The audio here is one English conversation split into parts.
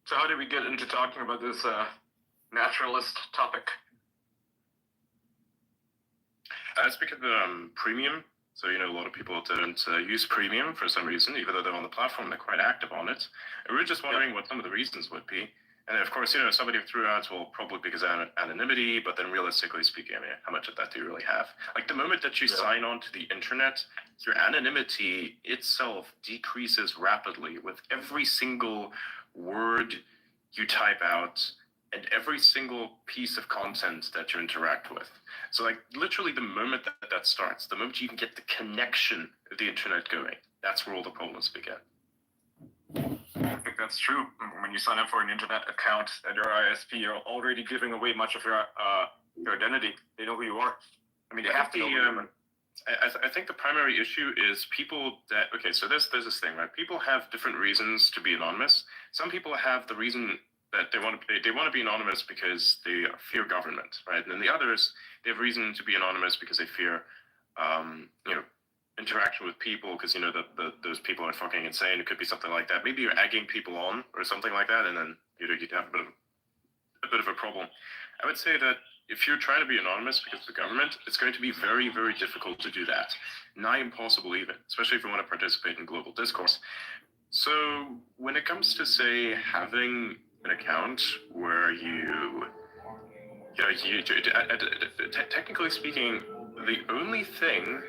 So how did we get into talking about this naturalist topic? It's because of premium. So, a lot of people don't use premium for some reason, even though they're on the platform, they're quite active on it. And we were just wondering what some of the reasons would be. And of course, somebody threw out, well, probably because of anonymity, but then realistically speaking, how much of that do you really have? Like the moment that you sign on to the internet, your anonymity itself decreases rapidly with every single word you type out and every single piece of content that you interact with. So like literally the moment that starts, the moment you can get the connection of the internet going, that's where all the problems begin. I think that's true. When you sign up for an internet account at your ISP, you're already giving away much of your identity. They know who you are. I mean, they have to know who you are. I think the primary issue is people that, okay, so there's this thing, right? People have different reasons to be anonymous. Some people have the reason that they want to be anonymous because they fear government, right? And then the others, they have reason to be anonymous because they fear, interaction with people, because those people are fucking insane. It could be something like that. Maybe you're egging people on or something like that, and then you'd have a bit of a problem. I would say that if you're trying to be anonymous because of the government, it's going to be very, very difficult to do that. Nigh impossible even, especially if you want to participate in global discourse. So when it comes to, say, having an account where technically speaking, the only thing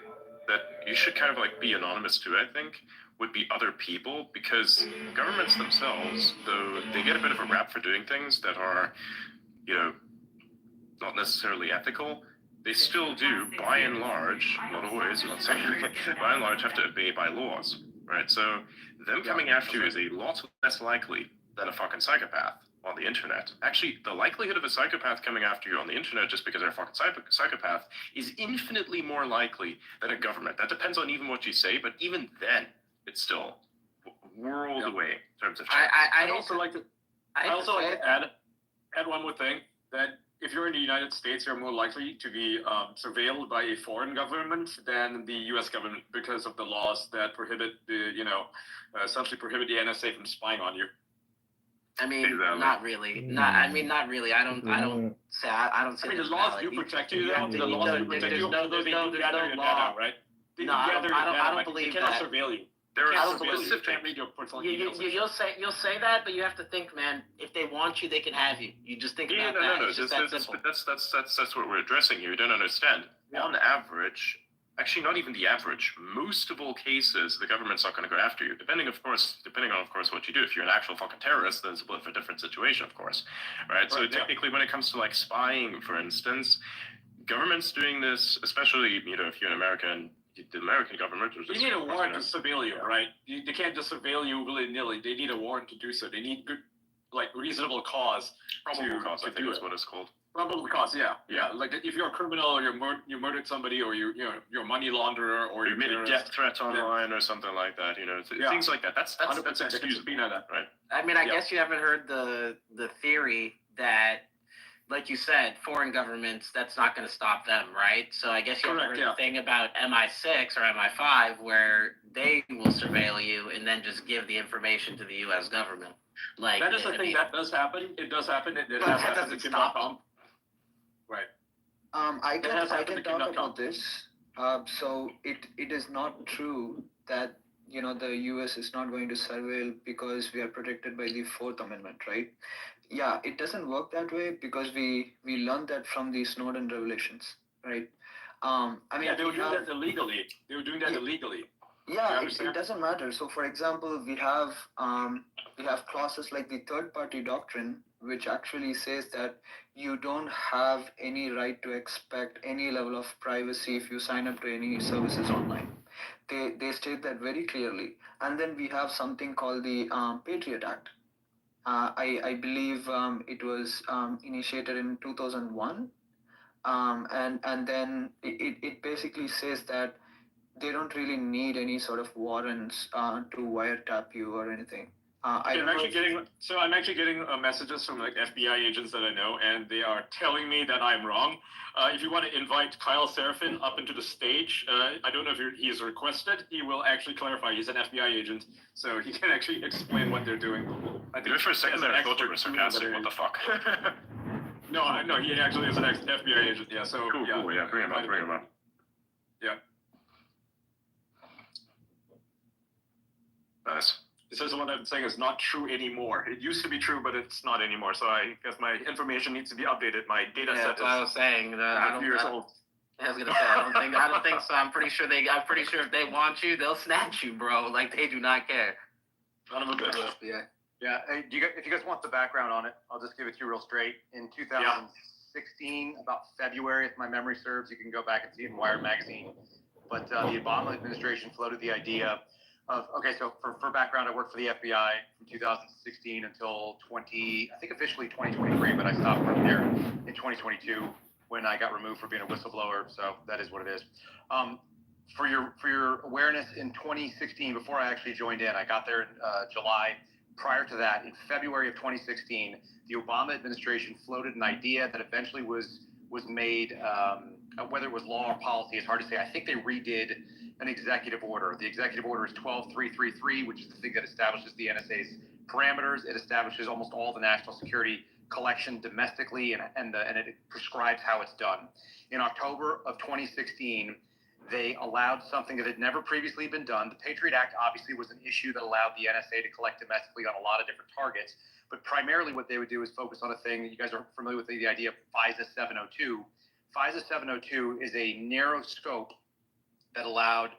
that you should kind of like be anonymous to, I think, would be other people, because governments themselves, though they get a bit of a rap for doing things that are, not necessarily ethical, they still do, by and large, not always, I'm not saying, by and large, have to obey by laws, right? So them coming after you is a lot less likely than a fucking psychopath on the internet. Actually, the likelihood of a psychopath coming after you on the internet just because they're a fucking psychopath is infinitely more likely than a government. That depends on even what you say, but even then, it's still world away in terms of chance. I'd also like to add one more thing, that if you're in the United States, you're more likely to be surveilled by a foreign government than the U.S. government, because of the laws that prohibit essentially prohibit the NSA from spying on you. I mean, not really. Not really. I don't see. The laws do protect you, though. The laws do protect you. They do gather your data, right? No, I don't believe that. They cannot surveil you. You can't read your personal emails. You'll say that, but you have to think, man. If they want you, they can have you. You just think about that. It's just that simple. That's what we're addressing here. You don't understand. On average, actually, not even the average. Most of all cases, the government's not going to go after you. Depending on, of course, what you do. If you're an actual fucking terrorist, then it's a bit of a different situation, of course, right? So technically, when it comes to like spying, for instance, governments doing this, especially if you're in America and the American government, you need a warrant to surveil you, right? They can't just surveil you willy-nilly. They need a warrant to do so. They need good, reasonable cause. Probable cause, I think is what it's called. Probable cause, yeah. Like if you're a criminal, or you murdered somebody, or you're a money launderer, or you made a death threat online, or something like that. Things like that. That's 100% excusable, that, right? I mean, I guess you haven't heard the theory that, like you said, foreign governments, that's not going to stop them, right? So I guess you haven't heard the thing about MI6 or MI5, where they will surveil you and then just give the information to the U.S. government. Like that is the thing that does happen. It does happen. It has happened to Kim.com. Right. I can talk about this. So it is not true that the U.S. is not going to surveil because we are protected by the Fourth Amendment, right? Yeah, it doesn't work that way, because we learned that from the Snowden revelations, right? They were doing that illegally. Yeah, it doesn't matter. So, for example, we have clauses like the third-party doctrine, which actually says that you don't have any right to expect any level of privacy if you sign up to any services online. They state that very clearly. And then we have something called the Patriot Act. I believe it was initiated in 2001, and then it basically says that they don't really need any sort of warrants to wiretap you or anything. I'm actually getting messages from like FBI agents that I know, and they are telling me that I'm wrong. If you want to invite Kyle Seraphin up into the stage, I don't know if he is requested. He will actually clarify. He's an FBI agent, so he can actually explain what they're doing. I think for a second there, I thought you were sarcastic. What the fuck? No, he actually is an FBI agent. Yeah, so cool, yeah, cool. Yeah, bring him up. Yeah. Nice. It says what I'm saying is not true anymore. It used to be true, but it's not anymore. So I guess my information needs to be updated. My data set is I was saying. a few years old. I was gonna say I don't think so. I'm pretty sure if they want you, they'll snatch you, bro. Like they do not care. None of a bitch. Yeah. Hey, if you guys want the background on it, I'll just give it to you real straight. In 2016, about February, if my memory serves, you can go back and see it in Wired magazine. But the Obama administration floated the idea of, so for background, I worked for the FBI from 2016 until officially 2023, but I stopped working there in 2022 when I got removed for being a whistleblower. So that is what it is. For your awareness, in 2016, before I actually joined in, I got there in July. Prior to that, in February of 2016, the Obama administration floated an idea that eventually was made, whether it was law or policy, it's hard to say. I think they redid an executive order. The executive order is 12333, which is the thing that establishes the NSA's parameters. It establishes almost all the national security collection domestically, and it prescribes how it's done. In October of 2016, they allowed something that had never previously been done. The Patriot Act obviously was an issue that allowed the NSA to collect domestically on a lot of different targets. But primarily what they would do is focus on a thing that you guys are familiar with, the idea of FISA 702. FISA 702 is a narrow scope that allowed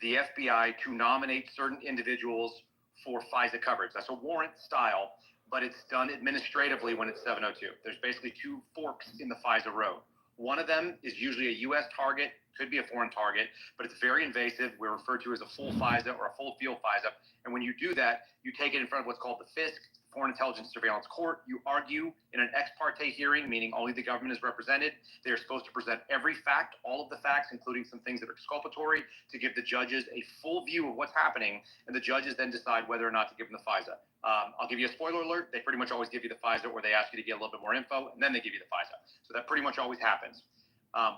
the FBI to nominate certain individuals for FISA coverage. That's a warrant style, but it's done administratively when it's 702. There's basically two forks in the FISA road. One of them is usually a U.S. target, could be a foreign target, but it's very invasive. We're referred to as a full FISA or a full field FISA. And when you do that, you take it in front of what's called the FISC, Foreign Intelligence Surveillance Court. You argue in an ex parte hearing, meaning only the government is represented. They're supposed to present every fact, all of the facts, including some things that are exculpatory, to give the judges a full view of what's happening, and the judges then decide whether or not to give them the FISA. I'll give you a spoiler alert. They pretty much always give you the FISA, or they ask you to get a little bit more info, and then they give you the FISA. So that pretty much always happens.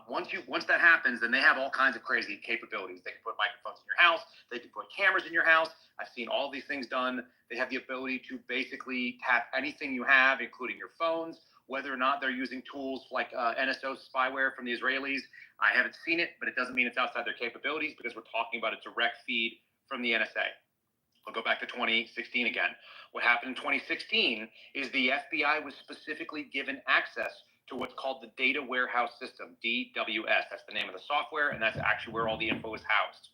Once that happens, then they have all kinds of crazy capabilities. They can put microphones in your house. They can put cameras in your house. I've seen all these things done. They have the ability to basically tap anything you have, including your phones, whether or not they're using tools like NSO spyware from the Israelis. I haven't seen it, but it doesn't mean it's outside their capabilities because we're talking about a direct feed from the NSA. I'll go back to 2016 again. What happened in 2016 is the FBI was specifically given access to what's called the Data Warehouse System, DWS. That's the name of the software, and that's actually where all the info is housed.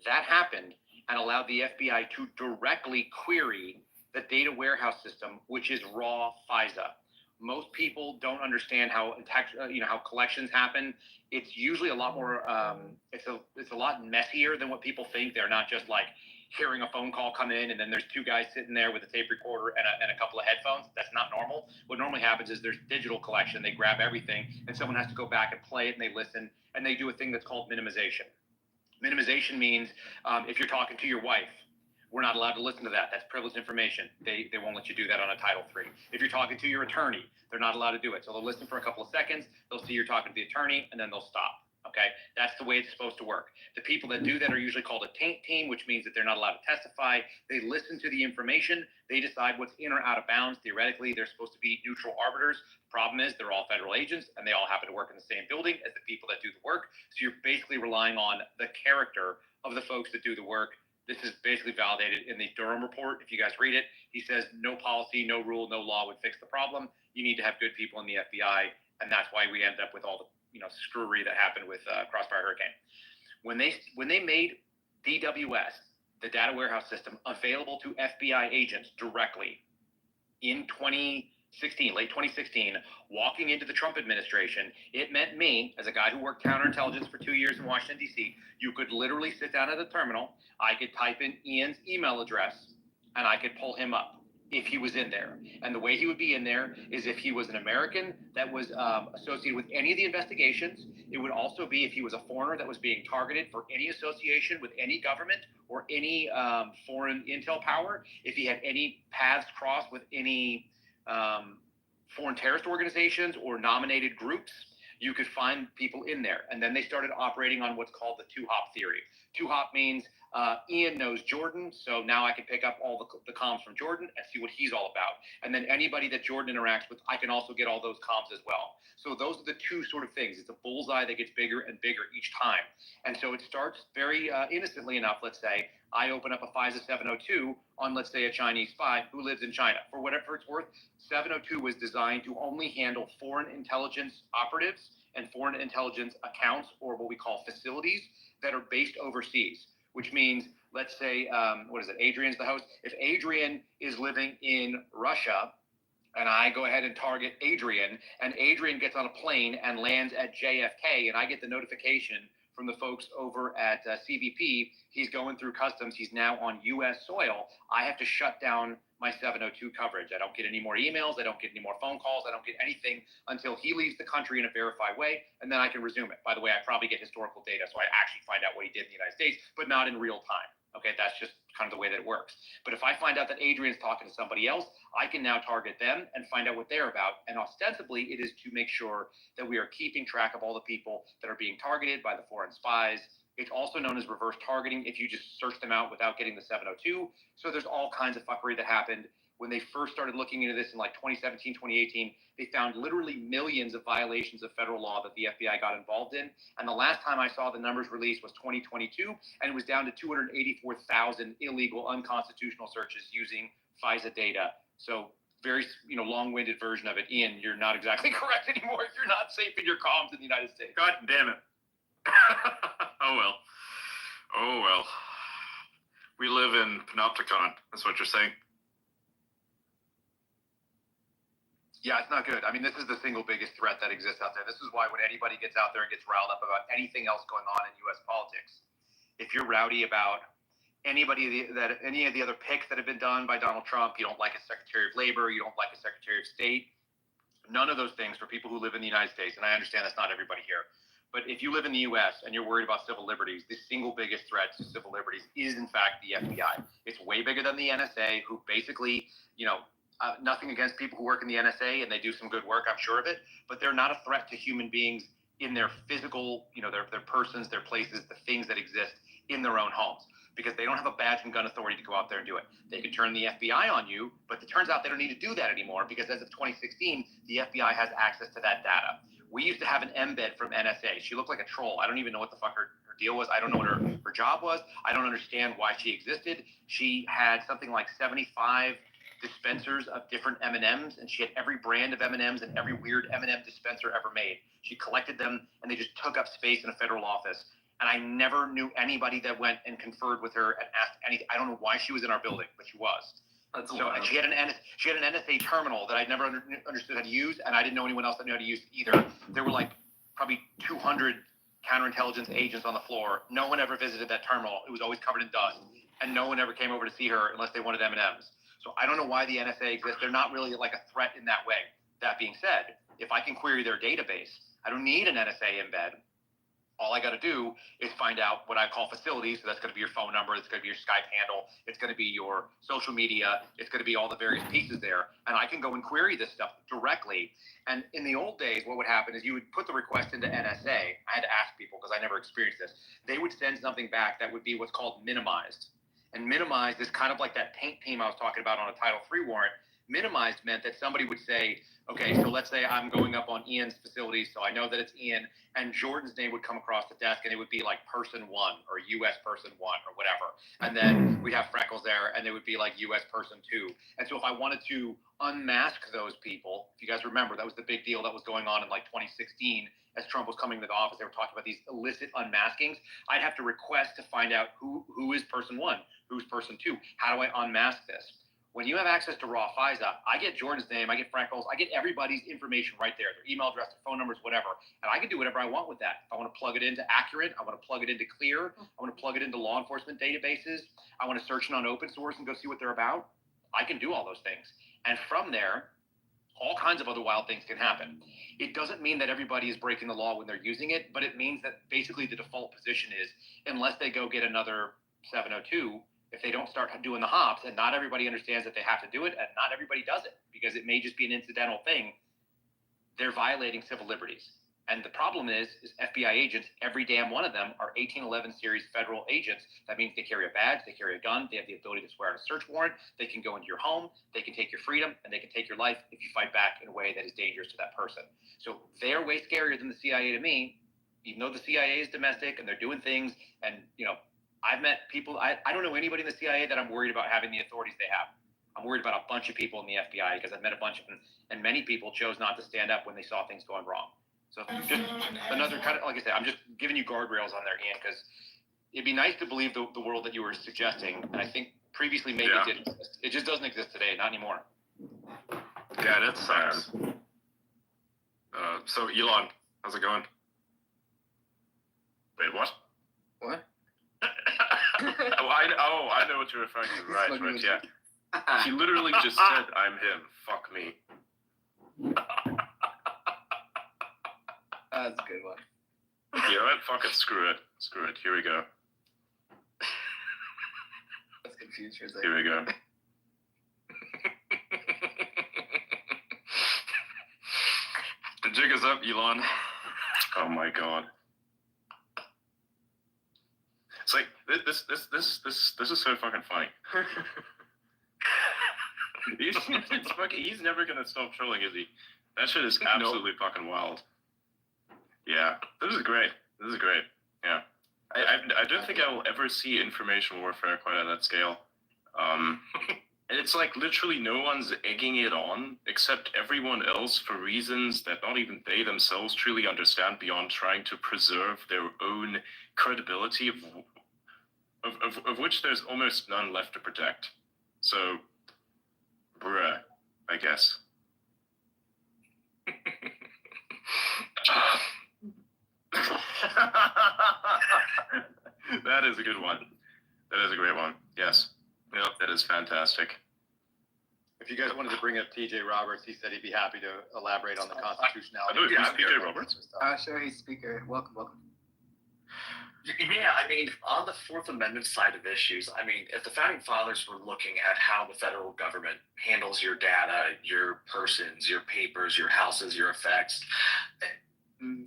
That happened and allowed the FBI to directly query the Data Warehouse System, which is raw FISA. Most people don't understand how collections happen. It's usually a lot more. It's a lot messier than what people think. They're not just like hearing a phone call come in and then there's two guys sitting there with a tape recorder and a couple of headphones. That's not normal. What normally happens is there's digital collection. They grab everything and someone has to go back and play it and they listen and they do a thing that's called minimization. Minimization means if you're talking to your wife, we're not allowed to listen to that. That's privileged information. They won't let you do that on a Title III. If you're talking to your attorney, they're not allowed to do it. So they'll listen for a couple of seconds. They'll see you're talking to the attorney and then they'll stop. Okay, that's the way it's supposed to work. The people that do that are usually called a taint team, which means that they're not allowed to testify. They listen to the information. They decide what's in or out of bounds. Theoretically, they're supposed to be neutral arbiters. Problem is, they're all federal agents, and they all happen to work in the same building as the people that do the work. So you're basically relying on the character of the folks that do the work. This is basically validated in the Durham report. If you guys read it, he says no policy, no rule, no law would fix the problem. You need to have good people in the FBI, and that's why we end up with all the screwery that happened with Crossfire Hurricane. When they made DWS, the Data Warehouse System, available to FBI agents directly in 2016, late 2016, walking into the Trump administration, it meant me, as a guy who worked counterintelligence for 2 years in Washington, D.C., you could literally sit down at a terminal, I could type in Ian's email address, and I could pull him up. if he was in there. And the way he would be in there is if he was an American that was associated with any of the investigations. It would also be if he was a foreigner that was being targeted for any association with any government or any foreign intel power. If he had any paths crossed with any foreign terrorist organizations or nominated groups, you could find people in there. And then they started operating on what's called the two-hop theory. Two-hop means Ian knows Jordan, so now I can pick up all the comms from Jordan and see what he's all about. And then anybody that Jordan interacts with, I can also get all those comms as well. So those are the two sort of things. It's a bullseye that gets bigger and bigger each time. And so it starts very innocently enough. Let's say I open up a FISA 702 on, let's say, a Chinese spy who lives in China. For whatever it's worth, 702 was designed to only handle foreign intelligence operatives and foreign intelligence accounts, or what we call facilities, that are based overseas. Which means, let's say, Adrian's the host. If Adrian is living in Russia, and I go ahead and target Adrian, and Adrian gets on a plane and lands at JFK, and I get the notification from the folks over at CBP, he's going through customs, he's now on U.S. soil, I have to shut down my 702 coverage. I don't get any more emails, I don't get any more phone calls, I don't get anything until he leaves the country in a verified way, and then I can resume it. By the way, I probably get historical data, so I actually find out what he did in the United States, but not in real time. Okay, that's just kind of the way that it works. But if I find out that Adrian's talking to somebody else, I can now target them and find out what they're about. And ostensibly, it is to make sure that we are keeping track of all the people that are being targeted by the foreign spies. It's also known as reverse targeting if you just search them out without getting the 702. So there's all kinds of fuckery that happened. When they first started looking into this in like 2017, 2018, they found literally millions of violations of federal law that the FBI got involved in. And the last time I saw the numbers released was 2022, and it was down to 284,000 illegal, unconstitutional searches using FISA data. So very, long-winded version of it. Ian, you're not exactly correct anymore. You're not safe in your comms in the United States. God damn it. Oh well. We live in Panopticon. That's what you're saying. Yeah, it's not good. I mean, this is the single biggest threat that exists out there. This is why when anybody gets out there and gets riled up about anything else going on in U.S. politics, if you're rowdy about any of the other picks that have been done by Donald Trump, you don't like a Secretary of Labor, you don't like a Secretary of State, none of those things for people who live in the United States, and I understand that's not everybody here, but if you live in the U.S. and you're worried about civil liberties, the single biggest threat to civil liberties is, in fact, the FBI. It's way bigger than the NSA, who basically, nothing against people who work in the NSA, and they do some good work, I'm sure of it, but they're not a threat to human beings in their physical, their persons, their places, the things that exist in their own homes, because they don't have a badge and gun authority to go out there and do it. They can turn the FBI on you, but it turns out they don't need to do that anymore, because as of 2016, the FBI has access to that data. We used to have an embed from NSA. She looked like a troll. I don't even know what the fuck her deal was. I don't know what her job was. I don't understand why she existed. She had something like 75 dispensers of different M&Ms, and she had every brand of M&Ms and every weird M&M dispenser ever made. She collected them, and they just took up space in a federal office. And I never knew anybody that went and conferred with her and asked anything. I don't know why she was in our building, but she was. And she had an NSA terminal that I never understood how to use, and I didn't know anyone else that knew how to use it either. There were like probably 200 counterintelligence agents on the floor. No one ever visited that terminal. It was always covered in dust, and no one ever came over to see her unless they wanted M&Ms. So I don't know why the NSA exists. They're not really like a threat in that way. That being said, if I can query their database, I don't need an NSA embed. All I got to do is find out what I call facilities. So that's going to be your phone number. It's going to be your Skype handle. It's going to be your social media. It's going to be all the various pieces there. And I can go and query this stuff directly. And in the old days, what would happen is you would put the request into NSA. I had to ask people because I never experienced this. They would send something back that would be what's called minimized. And minimized is kind of like that paint team I was talking about on a Title III warrant. Minimized meant that somebody would say, okay, so let's say I'm going up on Ian's facility, so I know that it's Ian, and Jordan's name would come across the desk, and it would be like person 1 or U.S. person 1 or whatever. And then we'd have Freckles there, and they would be like U.S. person 2. And so if I wanted to unmask those people, if you guys remember, that was the big deal that was going on in like 2016 as Trump was coming into the office. They were talking about these illicit unmaskings. I'd have to request to find out who is person 1, who's person 2. How do I unmask this? When you have access to raw FISA, I get Jordan's name, I get Freckles, I get everybody's information right there, their email address, their phone numbers, whatever. And I can do whatever I want with that. If I want to plug it into Accurate, I want to plug it into Clear, I want to plug it into law enforcement databases, I want to search it on open source and go see what they're about. I can do all those things. And from there, all kinds of other wild things can happen. It doesn't mean that everybody is breaking the law when they're using it, but it means that basically the default position is, unless they go get another 702, if they don't start doing the hops, and not everybody understands that they have to do it, and not everybody does it, because it may just be an incidental thing, they're violating civil liberties. And the problem is FBI agents, every damn one of them are 1811 series federal agents. That means they carry a badge, they carry a gun, they have the ability to swear on a search warrant, they can go into your home, they can take your freedom, and they can take your life if you fight back in a way that is dangerous to that person. So they're way scarier than the CIA to me, even though the CIA is domestic and they're doing things. And, you know, I've met people, I don't know anybody in the CIA that I'm worried about having the authorities they have. I'm worried about a bunch of people in the FBI because I've met a bunch of them, and many people chose not to stand up when they saw things going wrong. So just another kind of, like I said, I'm just giving you guardrails on there, Ian, because it'd be nice to believe the world that you were suggesting. And I think previously maybe it didn't exist. It just doesn't exist today, not anymore. Yeah, that sucks. So Elon, how's it going? Wait, what? What? I know what you're referring to. Right, yeah. He literally just said, "I'm him. Fuck me." That's a good one. You know what? Fuck it. Screw it. Here we go. That's confused for a second. Here we go. The jig is up, Elon. Oh my god. It's like this is so fucking funny. He's never gonna stop trolling, is he? That shit is absolutely fucking wild. Yeah, this is great. Yeah, I don't think I will ever see information warfare quite at that scale. And it's like literally no one's egging it on except everyone else for reasons that not even they themselves truly understand, beyond trying to preserve their own credibility, of which there's almost none left to protect. So, bruh, I guess. That is a good one. That is a great one. Yes. Yep, that is fantastic. If you guys wanted to bring up TJ Roberts, he said he'd be happy to elaborate on the constitutionality. I know, who's TJ Roberts? Sure, he's speaker. Welcome. Yeah, I mean, on the Fourth Amendment side of issues, I mean, if the founding fathers were looking at how the federal government handles your data, your persons, your papers, your houses, your effects,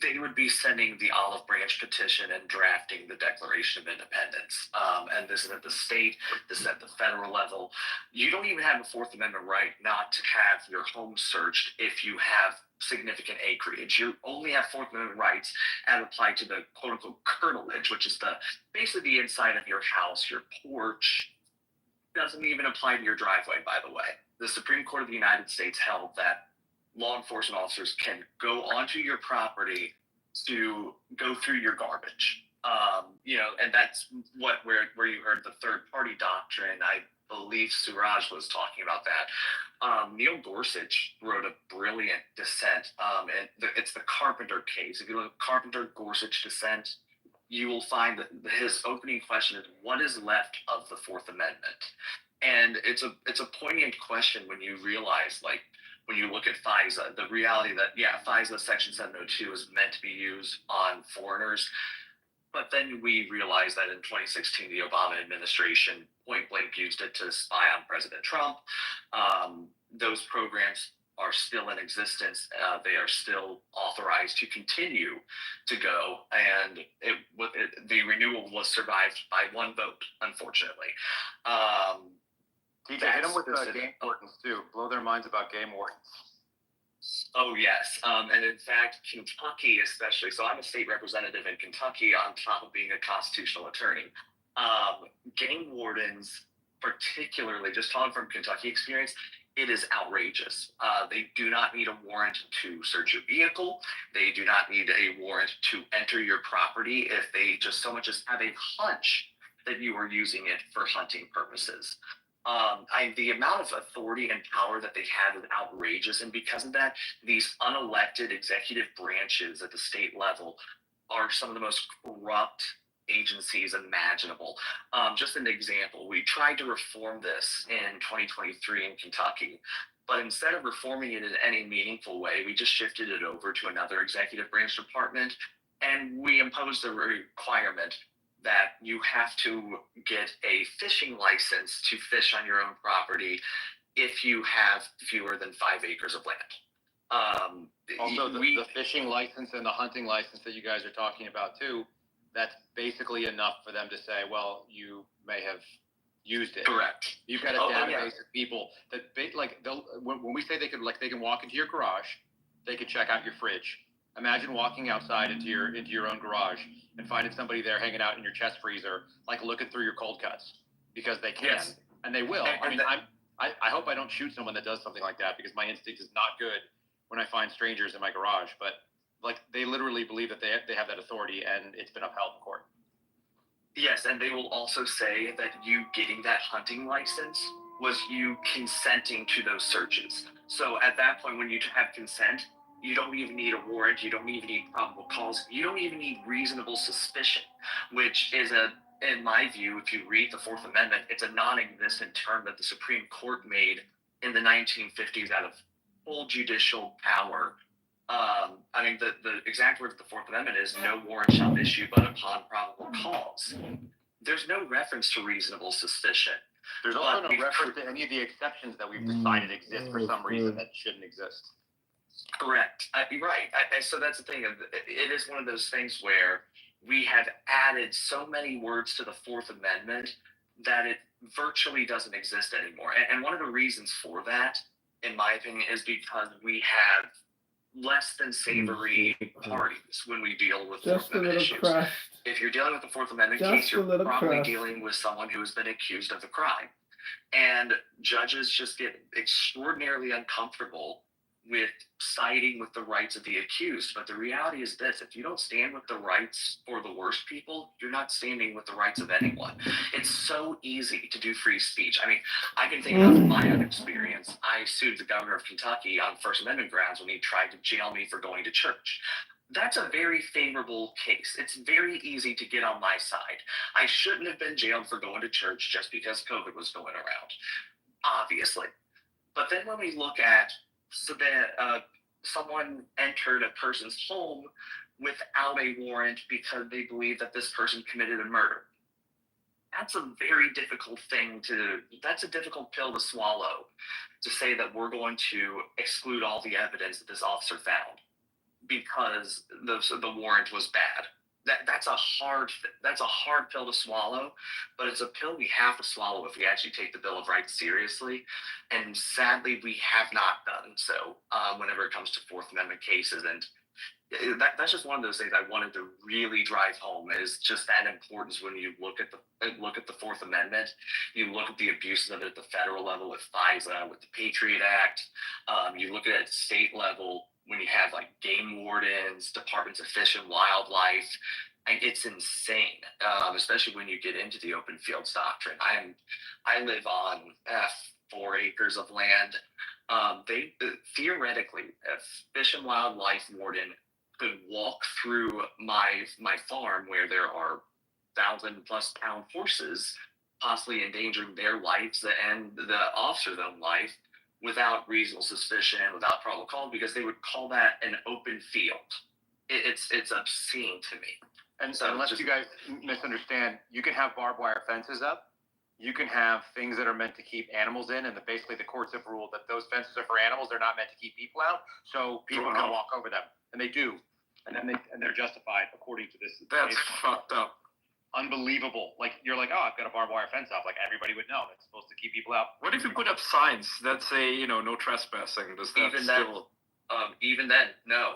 they would be sending the olive branch petition and drafting the Declaration of Independence. And this is at the state, this is at the federal level. You don't even have a Fourth Amendment right not to have your home searched if you have significant acreage. You only have Fourth Amendment rights as applied to the quote unquote curtilage, which is basically the inside of your house, your porch. Doesn't even apply to your driveway, by the way. The Supreme Court of the United States held that law enforcement officers can go onto your property to go through your garbage. And that's where you heard the third party doctrine. I believe Suraj was talking about that. Neil Gorsuch wrote a brilliant dissent, and it's the Carpenter case. If you look at Carpenter Gorsuch dissent, you will find that his opening question is, what is left of the Fourth Amendment? And it's a poignant question when you realize, like, when you look at FISA, the reality that, FISA Section 702 is meant to be used on foreigners. But then we realized that in 2016, the Obama administration point blank used it to spy on President Trump. Those programs are still in existence. They are still authorized to continue to go. And the renewal was survived by one vote, unfortunately. TJ, hit them with game wardens too. Blow their minds about game wardens. Oh, yes. And in fact, Kentucky especially. So I'm a state representative in Kentucky on top of being a constitutional attorney. Game wardens, particularly, just talking from Kentucky experience, it is outrageous. They do not need a warrant to search your vehicle. They do not need a warrant to enter your property if they just so much as have a hunch that you are using it for hunting purposes. The amount of authority and power that they have is outrageous, and because of that, these unelected executive branches at the state level are some of the most corrupt agencies imaginable. Just an example, we tried to reform this in 2023 in Kentucky, but instead of reforming it in any meaningful way, we just shifted it over to another executive branch department, and we imposed a requirement that you have to get a fishing license to fish on your own property if you have fewer than 5 acres of land. Also, the fishing license and the hunting license that you guys are talking about too, that's basically enough for them to say, well, you may have used it. Correct. You've got a database of people that when we say they can walk into your garage, they can check out your fridge. Imagine walking outside into your own garage and finding somebody there hanging out in your chest freezer, like looking through your cold cuts, because they can, and they will. I hope I don't shoot someone that does something like that, because my instinct is not good when I find strangers in my garage. But like, they literally believe that they have that authority, and it's been upheld in court. Yes, and they will also say that you getting that hunting license was you consenting to those searches. So at that point, when you have consent, you don't even need a warrant, you don't even need probable cause, you don't even need reasonable suspicion, which is in my view, if you read the Fourth Amendment, it's a non-existent term that the Supreme Court made in the 1950s out of full judicial power. The exact word of the Fourth Amendment is no warrant shall issue but upon probable cause. There's no reference to reasonable suspicion. There's also no reference to any of the exceptions that we've decided exist for some reason that shouldn't exist. Correct. Right. So that's the thing. It is one of those things where we have added so many words to the Fourth Amendment that it virtually doesn't exist anymore. And one of the reasons for that, in my opinion, is because we have less than savory parties when we deal with Fourth Amendment issues. If you're dealing with the Fourth Amendment case, you're probably dealing with someone who has been accused of a crime. And judges just get extraordinarily uncomfortable with siding with the rights of the accused. But the reality is this: if you don't stand with the rights for the worst people, you're not standing with the rights of anyone. It's so easy to do free speech. I mean, I can think of my own experience. I sued the governor of Kentucky on First Amendment grounds when he tried to jail me for going to church. That's a very favorable case. It's very easy to get on my side. I shouldn't have been jailed for going to church just because COVID was going around, obviously. But then when we look at someone entered a person's home without a warrant because they believe that this person committed a murder. That's a very difficult that's a difficult pill to swallow, to say that we're going to exclude all the evidence that this officer found because the warrant was bad. That's a hard pill to swallow, but it's a pill we have to swallow if we actually take the Bill of Rights seriously. And sadly, we have not done so whenever it comes to Fourth Amendment cases. And that's just one of those things I wanted to really drive home, is just that importance when you look at the Fourth Amendment. You look at the abuses of it at the federal level with FISA, with the Patriot Act. You look at it at state level when you have like game wardens, departments of fish and wildlife. And it's insane, especially when you get into the open fields doctrine. I live on 4 acres of land. Theoretically, a fish and wildlife warden could walk through my farm where there are 1,000+ pound horses, possibly endangering their lives and the officer's own life, without reasonable suspicion, without probable cause, because they would call that an open field. It's obscene to me. And so, unless you guys misunderstand, you can have barbed wire fences up. You can have things that are meant to keep animals in, and basically the courts have ruled that those fences are for animals. They're not meant to keep people out, so people can walk over them, and they do, and they're justified according to this. That's fucked up. Unbelievable. Like, you're like, oh, I've got a barbed wire fence up. Like, everybody would know it's supposed to keep people out. What if you put up signs that say, no trespassing? Does that even then, no.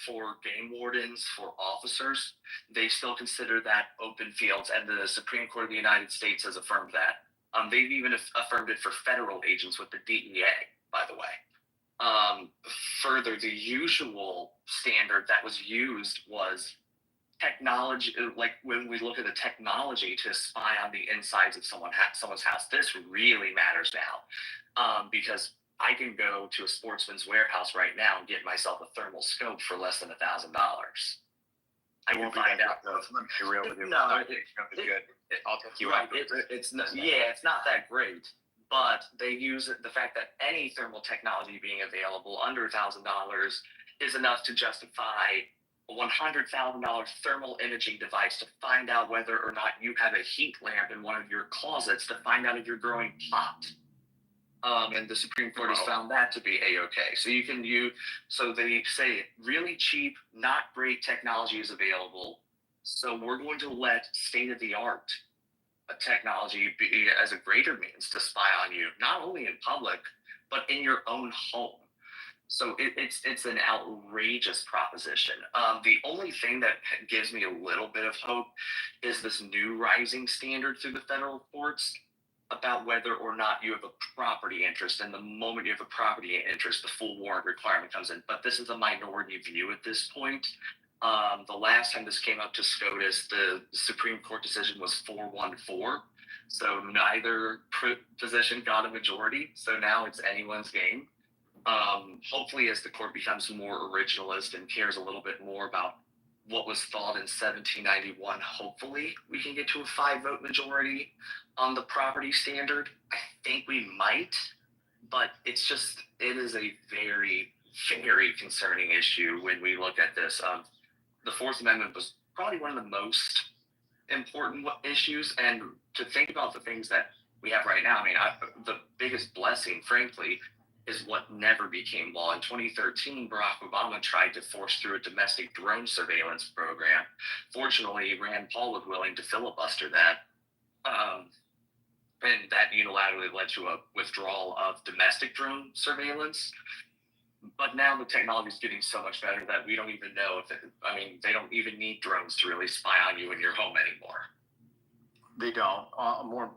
For game wardens, for officers, they still consider that open fields, and the Supreme Court of the United States has affirmed that. They've even affirmed it for federal agents with the DEA, by the way. Further, the usual standard that was used was technology. Like, when we look at the technology to spy on the insides of someone's house, this really matters now, because I can go to a Sportsman's Warehouse right now and get myself a thermal scope for less than $1,000. I can find out. Let me be real with you. No, It's gonna be good. I'll take you right. out. It's not. Yeah, it's not that great. But they use the fact that any thermal technology being available under $1,000 is enough to justify a $100,000 thermal imaging device to find out whether or not you have a heat lamp in one of your closets to find out if you're growing pot. And the Supreme Court has found that to be a-okay. So you can use, so they say really cheap, not great technology is available. So we're going to let state-of-the-art technology be as a greater means to spy on you, not only in public, but in your own home. So it's an outrageous proposition. The only thing that gives me a little bit of hope is this new rising standard through the federal courts about whether or not you have a property interest. And the moment you have a property interest, the full warrant requirement comes in. But this is a minority view at this point. The last time this came up to SCOTUS, the Supreme Court decision was 4-1-4. So neither position got a majority. So now it's anyone's game. Hopefully, as the court becomes more originalist and cares a little bit more about what was thought in 1791, hopefully we can get to a 5-vote majority on the property standard. I think we might, but it is a very, very concerning issue when we look at this. The Fourth Amendment was probably one of the most important issues, and to think about the things that we have right now, I mean, the biggest blessing, frankly, is what never became law. In 2013, Barack Obama tried to force through a domestic drone surveillance program. Fortunately, Rand Paul was willing to filibuster that, and that unilaterally led to a withdrawal of domestic drone surveillance. But now the technology is getting so much better that we don't even know they don't even need drones to really spy on you in your home anymore. They don't.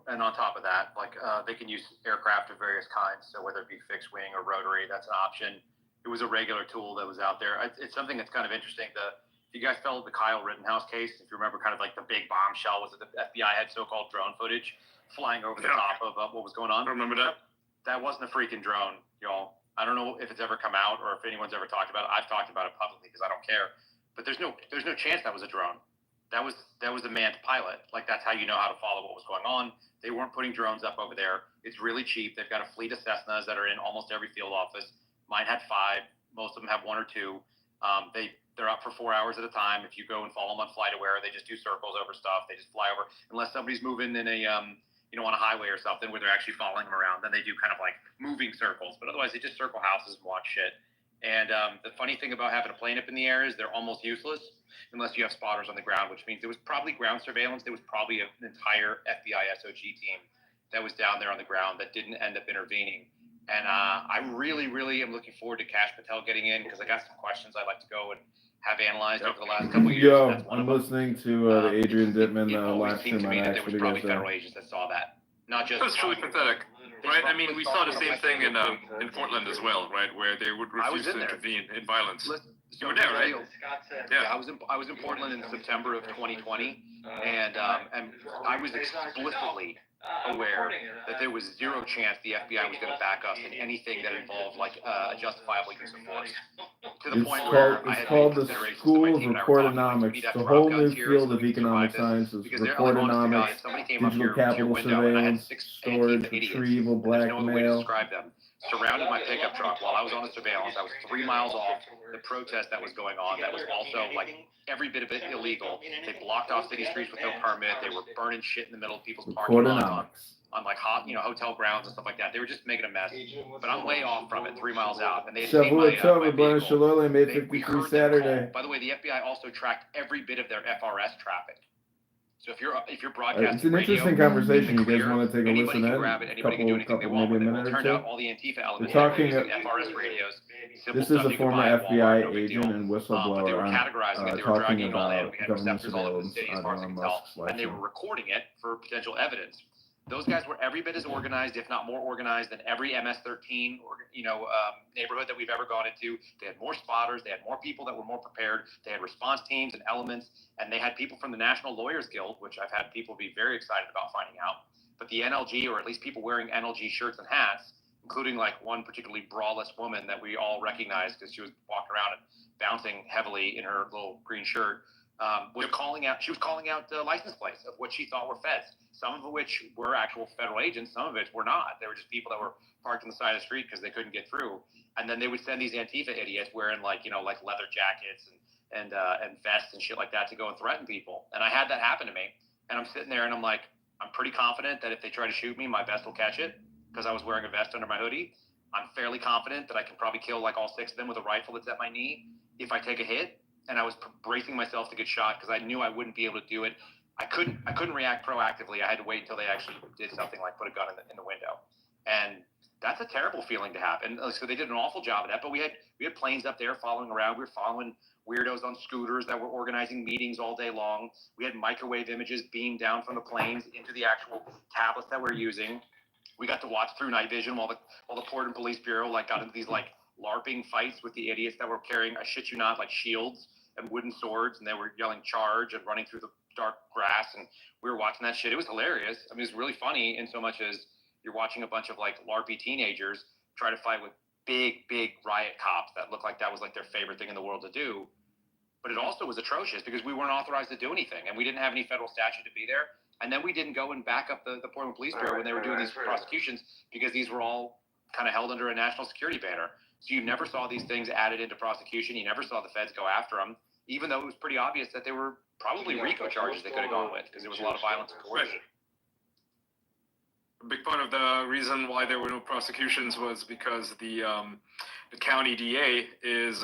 And on top of that, they can use aircraft of various kinds. So whether it be fixed wing or rotary, that's an option. It was a regular tool that was out there. It's something that's kind of interesting. If you guys followed the Kyle Rittenhouse case, if you remember, kind of like the big bombshell was that the FBI had so-called drone footage flying over the top of what was going on. I remember that. That wasn't a freaking drone, y'all. I don't know if it's ever come out or if anyone's ever talked about it. I've talked about it publicly because I don't care. But there's no chance that was a drone. That was a manned pilot. That's how you know how to follow what was going on. They weren't putting drones up over there. It's really cheap. They've got a fleet of Cessnas that are in almost every field office. Mine had 5. Most of them have 1 or 2. They're up for 4 hours at a time. If you go and follow them on FlightAware, they just do circles over stuff. They just fly over unless somebody's moving in on a highway or something where they're actually following them around. Then they do kind of like moving circles. But otherwise, they just circle houses and watch shit. And the funny thing about having a plane up in the air is they're almost useless unless you have spotters on the ground, which means there was probably ground surveillance. There was probably an entire FBI SOG team that was down there on the ground that didn't end up intervening. And I really, really am looking forward to Kash Patel getting in because I got some questions I'd like to go and have analyzed over the last couple of years. Yo, I'm listening to the Adrian Dittman live stream on X. There was probably federal agents that saw that, not just. That's truly pathetic. Right, I mean, we saw the same thing in Portland as well, right, where they would refuse to intervene in violence. You were there, right? Yeah, I was in Portland in September of 2020, and I was explicitly aware that there was zero chance the FBI was going to back us in anything that involved a justifiable use of force. To the point where it's called the School of Reportonomics, the whole new field of economic sciences, reportonomics, digital capital surveillance, storage, retrieval, blackmail. Surrounded my pickup truck while I was on the surveillance. I was 3 miles off the protest that was going on. That was also every bit of it illegal. They blocked off city streets with no permit. They were burning shit in the middle of people's parking lots on hot, hotel grounds and stuff like that. They were just making a mess. But I'm way off from it, 3 miles out, and they had seen my vehicle. May 53 Saturday. By the way, the FBI also tracked every bit of their FRS traffic. So if you're broadcasting, it's an interesting conversation. You guys want to take a listen in? Maybe a minute or two. All the Antifa elements. We're talking FRS radios. This is a former FBI agent and whistleblower talking about government surveillance on Elon Musk's life. And they were recording it for potential evidence. Those guys were every bit as organized, if not more organized, than every MS-13 neighborhood that we've ever gone into. They had more spotters. They had more people that were more prepared. They had response teams and elements, and they had people from the National Lawyers Guild, which I've had people be very excited about finding out. But the NLG, or at least people wearing NLG shirts and hats, including one particularly braless woman that we all recognized because she was walking around and bouncing heavily in her little green shirt. was calling out. She was calling out license plates of what she thought were feds. Some of which were actual federal agents. Some of it were not. They were just people that were parked on the side of the street because they couldn't get through. And then they would send these Antifa idiots wearing like leather jackets and vests and shit like that to go and threaten people. And I had that happen to me. And I'm sitting there and I'm like, I'm pretty confident that if they try to shoot me, my vest will catch it because I was wearing a vest under my hoodie. I'm fairly confident that I can probably kill like all 6 of them with a rifle that's at my knee if I take a hit. And I was bracing myself to get shot because I knew I wouldn't be able to do it. I couldn't react proactively. I had to wait until they actually did something like put a gun in the window. And that's a terrible feeling to have. And so they did an awful job of that. But we had planes up there following around. We were following weirdos on scooters that were organizing meetings all day long. We had microwave images beamed down from the planes into the actual tablets that we're using. We got to watch through night vision while the Portland Police Bureau like got into these like LARPing fights with the idiots that were carrying, I shit you not, like shields and wooden swords, and they were yelling charge and running through the dark grass, and we were watching that shit. It was hilarious. I mean, it was really funny in so much as you're watching a bunch of like LARPy teenagers try to fight with big riot cops that looked like that was like their favorite thing in the world to do. But it also was atrocious because we weren't authorized to do anything, and we didn't have any federal statute to be there. And then we didn't go and back up the Portland Police Bureau when they were doing these prosecutions because these were all kind of held under a national security banner. So you never saw these things added into prosecution. You never saw the feds go after them, even though it was pretty obvious that they were probably RICO charges they could have gone with because there was a lot of violence and coercion. A big part of the reason why there were no prosecutions was because the county DA is,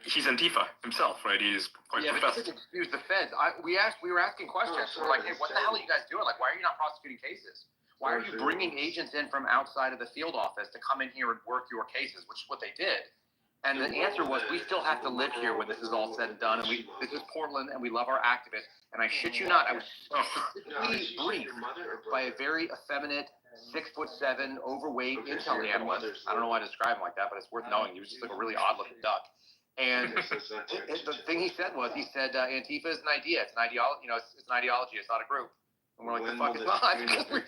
he's Antifa himself, right? He's quite professed. But excuse the feds. We were asking questions. We're like, hey, what the hell are you guys doing? Like, why are you not prosecuting cases? Why are you bringing agents in from outside of the field office to come in here and work your cases, which is what they did? And the answer was, we still have to live here when this is all said and done. And this is Portland, and we love our activists. And I shit you not, I was specifically briefed by a very effeminate, 6'7", overweight intel analyst. I don't know why I describe him like that, but it's worth knowing. He was just like a really odd-looking duck. And the thing he said was, Antifa is an idea. It's an ideology. It's an ideology. It's not a group. And we're like, the fuck it's not. They're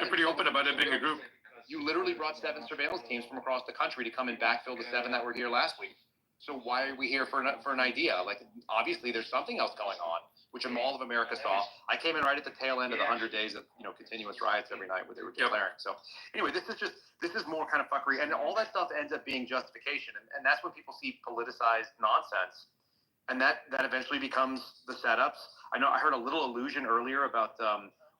pretty open about it being a group. You literally brought 7 surveillance teams from across the country to come and backfill the 7 that were here last week. So why are we here for an idea? Like, obviously there's something else going on, which a Mall of America saw. I came in right at the tail end of the 100 days of continuous riots every night where they were declaring. So anyway, this is more kind of fuckery, and all that stuff ends up being justification, and that's when people see politicized nonsense, and that eventually becomes the setups. I heard a little allusion earlier about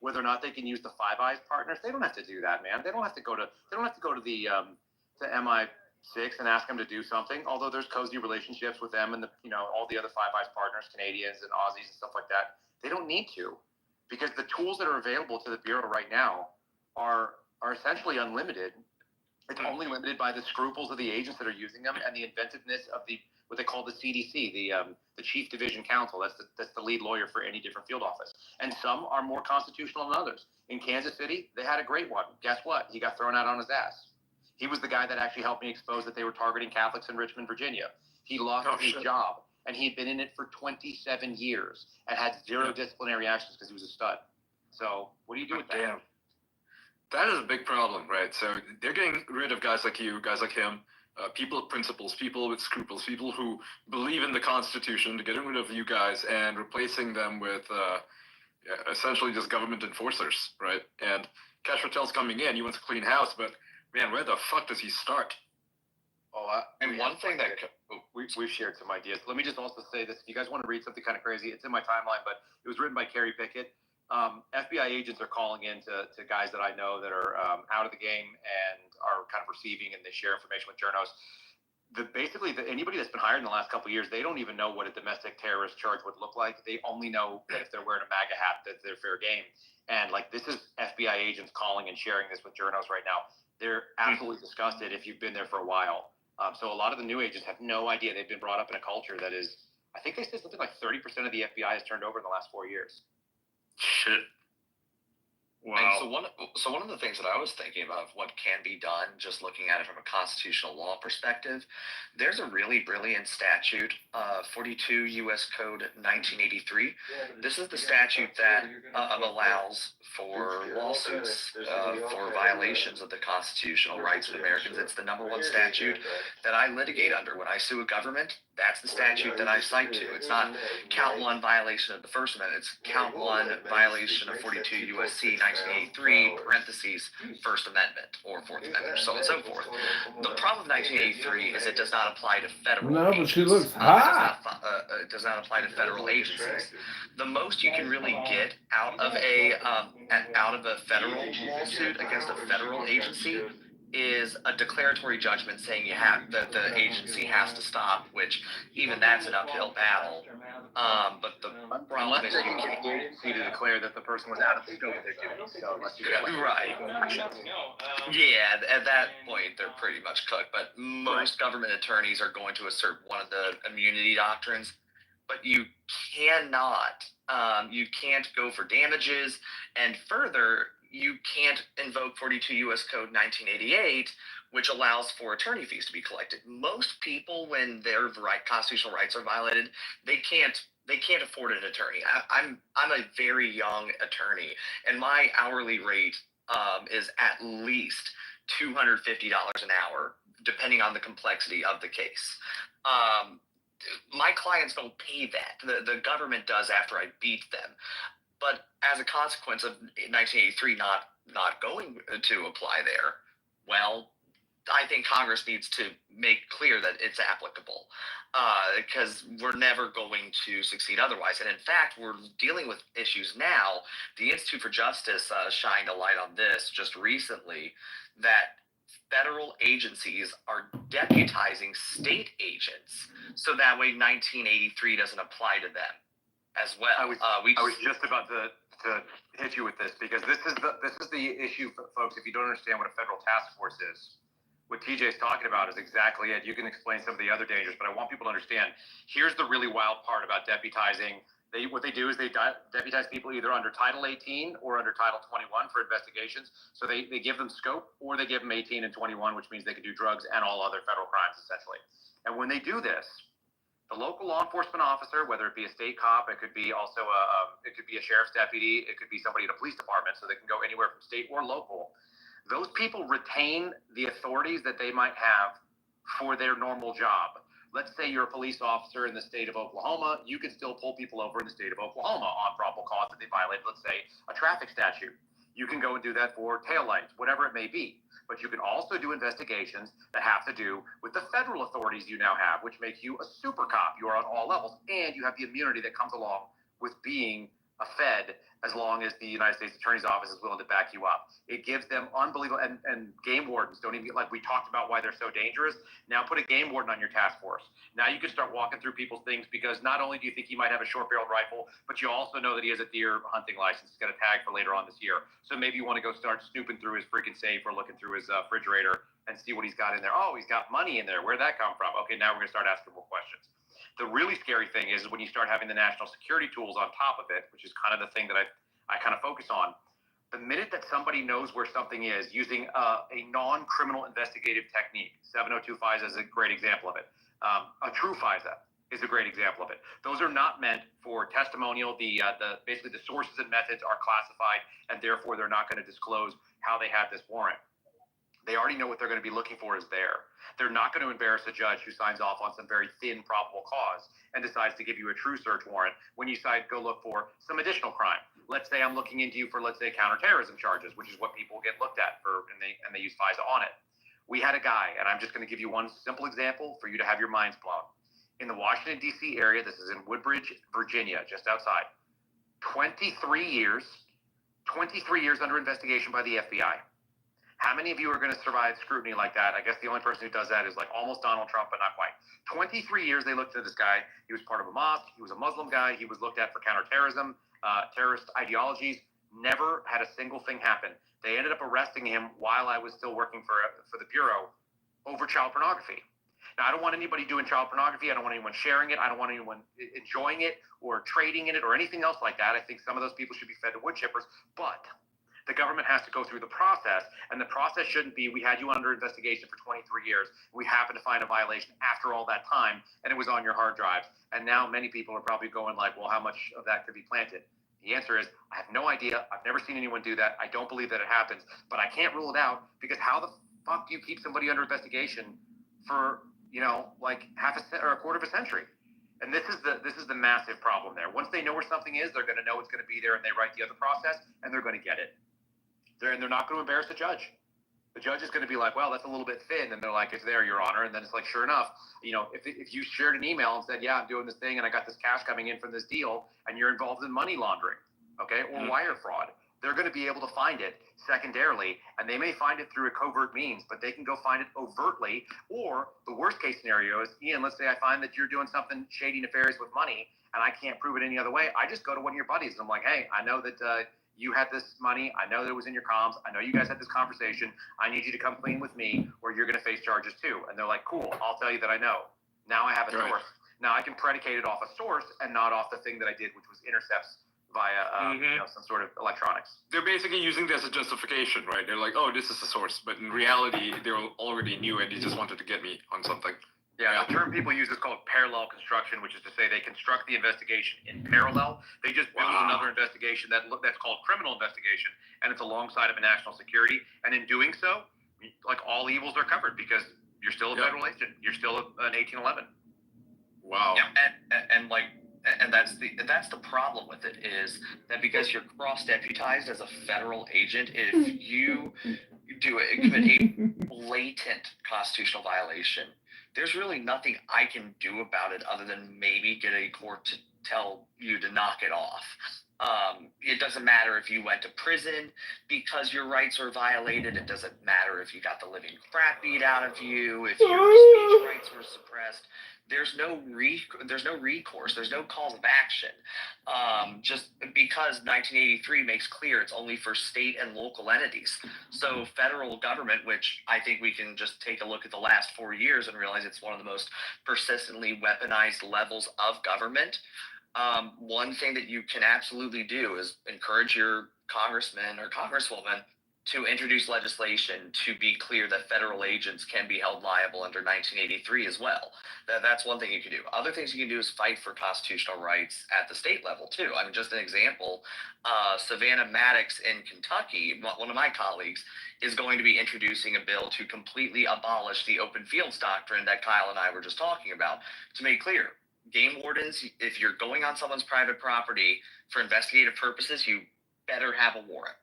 whether or not they can use the Five Eyes partners. They don't have to do that, man. They don't have to go to the to MI6 and ask them to do something. Although there's cozy relationships with them and all the other Five Eyes partners, Canadians and Aussies and stuff like that. They don't need to, because the tools that are available to the Bureau right now are essentially unlimited. It's only limited by the scruples of the agents that are using them and the inventiveness of what they call the CDC, the Chief Division Counsel. That's the lead lawyer for any different field office. And some are more constitutional than others. In Kansas City, they had a great one. Guess what? He got thrown out on his ass. He was the guy that actually helped me expose that they were targeting Catholics in Richmond, Virginia. He lost his job, and he had been in it for 27 years and had zero disciplinary actions because he was a stud. So what do you do with that? Damn. That is a big problem, right? So they're getting rid of guys like you, guys like him, people of principles, people with scruples, people who believe in the Constitution, to getting rid of you guys and replacing them with essentially just government enforcers, right? And Cash Patel's coming in. He wants a clean house, but man, where the fuck does he start? And one thing that we've shared some ideas. Let me just also say this. If you guys want to read something kind of crazy, it's in my timeline, but it was written by Kerry Pickett. FBI agents are calling in to guys that I know that are out of the game and are kind of receiving, and they share information with journos. Anybody that's been hired in the last couple of years, they don't even know what a domestic terrorist charge would look like. They only know that if they're wearing a MAGA hat, that they're fair game. And like, this is FBI agents calling and sharing this with journos right now. They're absolutely disgusted if you've been there for a while. So a lot of the new agents have no idea. They've been brought up in a culture that is, I think they said something like 30% of the FBI has turned over in the last 4 years. Shit. Wow. So one of the things that I was thinking about what can be done, just looking at it from a constitutional law perspective, there's a really brilliant statute, 42 U.S. Code 1983. This is the statute that allows for lawsuits for violations of the constitutional rights of Americans. It's the #1 statute that I litigate under when I sue a government. That's the statute that I cite to. It's not count 1 violation of the First Amendment. It's count 1 violation of 42 U.S.C. 1983 parentheses First Amendment or Fourth Amendment, so on and so forth. The problem with 1983 is it does not apply to federal. No, agents. but she looks hot. It does not apply to federal agencies. The most you can really get out of a federal lawsuit against a federal agency is a declaratory judgment saying that the agency has to stop, which even that's an uphill battle. But the problem is you can't the agency to declare that the person was out of the scope of their duties. So unless you right. Yeah, at that point they're pretty much cooked. But most government attorneys are going to assert one of the immunity doctrines. But you cannot. You can't go for damages, and further, you can't invoke 42 U.S. Code 1988, which allows for attorney fees to be collected. Most people, when their constitutional rights are violated, they can't afford an attorney. I'm a very young attorney, and my hourly rate is at least $250 an hour, depending on the complexity of the case. My clients don't pay that. The government does after I beat them. But as a consequence of 1983 not going to apply there, well, I think Congress needs to make clear that it's applicable, because we're never going to succeed otherwise. And in fact, we're dealing with issues now. The Institute for Justice shined a light on this just recently, that federal agencies are deputizing state agents, so that way 1983 doesn't apply to them as well. I was just about to hit you with this, because this is the issue, folks. If you don't understand what a federal task force is, what TJ is talking about is exactly it. You can explain some of the other dangers, but I want people to understand. Here's the really wild part about deputizing. What they do is they deputize people either under Title 18 or under Title 21 for investigations. So they give them scope, or they give them 18 and 21, which means they can do drugs and all other federal crimes, essentially. And when they do this, the local law enforcement officer, whether it be a state cop, it could be also it could be a sheriff's deputy, it could be somebody in a police department, so they can go anywhere from state or local. Those people retain the authorities that they might have for their normal job. Let's say you're a police officer in the state of Oklahoma, you can still pull people over in the state of Oklahoma on probable cause that they violated, let's say, a traffic statute. You can go and do that for taillights, whatever it may be. But you can also do investigations that have to do with the federal authorities you now have, which make you a super cop. You are on all levels, and you have the immunity that comes along with being a Fed, as long as the United States Attorney's Office is willing to back you up. It gives them unbelievable, and game wardens don't even, like we talked about why they're so dangerous. Now put a game warden on your task force. Now you can start walking through people's things, because not only do you think he might have a short-barreled rifle, but you also know that he has a deer hunting license. He's got a tag for later on this year. So maybe you want to go start snooping through his freaking safe or looking through his refrigerator and see what he's got in there. Oh, he's got money in there. Where'd that come from? Okay, now we're going to start asking more questions. The really scary thing is when you start having the national security tools on top of it, which is kind of the thing that I kind of focus on. The minute that somebody knows where something is using a non-criminal investigative technique, 702 FISA is a great example of it. A true FISA is a great example of it. Those are not meant for testimonial. Basically the sources and methods are classified, and therefore they're not going to disclose how they have this warrant. They already know what they're going to be looking for is there. They're not going to embarrass a judge who signs off on some very thin probable cause and decides to give you a true search warrant when you decide to go look for some additional crime. Let's say I'm looking into you for, let's say, counterterrorism charges, which is what people get looked at for, and they use FISA on it. We had a guy, and I'm just going to give you one simple example for you to have your minds blown. In the Washington, D.C. area, this is in Woodbridge, Virginia, just outside. 23 years under investigation by the FBI. How many of you are going to survive scrutiny like that? I guess the only person who does that is like almost Donald Trump, but not quite. 23 years they looked at this guy. He was part of a mosque. He was a Muslim guy. He was looked at for counterterrorism, terrorist ideologies. Never had a single thing happen. They ended up arresting him while I was still working for the Bureau over child pornography. Now, I don't want anybody doing child pornography. I don't want anyone sharing it. I don't want anyone enjoying it or trading in it or anything else like that. I think some of those people should be fed to wood chippers. But The government has to go through the process, and the process shouldn't be, we had you under investigation for 23 years. We happened to find a violation after all that time, and it was on your hard drive. And now many people are probably going like, well, how much of that could be planted? The answer is, I have no idea. I've never seen anyone do that. I don't believe that it happens, but I can't rule it out, because how the fuck do you keep somebody under investigation for, like or a quarter of a century? And this is the massive problem there. Once they know where something is, they're going to know it's going to be there, and they write the other process, and they're going to get it. They're not going to embarrass the judge. The judge is going to be like, well, that's a little bit thin. And they're like, it's there, Your Honor. And then it's like, sure enough, if you shared an email and said, yeah, I'm doing this thing and I got this cash coming in from this deal, and you're involved in money laundering, okay, or wire fraud, they're going to be able to find it secondarily, and they may find it through a covert means, but they can go find it overtly. Or the worst case scenario is, Ian, let's say I find that you're doing something shady, nefarious with money, and I can't prove it any other way. I just go to one of your buddies and I'm like, hey, I know that you had this money. I know that it was in your comms. I know you guys had this conversation. I need you to come clean with me, or you're going to face charges too. And they're like, cool, I'll tell you that I know. Now I have a source. Now I can predicate it off a source and not off the thing that I did, which was intercepts via some sort of electronics. They're basically using this as a justification, right? They're like, oh, this is the source. But in reality, they already knew, and they just wanted to get me on something. Yeah, the term people use is called parallel construction, which is to say they construct the investigation in parallel. They just build another investigation that's called criminal investigation, and it's alongside of a national security. And in doing so, like, all evils are covered, because you're still a federal agent. You're still an 1811. Wow. Yeah, and that's the problem with it, is that because you're cross-deputized as a federal agent, if you commit a blatant constitutional violation, there's really nothing I can do about it other than maybe get a court to tell you to knock it off. It doesn't matter if you went to prison because your rights were violated. It doesn't matter if you got the living crap beat out of you, if your speech rights were suppressed. There's no recourse. There's no cause of action. Just because 1983 makes clear it's only for state and local entities. So federal government, which I think we can just take a look at the last 4 years and realize it's one of the most persistently weaponized levels of government. One thing that you can absolutely do is encourage your congressman or congresswoman to introduce legislation to be clear that federal agents can be held liable under 1983 as well. That's one thing you can do. Other things you can do is fight for constitutional rights at the state level too. I mean, just an example, Savannah Maddox in Kentucky, one of my colleagues, is going to be introducing a bill to completely abolish the open fields doctrine that Kyle and I were just talking about. To make clear, game wardens, if you're going on someone's private property for investigative purposes, you better have a warrant.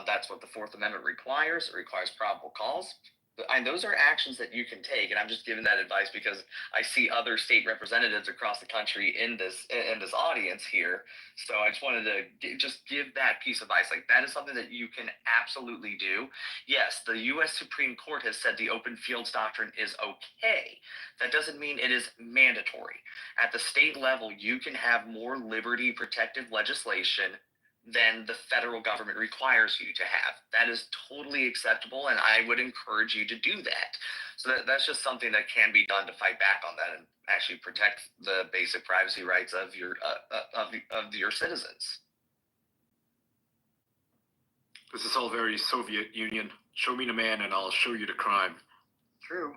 That's what the Fourth Amendment requires. It requires probable cause. And those are actions that you can take. And I'm just giving that advice because I see other state representatives across the country in this audience here. So I just wanted to just give that piece of advice. Like, that is something that you can absolutely do. Yes, the U.S. Supreme Court has said the open fields doctrine is okay. That doesn't mean it is mandatory. At the state level, you can have more liberty protective legislation than the federal government requires you to have. That is totally acceptable, and I would encourage you to do that. So that's just something that can be done to fight back on that and actually protect the basic privacy rights of your citizens. This is all very Soviet Union. Show me the man and I'll show you the crime. True.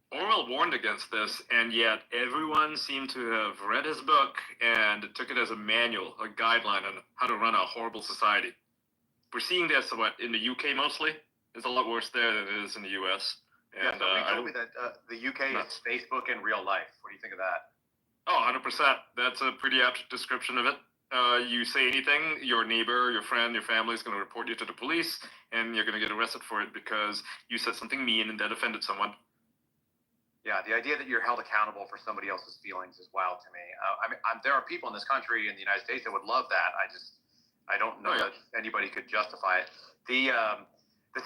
Orwell warned against this, and yet everyone seemed to have read his book and took it as a manual, a guideline on how to run a horrible society. We're seeing this, in the UK mostly? It's a lot worse there than it is in the US. And, somebody told me that the UK is Facebook in real life. What do you think of that? Oh, 100%. That's a pretty apt description of it. You say anything, your neighbor, your friend, your family is going to report you to the police, and you're going to get arrested for it because you said something mean and that offended someone. Yeah, the idea that you're held accountable for somebody else's feelings is wild to me. There are people in this country, in the United States, that would love that. I don't know that anybody could justify it. The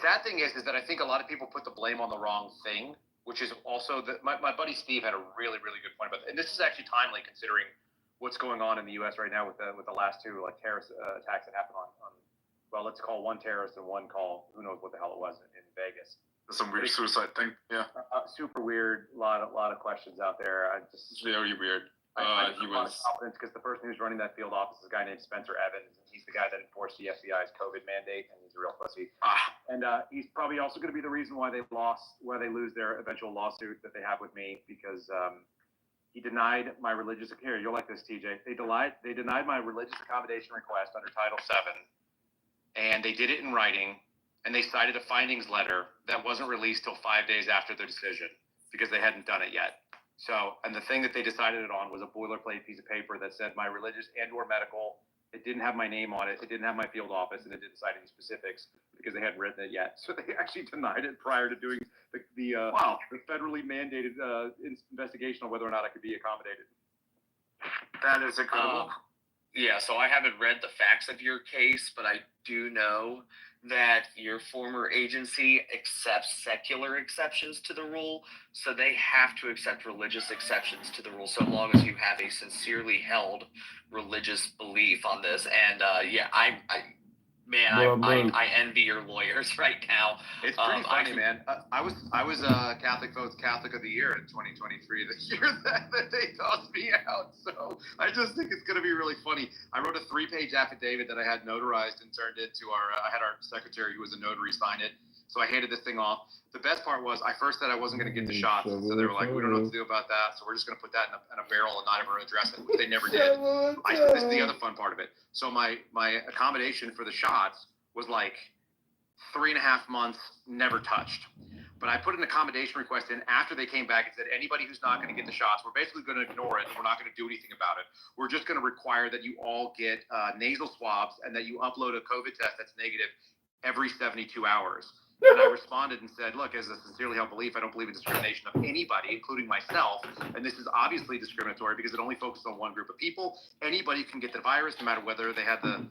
sad thing is that I think a lot of people put the blame on the wrong thing, which is also my buddy Steve had a really, really good point about that. And this is actually timely considering what's going on in the U.S. right now with the last two terrorist attacks that happened on well, let's call one terrorist and one call who knows what the hell it was in Vegas. Some weird suicide thing, yeah. Super weird. A lot of questions out there. It's very weird. I he have a lot of was. confidence because the person who's running that field office is a guy named Spencer Evans, and he's the guy that enforced the FBI's COVID mandate, and he's a real pussy. And he's probably also going to be the reason why they lose their eventual lawsuit that they have with me, because he denied my religious. Here, you'll like this, TJ. They denied my religious accommodation request under Title VII, and they did it in writing, and they cited a findings letter that wasn't released till 5 days after the decision because they hadn't done it yet. So, and the thing that they decided it on was a boilerplate piece of paper that said my religious and/or medical. It didn't have my name on it. It didn't have my field office, and it didn't cite any specifics because they hadn't written it yet. So they actually denied it prior to doing the federally mandated investigation on whether or not I could be accommodated. That is incredible. Yeah, so I haven't read the facts of your case, but I do know that your former agency accepts secular exceptions to the rule, so they have to accept religious exceptions to the rule so long as you have a sincerely held religious belief on this. And I envy your lawyers right now. It's pretty funny, man. I was Catholic Votes Catholic of the Year in 2023, the year that they tossed me out. So I just think it's going to be really funny. I wrote a 3-page affidavit that I had notarized and turned into I had our secretary who was a notary sign it. So I handed this thing off. The best part was I first said I wasn't going to get the shots. So they were like, we don't know what to do about that. So we're just going to put that in a barrel and not ever address it, which they never did. This is the other fun part of it. So my accommodation for the shots was like 3.5 months, never touched. But I put an accommodation request in after they came back and said, anybody who's not going to get the shots, we're basically going to ignore it and we're not going to do anything about it. We're just going to require that you all get nasal swabs and that you upload a COVID test that's negative every 72 hours. And I responded and said, look, as a sincerely held belief, I don't believe in discrimination of anybody, including myself. And this is obviously discriminatory because it only focuses on one group of people. Anybody can get the virus, no matter whether they have the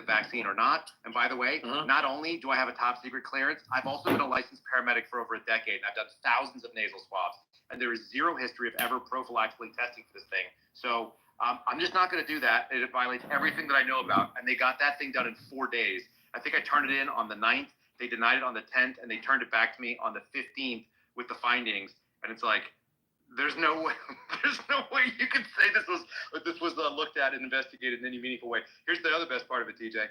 vaccine or not. And by the way, not only do I have a top secret clearance, I've also been a licensed paramedic for over a decade, and I've done thousands of nasal swabs. And there is zero history of ever prophylactically testing for this thing. So I'm just not going to do that. It violates everything that I know about. And they got that thing done in 4 days. I think I turned it in on the 9th. They denied it on the 10th, and they turned it back to me on the 15th with the findings. And it's like, there's no way you can say this was looked at and investigated in any meaningful way. Here's the other best part of it, TJ.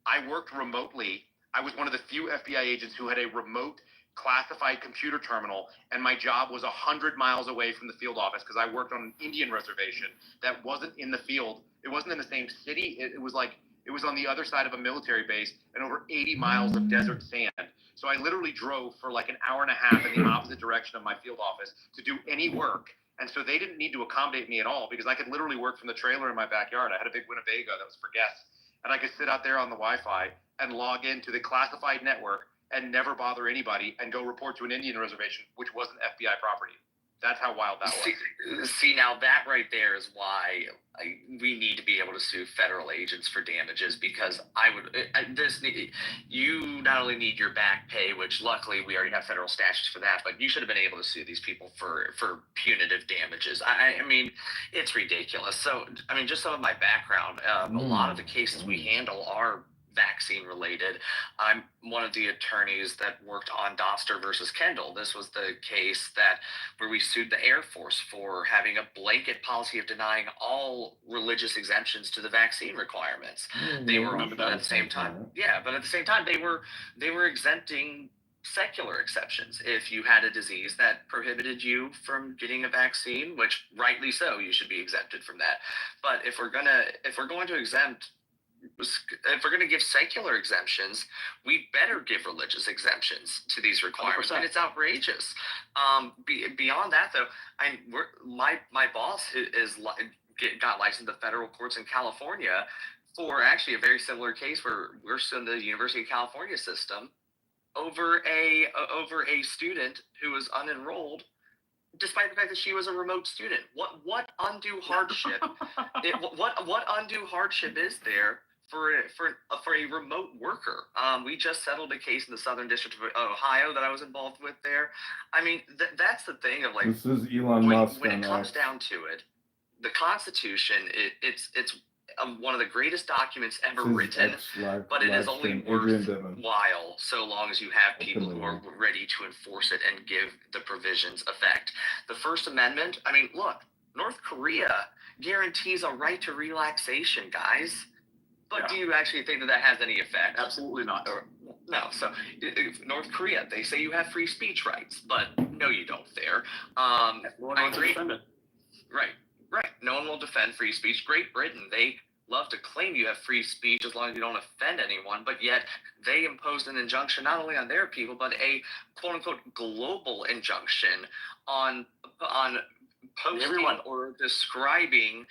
I worked remotely. I was one of the few FBI agents who had a remote classified computer terminal, and my job was 100 miles away from the field office because I worked on an Indian reservation that wasn't in the field. It wasn't in the same city. It was on the other side of a military base and over 80 miles of desert sand. So I literally drove for like an hour and a half in the opposite direction of my field office to do any work. And so they didn't need to accommodate me at all because I could literally work from the trailer in my backyard. I had a big Winnebago that was for guests. And I could sit out there on the Wi-Fi and log into the classified network and never bother anybody and go report to an Indian reservation, which wasn't FBI property. That's how wild that was. See, now that right there is why we need to be able to sue federal agents for damages, because you not only need your back pay, which luckily we already have federal statutes for that, but you should have been able to sue these people for punitive damages. I mean, it's ridiculous. So, I mean, just some of my background, a lot of the cases we handle are vaccine related. I'm one of the attorneys that worked on Doster versus Kendall. This was the case where we sued the Air Force for having a blanket policy of denying all religious exemptions to the vaccine requirements. They were at the same time. Yeah, but at the same time they were exempting secular exceptions. If you had a disease that prohibited you from getting a vaccine, which rightly so, you should be exempted from that. But if we're going to give secular exemptions, we better give religious exemptions to these requirements. 100%. And it's outrageous. Beyond that, though, my boss got licensed to federal courts in California for actually a very similar case where we're suing the University of California system over a student who was unenrolled, despite the fact that she was a remote student. What undue hardship? What undue hardship is there for a remote worker? We just settled a case in the Southern District of Ohio that I was involved with there. I mean, that's the thing of like, this is Elon Musk. When it comes down to it, the Constitution, it's one of the greatest documents ever written, but it is only worthwhile so long as you have people who are ready to enforce it and give the provisions effect. The First Amendment, I mean, look, North Korea guarantees a right to relaxation, guys. But do you actually think that that has any effect? Absolutely not. No. So North Korea, they say you have free speech rights, but no, you don't there. No one wants to defend it. Right. No one will defend free speech. Great Britain, they love to claim you have free speech as long as you don't offend anyone, but yet they imposed an injunction not only on their people, but a quote unquote global injunction on posting everyone or describing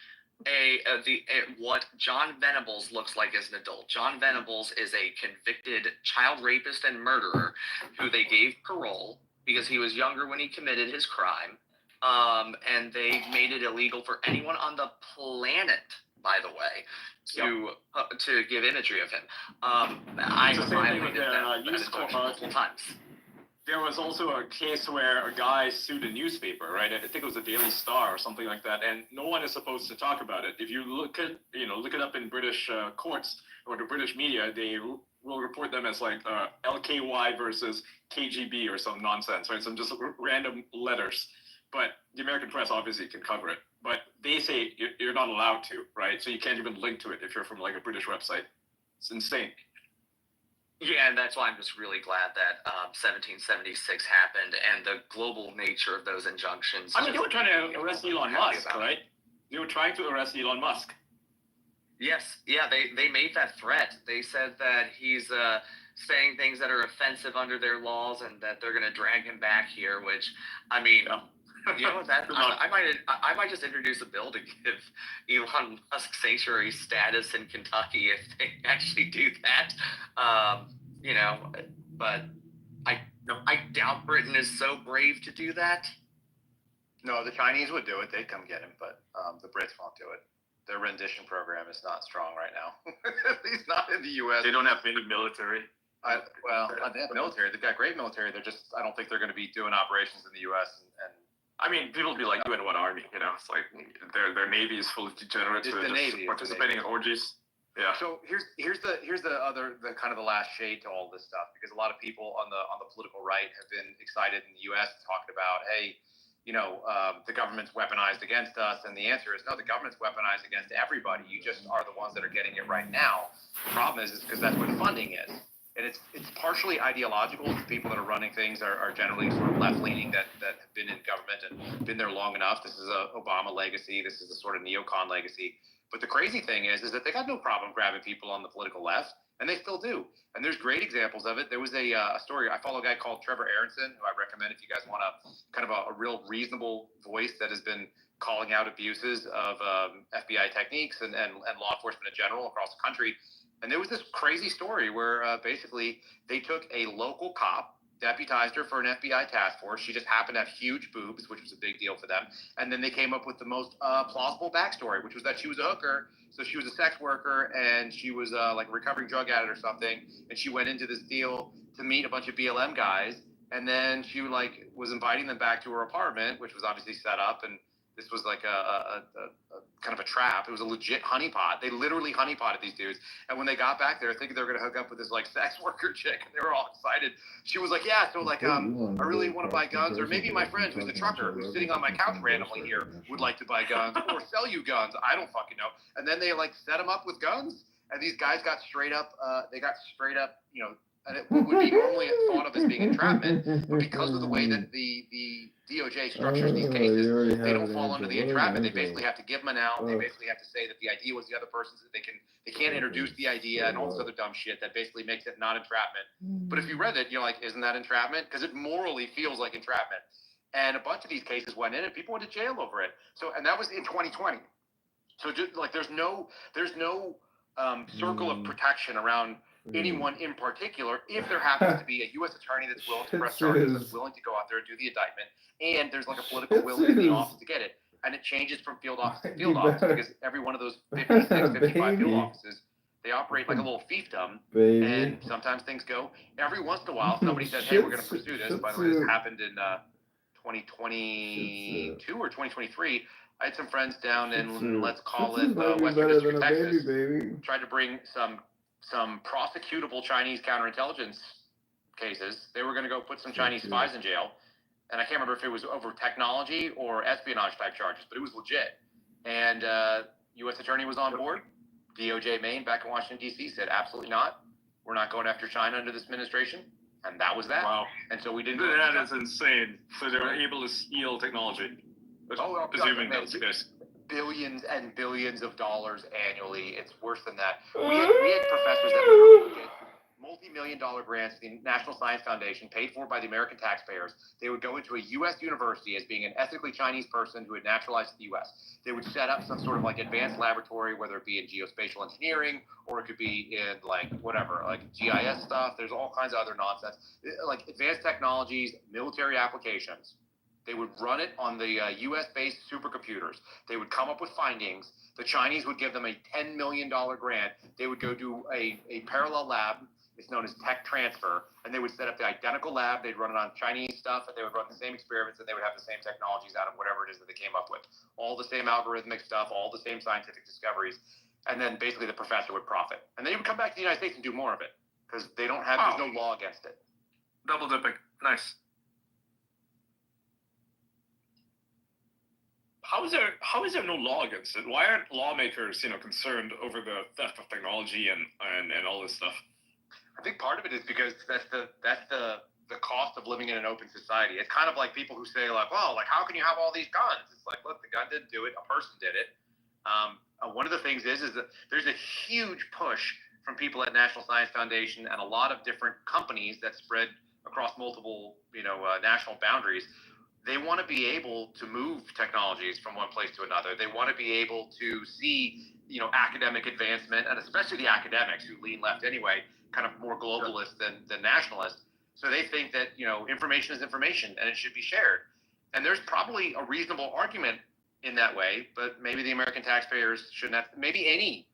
what John Venables looks like as an adult. John Venables is a convicted child rapist and murderer who they gave parole because he was younger when he committed his crime. And they made it illegal for anyone on the planet, by the way, to give imagery of him. I violated that multiple times. There was also a case where a guy sued a newspaper, right? I think it was the Daily Star or something like that, and no one is supposed to talk about it. If you look it up in British courts or the British media, they will report them as like LKY versus KGB or some nonsense, right? Some just random letters. But the American press obviously can cover it. But they say you're not allowed to, right? So you can't even link to it if you're from like a British website. It's insane. Yeah, and that's why I'm just really glad that 1776 happened and the global nature of those injunctions. I mean, they were trying to arrest Elon Musk, right? They were trying to arrest Elon Musk. Yes, yeah, they made that threat. They said that he's saying things that are offensive under their laws and that they're going to drag him back here, which, I mean... You know that I might just introduce a bill to give Elon Musk sanctuary status in Kentucky if they actually do that. But I doubt Britain is so brave to do that. No, the Chinese would do it. They'd come get him, but the Brits won't do it. Their rendition program is not strong right now. At least not in the U.S. They don't have any military. They have military. They've got great military. I don't think they're going to be doing operations in the U.S. and I mean, people be like, you in what army? It's like their navy is full of degenerates who are just participating in orgies. Yeah. So here's the kind of the last shade to all this stuff, because a lot of people on the political right have been excited in the U.S. talking about, hey, the government's weaponized against us, and the answer is no, the government's weaponized against everybody. You just are the ones that are getting it right now. The problem is because that's where the funding is. And it's partially ideological. The people that are running things are generally sort of left-leaning that have been in government and been there long enough. This is a Obama legacy. This is a sort of neocon legacy. But the crazy thing is that they got no problem grabbing people on the political left, and they still do. And there's great examples of it. There was a story. I follow a guy called Trevor Aronson, who I recommend if you guys want kind of a real reasonable voice that has been calling out abuses of FBI techniques and law enforcement in general across the country. And there was this crazy story where basically they took a local cop, deputized her for an FBI task force. She just happened to have huge boobs, which was a big deal for them. And then they came up with the most plausible backstory, which was that she was a hooker. So she was a sex worker and she was like a recovering drug addict or something. And she went into this deal to meet a bunch of BLM guys. And then she was inviting them back to her apartment, which was obviously set up. And this was like a kind of a trap. It was a legit honeypot. They literally honeypotted these dudes. And when they got back there, thinking they were going to hook up with this like sex worker chick, and they were all excited. She was like, yeah, so like, I really want to buy guns, or maybe my friend who's a trucker who's sitting on my couch randomly here would like to buy guns or sell you guns. I don't fucking know. And then they like set them up with guns, and these guys got straight up, and it would be normally thought of as being entrapment, but because of the way that the DOJ structures these cases, they don't fall under the entrapment. They basically have to give them an out. They basically have to say that the idea was the other person's. They can't introduce the idea and all this other dumb shit that basically makes it not entrapment. But if you read it, you're like, isn't that entrapment? Because it morally feels like entrapment. And a bunch of these cases went in, and people went to jail over it. So, and that was in 2020. So, just like, there's no circle of protection around anyone in particular, if there happens to be a U.S. attorney that's willing to press charges, that's willing to go out there and do the indictment, and there's like a political will in the office to get it. And it changes from field office to field office, because every one of those 56, 55 field offices, they operate like a little fiefdom, and sometimes things go. Every once in a while, somebody says, hey, we're going to pursue this. By the way, this happened in 2022 or 2023. I had some friends down in, let's call it, Western District of Texas, tried to bring some prosecutable Chinese counterintelligence cases. They were going to go put some Chinese spies in jail. and I can't remember if it was over technology or espionage type charges, but it was legit. And U.S. Attorney was on board. DOJ Maine back in Washington, D.C. said, absolutely not. We're not going after China under this administration. And that was that. Wow. And so we didn't. That is insane. So they were able to steal technology. Assuming that's the case. Billions and billions of dollars annually. It's worse than that. We had professors that literally get multi-million-dollar grants to the National Science Foundation, paid for by the American taxpayers. They would go into a U.S. university as being an ethnically Chinese person who had naturalized to the U.S. They would set up some sort of like advanced laboratory, whether it be in geospatial engineering or it could be in like whatever, like GIS stuff. There's all kinds of other nonsense, like advanced technologies, military applications. They would run it on the U.S.-based supercomputers. They would come up with findings. The Chinese would give them a $10 million grant. They would go do a parallel lab. It's known as tech transfer, and they would set up the identical lab. They'd run it on Chinese stuff, and they would run the same experiments, and they would have the same technologies out of whatever it is that they came up with. All the same algorithmic stuff, all the same scientific discoveries, and then basically the professor would profit. And then he would come back to the United States and do more of it, because they don't have, there's no law against it. Double dipping. Nice. How is there no law against it? Why aren't lawmakers, concerned over the theft of technology and all this stuff? I think part of it is because that's the cost of living in an open society. It's kind of like people who say like, well, like how can you have all these guns? It's like, look, the gun didn't do it, a person did it. One of the things is that there's a huge push from people at National Science Foundation and a lot of different companies that spread across multiple, national boundaries. They want to be able to move technologies from one place to another. They want to be able to see, academic advancement, and especially the academics who lean left anyway, kind of more globalist than nationalist. So they think that, information is information and it should be shared. And there's probably a reasonable argument in that way, but maybe the American taxpayers shouldn't have, maybe any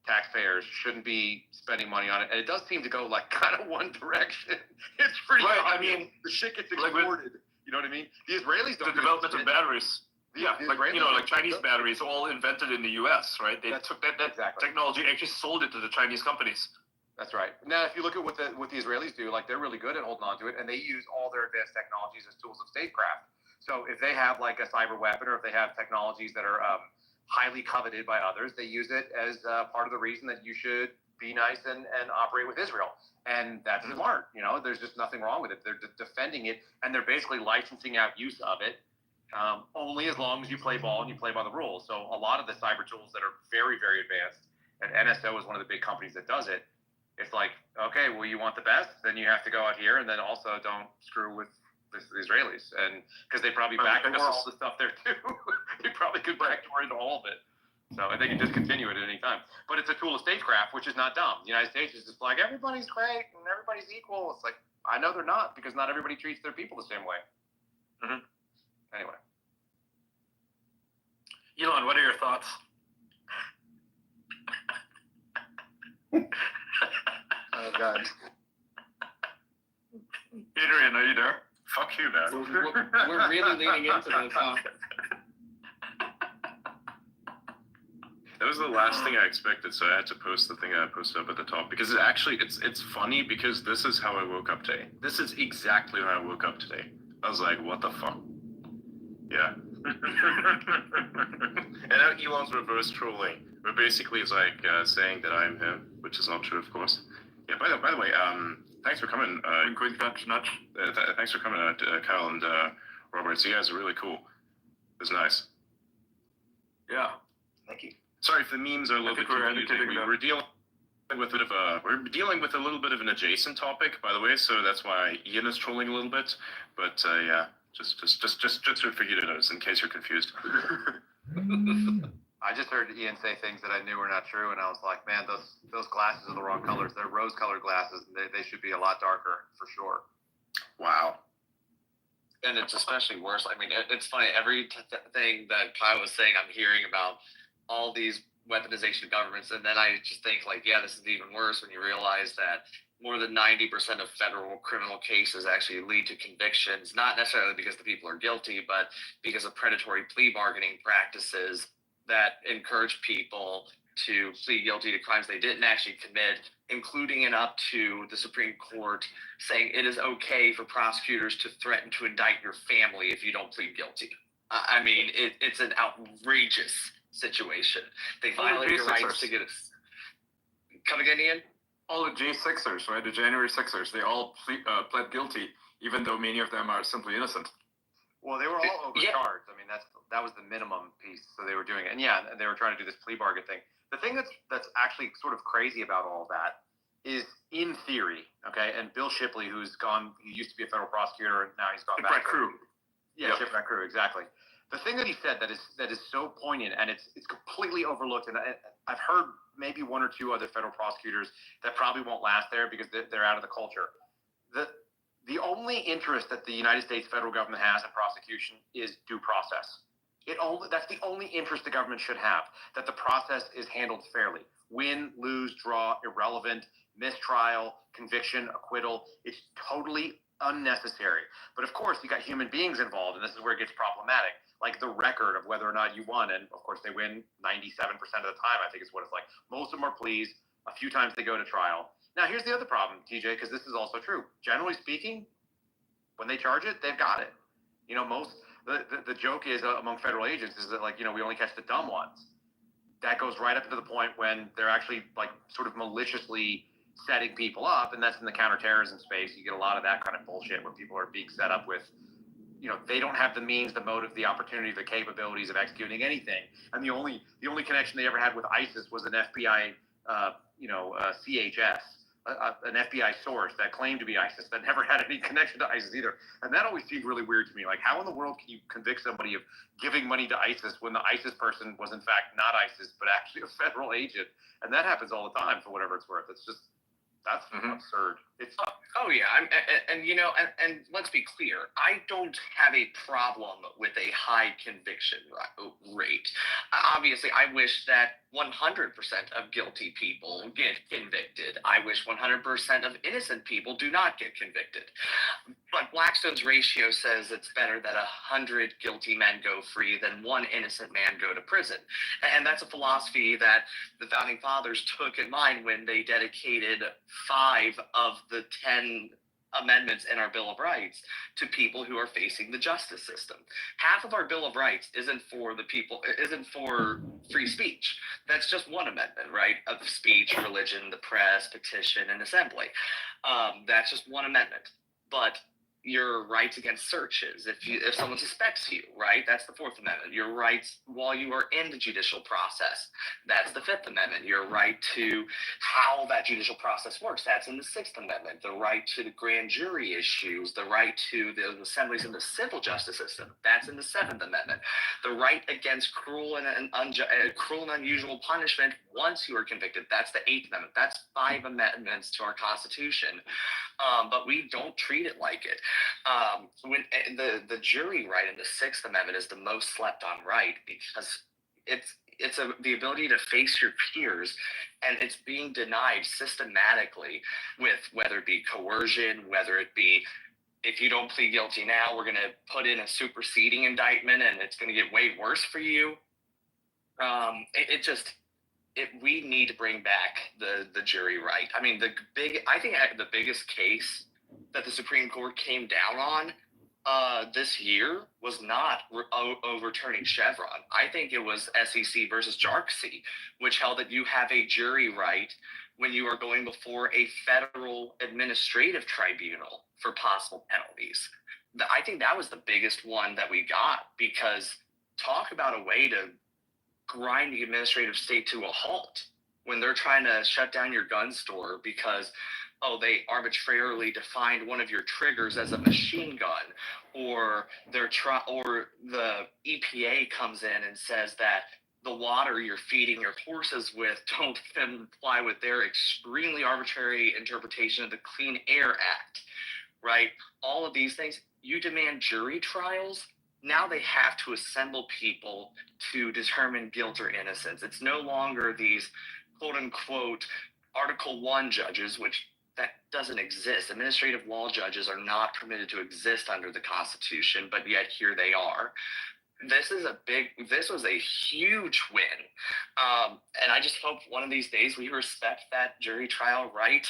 taxpayers shouldn't be spending money on it. And it does seem to go like kind of one direction. It's pretty obvious. I mean, the shit gets exported. You know what I mean? The Israelis don't. The development of batteries. Yeah, like Chinese batteries, all invented in the U.S., right? They took that technology, actually sold it to the Chinese companies. That's right. Now, if you look at what the Israelis do, like they're really good at holding on to it, and they use all their advanced technologies as tools of statecraft. So if they have like a cyber weapon, or if they have technologies that are highly coveted by others, they use it as part of the reason that you should be nice and operate with Israel. And that's smart. There's just nothing wrong with it. They're defending it, and they're basically licensing out use of it only as long as you play ball and you play by the rules. So a lot of the cyber tools that are very, very advanced, and NSO is one of the big companies that does it. It's like, okay, well, you want the best, then you have to go out here, and then also don't screw with the Israelis, and because they probably backdoor all the stuff there too. They probably could backdoor into all of it. So, and they can just continue it at any time. But it's a tool of statecraft, which is not dumb. The United States is just like, everybody's great and everybody's equal. It's like, I know they're not, because not everybody treats their people the same way. Mm-hmm. Anyway. Elon, what are your thoughts? Oh, God. Adrian, are you there? Fuck you, man. We're really leaning into this, huh? That was the last thing I expected, so I had to post the thing I posted up at the top, because it's funny, because this is how I woke up today. This is exactly how I woke up today. I was like, what the fuck? Yeah. And now Elon's reverse trolling, where basically it's like saying that I'm him, which is not true, of course. Yeah. By the way, thanks for coming. Nudge. Thanks for coming, Kyle and Robert. So you guys are really cool. It's nice. Yeah. Thank you. Sorry if the memes are a little bit confusing. We're dealing with a little bit of an adjacent topic, by the way. So that's why Ian is trolling a little bit. But yeah, just for you to notice in case you're confused. I just heard Ian say things that I knew were not true, and I was like, man, those glasses are the wrong colors. They're rose-colored glasses. They should be a lot darker for sure. Wow. And it's especially worse. I mean, it's funny. Every thing that Kyle was saying, I'm hearing about all these weaponization of governments, and then I just think like, yeah, this is even worse when you realize that more than 90% of federal criminal cases actually lead to convictions, not necessarily because the people are guilty, but because of predatory plea bargaining practices that encourage people to plead guilty to crimes they didn't actually commit, including and up to the Supreme Court saying it is okay for prosecutors to threaten to indict your family if you don't plead guilty. I mean, it's an outrageous situation. They violate your rights to get it. Come again, Ian? All the J6ers, right? The January 6ers, they all pled guilty, even though many of them are simply innocent. Well, they were all overcharged. I mean, that was the minimum piece, so they were doing it, and they were trying to do this plea bargain thing. The thing that's actually sort of crazy about all that is, in theory, okay. And Bill Shipley, he used to be a federal prosecutor, and now he's gone back. Crew. Yeah, Shipwreck Crew, exactly. The thing that he said that is so poignant, and it's completely overlooked, and I've heard maybe one or two other federal prosecutors that probably won't last there because they're out of the culture. The only interest that the United States federal government has in prosecution is due process. That's the only interest the government should have, that the process is handled fairly. Win, lose, draw, irrelevant, mistrial, conviction, acquittal. It's totally unnecessary. But of course, you got human beings involved, and this is where it gets problematic. Like the record of whether or not you won, and of course they win 97% of the time, I think is what it's like. Most of them are pleas. A few times they go to trial. Now, here's the other problem, TJ, because this is also true. Generally speaking, when they charge it, they've got it. You know, the joke is among federal agents is that, like, you know, we only catch the dumb ones. That goes right up to the point when they're actually, like, sort of maliciously setting people up, and that's in the counterterrorism space. You get a lot of that kind of bullshit where people are being set up with, you know, they don't have the means, the motive, the opportunity, the capabilities of executing anything. And the only connection they ever had with ISIS was an FBI, CHS. An FBI source that claimed to be ISIS that never had any connection to ISIS either. And that always seemed really weird to me. Like, how in the world can you convict somebody of giving money to ISIS when the ISIS person was in fact not ISIS, but actually a federal agent? And that happens all the time for whatever it's worth. It's just, that's absurd. It's Oh yeah, and you know, and let's be clear, I don't have a problem with a high conviction rate. Obviously, I wish that 100% of guilty people get convicted. I wish 100% of innocent people do not get convicted. But Blackstone's ratio says it's better that 100 guilty men go free than one innocent man go to prison. And that's a philosophy that the Founding Fathers took in mind when they dedicated 5 of the 10 amendments in our Bill of Rights to people who are facing the justice system. Half of our Bill of Rights isn't for free speech. That's just one amendment, right? Of speech, religion, the press, petition, and assembly. That's just one amendment. But your rights against searches, if someone suspects you, right? That's the 4th Amendment. Your rights while you are in the judicial process. That's the 5th Amendment. Your right to how that judicial process works. That's in the 6th Amendment. The right to the grand jury issues. The right to the assemblies in the civil justice system. That's in the 7th Amendment. The right against cruel and unusual punishment once you are convicted. That's the 8th Amendment. That's 5 amendments to our Constitution. But we don't treat it like it. When the jury right in the 6th Amendment is the most slept on right because it's the ability to face your peers, and it's being denied systematically with whether it be coercion, whether it be if you don't plead guilty now, we're going to put in a superseding indictment and it's going to get way worse for you. We need to bring back the jury right. I mean, I think the biggest case that the Supreme Court came down on this year was not overturning Chevron. I think it was SEC versus Jarksy, which held that you have a jury right when you are going before a federal administrative tribunal for possible penalties. I think that was the biggest one that we got, because talk about a way to grind the administrative state to a halt when they're trying to shut down your gun store because they arbitrarily defined one of your triggers as a machine gun, or the EPA comes in and says that the water you're feeding your horses with don't comply with their extremely arbitrary interpretation of the Clean Air Act, right? All of these things, you demand jury trials. Now they have to assemble people to determine guilt or innocence. It's no longer these quote unquote Article 1 judges, which that doesn't exist. Administrative law judges are not permitted to exist under the Constitution, but yet here they are. this was a huge win. And I just hope one of these days we respect that jury trial right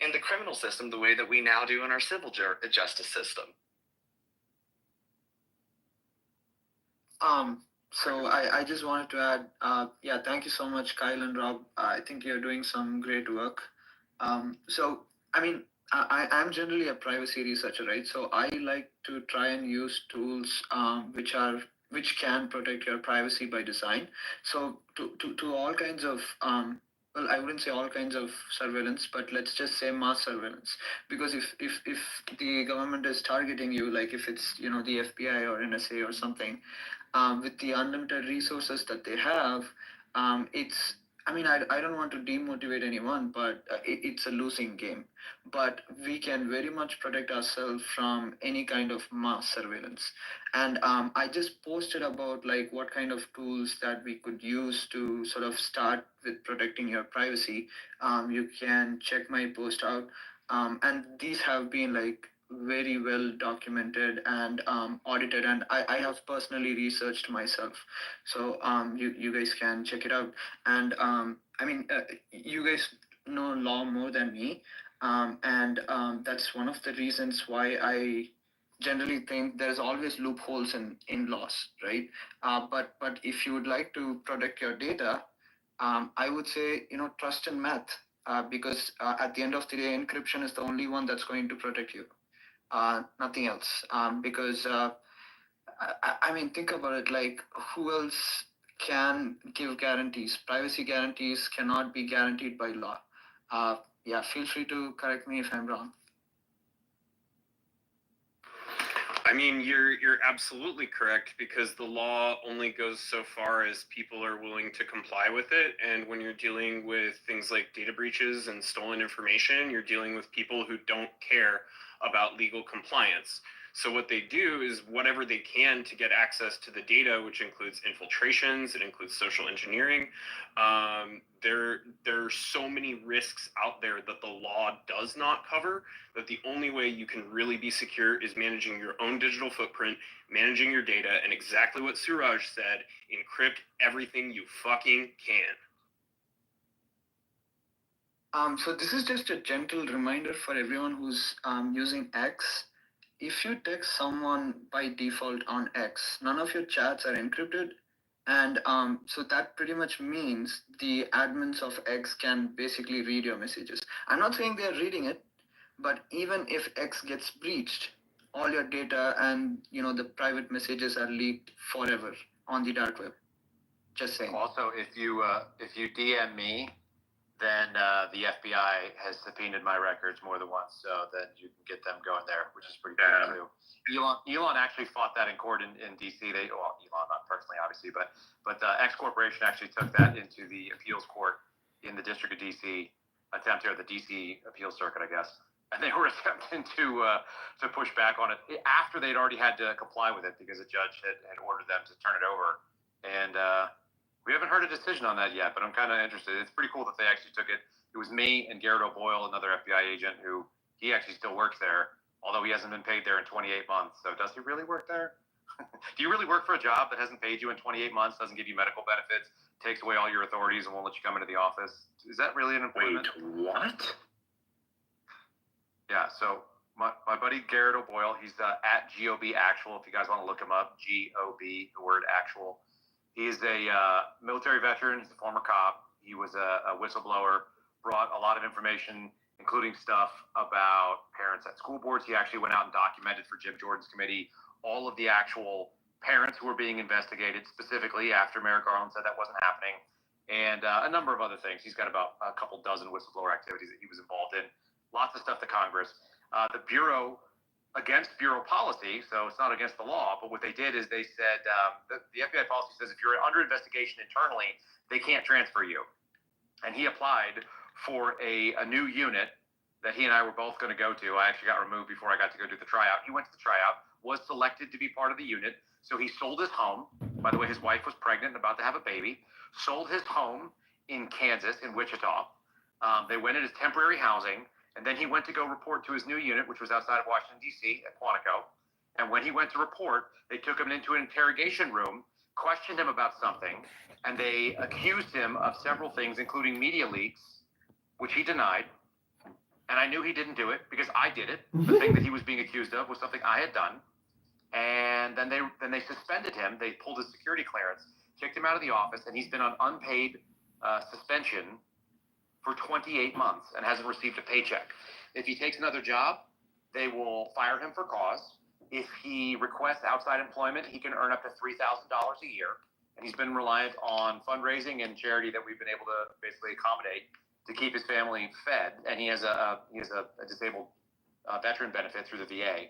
in the criminal system the way that we now do in our civil justice system. So I just wanted to add, yeah, thank you so much, Kyle and Rob. I think you're doing some great work. So, I mean, I'm generally a privacy researcher, right? So I like to try and use tools which can protect your privacy by design. So to all kinds of well, I wouldn't say all kinds of surveillance, but let's just say mass surveillance. Because if the government is targeting you, like if it's the FBI or NSA or something, with the unlimited resources that they have, it's I mean, I don't want to demotivate anyone, but it's a losing game. But we can very much protect ourselves from any kind of mass surveillance. And I just posted about like what kind of tools that we could use to sort of start with protecting your privacy. You can check my post out. And these have been like very well documented and audited, and I have personally researched myself. So you guys can check it out. And I mean, you guys know law more than me, and that's one of the reasons why I generally think there's always loopholes in laws, right? But if you would like to protect your data, I would say trust in math, because at the end of the day, encryption is the only one that's going to protect you, nothing else. Because I mean, think about it. Like, who else can give guarantees? Privacy guarantees cannot be guaranteed by law. Yeah, feel free to correct me if I'm wrong. I mean, you're absolutely correct, because the law only goes so far as people are willing to comply with it. And when you're dealing with things like data breaches and stolen information, you're dealing with people who don't care about legal compliance. So what they do is whatever they can to get access to the data, which includes infiltrations, it includes social engineering. There are so many risks out there that the law does not cover, that the only way you can really be secure is managing your own digital footprint, managing your data, and exactly what Suraj said, encrypt everything you fucking can. So this is just a gentle reminder for everyone who's using X. If you text someone by default on X, none of your chats are encrypted. And so that pretty much means the admins of X can basically read your messages. I'm not saying they're reading it, but even if X gets breached, all your data and the private messages are leaked forever on the dark web. Just saying. Also, if you DM me, then the FBI has subpoenaed my records more than once, so then you can get them going there, which is pretty cool too. Elon actually fought that in court in DC. Elon not personally, obviously, but X Corporation actually took that into the appeals court in the District of DC, the DC appeals circuit, I guess. And they were attempting to push back on it after they'd already had to comply with it because a judge had ordered them to turn it over. And we haven't heard a decision on that yet, but I'm kind of interested. It's pretty cool that they actually took it. It was me and Garrett O'Boyle, another FBI agent, he actually still works there, although he hasn't been paid there in 28 months. So does he really work there? Do you really work for a job that hasn't paid you in 28 months, doesn't give you medical benefits, takes away all your authorities, and won't let you come into the office? Is that really an employment? Wait, what? Yeah, so my buddy Garrett O'Boyle, he's at GOB Actual, if you guys want to look him up, GOB, the word actual. He's a military veteran. He's a former cop. He was a whistleblower, brought a lot of information, including stuff about parents at school boards. He actually went out and documented for Jim Jordan's committee all of the actual parents who were being investigated, specifically after Merrick Garland said that wasn't happening, and a number of other things. He's got about a couple dozen whistleblower activities that he was involved in. Lots of stuff to Congress. The Bureau, against Bureau policy, so it's not against the law, but what they did is they said, the FBI policy says if you're under investigation internally, they can't transfer you. And he applied for a new unit that he and I were both going to go to. I actually got removed before I got to go do the tryout. He went to the tryout, was selected to be part of the unit, so he sold his home. By the way, his wife was pregnant and about to have a baby. Sold his home in Kansas, in Wichita. They went into temporary housing. And then he went to go report to his new unit, which was outside of Washington, D.C., at Quantico. And when he went to report, they took him into an interrogation room, questioned him about something, and they accused him of several things, including media leaks, which he denied. And I knew he didn't do it because I did it. The thing that he was being accused of was something I had done. And then they suspended him. They pulled his security clearance, kicked him out of the office, and he's been on unpaid suspension for 28 months and hasn't received a paycheck. If he takes another job, they will fire him for cause. If he requests outside employment, he can earn up to $3,000 a year. And he's been reliant on fundraising and charity that we've been able to basically accommodate to keep his family fed. And he has a disabled veteran benefit through the VA.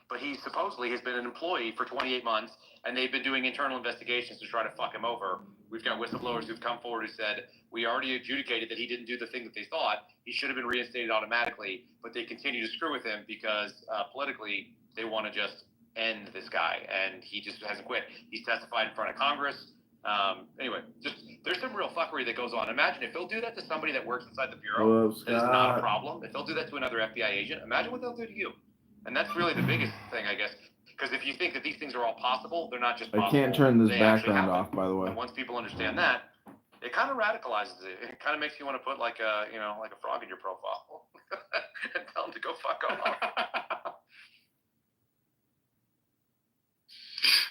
But he supposedly has been an employee for 28 months, and they've been doing internal investigations to try to fuck him over. We've got whistleblowers who've come forward who said, we already adjudicated that he didn't do the thing that they thought. He should have been reinstated automatically, but they continue to screw with him because politically they want to just end this guy, and he just hasn't quit. He's testified in front of Congress. Anyway, just there's some real fuckery that goes on. Imagine if they'll do that to somebody that works inside the bureau, it's not a problem. If they'll do that to another FBI agent, imagine what they'll do to you. And that's really the biggest thing, I guess. Because if you think that these things are all possible, they're not just possible. I can't turn this They background actually off, by the way. And once people understand that, it kind of radicalizes it. It kind of makes you want to put like a frog in your profile and tell them to go fuck off.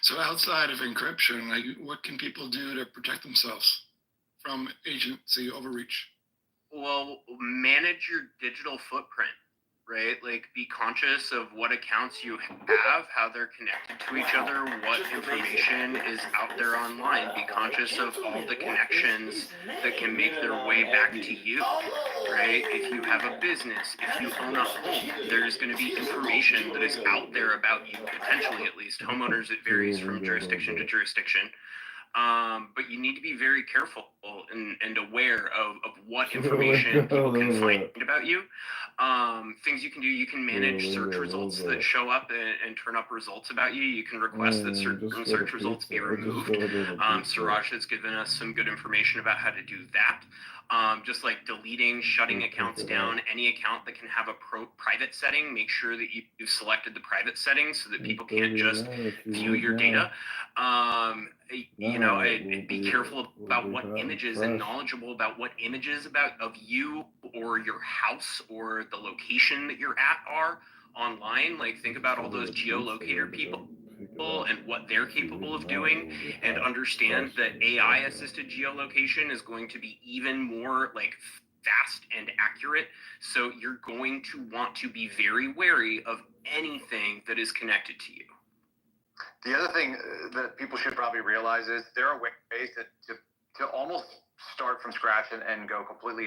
So outside of encryption, like, what can people do to protect themselves from agency overreach? Well, manage your digital footprint, right? Like, be conscious of what accounts you have, how they're connected to each other, what information is out there online. Be conscious of all the connections that can make their way back to you, right? If you have a business, if you own a home, there's going to be information that is out there about you, potentially at least. Homeowners, it varies from jurisdiction to jurisdiction. But you need to be very careful and aware of what information people can find about you. Things you can do, you can manage search results that show up and turn up results about you. You can request that certain search results be removed. Siraj has given us some good information about how to do that. Just like deleting, shutting accounts down, any account that can have a private setting, make sure that you've selected the private settings so that people can't just view your data. Be careful about what images and knowledgeable about what images of you or your house or the location that you're at are online. Like, think about all those geolocator people and what they're capable of doing, and understand that AI assisted geolocation is going to be even more like fast and accurate. So you're going to want to be very wary of anything that is connected to you. The other thing that people should probably realize is there are ways to almost start from scratch and go completely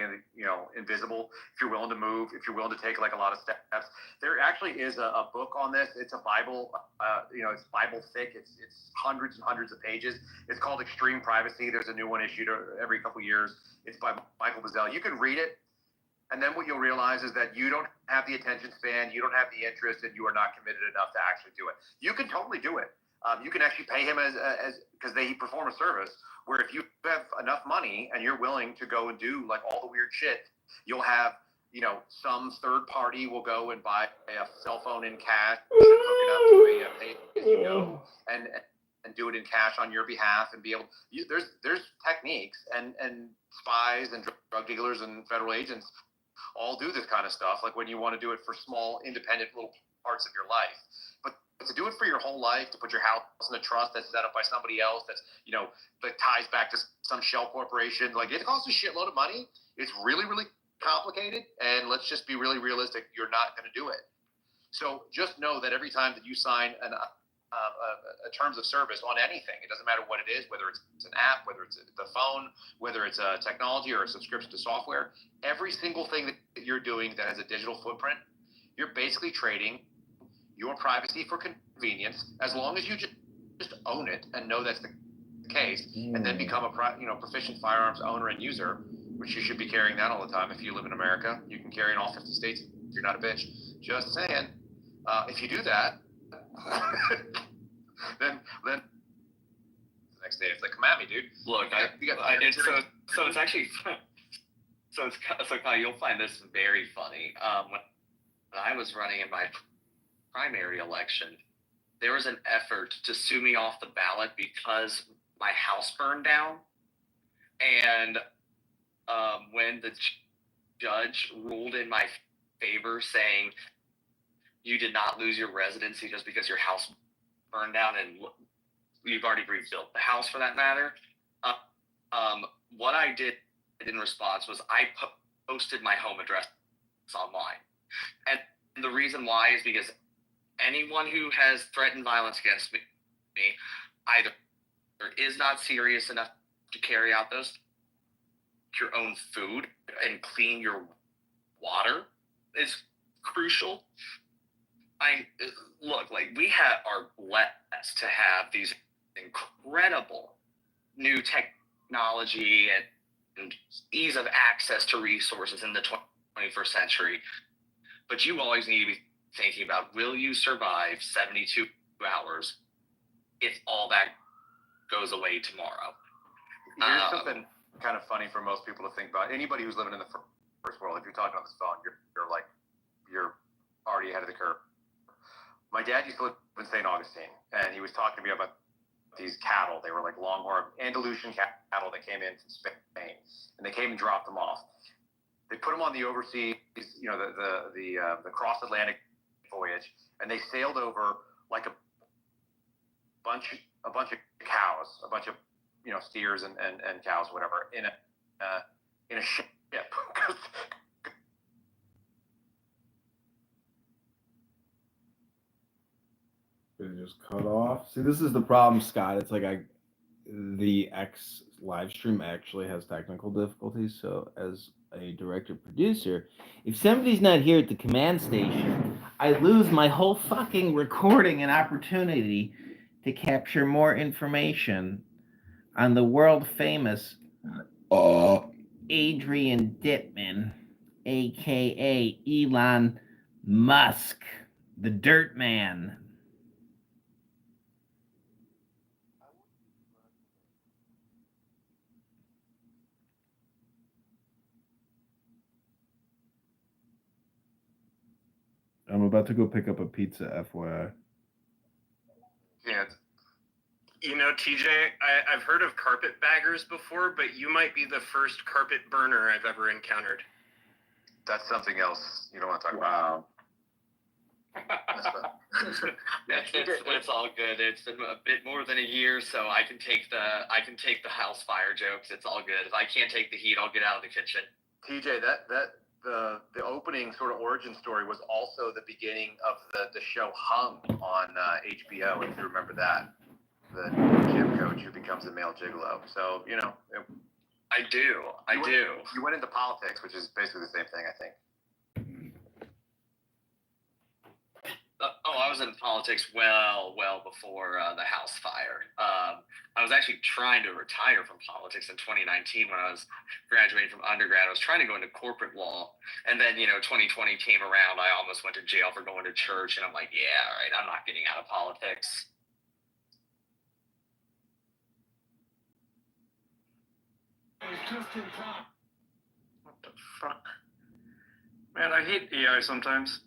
invisible if you're willing to move, if you're willing to take like a lot of steps. There actually is a book on this. It's a Bible, it's Bible thick. It's hundreds and hundreds of pages. It's called Extreme Privacy. There's a new one issued every couple years. It's by Michael Bazzell. You can read it, and then what you'll realize is that you don't have the attention span, you don't have the interest, and you are not committed enough to actually do it. You can totally do it. You can actually pay him as because they perform a service where if you have enough money and you're willing to go and do like all the weird shit, you'll have, some third party will go and buy a cell phone in cash and hook it up to a pay-as-you-go and do it in cash on your behalf and be able. There's techniques and spies and drug dealers and federal agents all do this kind of stuff. Like when you want to do it for small, independent little parts of your life, but to do it for your whole life, to put your house in a trust that's set up by somebody else, that's that ties back to some shell corporation, like it costs a shitload of money. It's really, really complicated, and let's just be really realistic. You're not going to do it. So just know that every time that you sign a terms of service on anything, it doesn't matter what it is, whether it's an app, whether it's the phone, whether it's a technology or a subscription to software, every single thing that you're doing that has a digital footprint, you're basically trading your privacy for convenience, as long as you just own it and know that's the case, and then become a proficient firearms owner and user, which you should be carrying that all the time. If you live in America, you can carry in all 50 states if you're not a bitch. Just saying. If you do that, then the next day it's like, come at me, dude. Look, it's actually so Kyle, you'll find this very funny. When I was running in my primary election, there was an effort to sue me off the ballot because my house burned down. And when the judge ruled in my favor, saying you did not lose your residency just because your house burned down, and you've already rebuilt the house for that matter. What I did in response was I posted my home address online. And the reason why is because anyone who has threatened violence against me either is not serious enough to carry out those, your own food and clean your water is crucial. Look, like, we are blessed to have these incredible new technology and ease of access to resources in the 21st century. But you always need to be thinking about, will you survive 72 hours if all that goes away tomorrow? Here's something kind of funny for most people to think about. Anybody who's living in the first world, if you're talking on this phone, you're already ahead of the curve. My dad used to live in St. Augustine, and he was talking to me about these cattle. They were like Longhorn Andalusian cattle that came in from Spain, and they came and dropped them off. They put them on the overseas, the cross Atlantic voyage, and they sailed over like a bunch of cows, a bunch of steers and cows, whatever, in a ship. It just cut off. See, this is the problem, Scott. It's like the X live stream actually has technical difficulties. So as a director producer, if somebody's not here at the command station, I lose my whole fucking recording and opportunity to capture more information on the world famous Adrian Dittman, aka Elon Musk, the Dirt Man. I'm about to go pick up a pizza, FYI. Yeah. TJ, I've heard of carpetbaggers before, but you might be the first carpet burner I've ever encountered. That's something else you don't want to talk about. It's all good. It's been a bit more than a year, so I can take the house fire jokes. It's all good. If I can't take the heat, I'll get out of the kitchen. TJ, the opening sort of origin story was also the beginning of the show Hung on HBO, if you remember that. The gym coach who becomes a male gigolo. So, I do. You went into politics, which is basically the same thing, I think. I was in politics well before the house fire. I was actually trying to retire from politics in 2019 when I was graduating from undergrad. I was trying to go into corporate law, and then 2020 came around. I almost went to jail for going to church, and I'm like, yeah, all right, I'm not getting out of politics. What the fuck? Man, I hate AI sometimes.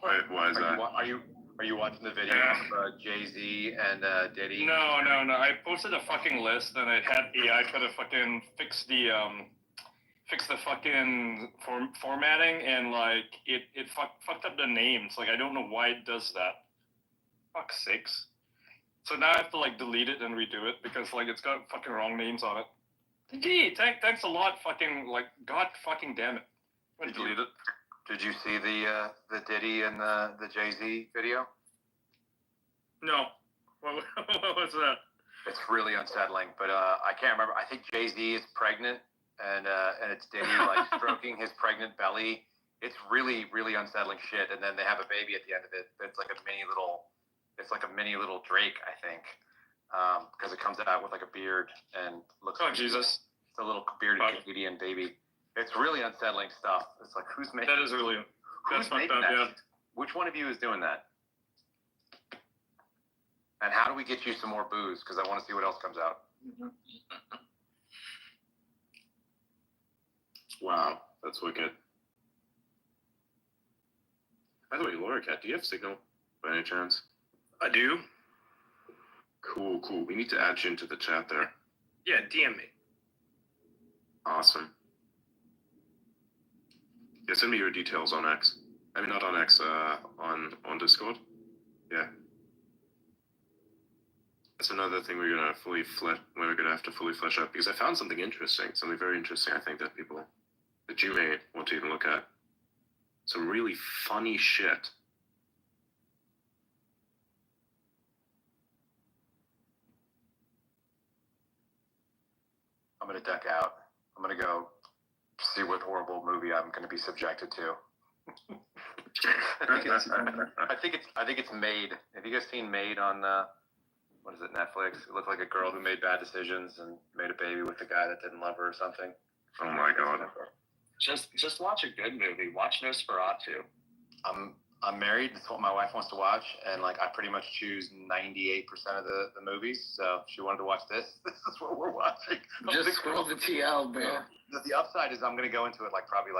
Why is that? Are you watching the video of Jay-Z and Diddy? No. I posted a fucking list and it had AI try to fucking fix the fucking formatting, and like it fucked up the names. Like, I don't know why it does that. Fuck's sakes. So now I have to like delete it and redo it because like it's got fucking wrong names on it. Gee, thanks a lot, fucking, like, god fucking damn it. I'm gonna delete it. Did you see the Diddy and the Jay-Z video? No. What was that? It's really unsettling, but I can't remember. I think Jay-Z is pregnant, and it's Diddy like stroking his pregnant belly. It's really, really unsettling shit. And then they have a baby at the end of it. It's like a mini little Drake, I think, because it comes out with like a beard and looks. Oh Jesus! It's a little bearded Canadian baby. It's really unsettling stuff. It's like, who's making? That is really. Who's making that? Yeah. Which one of you is doing that? And how do we get you some more booze? Because I want to see what else comes out. Wow, that's wicked. By the way, Laura Cat, do you have signal? by any chance? I do. Cool. We need to add you into the chat there. Yeah, DM me. Awesome. Yeah, send me your details on X. I mean, not on X, on Discord. Yeah. That's another thing we're gonna have to fully flesh out, because I found something very interesting. I think that you may want to even look at. Some really funny shit. I'm gonna duck out. I'm gonna go see what horrible movie I'm gonna be subjected to. I think it's Made. Have you guys seen Made on what is it, Netflix? It looked like a girl who made bad decisions and made a baby with a guy that didn't love her or something. Oh my god. Just watch a good movie. Watch Nosferatu. I'm married. That's what my wife wants to watch, and like I pretty much choose 98% of the movies. So if she wanted to watch this. This is what we're watching. Just scroll the TL, bro. The upside is I'm gonna go into it probably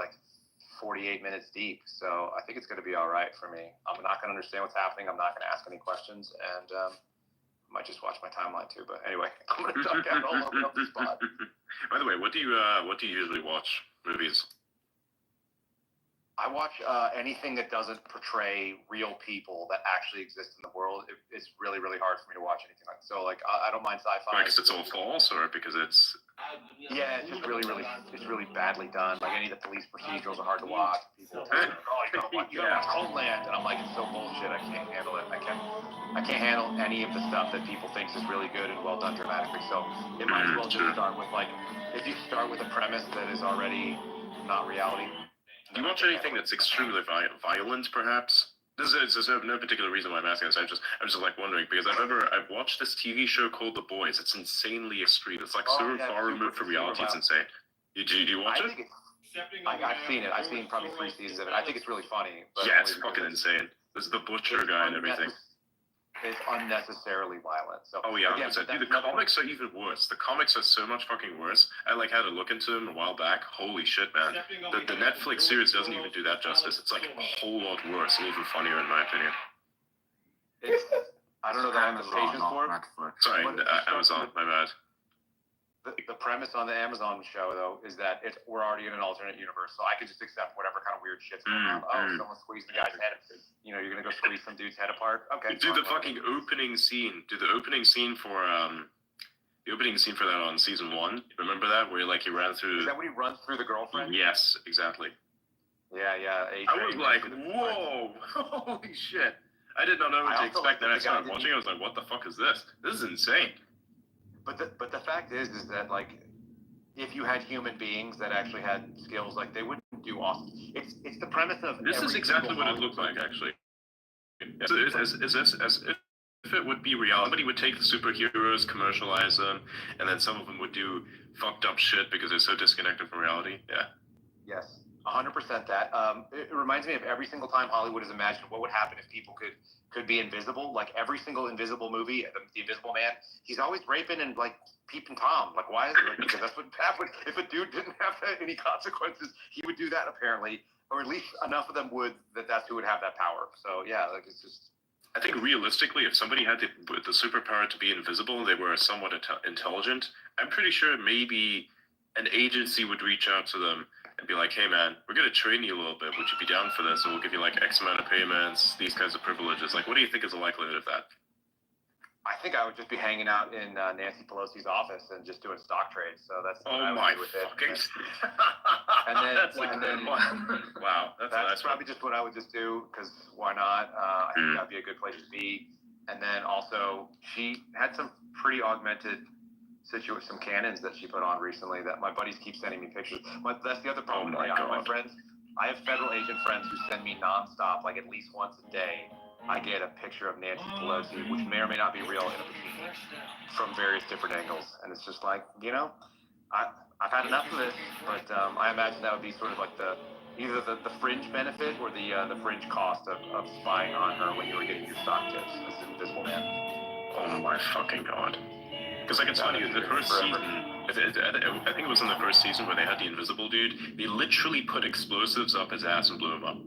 48 minutes deep. So I think it's gonna be all right for me. I'm not gonna understand what's happening. I'm not gonna ask any questions, and I might just watch my timeline too. But anyway, I'm gonna duck out all over the spot. By the way, what do you usually watch movies? I watch anything that doesn't portray real people that actually exist in the world. It's really, really hard for me to watch anything like that. So I don't mind sci-fi. Because it's all false, or because it's... Yeah, it's just really badly done. Like any of the police procedurals are hard to watch. People tell me, you gotta watch Homeland, and I'm like, it's so bullshit. I can't handle it. I can't handle any of the stuff that people think is really good and well done dramatically. So it might as well just start with if you start with a premise that is already not reality. Do you watch anything that's extremely violent, perhaps? There's no particular reason why I'm asking this. I'm just wondering, because I've watched this TV show called The Boys. It's insanely extreme. It's so far removed from reality. It's insane. Do you watch it? I've seen it. I've seen probably 3 seasons of it. I think it's really funny. But yeah, it's fucking insane. There's the butcher guy and everything. It's unnecessarily violent. So oh yeah, dude, the comics are even worse. The comics are so much fucking worse. I had to look into them a while back. Holy shit, man! The Netflix series doesn't even do that justice. It's a whole lot worse and even funnier in my opinion. I don't know that I have the patience for it. Sorry, Amazon. My bad. The premise on the Amazon show, though, is that we're already in an alternate universe, so I can just accept whatever kind of weird shit's going on. Someone squeezed the guy's head. You're gonna go squeeze some dude's head apart. Okay. Do the fucking opening scene. Do the opening scene for that on season 1. Remember that where he ran through? Is that when he runs through the girlfriend? Yes, exactly. Yeah. I was like, whoa, holy shit! I did not know what to expect. Then I started watching. I was like, what the fuck is this? This is insane. But the fact is that if you had human beings that actually had skills, they wouldn't do awesome. It's the premise of this is exactly what it looked like actually. As if it would be reality. Somebody would take the superheroes, commercialize them, and then some of them would do fucked up shit because they're so disconnected from reality. Yeah. Yes, 100% that. It reminds me of every single time Hollywood has imagined what would happen if people could be invisible. Like every single Invisible movie, the Invisible Man, he's always raping and peeping Tom. Why is it? Because that's what happened. If a dude didn't have any consequences, he would do that apparently, or at least enough of them would that's who would have that power. So yeah, it's just. I think realistically, if somebody had the superpower to be invisible, they were somewhat intelligent. I'm pretty sure maybe an agency would reach out to them and be like, hey man, we're going to train you a little bit. Would you be down for this? And we'll give you X amount of payments, these kinds of privileges. What do you think is the likelihood of that? I think I would just be hanging out in Nancy Pelosi's office and just doing stock trades. So that's what I would do with it. And then wow, that's probably just what I would just do, because why not? I think that'd be a good place to be. And then also, she had some pretty augmented some cannons that she put on recently that my buddies keep sending me pictures. But that's the other problem. My friends, I have federal agent friends who send me nonstop, at least once a day. I get a picture of Nancy Pelosi, which may or may not be real, in a bikini from various different angles, and it's just I've had enough of this. But I imagine that would be sort of either the fringe benefit or the fringe cost of spying on her when you were getting your stock tips as an Invisible Man. Oh my fucking god! Because it's funny, the I think it was in the first season where they had the invisible dude. They literally put explosives up his ass and blew him up.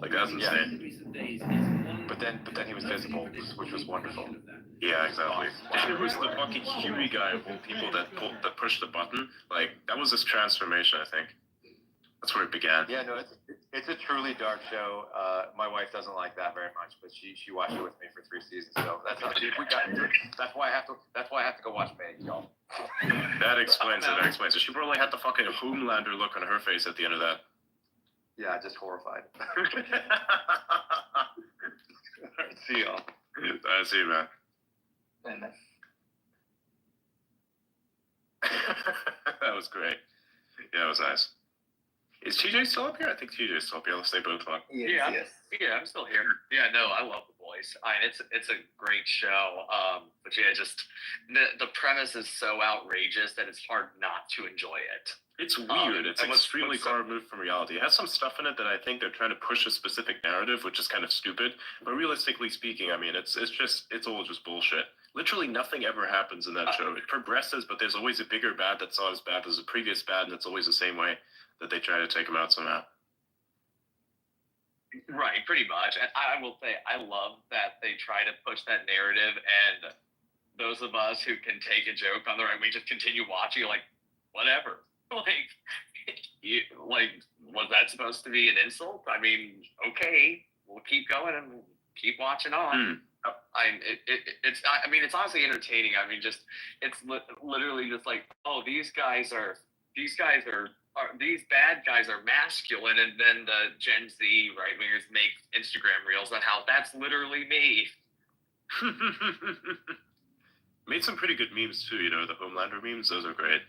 Like, that's insane. But then he was visible, which was wonderful. Yeah, exactly. And who's the fucking Huey guy of all people that pushed the button? Like, that was his transformation, I think. That's where it began. Yeah, no, it's a truly dark show. My wife doesn't like that very much, but she watched it with me for 3 seasons. So that's how that's why I have to go watch May, y'all. That explains it. That explains it. She probably had the fucking Homelander look on her face at the end of that. Yeah, just horrified. See y'all. I see you, man. That was great. Yeah, it was nice. Is TJ still up here? I think TJ's still up here. Let's stay both talk. Yeah, I'm still here. Yeah, no, I love The Boys. I mean, it's a great show. But yeah, just the premise is so outrageous that it's hard not to enjoy it. It's weird. It's extremely far removed from reality. It has some stuff in it that I think they're trying to push a specific narrative, which is kind of stupid. But realistically speaking, I mean, it's all just bullshit. Literally nothing ever happens in that show. It progresses, but there's always a bigger bad that's not as bad as the previous bad, and it's always the same way that they try to take him out somehow. Right, pretty much. And I will say, I love that they try to push that narrative, and those of us who can take a joke on the right, we just continue watching, like, whatever. Like, was that supposed to be an insult? I mean, okay, we'll keep going and we'll keep watching on. It's honestly entertaining. I mean, just it's literally just like, oh, these bad guys are masculine, and then the Gen Z right wingers make Instagram reels on how that's literally me. Made some pretty good memes too. You know, the Homelander memes; those are great.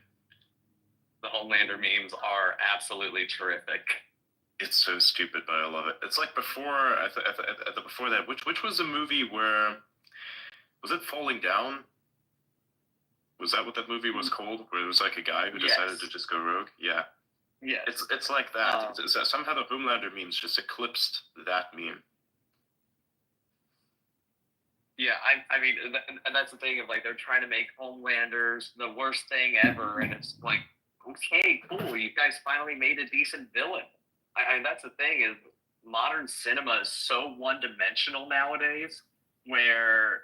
The Homelander memes are absolutely terrific. It's so stupid, but I love it. It's like before that. Which was a movie where was it Falling Down? Was that what that movie was called? Where it was like a guy who decided to just go rogue? Yeah. Yeah. It's like that. Somehow the Homelander memes just eclipsed that meme. Yeah, I mean, and that's the thing of like they're trying to make Homelanders the worst thing ever, and it's like, okay, cool, you guys finally made a decent villain. I that's the thing is modern cinema is so one-dimensional nowadays, where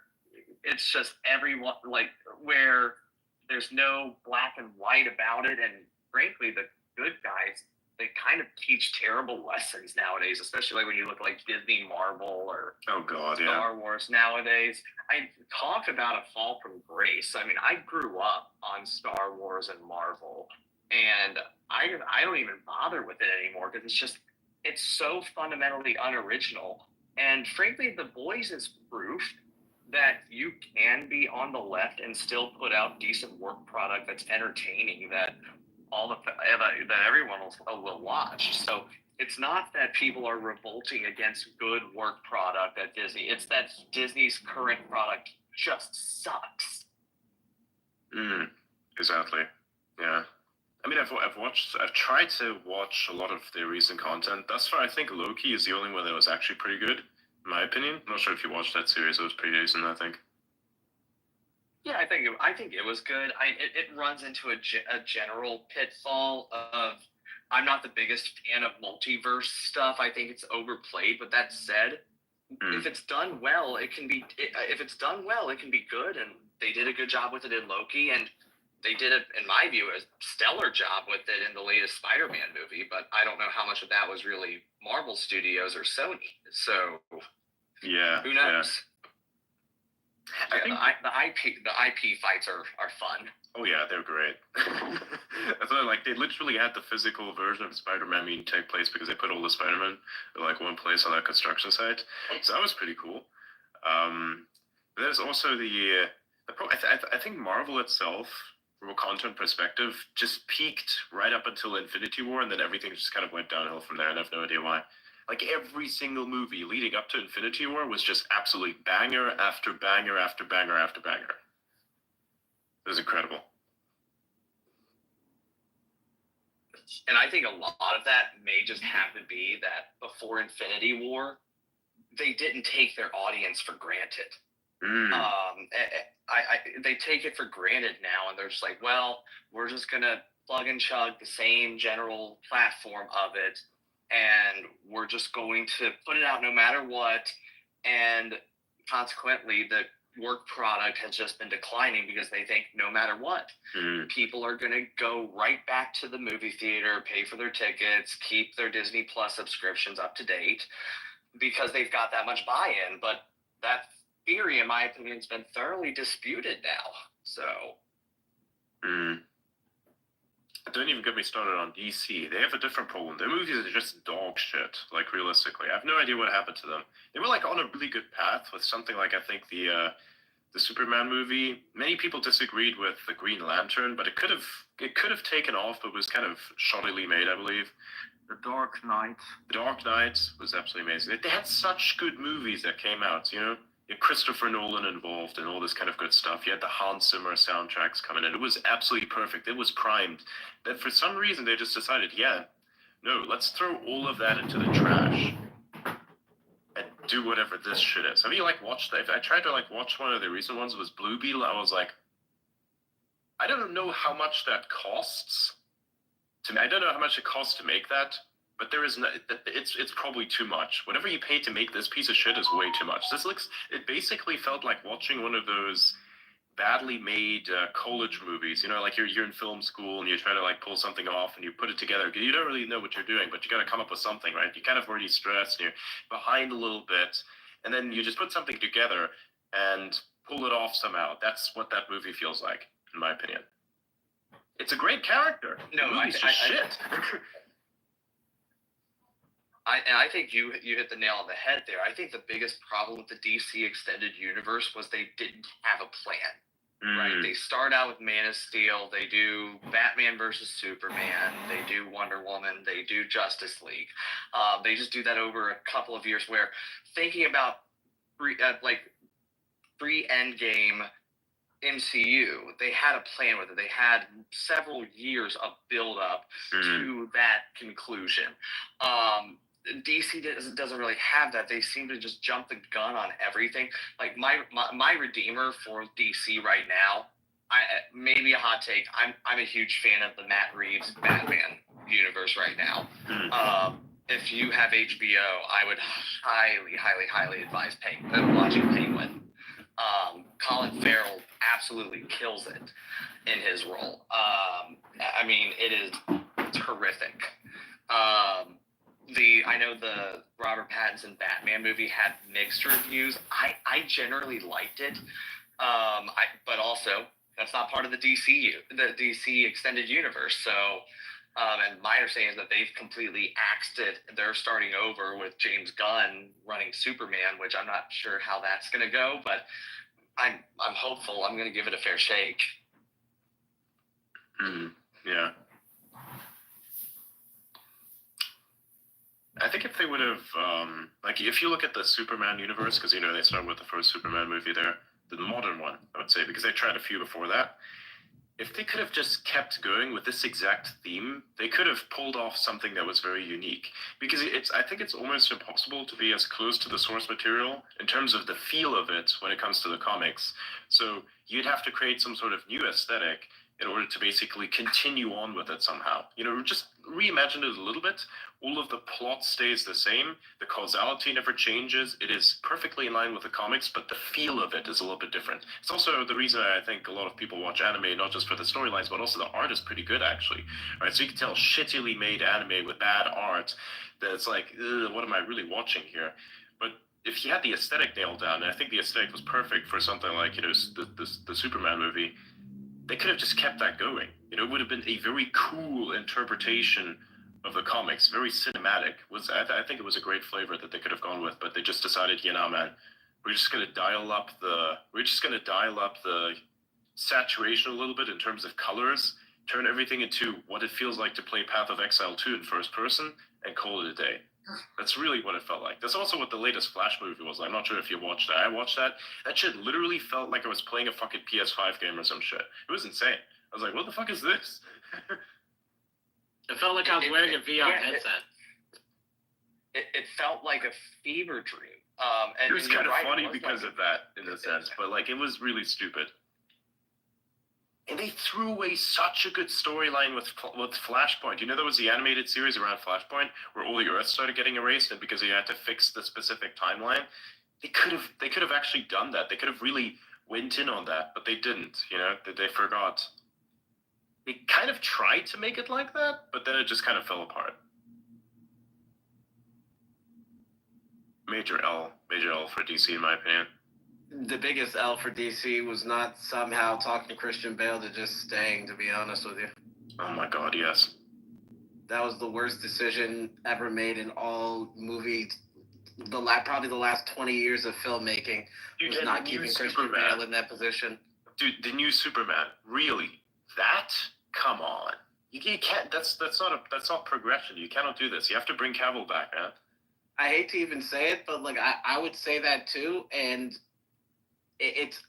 it's just everyone like where there's no black and white about it, and frankly, the good guys they kind of teach terrible lessons nowadays, especially like when you look like Disney, Marvel, or Star Wars nowadays. I talked about a fall from grace. I mean, I grew up on Star Wars and Marvel, and I don't even bother with it anymore because it's so fundamentally unoriginal. And frankly, The Boys is proof that you can be on the left and still put out decent work product that's entertaining, that that everyone will watch. So it's not that people are revolting against good work product at Disney. It's that Disney's current product just sucks. Exactly. Yeah. I mean, I've tried to watch a lot of their recent content. Thus far, I think Loki is the only one that was actually pretty good, in my opinion. I'm not sure if you watched that series. It was pretty decent, I think. Yeah, I think it was good. It runs into a general pitfall of I'm not the biggest fan of multiverse stuff. I think it's overplayed. But that said, if it's done well, it can be. If it's done well, it can be good. And they did a good job with it in Loki, and they did it, in my view, a stellar job with it in the latest Spider-Man movie. But I don't know how much of that was really Marvel Studios or Sony. So yeah, who knows? Yeah. I think the IP fights are fun. Oh yeah, they're great. That's what they literally had the physical version of Spider-Man take place because they put all the Spider-Man in like one place on that construction site. So that was pretty cool. But there's also I think Marvel itself, from a content perspective, just peaked right up until Infinity War, and then everything just kind of went downhill from there, and I have no idea why. Like every single movie leading up to Infinity War was just absolutely banger after banger after banger after banger. It was incredible. And I think a lot of that may just have to be that before Infinity War, they didn't take their audience for granted. they take it for granted now, and they're just like, well, we're just gonna plug and chug the same general platform of it, and we're just going to put it out no matter what, and consequently, the work product has just been declining because they think no matter what, people are going to go right back to the movie theater, pay for their tickets, keep their Disney Plus subscriptions up to date because they've got that much buy-in. But that theory, in my opinion, has been thoroughly disputed now. So. Don't even get me started on DC. They have a different problem. Their movies are just dog shit, like realistically. I have no idea what happened to them. They were like on a really good path with something like, I think, the Superman movie. Many people disagreed with the Green Lantern, but it could have taken off, but was kind of shoddily made, I believe. The Dark Knight. The Dark Knight was absolutely amazing. They had such good movies that came out, you know? You had Christopher Nolan involved and all this kind of good stuff. You had the Hans Zimmer soundtracks coming in. It was absolutely perfect. It was primed. But for some reason, they just decided, no, let's throw all of that into the trash and do whatever this shit is. Have you watched that? I tried to watch one of the recent ones. It was Blue Beetle. I was like, I don't know how much that costs. I don't know how much it costs to make that. But there is no, it's probably too much. Whatever you pay to make this piece of shit is way too much. It basically felt like watching one of those badly made college movies. You know, like you're in film school and you try to pull something off and you put it together. You don't really know what you're doing, but you got to come up with something, right? You're kind of already stressed and you're behind a little bit, and then you just put something together and pull it off somehow. That's what that movie feels like, in my opinion. It's a great character. No, the movie's just shit. I think you hit the nail on the head there. I think the biggest problem with the DC Extended Universe was they didn't have a plan, right? They start out with Man of Steel, they do Batman versus Superman, they do Wonder Woman, they do Justice League. They just do that over a couple of years where thinking about pre-Endgame MCU, they had a plan with it. They had several years of build-up to that conclusion. DC doesn't really have that. They seem to just jump the gun on everything. Like my redeemer for DC right now, maybe a hot take. I'm a huge fan of the Matt Reeves Batman universe right now. If you have HBO, I would highly advise watching Penguin. Colin Farrell absolutely kills it in his role. I mean, it is terrific. I know the Robert Pattinson Batman movie had mixed reviews. I generally liked it. But also that's not part of the DC Extended Universe. So, and my understanding is that they've completely axed it. They're starting over with James Gunn running Superman, which I'm not sure how that's going to go, but I'm hopeful. I'm going to give it a fair shake. Yeah. I think if they would have, if you look at the Superman universe, because, they started with the first Superman movie there, the modern one, I would say, because they tried a few before that. If they could have just kept going with this exact theme, they could have pulled off something that was very unique. Because I think it's almost impossible to be as close to the source material in terms of the feel of it when it comes to the comics. So you'd have to create some sort of new aesthetic in order to basically continue on with it somehow. Just reimagine it a little bit. All of the plot stays the same. The causality never changes. It is perfectly in line with the comics, but the feel of it is a little bit different. It's also the reason I think a lot of people watch anime, not just for the storylines, but also the art is pretty good, actually. Right? So you can tell shittily made anime with bad art that it's like, what am I really watching here? But if you had the aesthetic nailed down, and I think the aesthetic was perfect for something like, the Superman movie, they could have just kept that going. It would have been a very cool interpretation of the comics, very cinematic. I think it was a great flavor that they could have gone with, but they just decided, man, we're just gonna dial up the saturation a little bit in terms of colors, turn everything into what it feels like to play Path of Exile 2 in first person, and call it a day. That's really what it felt like. That's also what the latest Flash movie was. I'm not sure if you watched that. I watched that. That shit literally felt like I was playing a fucking PS5 game or some shit. It was insane. I was like, what the fuck is this? It felt like I was wearing a VR headset. It felt like a fever dream. It was kind of right, funny it was because like- of that, in a sense, but like it was really stupid. And they threw away such a good storyline with Flashpoint. You know, there was the animated series around Flashpoint where all the Earth started getting erased, and because you had to fix the specific timeline, they could have actually done that. They could have really went in on that, but they didn't. You know, they forgot. They kind of tried to make it like that, but then it just kind of fell apart. Major L for DC, in my opinion. The biggest L for DC was not somehow talking to Christian Bale to just staying, to be honest with you. Oh my god, yes. That was the worst decision ever made in all movies. Probably the last 20 years of filmmaking was not keeping Christian Bale in that position. Dude, the new Superman, really? That? Come on. You can't. That's not progression. You cannot do this. You have to bring Cavill back, man. I hate to even say it, but like I would say that too, and it's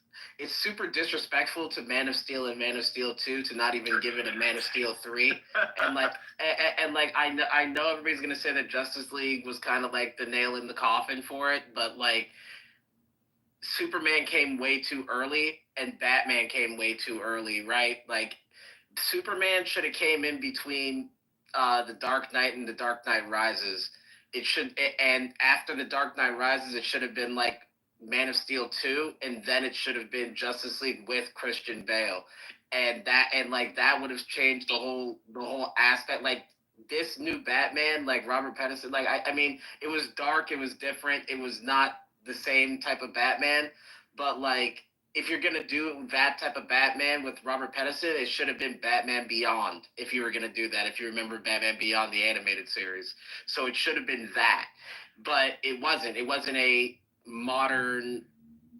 super disrespectful to Man of Steel and Man of Steel 2 to not even give it a Man of Steel 3. And like I know everybody's gonna say that Justice League was kind of like the nail in the coffin for it, but like Superman came way too early and Batman came way too early, right? Like Superman should have came in between the Dark Knight and the Dark Knight Rises. And after the Dark Knight Rises, it should have been like Man of Steel 2, and then it should have been Justice League with Christian Bale. And that would have changed the whole aspect. Like this new Batman, like Robert Pattinson, like I mean, it was dark, it was different, it was not the same type of Batman, but like if you're gonna do that type of Batman with Robert Pattinson, it should have been Batman Beyond. If you were gonna do that, if you remember Batman Beyond, the animated series, so it should have been that, but it wasn't. It wasn't a modern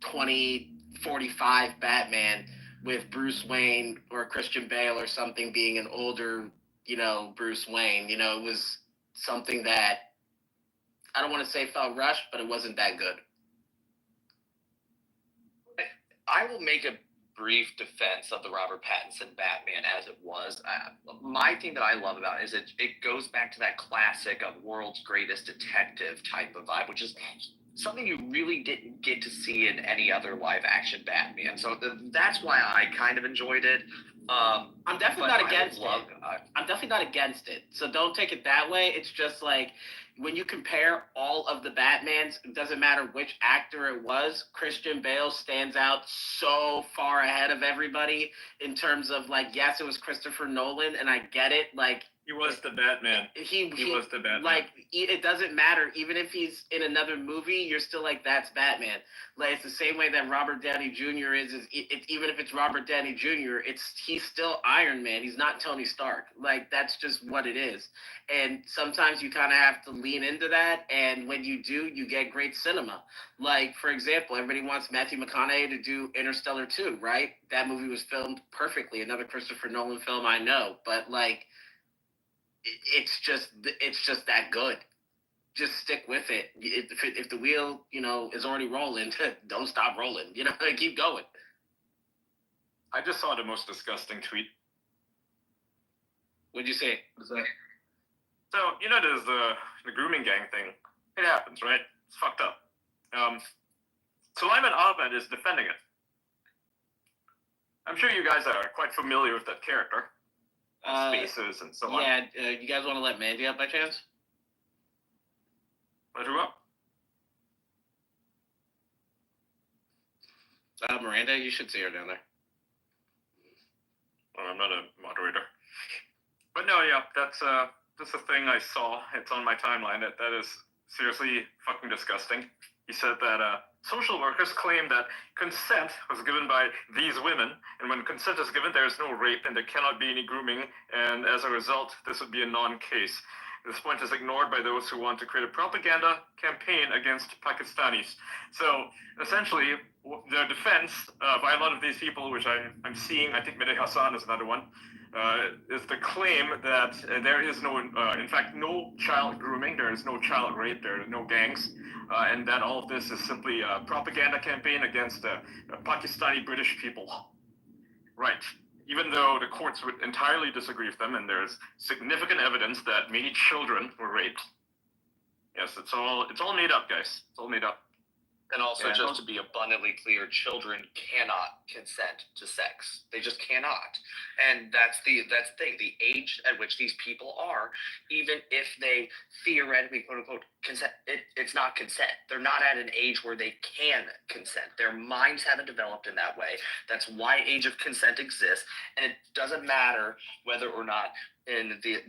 2045 Batman with Bruce Wayne or Christian Bale or something being an older, Bruce Wayne. It was something that I don't want to say felt rushed, but it wasn't that good. I will make a brief defense of the Robert Pattinson Batman as it was. My thing that I love about it is it goes back to that classic of world's greatest detective type of vibe, which is something you really didn't get to see in any other live action Batman. So that's why I kind of enjoyed it. I'm definitely not against it. I'm definitely not against it. So don't take it that way. It's just like when you compare all of the Batmans, it doesn't matter which actor it was, Christian Bale stands out so far ahead of everybody in terms of like, yes, it was Christopher Nolan, and I get it. Like, he was the Batman. He was the Batman. Like, it doesn't matter. Even if he's in another movie, you're still like, that's Batman. Like, it's the same way that Robert Downey Jr. is even if it's Robert Downey Jr., he's still Iron Man. He's not Tony Stark. Like, that's just what it is. And sometimes you kind of have to lean into that. And when you do, you get great cinema. Like, for example, everybody wants Matthew McConaughey to do Interstellar 2, right? That movie was filmed perfectly. Another Christopher Nolan film, I know. But, like, it's just that good. Just stick with it. If the wheel, is already rolling, don't stop rolling. Keep going. I just saw the most disgusting tweet. What'd you say? What's that? So there's the grooming gang thing. It happens, right? It's fucked up. Sulaiman Ahmed is defending it. I'm sure you guys are quite familiar with that character. Spaces and so on. Yeah, you guys want to let Mandy up by chance? Let who up? Miranda, you should see her down there. Well, I'm not a moderator. But no, yeah, that's a thing I saw. It's on my timeline. That is seriously fucking disgusting. He said that social workers claim that consent was given by these women, and when consent is given, there is no rape and there cannot be any grooming, and as a result, this would be a non-case. This point is ignored by those who want to create a propaganda campaign against Pakistanis. So, essentially, the defense by a lot of these people, which I'm seeing, I think Mehdi Hassan is another one, is the claim that there is no, in fact, no child grooming, there is no child rape, there are no gangs, and that all of this is simply a propaganda campaign against Pakistani British people. Right. Even though the courts would entirely disagree with them, and there's significant evidence that many children were raped. Yes, it's all made up, guys. It's all made up. And also, Yeah, just to be abundantly clear, children cannot consent to sex. They just cannot. And that's the thing. The age at which these people are, even if they theoretically, quote unquote, consent, it's not consent. They're not at an age where they can consent. Their minds haven't developed in that way. That's why age of consent exists. And it doesn't matter whether or not in the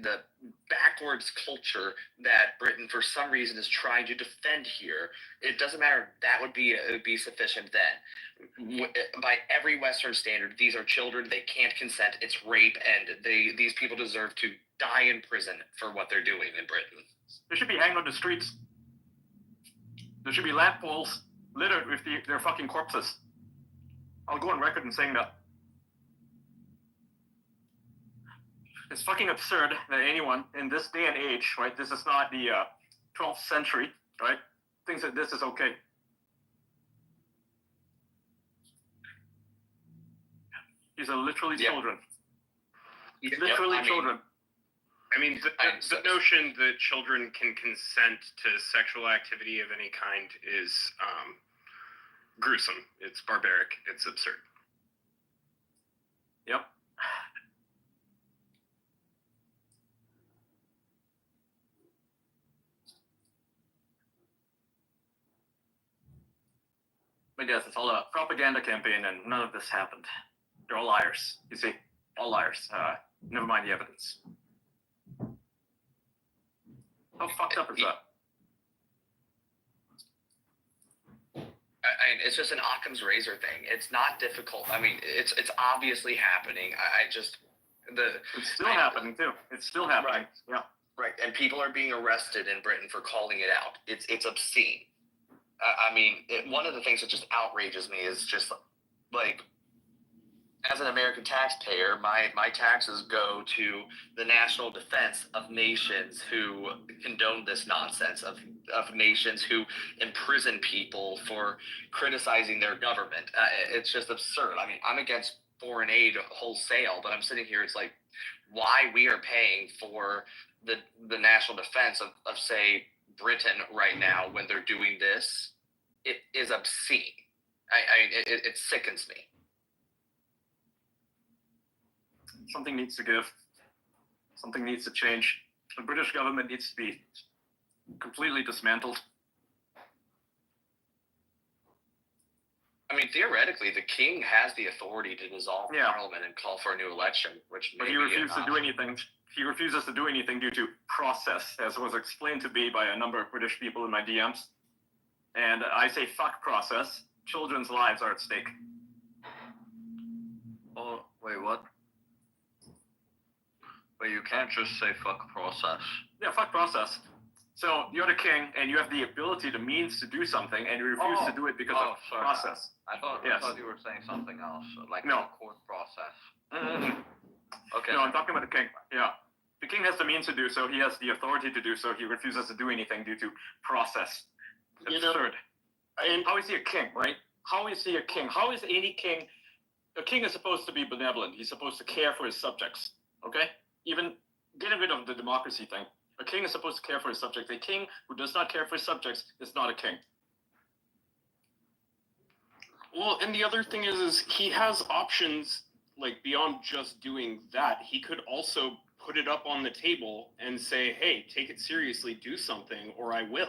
backwards culture that Britain, for some reason, is trying to defend here, it doesn't matter. That would be sufficient then. By every Western standard, these are children. They can't consent. It's rape, and these people deserve to die in prison for what they're doing in Britain. They should be hanged on the streets. There should be lamp poles littered with their fucking corpses. I'll go on record in saying that. It's fucking absurd that anyone in this day and age, right? This is not the 12th century, right? Thinks that this is okay. These are literally children. Literally children. I mean, the notion that children can consent to sexual activity of any kind is gruesome. It's barbaric. It's absurd. Yep. But yes, it's all a propaganda campaign, and none of this happened. They're all liars. You see, all liars. Never mind the evidence. How fucked up is that? It's just an Occam's razor thing. It's not difficult. I mean, it's obviously happening. It's still happening too. It's still happening. Right. Yeah. Right, and people are being arrested in Britain for calling it out. It's obscene. I mean, one of the things that just outrages me is just like, as an American taxpayer, my taxes go to the national defense of nations who condone this nonsense, of nations who imprison people for criticizing their government. It's just absurd. I mean, I'm against foreign aid wholesale, but I'm sitting here, it's like, why we are paying for the national defense of say, Britain right now when they're doing this, it is obscene. It sickens me. Something needs to give. Something needs to change. The British government needs to be completely dismantled. I mean, theoretically, the king has the authority to dissolve Parliament and call for a new election, but he refuses to do anything. He refuses to do anything due to process, as was explained to me by a number of British people in my DMs. And I say fuck process. Children's lives are at stake. Oh, wait, what? Wait, you can't just say fuck process. Yeah, fuck process. So you're the king, and you have the ability, the means to do something, and you refuse to do it because of process. I thought you were saying something else, like no. the court process. Mm-hmm. Okay. No, I'm talking about the king. Yeah. The king has the means to do so. He has the authority to do so. He refuses to do anything due to process. Absurd. And how is he a king, right? How is he a king? How is any king? A king is supposed to be benevolent. He's supposed to care for his subjects. Okay? Even getting rid of the democracy thing. A king is supposed to care for his subjects. A king who does not care for his subjects is not a king. Well, and the other thing is he has options, like, beyond just doing that. He could also put it up on the table and say, hey, take it seriously, do something, or I will.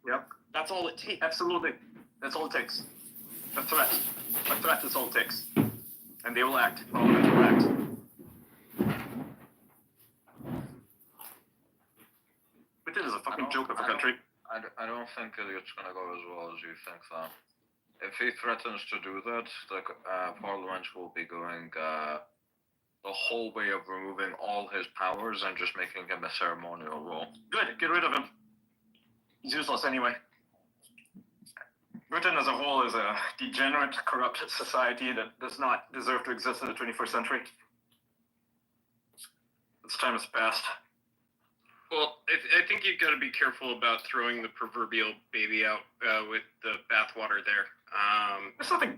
Yep. That's all it takes. Absolutely. That's all it takes. A threat. A threat is all it takes. And they will act. Parliament will act. Britain is a fucking joke of a country. I don't think it's going to go as well as you think, though. If he threatens to do that, the Parliament will be going the whole way of removing all his powers and just making him a ceremonial role. Good, get rid of him. He's useless anyway. Britain as a whole is a degenerate, corrupt society that does not deserve to exist in the 21st century. Its time has passed. Well, I think you've got to be careful about throwing the proverbial baby out with the bathwater there.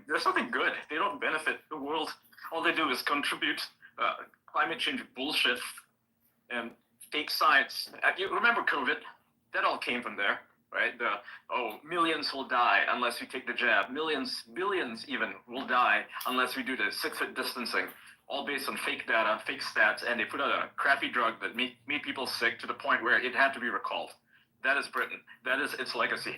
There's nothing good. They don't benefit the world. All they do is contribute climate change bullshit and fake science. You remember COVID? That all came from there. right? Millions will die unless we take the jab. Millions, billions even will die unless we do the 6-foot distancing. All based on fake data, fake stats, and they put out a crappy drug that made people sick to the point where it had to be recalled. That is Britain. That is its legacy.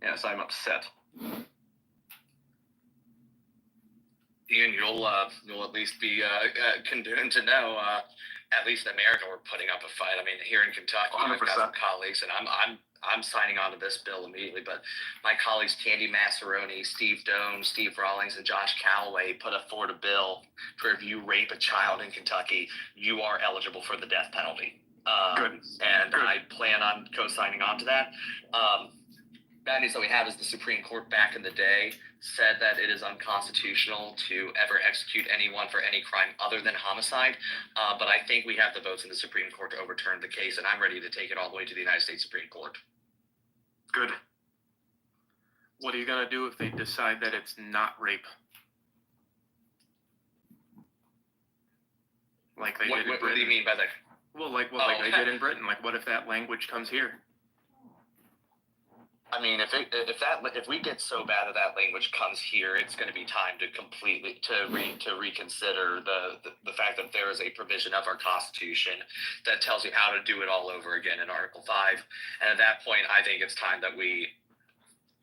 Yes, I'm upset. Ian, you'll at least be condemned to know. At least in America, we're putting up a fight. I mean, here in Kentucky, I've got some colleagues, and I'm signing on to this bill immediately. But my colleagues Tandy Massaroni, Steve Doan, Steve Rawlings, and Josh Calloway put forward a bill for if you rape a child in Kentucky, you are eligible for the death penalty. Good. And I plan on co-signing on to that. Bad news that we have is the Supreme Court back in the day said that it is unconstitutional to ever execute anyone for any crime other than homicide. But I think we have the votes in the Supreme Court to overturn the case, and I'm ready to take it all the way to the United States Supreme Court. Good. What are you going to do if they decide that it's not rape? Like they did in Britain. What do you mean by that? Well, like they did in Britain. Like, what if that language comes here? I mean, if we get so bad that language comes here, it's going to be time to completely reconsider the fact that there is a provision of our Constitution that tells you how to do it all over again in Article 5. And at that point, I think it's time that we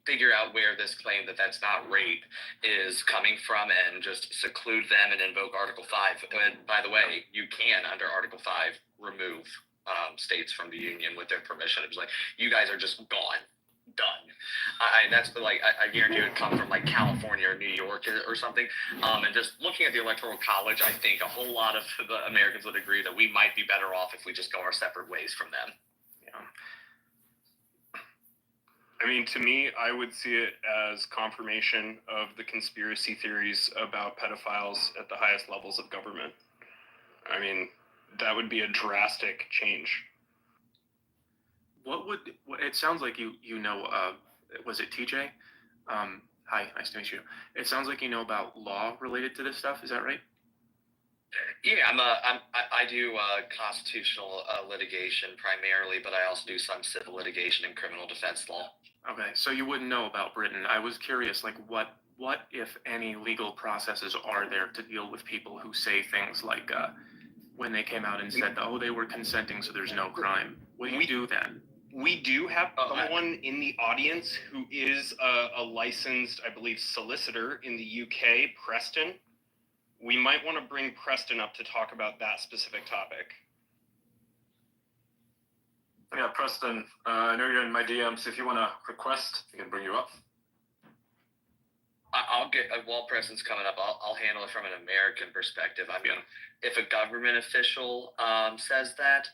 figure out where this claim that that's not rape is coming from and just seclude them and invoke Article 5. And by the way, you can, under Article 5, remove states from the Union with their permission. It's like, you guys are just gone. Done. That's like I guarantee it would come from like California or New York or something. And just looking at the Electoral College, I think a whole lot of the Americans would agree that we might be better off if we just go our separate ways from them. Yeah. I mean, to me, I would see it as confirmation of the conspiracy theories about pedophiles at the highest levels of government. I mean, that would be a drastic change. It sounds like you know, was it TJ? Hi, nice to meet you. It sounds like you know about law related to this stuff. Is that right? Yeah, I do constitutional litigation primarily, but I also do some civil litigation and criminal defense law. Okay, so you wouldn't know about Britain. I was curious, like what if any legal processes are there to deal with people who say things like when they came out and said, oh, they were consenting, so there's no crime. What do you do then? We do have someone in the audience who is a licensed, I believe, solicitor in the UK, Preston. We might want to bring Preston up to talk about that specific topic. Yeah, Preston, I know you're in my DMs. If you want to request, I can bring you up. I'll get, while Preston's coming up, I'll handle it from an American perspective. I mean, if a government official says that,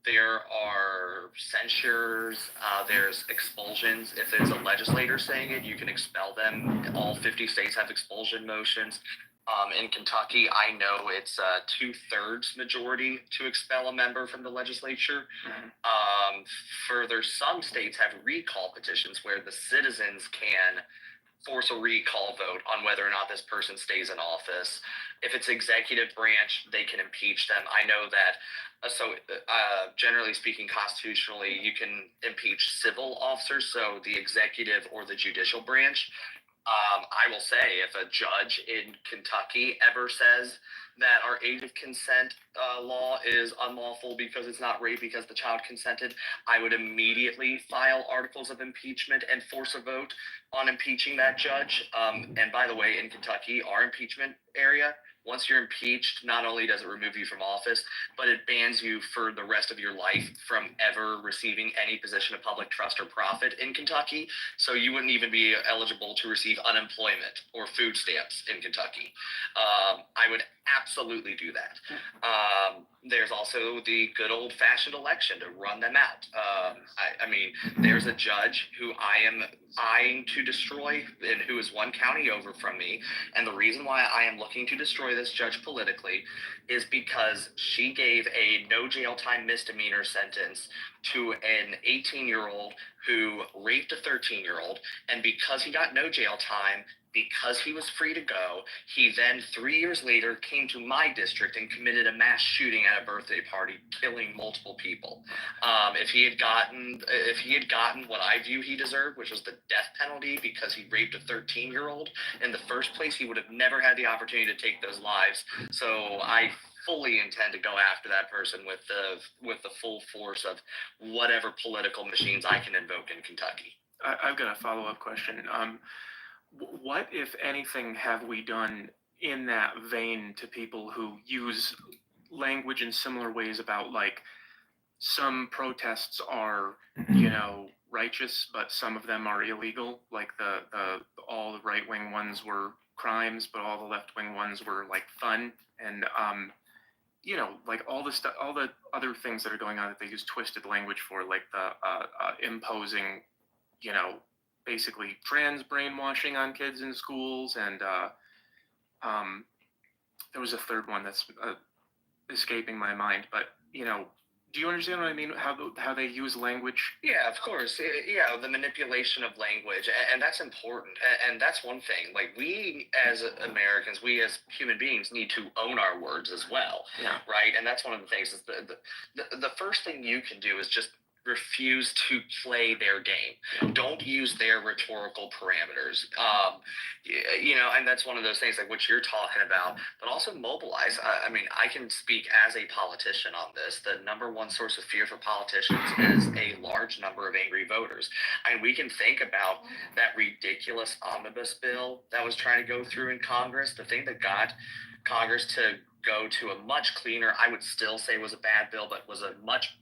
there are censures, there's expulsions. If it's a legislator saying it, you can expel them. All 50 states have expulsion motions. In Kentucky, I know it's a 2/3 majority to expel a member from the legislature. Mm-hmm. Further, some states have recall petitions where the citizens can force a recall vote on whether or not this person stays in office. If it's executive branch, they can impeach them. I know that. Generally speaking, constitutionally, you can impeach civil officers, so the executive or the judicial branch. I will say, if a judge in Kentucky ever says that our age of consent law is unlawful because it's not rape because the child consented, I would immediately file articles of impeachment and force a vote on impeaching that judge. And by the way, in Kentucky, our impeachment area, once you're impeached, not only does it remove you from office, but it bans you for the rest of your life from ever receiving any position of public trust or profit in Kentucky. So you wouldn't even be eligible to receive unemployment or food stamps in Kentucky. I would absolutely do that. There's also the good old-fashioned election to run them out. I mean, there's a judge who I am eyeing to destroy and who is one county over from me. And the reason why I am looking to destroy this judge politically is because she gave a no jail time misdemeanor sentence to an 18-year-old who raped a 13-year-old. And because he got no jail time, because he was free to go, he then 3 years later came to my district and committed a mass shooting at a birthday party, killing multiple people. If he had gotten what I view he deserved, which was the death penalty because he raped a 13-year-old in the first place, he would have never had the opportunity to take those lives. So I fully intend to go after that person with the full force of whatever political machines I can invoke in Kentucky. I've got a follow-up question. What, if anything, have we done in that vein to people who use language in similar ways about, like, some protests are, righteous, but some of them are illegal? Like all the right-wing ones were crimes, but all the left-wing ones were like fun, and like all the other things that are going on that they use twisted language for, like the imposing, basically trans brainwashing on kids in schools, and there was a third one that's escaping my mind, but do you understand what I mean? How they use language? Yeah, of course. Yeah, the manipulation of language, and that's important. And that's one thing. Like, we as Americans, we as human beings need to own our words as well, right? And that's one of the things. Is the first thing you can do is just refuse to play their game. Don't use their rhetorical parameters. And that's one of those things like what you're talking about, but also mobilize. I mean, I can speak as a politician on this. The number one source of fear for politicians is a large number of angry voters. And we can think about that ridiculous omnibus bill that was trying to go through in Congress. The thing that got Congress to go to a much cleaner, I would still say was a bad bill, but was a much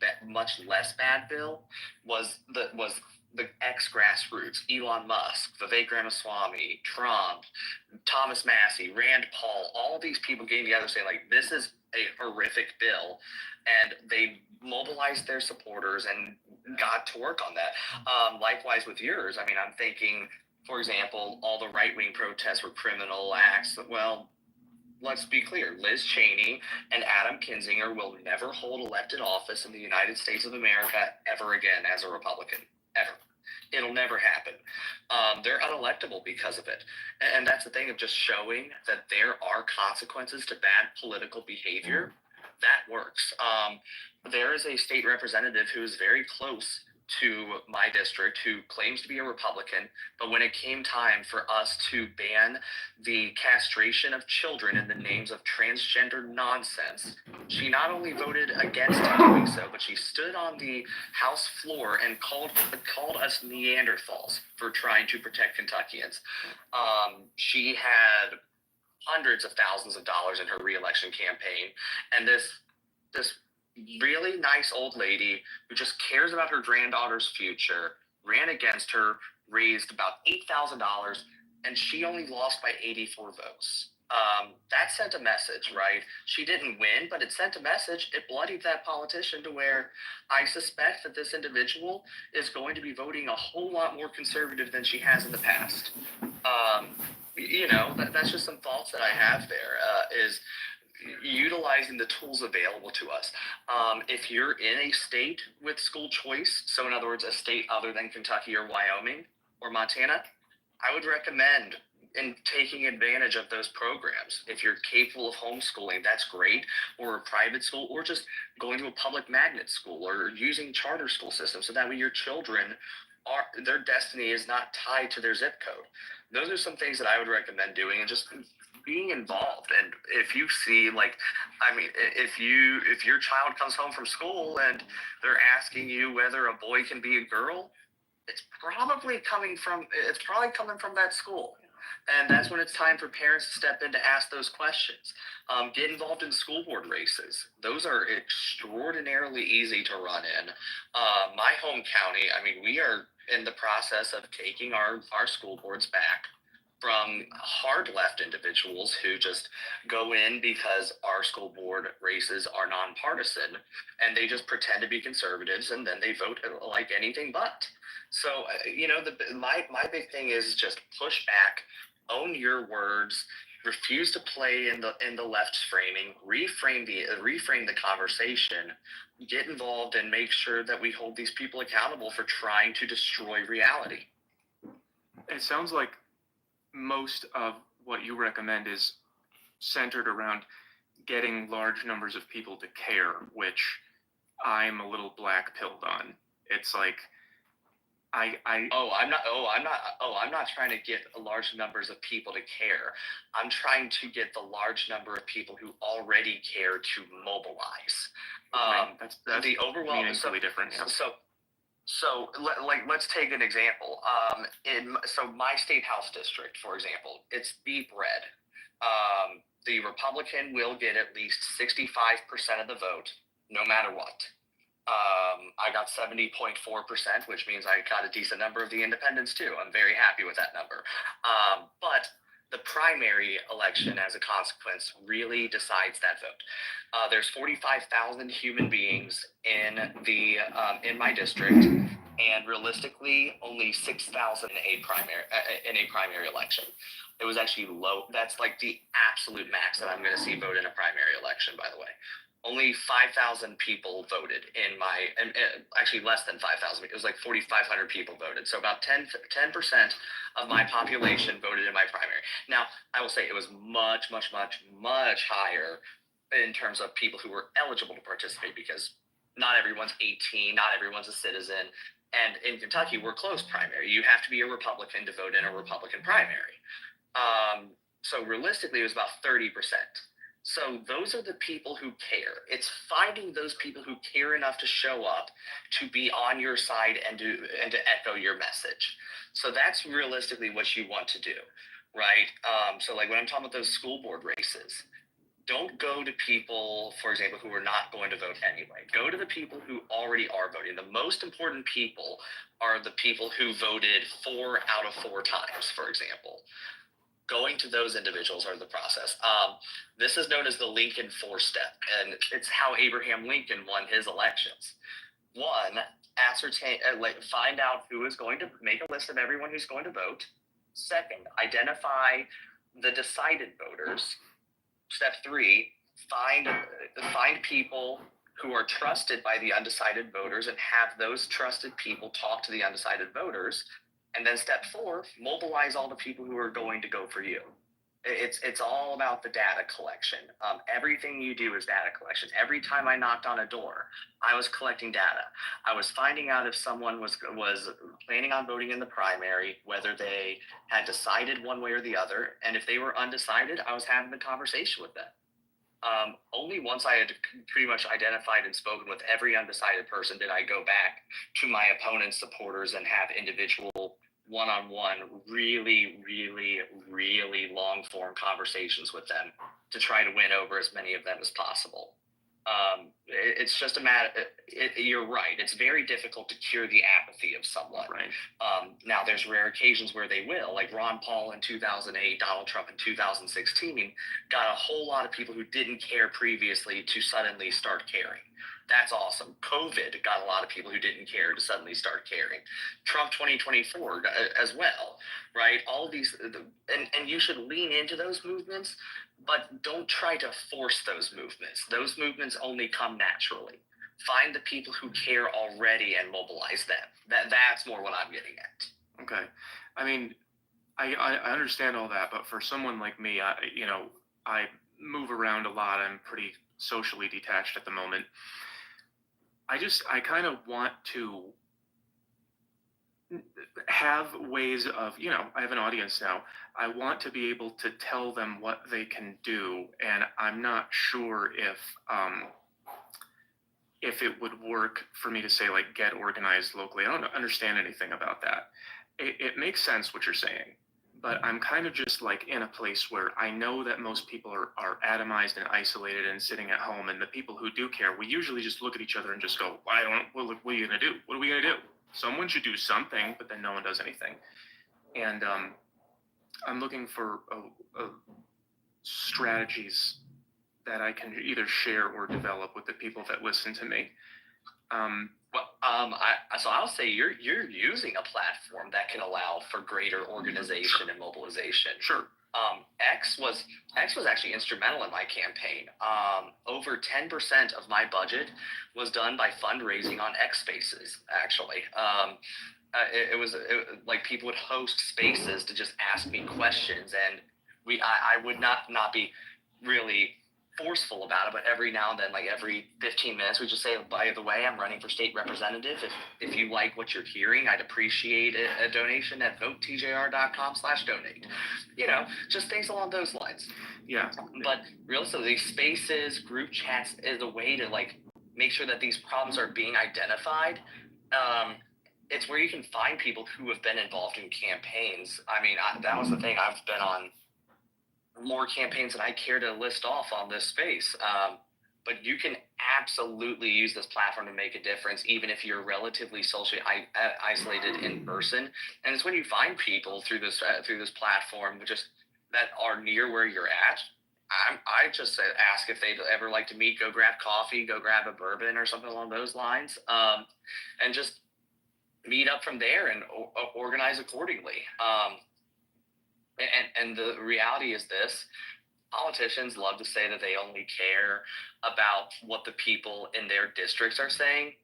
less bad bill, was the ex-grassroots, Elon Musk, Vivek Ramaswamy, Trump, Thomas Massey, Rand Paul, all these people getting together saying, like, this is a horrific bill, and they mobilized their supporters and got to work on that. Likewise with yours, I mean, I'm thinking, for example, all the right-wing protests were criminal acts. Well, let's be clear, Liz Cheney and Adam Kinzinger will never hold elected office in the United States of America ever again as a Republican, ever. It'll never happen. They're unelectable because of it. And that's the thing of just showing that there are consequences to bad political behavior. That works. There is a state representative who is very close to my district who claims to be a Republican, but when it came time for us to ban the castration of children in the names of transgender nonsense, she not only voted against doing so, but she stood on the House floor and called us Neanderthals for trying to protect Kentuckians. She had hundreds of thousands of dollars in her reelection campaign, and this really nice old lady who just cares about her granddaughter's future ran against her, raised about $8,000, and she only lost by 84 votes. That sent a message, right? She didn't win, but it sent a message. It bloodied that politician to where I suspect that this individual is going to be voting a whole lot more conservative than she has in the past. That's just some thoughts that I have there, is utilizing the tools available to us. If you're in a state with school choice, so in other words, a state other than Kentucky or Wyoming or Montana, I would recommend in taking advantage of those programs. If you're capable of homeschooling, that's great, or a private school, or just going to a public magnet school or using charter school systems so that way your children their destiny is not tied to their zip code. Those are some things that I would recommend doing, and just being involved. And if you see, if your child comes home from school and they're asking you whether a boy can be a girl, it's probably coming from that school. And that's when it's time for parents to step in to ask those questions. Get involved in school board races. Those are extraordinarily easy to run in. My home county, we are in the process of taking our school boards back from hard left individuals who just go in because our school board races are nonpartisan, and they just pretend to be conservatives, and then they vote like anything but. So, my big thing is just push back, own your words, refuse to play in the left's framing, reframe the conversation, get involved, and make sure that we hold these people accountable for trying to destroy reality. It sounds like most of what you recommend is centered around getting large numbers of people to care, which I'm a little black pilled on. It's like I'm not trying to get large numbers of people to care. I'm trying to get the large number of people who already care to mobilize. That's the overwhelming meaningfully different. Yeah. Let's take an example. In my state house district, for example, it's deep red. The Republican will get at least 65% of the vote, no matter what. I got 70.4%, which means I got a decent number of the independents too. I'm very happy with that number. But the primary election, as a consequence, really decides that vote. There's 45,000 human beings in my district, and realistically, only 6,000 in a primary election. It was actually low. That's like the absolute max that I'm going to see vote in a primary election, by the way. Only 5,000 people voted actually less than 5,000. It was like 4,500 people voted. So about 10% of my population voted in my primary. Now, I will say it was much, much, much, much higher in terms of people who were eligible to participate, because not everyone's 18, not everyone's a citizen. And in Kentucky, we're closed primary. You have to be a Republican to vote in a Republican primary. So realistically, it was about 30%. So those are the people who care. It's finding those people who care enough to show up, to be on your side, and to echo your message. So that's realistically what you want to do, right? So like when I'm talking about those school board races, don't go to people, for example, who are not going to vote anyway. Go to the people who already are voting. The most important people are the people who voted 4 out of 4 times, for example. Going to those individuals are the process. This is known as the Lincoln 4-step, and it's how Abraham Lincoln won his elections. 1, find out who is going to make a list of everyone who's going to vote. 2nd, identify the decided voters. Step 3, find people who are trusted by the undecided voters and have those trusted people talk to the undecided voters. And then step 4, mobilize all the people who are going to go for you. It's all about the data collection. Everything you do is data collection. Every time I knocked on a door, I was collecting data. I was finding out if someone was planning on voting in the primary, whether they had decided one way or the other. And if they were undecided, I was having a conversation with them. Only once I had pretty much identified and spoken with every undecided person did I go back to my opponent's supporters and have individual one-on-one, really, really, really long-form conversations with them to try to win over as many of them as possible. It's just a matter. You're right. It's very difficult to cure the apathy of someone. Right. Now, there's rare occasions where they will, like Ron Paul in 2008, Donald Trump in 2016, got a whole lot of people who didn't care previously to suddenly start caring. That's awesome. COVID got a lot of people who didn't care to suddenly start caring. Trump 2024 as well, right? All of these, and you should lean into those movements, but don't try to force those movements. Those movements only come naturally. Find the people who care already and mobilize them. That's more what I'm getting at. Okay. I mean, I understand all that, but for someone like me, I move around a lot. I'm pretty socially detached at the moment. I kind of want to have ways of, I have an audience now. I want to be able to tell them what they can do, and I'm not sure if it would work for me to say, like, get organized locally. I don't understand anything about that. It makes sense what you're saying, but I'm kind of just like in a place where I know that most people are atomized and isolated and sitting at home, and the people who do care, we usually just look at each other and just go, what are you going to do? What are we going to do? Someone should do something, but then no one does anything. And I'm looking for strategies that I can either share or develop with the people that listen to me. So I'll say you're using a platform that can allow for greater organization and mobilization. Sure. X was actually instrumental in my campaign. Over 10% of my budget was done by fundraising on X Spaces, actually. like people would host spaces to just ask me questions, and I would not be really forceful about it, but every now and then, like every 15 minutes, we just say, by the way, I'm running for state representative. If you like what you're hearing, I'd appreciate a donation at votetjr.com/donate. You know, just things along those lines. Yeah. But realistically, spaces, group chats is a way to like make sure that these problems are being identified. It's where you can find people who have been involved in campaigns. I mean, that was the thing. I've been on more campaigns than I care to list off on this space. But you can absolutely use this platform to make a difference, even if you're relatively socially isolated in person. And it's when you find people through this platform just that are near where you're at. I just ask if they'd ever like to meet, go grab coffee, go grab a bourbon or something along those lines, and just meet up from there and organize accordingly. And the reality is this: politicians love to say that they only care about what the people in their districts are saying.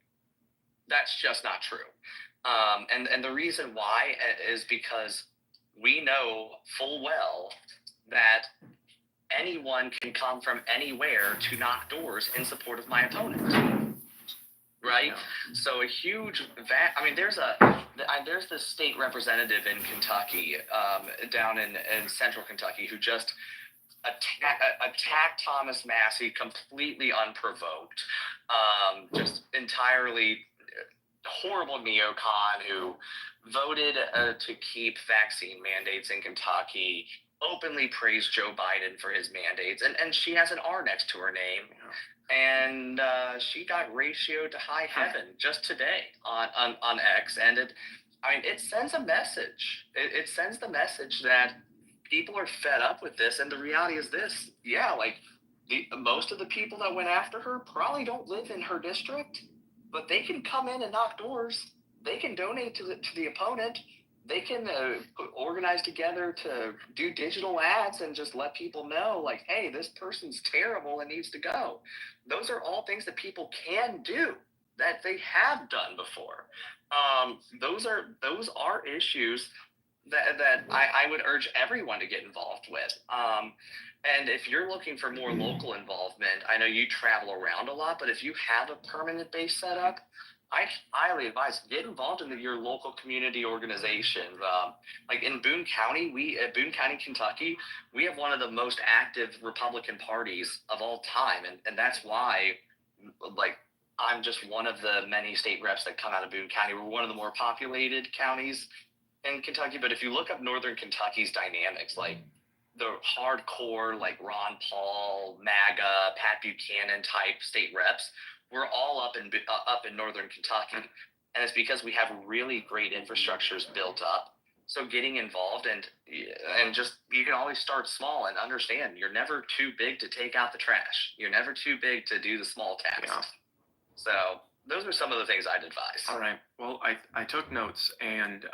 That's just not true. And the reason why is because we know full well that anyone can come from anywhere to knock doors in support of my opponent. Right? Yeah. So a huge there's this state representative in Kentucky, down in central Kentucky, who just attacked Thomas Massey completely unprovoked, just entirely horrible neocon who voted to keep vaccine mandates in Kentucky, openly praised Joe Biden for his mandates, and she has an R next to her name. Yeah. And she got ratioed to high heaven just today on X, and it sends a message. It sends the message that people are fed up with this, and the reality is this: most of the people that went after her probably don't live in her district, but they can come in and knock doors. They can donate to the opponent. They can organize together to do digital ads and just let people know, like, hey, this person's terrible and needs to go. Those are all things that people can do that they have done before. Those are issues that I would urge everyone to get involved with. And if you're looking for more local involvement, I know you travel around a lot, but if you have a permanent base set up, I highly advise get involved in your local community organization. Like in Boone County, Boone County, Kentucky, we have one of the most active Republican parties of all time, and that's why, like, I'm just one of the many state reps that come out of Boone County. We're one of the more populated counties in Kentucky, but if you look up Northern Kentucky's dynamics, like the hardcore, like Ron Paul, MAGA, Pat Buchanan type state reps, we're all up in Northern Kentucky, and it's because we have really great infrastructures built up. So getting involved and just, you can always start small and understand you're never too big to take out the trash. You're never too big to do the small tasks. Yeah. So those are some of the things I'd advise. All right. Well, I took notes and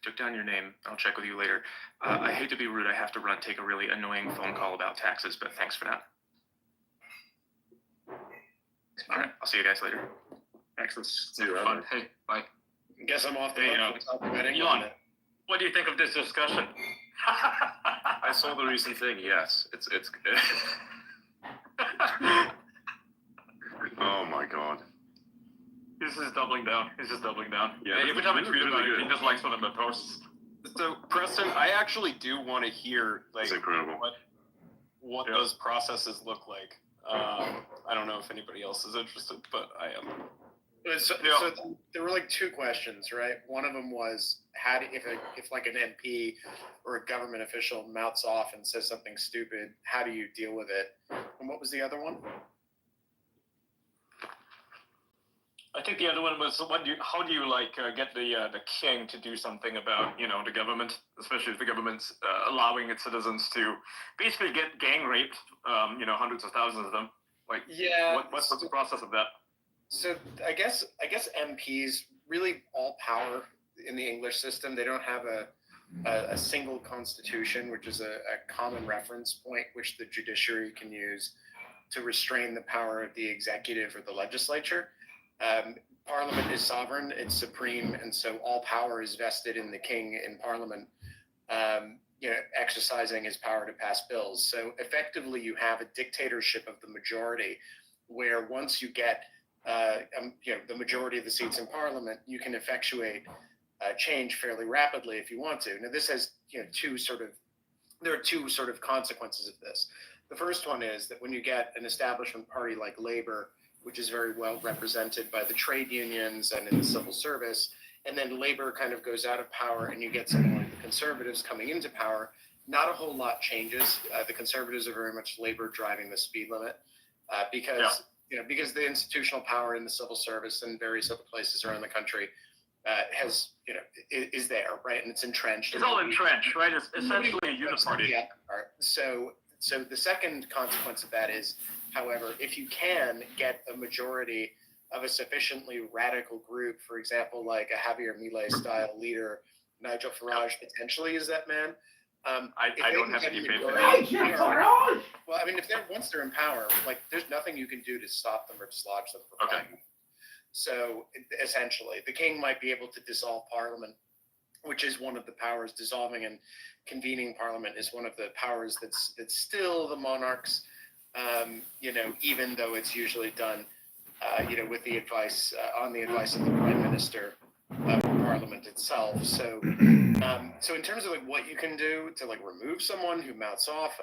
took down your name. I'll check with you later. I hate to be rude. I have to take a really annoying phone call about taxes, but thanks for that. All right, I'll see you guys later. Excellent. See you around. Hey, bye. Guess I'm off the Elon, what do you think of this discussion? I saw the recent thing. Yes, it's good. Oh my god. He's just doubling down. Yeah, every time I tweet about it, he just likes one of the posts. So, Preston, I actually do want to hear it's incredible. what those processes look like. I don't know if anybody else is interested, but I am. So there were like two questions, right? One of them was if like an MP or a government official mouths off and says something stupid, how do you deal with it? And what was the other one? I think the other one was how do you get the king to do something about the government, especially if the government's allowing its citizens to basically get gang raped, hundreds of thousands of them. What's the process of that? So I guess MPs really all power in the English system. They don't have a single constitution, which is a common reference point which the judiciary can use to restrain the power of the executive or the legislature. Parliament is sovereign, it's supreme, and so all power is vested in the king in Parliament, exercising his power to pass bills. So effectively, you have a dictatorship of the majority, where once you get the majority of the seats in Parliament, you can effectuate change fairly rapidly if you want to. Now, this has there are two sort of consequences of this. The first one is that when you get an establishment party like Labour, which is very well represented by the trade unions and in the civil service, and then Labour kind of goes out of power and you get someone like the Conservatives coming into power, not a whole lot changes. The Conservatives are very much Labour driving the speed limit because the institutional power in the civil service and various other places around the country is there, right? And it's entrenched. It's all entrenched, right? It's essentially a uniparty. Yeah. So the second consequence of that is, however, if you can get a majority of a sufficiently radical group, for example, like a Javier Milei-style leader, Nigel Farage potentially is that man. I don't have any faith in Nigel Farage! Well, I mean, once they're in power, like, there's nothing you can do to stop them or dislodge them from power. So essentially, the king might be able to dissolve Parliament, which is one of the powers. Dissolving and convening Parliament is one of the powers that's still the monarch's. Even though it's usually done, with the advice on the advice of the Prime Minister of Parliament itself. So in terms of like what you can do to like remove someone who mouths off,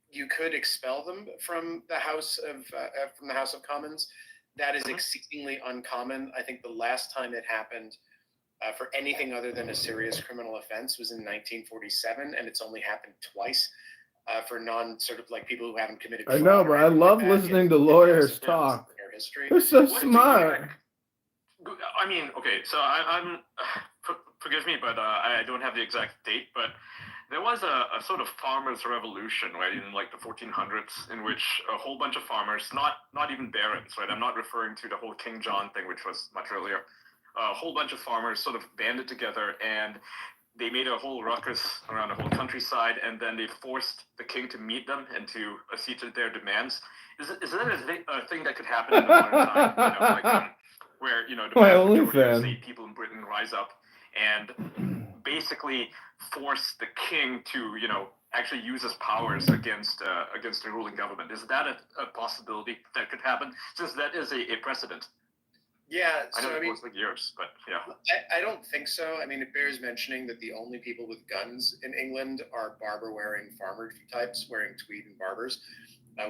you could expel them from the House of Commons. That is exceedingly uncommon. I think the last time it happened for anything other than a serious criminal offense was in 1947, and it's only happened twice for people who haven't committed fraud. I know, but I love listening to lawyers talk. They're so smart. I mean, okay, so I'm forgive me, but I don't have the exact date, but there was a sort of farmers' revolution, right, in like the 1400s, in which a whole bunch of farmers, not even barons, right, I'm not referring to the whole King John thing, which was much earlier, a whole bunch of farmers sort of banded together, and they made a whole ruckus around the whole countryside, and then they forced the king to meet them and to accede to their demands. Is that a thing that could happen in the modern time? Where the vast majority of, say, people in Britain rise up and basically force the king to actually use his powers against the ruling government. Is that a possibility that could happen? Since that is a precedent. Yeah, I know it was like years, but yeah. I don't think so. I mean, it bears mentioning that the only people with guns in England are barber-wearing farmer types wearing tweed and barbers,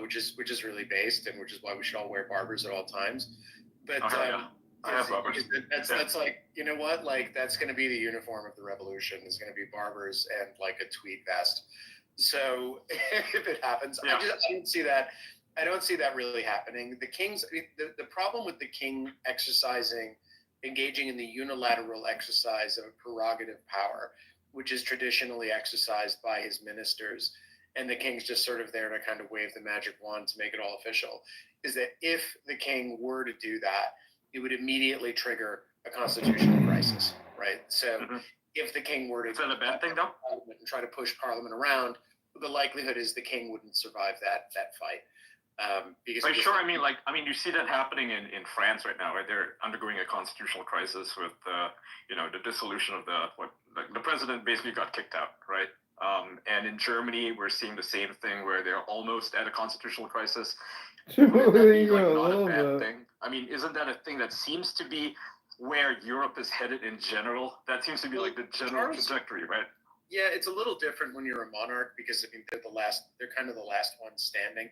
which is really based, and which is why we should all wear barbers at all times. But I have barbers. That's like, you know what? Like, that's going to be the uniform of the revolution. Is going to be barbers and like a tweed vest. So if it happens, I don't see that. I don't see that really happening. The problem with the king engaging in the unilateral exercise of prerogative power, which is traditionally exercised by his ministers, and the king's just sort of there to kind of wave the magic wand to make it all official, is that if the king were to do that, it would immediately trigger a constitutional crisis, right? So if the king were to is that a bad thing, though? And try to push Parliament around, the likelihood is the king wouldn't survive that fight. Because I mean, you see that happening in France right now, right? They're undergoing a constitutional crisis with the dissolution of the president basically got kicked out, right? And in Germany, we're seeing the same thing where they're almost at a constitutional crisis. Wouldn't that be not a bad thing? I mean, isn't that a thing that seems to be where Europe is headed in general? That seems to be like the general trajectory, right? Yeah, it's a little different when you're a monarch because I mean they're kind of the last one standing.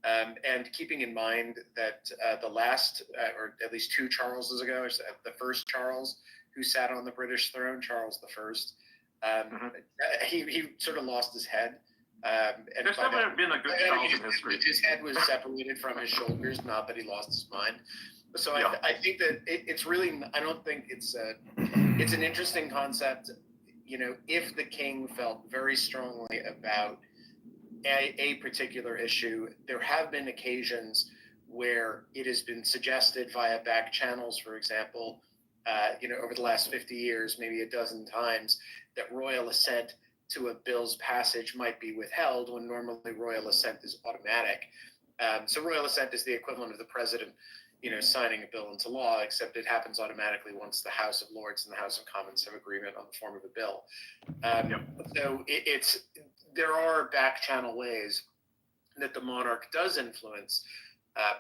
And keeping in mind that the last, or at least two Charleses ago, the first Charles who sat on the British throne, Charles I, he sort of lost his head. And there's never been a good Charles in history. His head was separated from his shoulders, not that he lost his mind. So I think that it's really, I don't think it's an interesting concept. If the king felt very strongly about a particular issue, there have been occasions where it has been suggested via back channels, for example, over the last 50 years, maybe a dozen times, that royal assent to a bill's passage might be withheld when normally royal assent is automatic. So royal assent is the equivalent of the president, signing a bill into law, except it happens automatically once the House of Lords and the House of Commons have agreement on the form of the bill. So there are back channel ways that the monarch does influence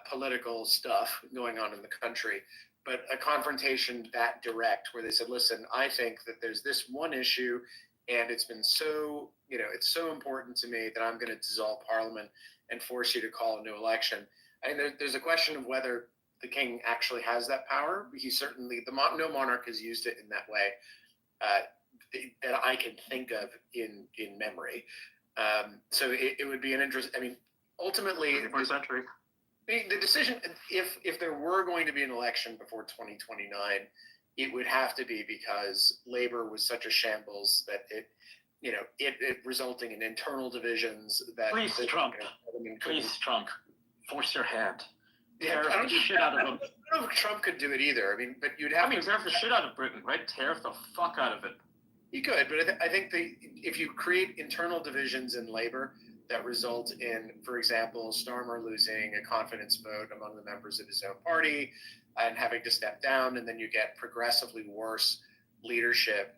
political stuff going on in the country, but a confrontation that direct where they said, listen, I think that there's this one issue and it's been so, it's so important to me that I'm going to dissolve Parliament and force you to call a new election. I mean, there's a question of whether the king actually has that power. He certainly, no monarch has used it in that way that I can think of in memory. So it would be an interest. I mean, ultimately, the decision, if there were going to be an election before 2029, it would have to be because Labor was such a shambles that it resulting in internal divisions that. Please, Trump. Please, Trump. Force your hand. Yeah, Tear the shit out of him. I don't know if Trump could do it either. I mean, but you'd have. tear the shit out of Britain, right? Tear the fuck out of it. You could, but I think if you create internal divisions in labor that result in, for example, Starmer losing a confidence vote among the members of his own party and having to step down, and then you get progressively worse leadership,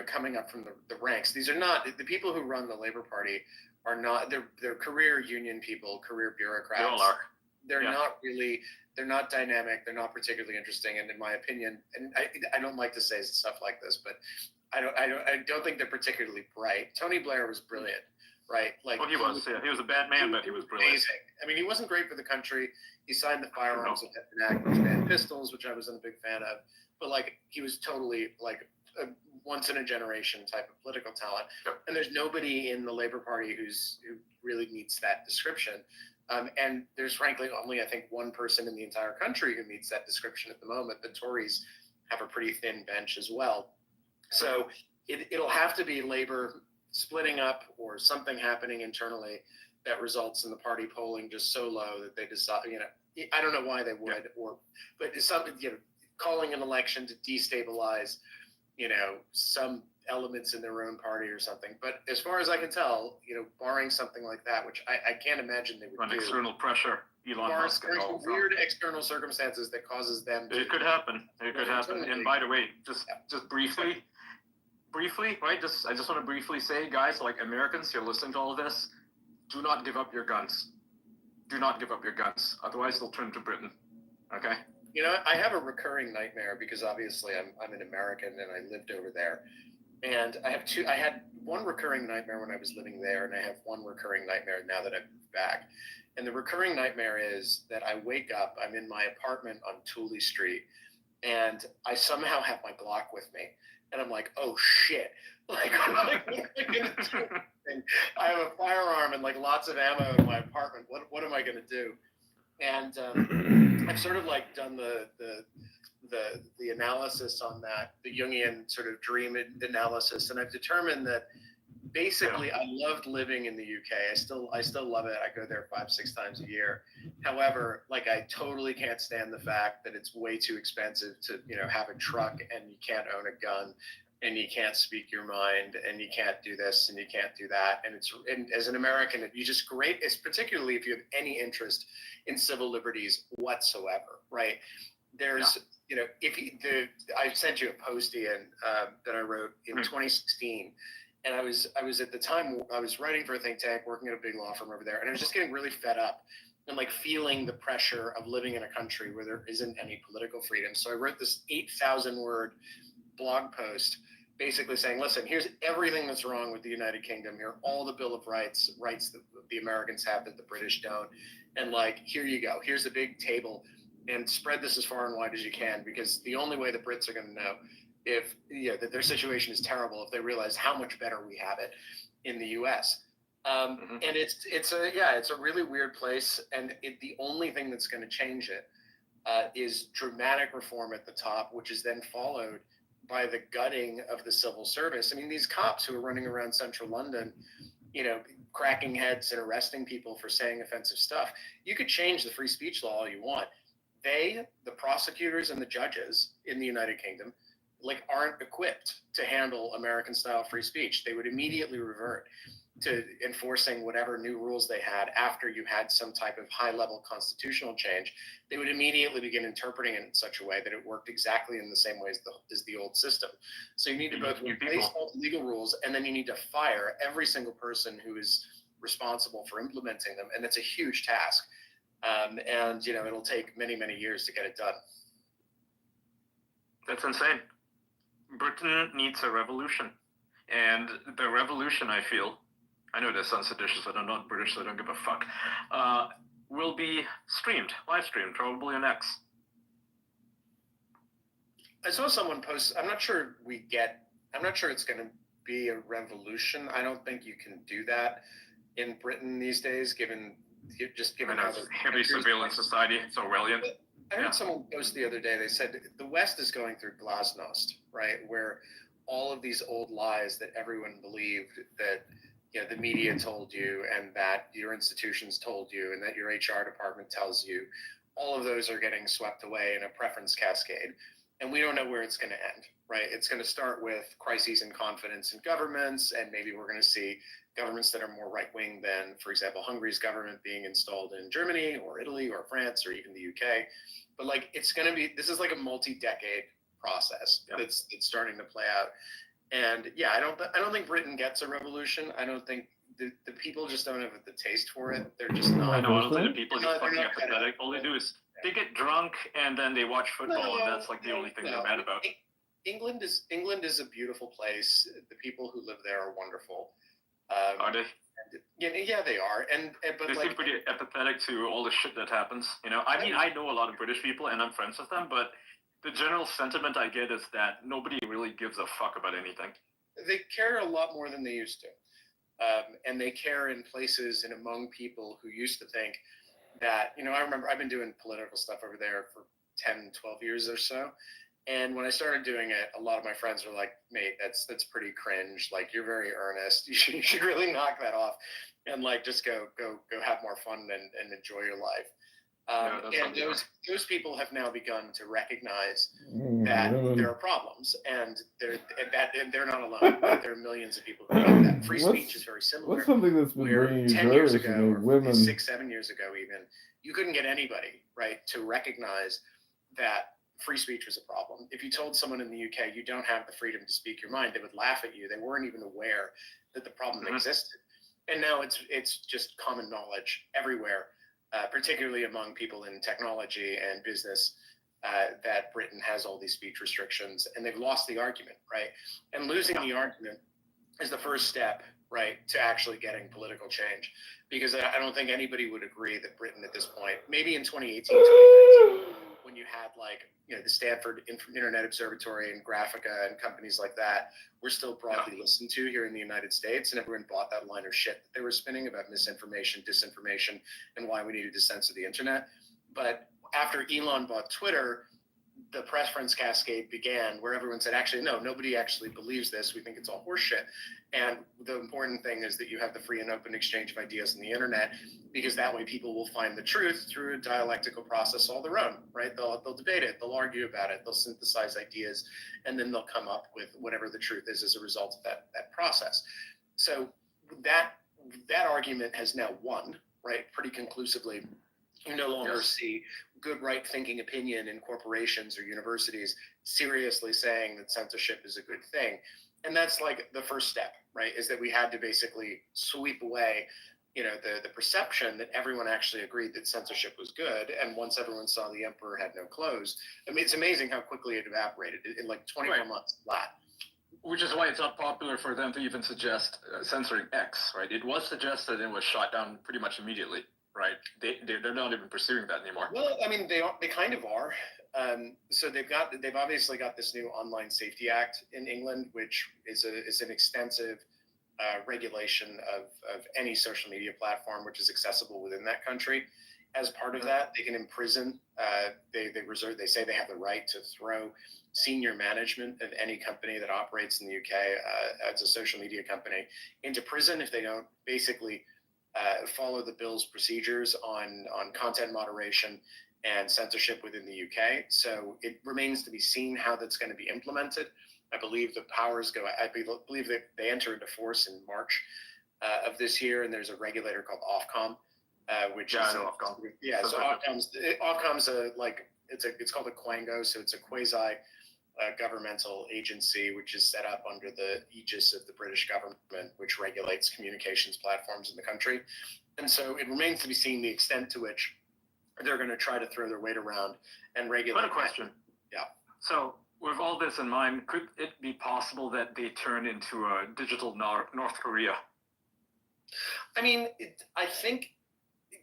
coming up from the ranks. These are not the people who run the Labor Party are not. They're career union people, career bureaucrats. They all are. They're not really. They're not dynamic. They're not particularly interesting. And in my opinion, and I don't like to say stuff like this, but I don't think they're particularly bright. Tony Blair was brilliant, right? Like, he was a bad man, but he was brilliant. Amazing. I mean, he wasn't great for the country. He signed the Firearms Act, which banned pistols, which I wasn't a big fan of. But he was totally a once in a generation type of political talent. And there's nobody in the Labor Party who really meets that description. And there's frankly only, I think, one person in the entire country who meets that description at the moment. The Tories have a pretty thin bench as well. So it'll have to be Labor splitting up or something happening internally that results in the party polling just so low that they decide, I don't know why they would, but it's something, calling an election to destabilize, some elements in their own party or something. But as far as I can tell, barring something like that, which I can't imagine they would do. External pressure, Elon Musk and all. Weird external circumstances that causes them to. It could happen. And by the way, just briefly, right? I just want to briefly say, guys, like Americans, you're listening to all of this, do not give up your guns. Do not give up your guns. Otherwise, they'll turn to Britain. Okay? I have a recurring nightmare because obviously I'm an American and I lived over there. And I had one recurring nightmare when I was living there, and I have one recurring nightmare now that I've moved back. And the recurring nightmare is that I wake up, I'm in my apartment on Tooley Street, and I somehow have my Glock with me. And I'm like, oh shit. What am I gonna do? And I have a firearm and lots of ammo in my apartment. What am I gonna do? And I've sort of done the analysis on that, the Jungian sort of dream analysis, and I've determined that basically I loved living in the UK. I still love it. I go there 5-6 times a year. However, I totally can't stand the fact that it's way too expensive to have a truck, and you can't own a gun, and you can't speak your mind, and you can't do this and you can't do that. And as an American, you just great. It's particularly if you have any interest in civil liberties whatsoever, right? There's I sent you a post, Ian, that I wrote in 2016, and I was at the time I was writing for a think tank, working at a big law firm over there, and I was just getting really fed up and feeling the pressure of living in a country where there isn't any political freedom. So I wrote this 8,000 word blog post basically saying, listen, here's everything that's wrong with the United Kingdom. Here are all the Bill of Rights that the Americans have that the British don't. And here you go. Here's the big table, and spread this as far and wide as you can, because the only way the Brits are going to know that their situation is terrible if they realize how much better we have it in the U.S. And it's a really weird place, and the only thing that's going to change it is dramatic reform at the top, which is then followed by the gutting of the civil service. I mean, these cops who are running around central London, cracking heads and arresting people for saying offensive stuff. You could change the free speech law all you want. The prosecutors and the judges in the United Kingdom, aren't equipped to handle American style free speech. They would immediately revert. to enforcing whatever new rules they had after you had some type of high-level constitutional change, they would immediately begin interpreting it in such a way that it worked exactly in the same way as the old system. So you need to both replace all the legal rules, and then you need to fire every single person who is responsible for implementing them, and it's a huge task. And it'll take many, many years to get it done. That's insane. Britain needs a revolution, and the revolution, I feel, I know this sounds seditious, but I'm not British, so I don't give a fuck, will be live streamed, probably on X. I saw someone post, I'm not sure it's going to be a revolution. I don't think you can do that in Britain these days, given how the heavy surveillance society, it's Orwellian. I heard someone post the other day, they said the West is going through glasnost, right? Where all of these old lies that everyone believed, that the media told you, and that your institutions told you, and that your HR department tells you, all of those are getting swept away in a preference cascade. And we don't know where it's going to end, right? It's going to start with crises in confidence in governments, and maybe we're going to see governments that are more right-wing than, for example, Hungary's government being installed in Germany or Italy or France or even the UK. But this is like a multi-decade process that's starting to play out. And I don't think Britain gets a revolution. I don't think the people just don't have the taste for it. They're just not. I don't think the people are just fucking apathetic. All they do is they get drunk and then they watch football, and that's like the only thing they're mad about. England is a beautiful place. The people who live there are wonderful. Are they? Yeah, they are. But they seem pretty apathetic to all the shit that happens. I mean, I know a lot of British people and I'm friends with them, but the general sentiment I get is that nobody really gives a fuck about anything. They care a lot more than they used to. And they care in places and among people who used to think that, I remember I've been doing political stuff over there for 10, 12 years or so. And when I started doing it, a lot of my friends were like, mate, that's pretty cringe. Like, you're very earnest. You should really knock that off and just go have more fun and enjoy your life. And those people have now begun to recognize that there are problems, and they're not alone. There are millions of people who know that. Free speech is very similar. What's something that's been bringing you 10 years joy ago, or women? 6, 7 years ago, even, you couldn't get anybody, right, to recognize that free speech was a problem. If you told someone in the UK you don't have the freedom to speak your mind, they would laugh at you. They weren't even aware that the problem existed. And now it's just common knowledge everywhere, particularly among people in technology and business, that Britain has all these speech restrictions, and they've lost the argument, right? And losing the argument is the first step, right, to actually getting political change. Because I don't think anybody would agree that Britain at this point, maybe in 2018, 2019, when you had the Stanford Internet Observatory and Graphica and companies like that were still broadly listened to here in the United States, and everyone bought that line of shit that they were spinning about misinformation, disinformation, and why we needed to censor the internet. But after Elon bought Twitter, the preference cascade began, where everyone said, actually, no, nobody actually believes this. We think it's all horseshit. And the important thing is that you have the free and open exchange of ideas on the internet, because that way people will find the truth through a dialectical process all their own, right? They'll debate it, they'll argue about it, they'll synthesize ideas, and then they'll come up with whatever the truth is as a result of that process. So that argument has now won, right, pretty conclusively. You no longer see good right-thinking opinion in corporations or universities seriously saying that censorship is a good thing. And that's the first step, right, is that we had to basically sweep away, the perception that everyone actually agreed that censorship was good. And once everyone saw the emperor had no clothes, I mean, it's amazing how quickly it evaporated in 24 months flat. Which is why it's not popular for them to even suggest censoring X, right? It was suggested and was shot down pretty much immediately. Right, they're not even pursuing that anymore. Well, I mean, they kind of are. So they've obviously got this new Online Safety Act in England, which is an extensive regulation of any social media platform which is accessible within that country. As part of that, they can imprison. They say they have the right to throw senior management of any company that operates in the UK as a social media company into prison if they don't basically follow the bill's procedures on content moderation and censorship within the UK. So it remains to be seen how that's going to be implemented. I believe the powers I believe that they enter into force in March of this year, and there's a regulator called Ofcom, which Yeah, is I know Ofcom. yeah. So Ofcom's it's called a Quango, so it's a quasi governmental agency which is set up under the aegis of the British government, which regulates communications platforms in the country. And so it remains to be seen the extent to which they're going to try to throw their weight around and regulate. But a question. Yeah. So with all this in mind, could it be possible that they turn into a digital North Korea? I mean, I think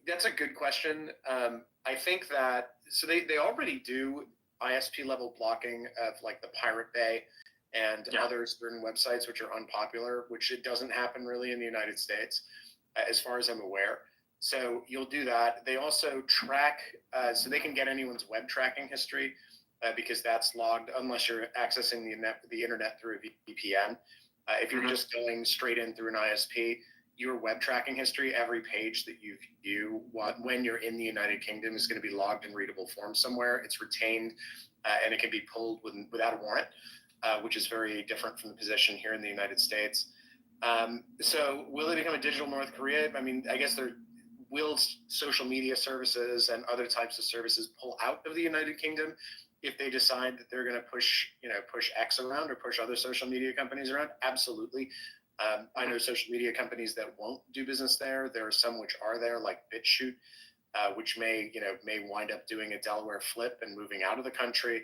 that's a good question. I think that they already do ISP level blocking of like the Pirate Bay and other certain websites which are unpopular, which it doesn't happen really in the United States, as far as I'm aware. So you'll do that. They also track, so they can get anyone's web tracking history because that's logged unless you're accessing the internet through a VPN. If you're just going straight in through an ISP, your web tracking history, every page that you view when you're in the United Kingdom is going to be logged in readable form somewhere. It's retained and it can be pulled without a warrant, which is very different from the position here in the United States. So will it become a digital North Korea? I mean, I guess will social media services and other types of services pull out of the United Kingdom if they decide that they're going to push X around or push other social media companies around? Absolutely. I know social media companies that won't do business there. There are some which are there, like BitChute, which may wind up doing a Delaware flip and moving out of the country.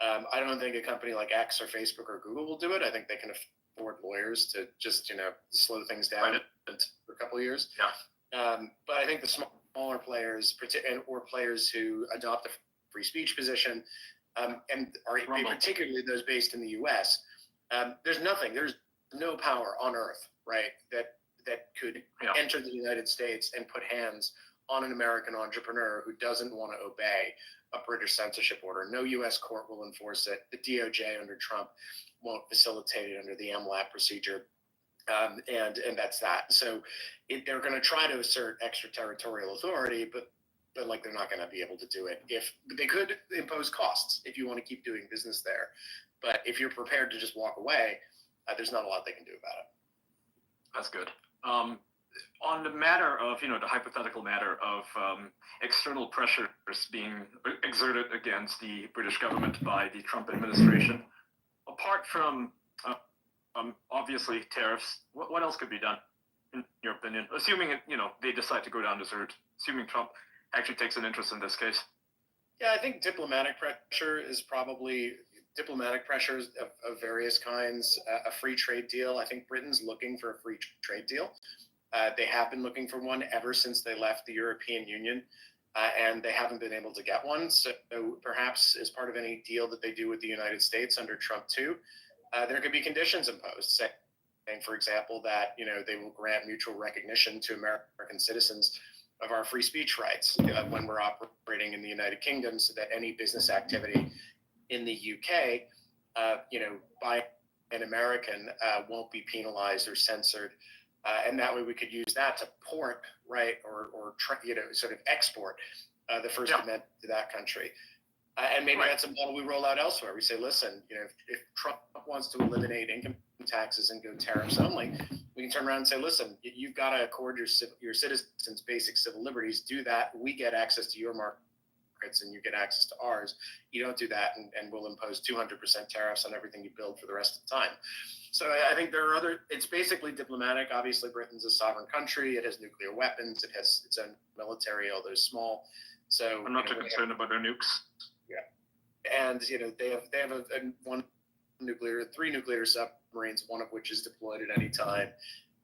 I don't think a company like X or Facebook or Google will do it. I think they can afford lawyers to just slow things down for a couple of years. Yeah. But I think the smaller players, or players who adopt a free speech position, and are particularly those based in the U.S., there's no power on earth, right, that could enter the United States and put hands on an American entrepreneur who doesn't want to obey a British censorship order. No U.S. court will enforce it. The DOJ under Trump won't facilitate it under the MLAT procedure. And that's that. So they're going to try to assert extraterritorial authority, but like they're not going to be able to do it. If they could impose costs if you want to keep doing business there, but if you're prepared to just walk away, there's not a lot they can do about it. That's good. On the matter of, the hypothetical matter of external pressures being exerted against the British government by the Trump administration, apart from obviously tariffs, what else could be done, in your opinion? Assuming, they decide to go down this route, assuming Trump actually takes an interest in this case. Yeah, I think diplomatic pressures of various kinds, a free trade deal. I think Britain's looking for a free trade deal. They have been looking for one ever since they left the European Union, and they haven't been able to get one. So perhaps as part of any deal that they do with the United States under Trump too, there could be conditions imposed, saying, for example, that they will grant mutual recognition to American citizens of our free speech rights when we're operating in the United Kingdom, so that any business activity in the UK, by an American won't be penalized or censored. And that way we could use that to port, right, or sort of export the First Amendment to that country. And maybe that's a model we roll out elsewhere. We say, listen, if Trump wants to eliminate income taxes and go tariffs only, we can turn around and say, listen, you've got to accord your citizens basic civil liberties. Do that. We get access to your markets and you get access to ours. You don't do that, and we'll impose 200% tariffs on everything you build for the rest of the time. So I think there are it's basically diplomatic. Obviously, Britain's a sovereign country. It has nuclear weapons. It has its own military, although small. So I'm not too concerned about their nukes. Yeah, and they have three nuclear submarines, one of which is deployed at any time,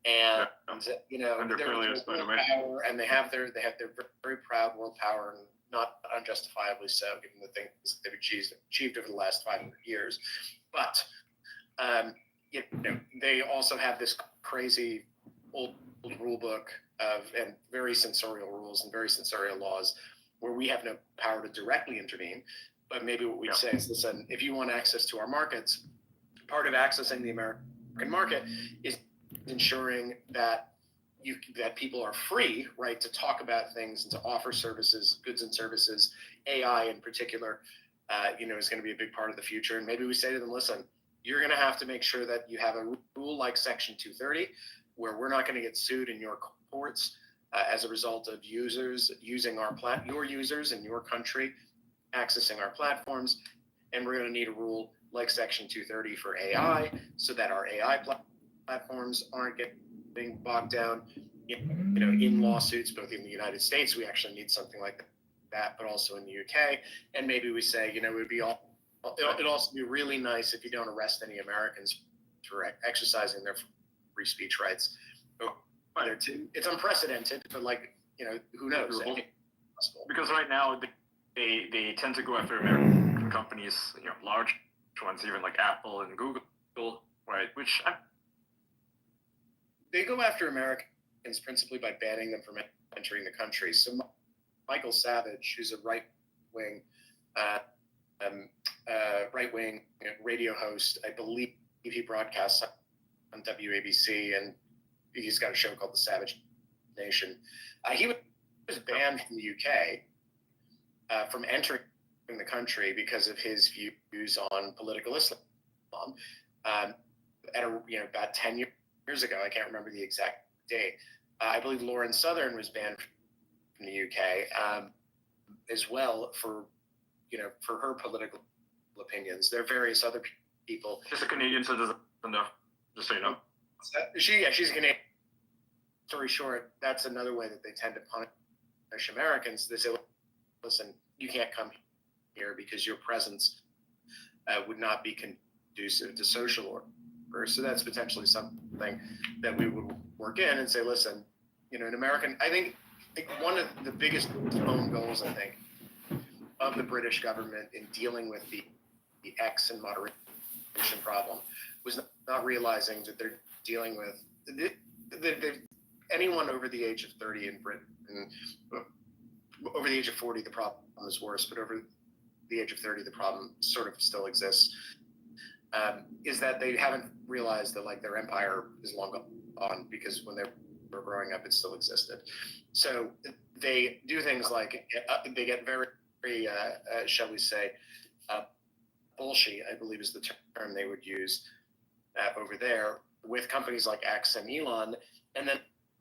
and they're clearly power, and they have their very proud world power, and not unjustifiably so, given the things they've achieved over the last 500 years. But they also have this crazy old rule book and very censorial rules and very censorial laws, where we have no power to directly intervene. But maybe what we'd say is, listen, if you want access to our markets, part of accessing the American market is ensuring that people are free, right, to talk about things and to offer services, goods and services. AI in particular, is going to be a big part of the future. And maybe we say to them, listen, you're going to have to make sure that you have a rule like Section 230, where we're not going to get sued in your courts as a result of users using your users in your country accessing our platforms, and we're going to need a rule like Section 230 for AI, so that our AI platforms aren't getting bogged down, in lawsuits, both in the United States. We actually need something like that, but also in the UK. And maybe we say, it would be it'd also be really nice if you don't arrest any Americans for exercising their free speech rights. It's unprecedented, but who knows? Because right now they tend to go after American companies, large ones, even like Apple and Google, right? Which they go after Americans principally by banning them from entering the country. So Michael Savage, who's a right-wing radio host, I believe he broadcasts on WABC, and he's got a show called The Savage Nation. He was banned from the UK from entering the country because of his views on political Islam. About 10 years ago, I can't remember the exact date. I believe Lauren Southern was banned from the UK as well for her political opinions. There are various other people. She's a Canadian citizen, though, just so you know. She's a Canadian. Story short, that's another way that they tend to punish Americans. They say, listen, you can't come here because your presence would not be conducive to social order. So that's potentially something that we would work in and say, listen, an American, I think one of the biggest own goals, of the British government in dealing with the X and moderation problem was not realizing that they're dealing with anyone over the age of 30 in Britain. Over the age of 40, the problem is worse, but over the age of 30, the problem sort of still exists. Is that they haven't realized that their empire is long gone, because when they were growing up, it still existed. So they do things like they get very, shall we say, bullshit, I believe is the term they would use over there, with companies like X and Elon, and then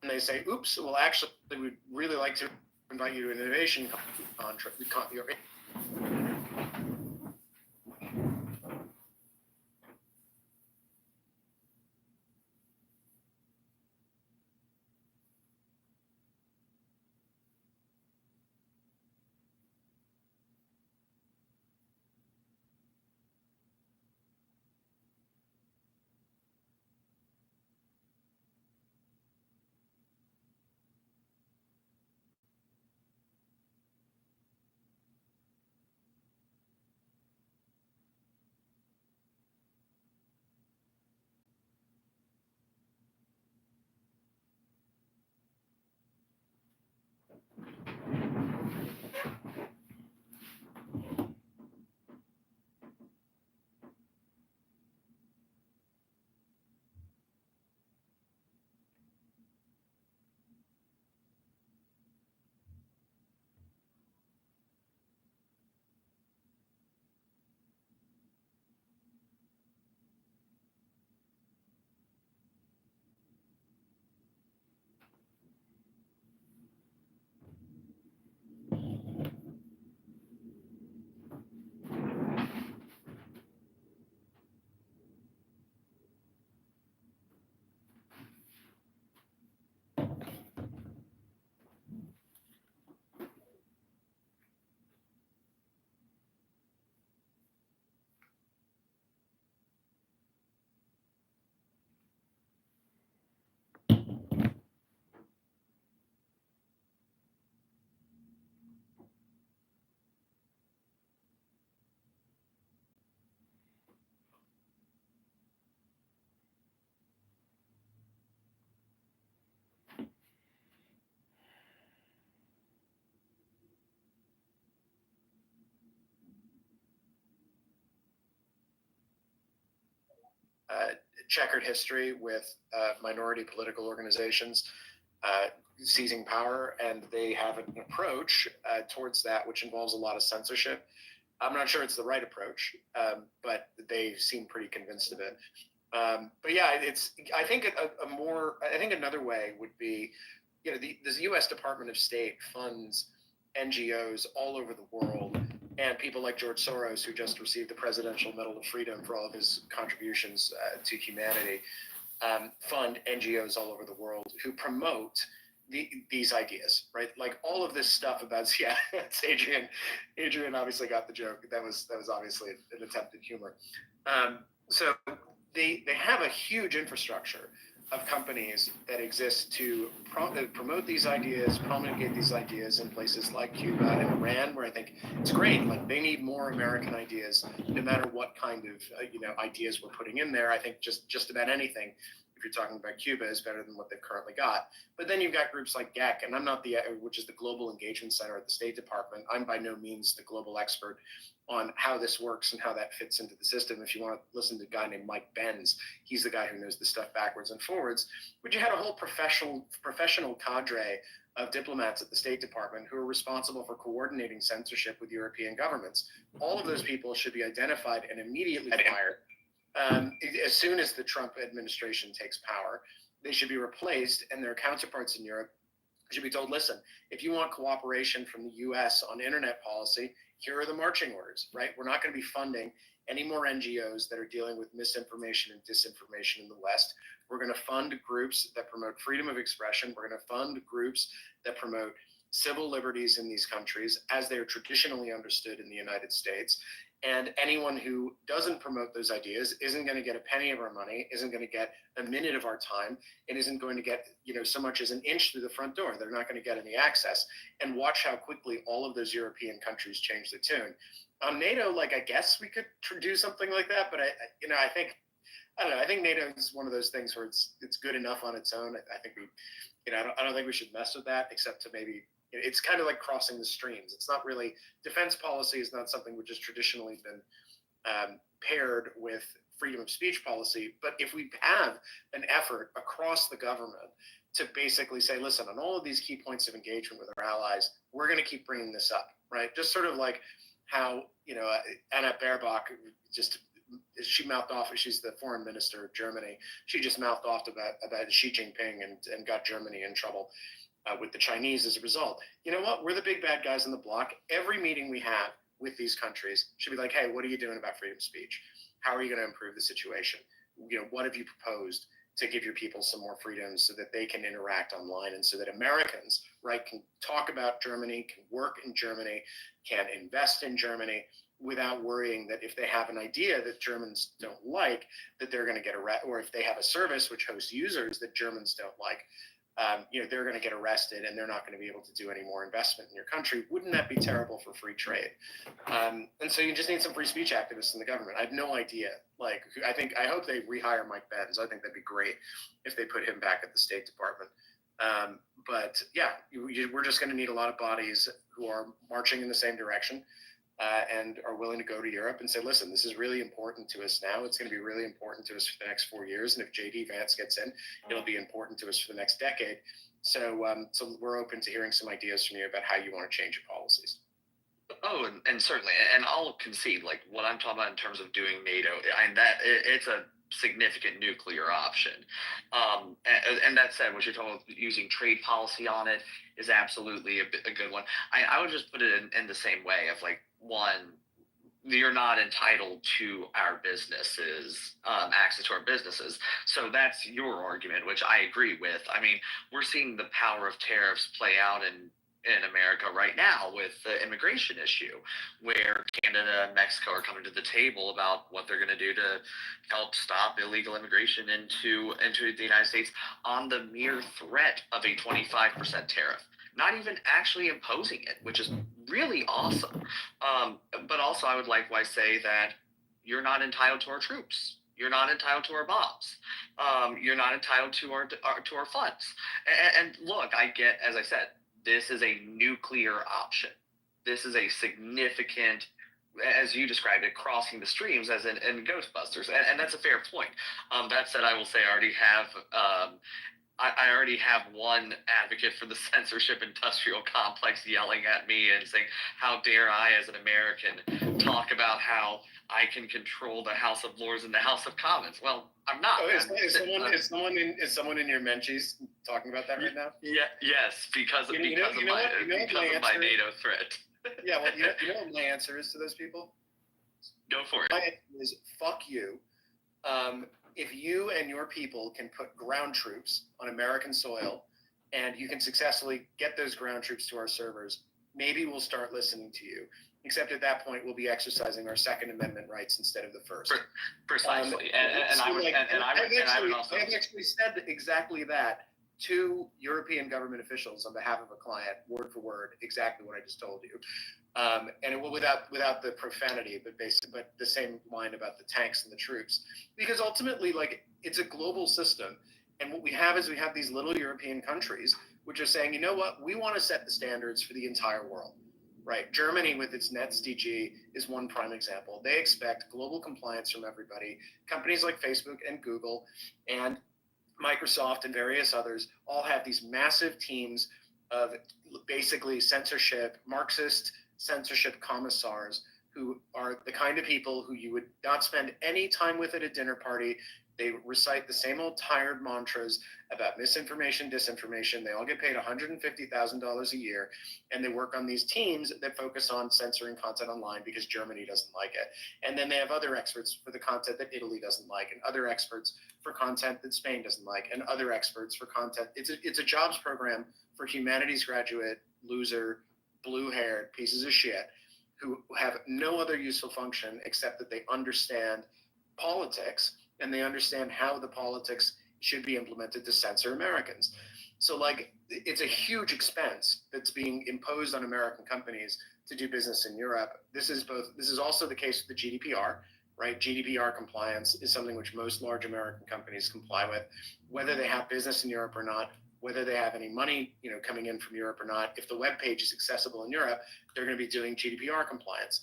they say, oops, well, actually, we'd really like to invite you to an innovation contract. Checkered history with minority political organizations seizing power, and they have an approach towards that which involves a lot of censorship. I'm not sure it's the right approach, but they seem pretty convinced of it. But yeah, I think I think another way would be, the U.S. Department of State funds NGOs all over the world, and people like George Soros, who just received the Presidential Medal of Freedom for all of his contributions to humanity, fund NGOs all over the world who promote these ideas, right? Like all of this stuff about, yeah, it's Adrian. Adrian obviously got the joke. That was obviously an attempt at humor. So they have a huge infrastructure of companies that exist to promote these ideas, promulgate these ideas in places like Cuba and Iran, where I think it's great. Like they need more American ideas, no matter what kind of ideas we're putting in there. I think just about anything, if you're talking about Cuba, is better than what they've currently got. But then you've got groups like GEC, and I'm not which is the Global Engagement Center at the State Department. I'm by no means the global expert on how this works and how that fits into the system. If you want to listen to a guy named Mike Benz, he's the guy who knows this stuff backwards and forwards. But you had a whole professional cadre of diplomats at the State Department who are responsible for coordinating censorship with European governments. All of those people should be identified and immediately fired. As soon as the Trump administration takes power, they should be replaced, and their counterparts in Europe should be told, listen, if you want cooperation from the U.S. on internet policy, here are the marching orders, right? We're not going to be funding any more NGOs that are dealing with misinformation and disinformation in the West. We're going to fund groups that promote freedom of expression. We're going to fund groups that promote civil liberties in these countries as they are traditionally understood in the United States. And anyone who doesn't promote those ideas isn't going to get a penny of our money, isn't going to get a minute of our time, and isn't going to get, so much as an inch through the front door. They're not going to get any access. And watch how quickly all of those European countries change the tune. On NATO, I guess we could do something like that, but I think NATO is one of those things where it's good enough on its own. I think I don't think we should mess with that, except to maybe. It's kind of like crossing the streams. It's not really, defense policy is not something which has traditionally been paired with freedom of speech policy. But if we have an effort across the government to basically say, listen, on all of these key points of engagement with our allies, we're going to keep bringing this up, right? Just sort of like how, Anna Baerbock she mouthed off, she's the foreign minister of Germany. She just mouthed off about Xi Jinping and got Germany in trouble. With the Chinese as a result. You know what? We're the big bad guys on the block. Every meeting we have with these countries should be like, hey, what are you doing about freedom of speech? How are you going to improve the situation? What have you proposed to give your people some more freedom so that they can interact online and so that Americans, right, can talk about Germany, can work in Germany, can invest in Germany without worrying that if they have an idea that Germans don't like, that they're going to get arrested, or if they have a service which hosts users that Germans don't like, they're going to get arrested and they're not going to be able to do any more investment in your country. Wouldn't that be terrible for free trade? And so you just need some free speech activists in the government. I have no idea. I hope they rehire Mike Benz. I think that'd be great if they put him back at the State Department. But yeah, we're just going to need a lot of bodies who are marching in the same direction. And are willing to go to Europe and say, listen, this is really important to us now. It's going to be really important to us for the next 4 years. And if JD Vance gets in, it'll be important to us for the next decade. So we're open to hearing some ideas from you about how you want to change your policies. Oh, and certainly, and I'll concede, what I'm talking about in terms of doing NATO, it's a significant nuclear option. And that said, what you're talking about using trade policy on it is absolutely a good one. I would just put it in the same way of one, you're not entitled to our businesses, access to our businesses. So that's your argument, which I agree with. I mean, we're seeing the power of tariffs play out in America right now with the immigration issue, where Canada and Mexico are coming to the table about what they're going to do to help stop illegal immigration into the United States on the mere threat of a 25% tariff. Not even actually imposing it, which is really awesome. But also, I would likewise say that you're not entitled to our troops. You're not entitled to our bombs. You're not entitled to our funds. And look, I get, as I said, this is a nuclear option. This is a significant, as you described it, crossing the streams as in Ghostbusters. And that's a fair point. That said, I will say I already have I already have one advocate for the censorship industrial complex yelling at me and saying, how dare I, as an American, talk about how I can control the House of Lords and the House of Commons? Well, I'm not. Oh, is someone in your Menchies talking about that right now? Yeah, yes, because of my NATO threat. Yeah, well, you know what my answer is to those people? Go for it. My answer is fuck you. If you and your people can put ground troops on American soil and you can successfully get those ground troops to our servers, maybe we'll start listening to you. Except at that point, we'll be exercising our Second Amendment rights instead of the First. Precisely. I have actually said exactly that to European government officials on behalf of a client, word for word, exactly what I just told you. And it will without the profanity, but the same line about the tanks and the troops, because ultimately, like, it's a global system, and what we have is these little European countries which are saying, you know what, we want to set the standards for the entire world, right? Germany with its NetzDG is one prime example. They expect global compliance from everybody. Companies like Facebook and Google and Microsoft and various others all have these massive teams of basically Marxist censorship commissars who are the kind of people who you would not spend any time with at a dinner party. They recite the same old tired mantras about misinformation, disinformation. They all get paid $150,000 a year, and they work on these teams that focus on censoring content online because Germany doesn't like it. And then they have other experts for the content that Italy doesn't like, and other experts for content that Spain doesn't like, and other experts for content. It's a jobs program for humanities graduate, loser, blue-haired pieces of shit who have no other useful function except that they understand politics and they understand how the politics should be implemented to censor Americans. So, like, it's a huge expense that's being imposed on American companies to do business in Europe. This is also the case with the GDPR, right? GDPR compliance is something which most large American companies comply with, whether they have business in Europe or not, whether they have any money, coming in from Europe or not. If the web page is accessible in Europe, they're going to be doing GDPR compliance.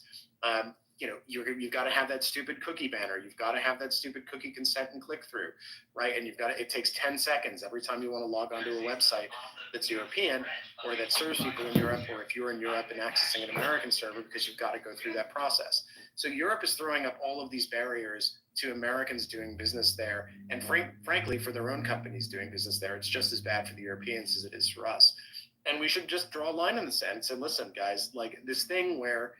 You've got to have that stupid cookie banner. You've got to have that stupid cookie consent and click through, right? And it takes 10 seconds every time you want to log onto a website that's European or that serves people in Europe, or if you're in Europe and accessing an American server, because you've got to go through that process. So Europe is throwing up all of these barriers to Americans doing business there. And frankly, for their own companies doing business there, it's just as bad for the Europeans as it is for us. And we should just draw a line in the sand and say, listen, guys, like, this thing where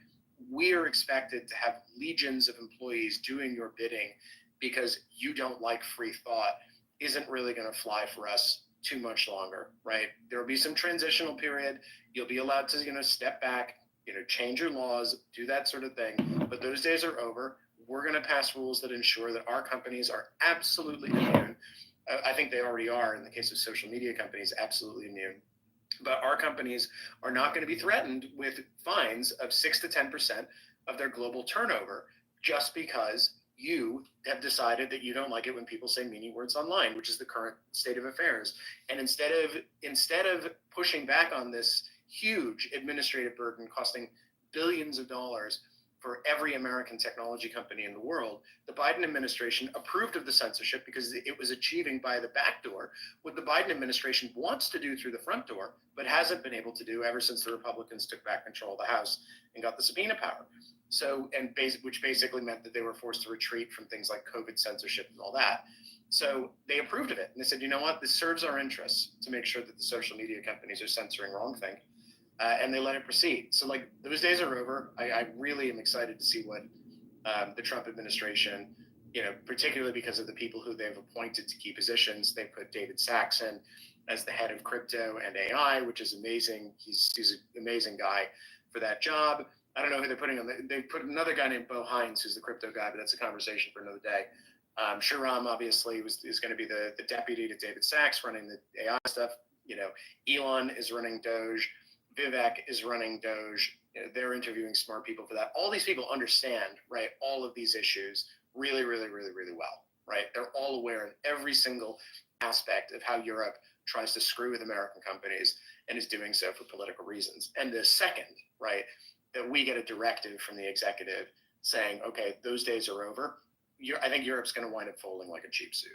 we are expected to have legions of employees doing your bidding because you don't like free thought isn't really going to fly for us too much longer, right? There will be some transitional period. You'll be allowed to, step back, change your laws, do that sort of thing. But those days are over. We're going to pass rules that ensure that our companies are absolutely immune. I think they already are in the case of social media companies, absolutely immune. But our companies are not going to be threatened with fines of 6 to 10% of their global turnover just because you have decided that you don't like it when people say meaning words online, which is the current state of affairs. And instead of pushing back on this huge administrative burden costing billions of dollars for every American technology company in the world, the Biden administration approved of the censorship because it was achieving by the back door what the Biden administration wants to do through the front door, but hasn't been able to do ever since the Republicans took back control of the House and got the subpoena power. Which basically meant that they were forced to retreat from things like COVID censorship and all that. So they approved of it. And they said, you know what, this serves our interests to make sure that the social media companies are censoring wrongthing. And they let it proceed. So, like, those days are over. I really am excited to see what the Trump administration, particularly because of the people who they've appointed to key positions. They put David Sachs in as the head of crypto and AI, which is amazing. He's an amazing guy for that job. I don't know who they're putting on. They put another guy named Bo Hines, who's the crypto guy, but that's a conversation for another day. Shahram obviously is going to be the deputy to David Sachs running the AI stuff. Elon is running Doge. Vivek is running Doge. They're interviewing smart people for that. All these people understand, right, all of these issues really, really, really, really well, right? They're all aware of every single aspect of how Europe tries to screw with American companies and is doing so for political reasons. And the second, right, that we get a directive from the executive saying, okay, those days are over, I think Europe's going to wind up folding like a cheap suit.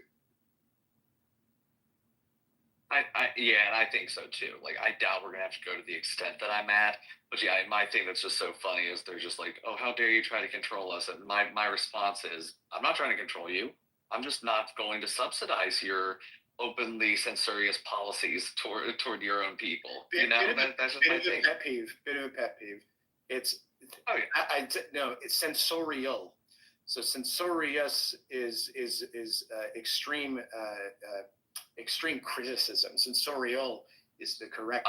Yeah, and I think so too. Like, I doubt we're gonna have to go to the extent that I'm at. But yeah, my thing that's just so funny is they're just like, "Oh, how dare you try to control us?" And my response is, "I'm not trying to control you. I'm just not going to subsidize your openly censorious policies toward your own people." That's just my thing. Bit of a pet peeve. It's Oh yeah. No, it's sensorial. So censorious is extreme extreme criticism. Sensorial is the correct.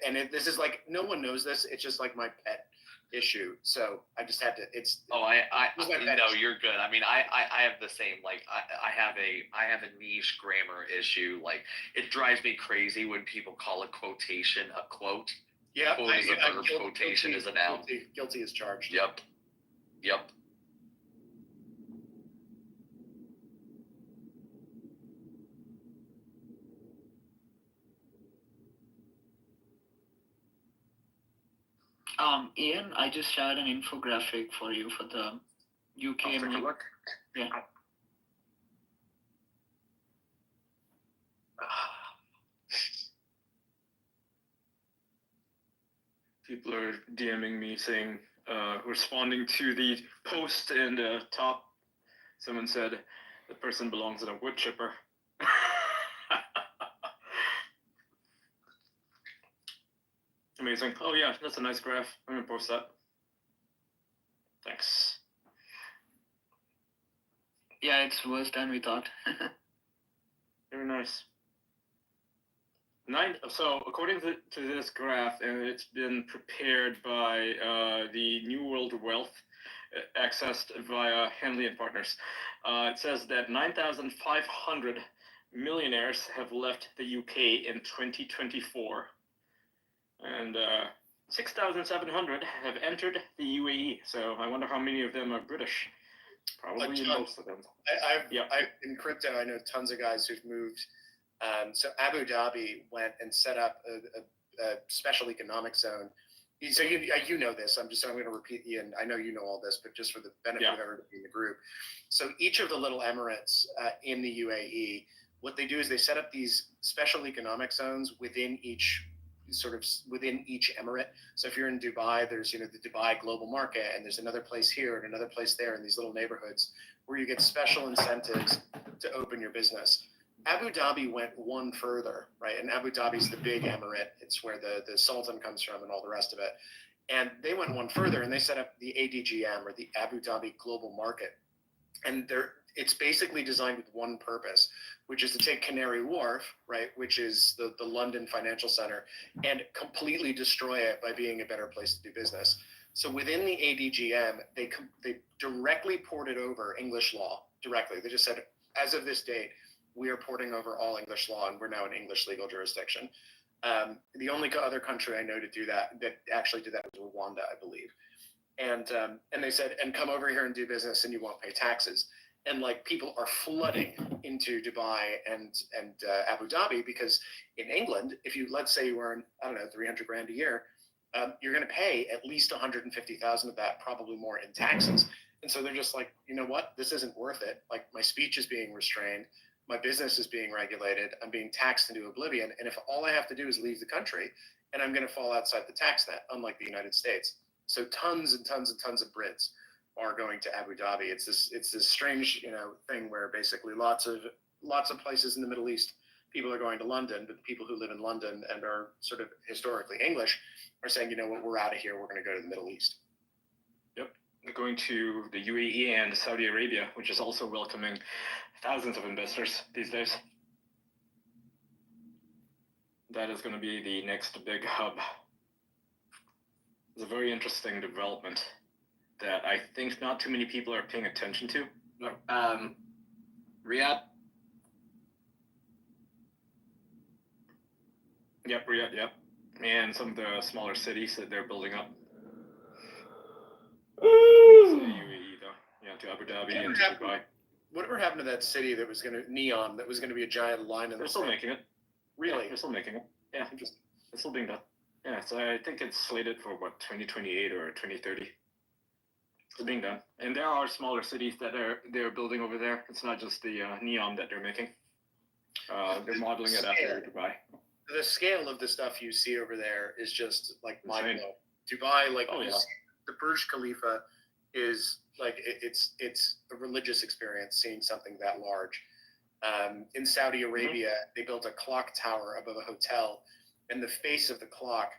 And this is like, no one knows this. It's just like my pet issue. So I just had to. It's. Oh, no, you're good. I mean, I have the same. Like, I have a niche grammar issue. Like, it drives me crazy when people call a quotation a quote. Yeah, quote is a verb. Quotation is a noun. Guilty as charged. Yep. Ian, I just shared an infographic for you for the UK. I'll take a look. Yeah. People are DMing me saying, responding to the post in the top, someone said the person belongs in a wood chipper. Amazing. Oh yeah, that's a nice graph. I'm gonna post that. Thanks. Yeah, it's worse than we thought. Very nice. So according to this graph, and it's been prepared by the New World Wealth, accessed via Henley and Partners. It says that 9,500 millionaires have left the UK in 2024, and 6,700 have entered the UAE. So I wonder how many of them are British. Probably most of them. In crypto, I know tons of guys who've moved. So Abu Dhabi went and set up a special economic zone. So you know this. I'm going to repeat, Ian. I know you know all this, but just for the benefit of everybody in the group. So each of the little emirates in the UAE, what they do is they set up these special economic zones within each emirate. So if you're in Dubai, there's the Dubai global market, and there's another place here and another place there in these little neighborhoods where you get special incentives to open your business. Abu Dhabi went one further, right? And Abu Dhabi is the big emirate. It's where the Sultan comes from and all the rest of it. And they went one further and they set up the ADGM, or the Abu Dhabi Global Market. And it's basically designed with one purpose, which is to take Canary Wharf, right, which is the London financial center, and completely destroy it by being a better place to do business. So within the ADGM, they directly ported over English law directly. They just said, as of this date, we are porting over all English law, and we're now an English legal jurisdiction. The only other country I know to do that actually did that was Rwanda, I believe. And they said, and come over here and do business, and you won't pay taxes. And like, people are flooding into Dubai and Abu Dhabi, because in England, if you, let's say you earn, I don't know, 300 grand a year, you're going to pay at least 150,000 of that, probably more, in taxes. And so they're just like, you know what, this isn't worth it. Like, my speech is being restrained. My business is being regulated. I'm being taxed into oblivion. And if all I have to do is leave the country, and I'm going to fall outside the tax net, unlike the United States. So tons and tons and tons of Brits are going to Abu Dhabi. It's this strange, thing where basically lots of places in the Middle East, people are going to London, but the people who live in London and are sort of historically English are saying, you know what, we're out of here. We're going to go to the Middle East. Yep. They're going to the UAE and Saudi Arabia, which is also welcoming thousands of investors these days. That is going to be the next big hub. It's a very interesting development that I think not too many people are paying attention to. Riyadh? Yep, Riyadh, yep. And some of the smaller cities that they're building up. To the UAE, though. Yeah, to Abu Dhabi and to Dubai. Whatever happened to that city that was going to, Neom, that was going to be a giant line in They're still making it. Really? Yeah, they're still making it. Yeah, it's still being done. Yeah, so I think it's slated for, 2028 or 2030. It's being done. And there are smaller cities that they're building over there. It's not just the Neom that they're making. They're modeling it after Dubai. The scale of the stuff you see over there is just like Insane. mind blowing. Dubai, like Oh, yeah. the Burj Khalifa is like it's a religious experience seeing something that large. In Saudi Arabia, they built a clock tower above a hotel, and the face of the clock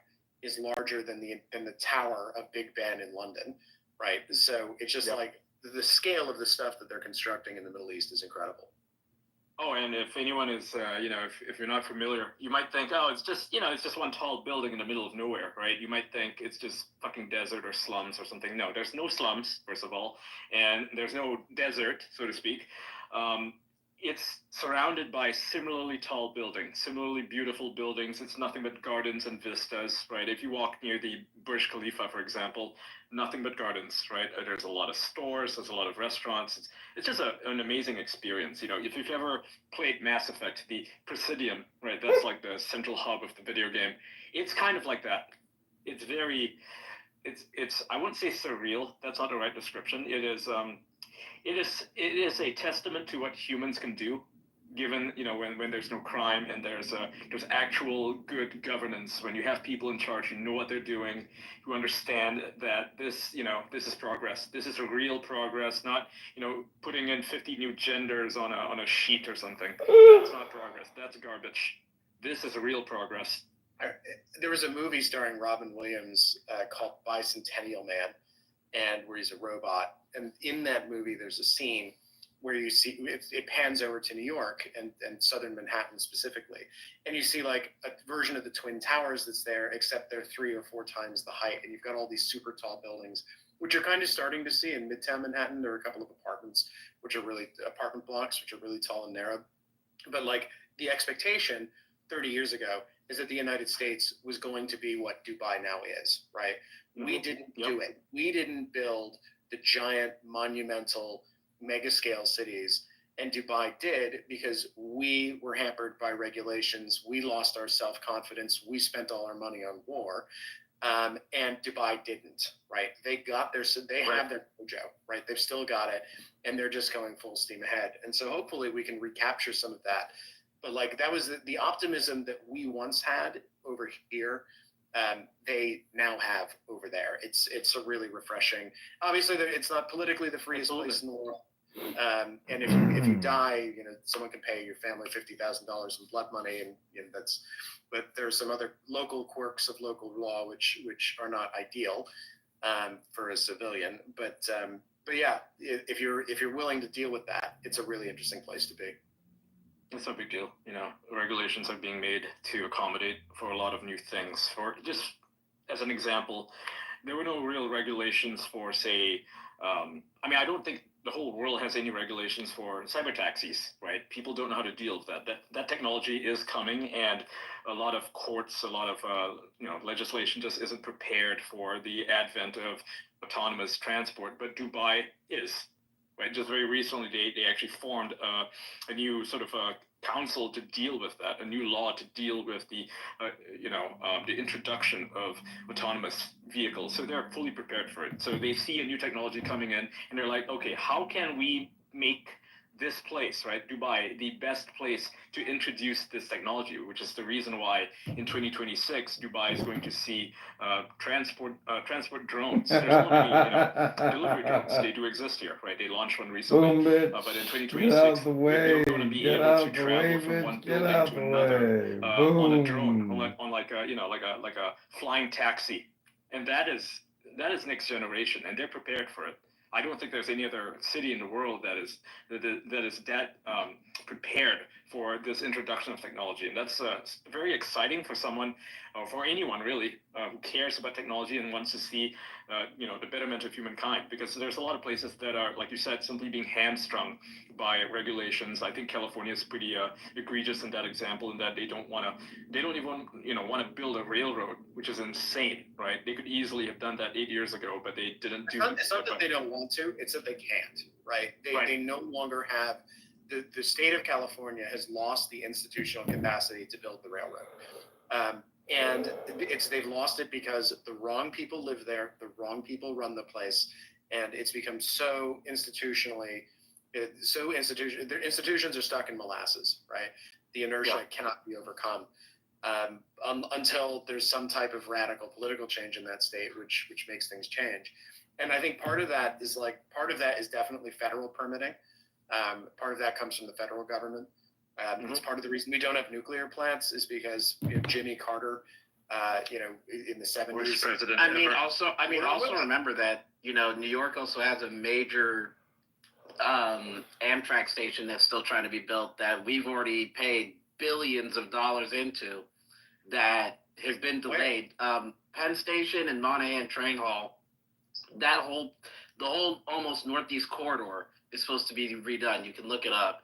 is larger than the tower of Big Ben in London, right? So it's just like the scale of the stuff that they're constructing in the Middle East is incredible. Oh, and if anyone is, if you're not familiar, you might think, oh, it's just one tall building in the middle of nowhere, right? You might think it's just fucking desert or slums or something. No, there's no slums, first of all, and there's no desert, so to speak. It's surrounded by similarly tall buildings, similarly beautiful buildings. It's nothing but gardens and vistas, right? If you walk near the Burj Khalifa, for example, nothing but gardens, right? There's a lot of stores, there's a lot of restaurants. It's just an amazing experience. If you've ever played Mass Effect, the Presidium, right? That's like the central hub of the video game. It's kind of like that. It's very, it's I wouldn't say surreal. That's not the right description. It is a testament to what humans can do, given when there's no crime and there's actual good governance. When you have people in charge who know what they're doing, who understand that this is progress. This is a real progress, not putting in 50 new genders on a sheet or something. That's not progress. That's garbage. This is a real progress. There was a movie starring Robin Williams called Bicentennial Man, and where he's a robot. And in that movie, there's a scene where you see it pans over to New York and southern Manhattan specifically, and you see like a version of the Twin Towers that's there, except they're 3 or 4 times the height, and you've got all these super tall buildings, which you're kind of starting to see in Midtown Manhattan. There are a couple of apartment blocks which are really tall and narrow, but like the expectation 30 years ago is that the United States was going to be what Dubai now is, right? Mm-hmm. We didn't do it. We didn't build the giant, monumental, mega-scale cities, and Dubai did because we were hampered by regulations. We lost our self-confidence. We spent all our money on war, and Dubai didn't, right? They have their mojo, right? They've still got it, and they're just going full steam ahead. And so hopefully we can recapture some of that. But like that was the optimism that we once had over here. They now have over there. It's a really refreshing. Obviously, it's not politically the freest place in the world. And if you die, someone can pay your family $50,000 in blood money, and that's. But there's some other local quirks of local law which are not ideal for a civilian. But yeah, if you're willing to deal with that, it's a really interesting place to be. It's no big deal. Regulations are being made to accommodate for a lot of new things. For just as an example, there were no real regulations for, say, I don't think the whole world has any regulations for cyber taxis, right? People don't know how to deal with that. That technology is coming, and a lot of courts, a lot of legislation just isn't prepared for the advent of autonomous transport. But Dubai is. Right, just very recently, they actually formed a new sort of council to deal with that, a new law to deal with the introduction of autonomous vehicles. So they're fully prepared for it. So they see a new technology coming in, and they're like, okay, how can we make this place, right, Dubai, the best place to introduce this technology, which is the reason why in 2026 Dubai is going to see transport drones. There's only delivery drones. They do exist here, right? They launched one recently, but in 2026 they're going to be able to travel from one building to another on a drone, on like a flying taxi, and that is next generation, and they're prepared for it. I don't think there's any other city in the world that is prepared for this introduction of technology, and that's very exciting for someone, or for anyone really, who cares about technology and wants to see the betterment of humankind. Because there's a lot of places that are, like you said, simply being hamstrung by regulations. I think California is pretty egregious in that example, in that they don't even want to build a railroad, which is insane, right? They could easily have done that 8 years ago, but they didn't do it. It's not that they don't want to, it's that they can't, right? They no longer have, the state of California has lost the institutional capacity to build the railroad. And they've lost it because the wrong people live there, the wrong people run the place, and it's become their institutions are stuck in molasses, right? The inertia cannot be overcome until there's some type of radical political change in that state, which makes things change. And I think part of that is definitely federal permitting. Part of that comes from the federal government. It's part of the reason we don't have nuclear plants is because Jimmy Carter, in the 70s. Also remember that New York also has a major Amtrak station that's still trying to be built that we've already paid billions of dollars into that has been delayed. Penn Station and Monahan Train Hall, the whole almost northeast corridor is supposed to be redone. You can look it up.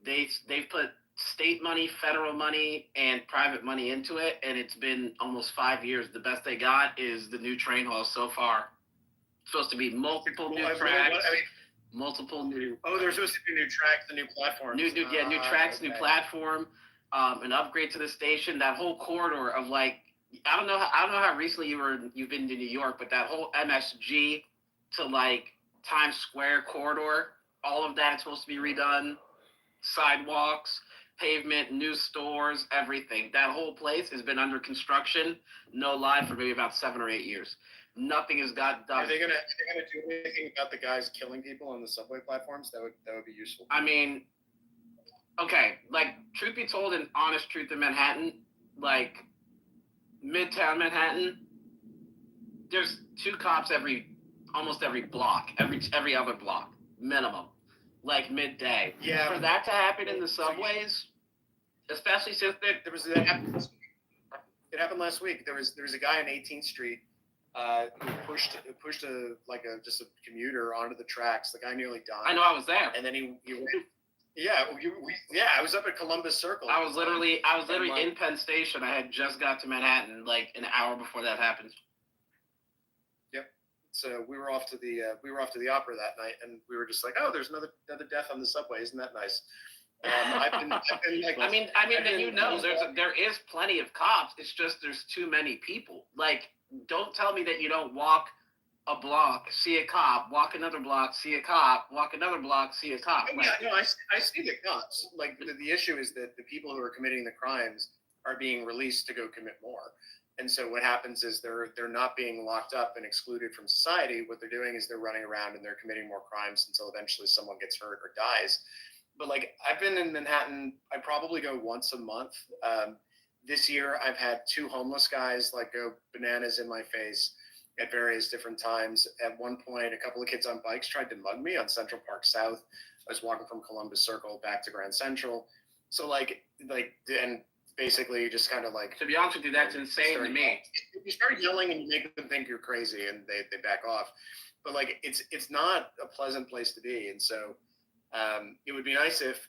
They've put state money, federal money, and private money into it, and it's been almost 5 years. The best they got is the new train hall so far. It's supposed to be multiple new tracks. Multiple new. Oh, there's supposed to be new tracks, the new platforms. New tracks, new platform, an upgrade to the station. That whole corridor of I don't know how recently you've been to New York, but that whole MSG to Times Square corridor, all of that is supposed to be redone. Sidewalks, pavement, new stores, everything. That whole place has been under construction, no lie, for maybe about 7 or 8 years. Nothing has got done. Are they gonna do anything about the guys killing people on the subway platforms? That would be useful. I mean, okay, truth be told, and honest truth in Manhattan, Midtown Manhattan, there's 2 cops almost every block, every other block, minimum, midday. Yeah. For that to happen in the subways, especially since it happened last week. There was a guy on 18th Street who pushed just a commuter onto the tracks. The guy nearly died. I know, I was there. And then he went. I was up at Columbus Circle. I was literally in Penn Station. I had just got to Manhattan an hour before that happened. Yep. So we were off to the opera that night, and we were just like, oh, there's another death on the subway. Isn't that nice? There is plenty of cops. It's just there's too many people. Don't tell me that you don't walk a block, see a cop, walk another block, see a cop, walk another block, see a cop. I see the cops. The issue is that the people who are committing the crimes are being released to go commit more. And so what happens is they're not being locked up and excluded from society. What they're doing is they're running around and they're committing more crimes until eventually someone gets hurt or dies. But I've been in Manhattan, I probably go once a month. This year I've had 2 homeless guys go bananas in my face at various different times. At one point, a couple of kids on bikes tried to mug me on Central Park South. I was walking from Columbus Circle back to Grand Central. So and basically just kind of to be honest with you, that's insane to me. You start yelling and you make them think you're crazy and they back off. But it's not a pleasant place to be. And so it would be nice if,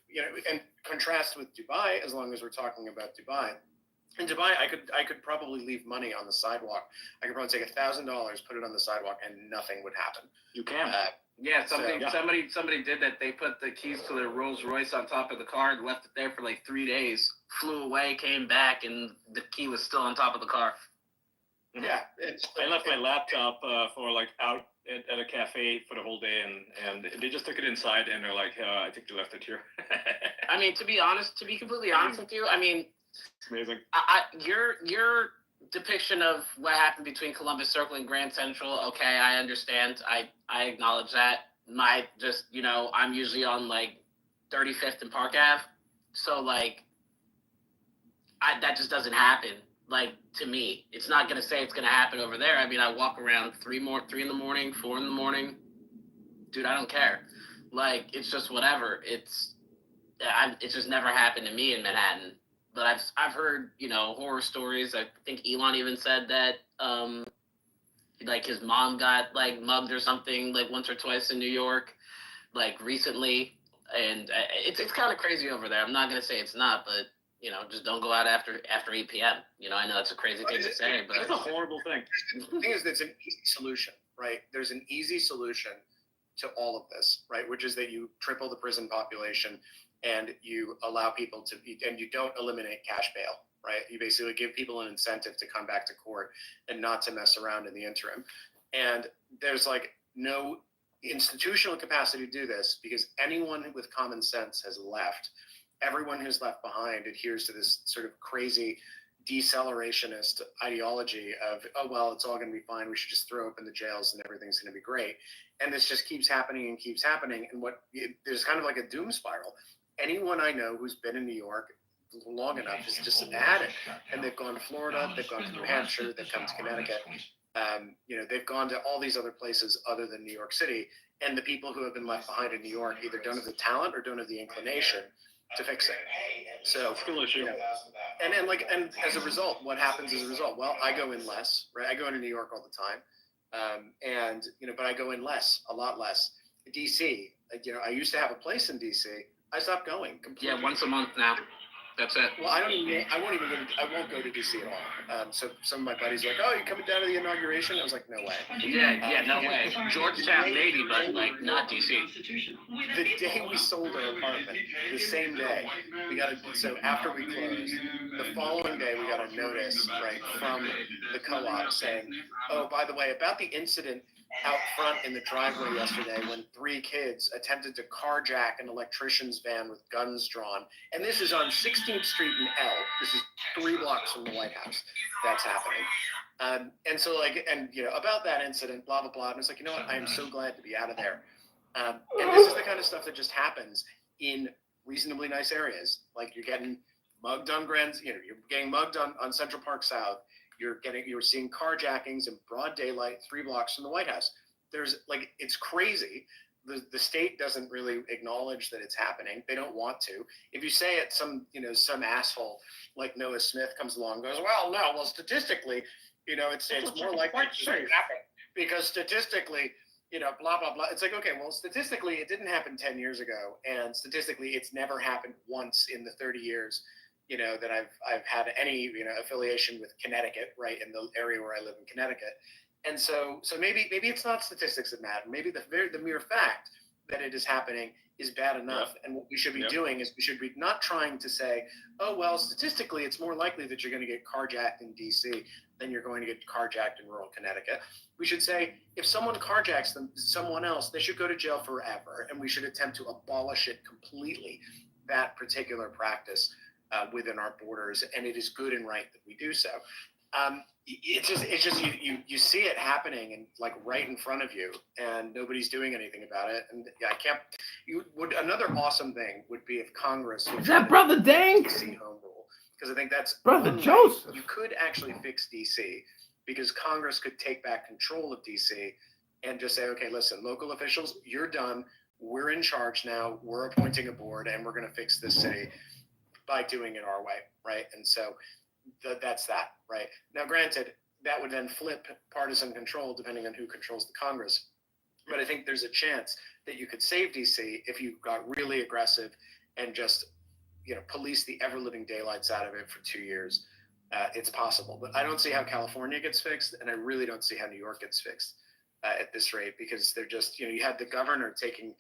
and contrast with Dubai, as long as we're talking about Dubai. In Dubai, I could probably leave money on the sidewalk. I could probably take $1,000, put it on the sidewalk, and nothing would happen. You can. Somebody did that. They put the keys to their Rolls Royce on top of the car and left it there for 3 days. Flew away, came back, and the key was still on top of the car. Yeah, I left my laptop for out at a cafe for the whole day, and they just took it inside, and they're like, I think they left it here. I mean, to be completely honest with you, it's amazing. Your depiction of what happened between Columbus Circle and Grand Central, okay, I understand. I acknowledge that. I'm usually on 35th and Park Ave, so that just doesn't happen. To me, it's not gonna say it's gonna happen over there. I walk around 3 in the morning, 4 in the morning. Dude, I don't care. It's just whatever. It's just never happened to me in Manhattan. But I've heard, horror stories. I think Elon even said that, his mom got mugged or something once or twice in New York, recently. And it's kind of crazy over there. I'm not gonna say it's not, but just don't go out after 8 p.m. I know it's a crazy thing to say, but it's a horrible thing. The thing is, it's an easy solution, right? There's an easy solution to all of this, right? Which is that you triple the prison population and you allow people to be, and you don't eliminate cash bail, right? You basically give people an incentive to come back to court and not to mess around in the interim. And there's no institutional capacity to do this because anyone with common sense has left. everyone who's left behind adheres to this sort of crazy decelerationist ideology of, oh, well, it's all going to be fine. We should just throw open the jails and everything's going to be great. And this just keeps happening and keeps happening. And there's kind of like a doom spiral. Anyone I know who's been in New York long enough is just at it. And they've gone to Florida, they've gone to New Hampshire, they've come to Connecticut. They've gone to all these other places other than New York City. And the people who have been left behind in New York either don't have the talent or don't have the inclination to fix it. So, and as a result, what happens as a result? Well, I go in less, right? I go into New York all the time. But I go in less, a lot less. DC, I used to have a place in DC. I stopped going completely. Yeah, once a month now. That's it. Well, I won't go to DC at all. So some of my buddies are like, oh, you coming down to the inauguration? I was like, no way. Yeah, no way. Georgetown maybe, but like not DC. The day we sold our apartment, the same day, so after we closed, the following day we got a notice, right, from the co-op saying, oh, by the way, about the incident out front in the driveway yesterday when 3 kids attempted to carjack an electrician's van with guns drawn. And this is on 16th Street in L. This is 3 blocks from the White House. That's happening. About that incident, blah, blah, blah. And it's like, you know what? I am so glad to be out of there. And this is the kind of stuff that just happens in reasonably nice areas. Like you're getting mugged on you're getting mugged on Central Park South. You're seeing carjackings in broad daylight 3 blocks from the White House. It's crazy. The state doesn't really acknowledge that it's happening. They don't want to. If you say it, some asshole like Noah Smith comes along and goes, well, statistically, it's more likely to happen because statistically, blah, blah, blah. It's like, okay, well, statistically, it didn't happen 10 years ago. And statistically, it's never happened once in the 30 years that I've had any, affiliation with Connecticut, right, in the area where I live in Connecticut. And so maybe it's not statistics that matter. Maybe the mere fact that it is happening is bad enough. Yeah. And what we should be doing is we should be not trying to say, oh, well, statistically, it's more likely that you're going to get carjacked in DC than you're going to get carjacked in rural Connecticut. We should say, if someone carjacks someone else, they should go to jail forever. And we should attempt to abolish it completely, that particular practice within our borders. And it is good and right that we do so. It's just you see it happening and like right in front of you, and nobody's doing anything about it. And another awesome thing would be if Congress would is that Brother Dank? DC home rule, because I think that's Brother Joseph. You could actually fix DC because Congress could take back control of DC and just say, okay, listen, local officials, you're done. We're in charge now. We're appointing a board, and we're going to fix this city by doing it our way, right? And so that's that, right? Now, granted, that would then flip partisan control depending on who controls the Congress. But I think there's a chance that you could save DC if you got really aggressive and just, police the ever-living daylights out of it for 2 years. It's possible. But I don't see how California gets fixed, and I really don't see how New York gets fixed at this rate, because they're just, you had the governor taking,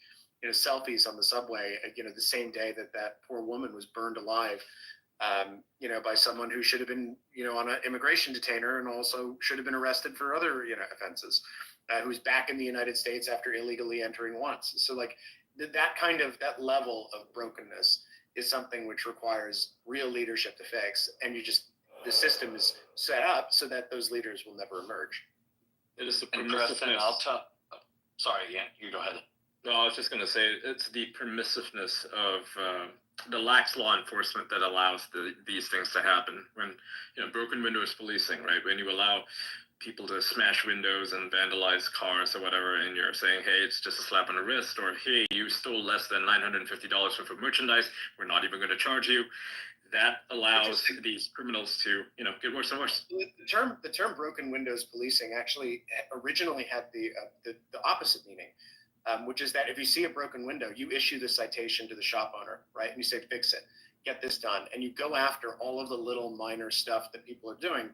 selfies on the subway, the same day that poor woman was burned alive, by someone who should have been, on an immigration detainer and also should have been arrested for other, offenses, who's back in the United States after illegally entering once. So like that level of brokenness is something which requires real leadership to fix. And the system is set up so that those leaders will never emerge. It is the permissiveness. Sorry, yeah, you go ahead. No, I was just going to say it's the permissiveness of the lax law enforcement that allows these things to happen. When broken windows policing, right? When you allow people to smash windows and vandalize cars or whatever, and you're saying, hey, it's just a slap on the wrist, or hey, you stole less than $950 worth of merchandise, we're not even going to charge you. That allows these criminals to, get worse and worse. The term broken windows policing actually originally had the opposite meaning. Which is that if you see a broken window, you issue the citation to the shop owner, right? And you say, fix it, get this done. And you go after all of the little minor stuff that people are doing,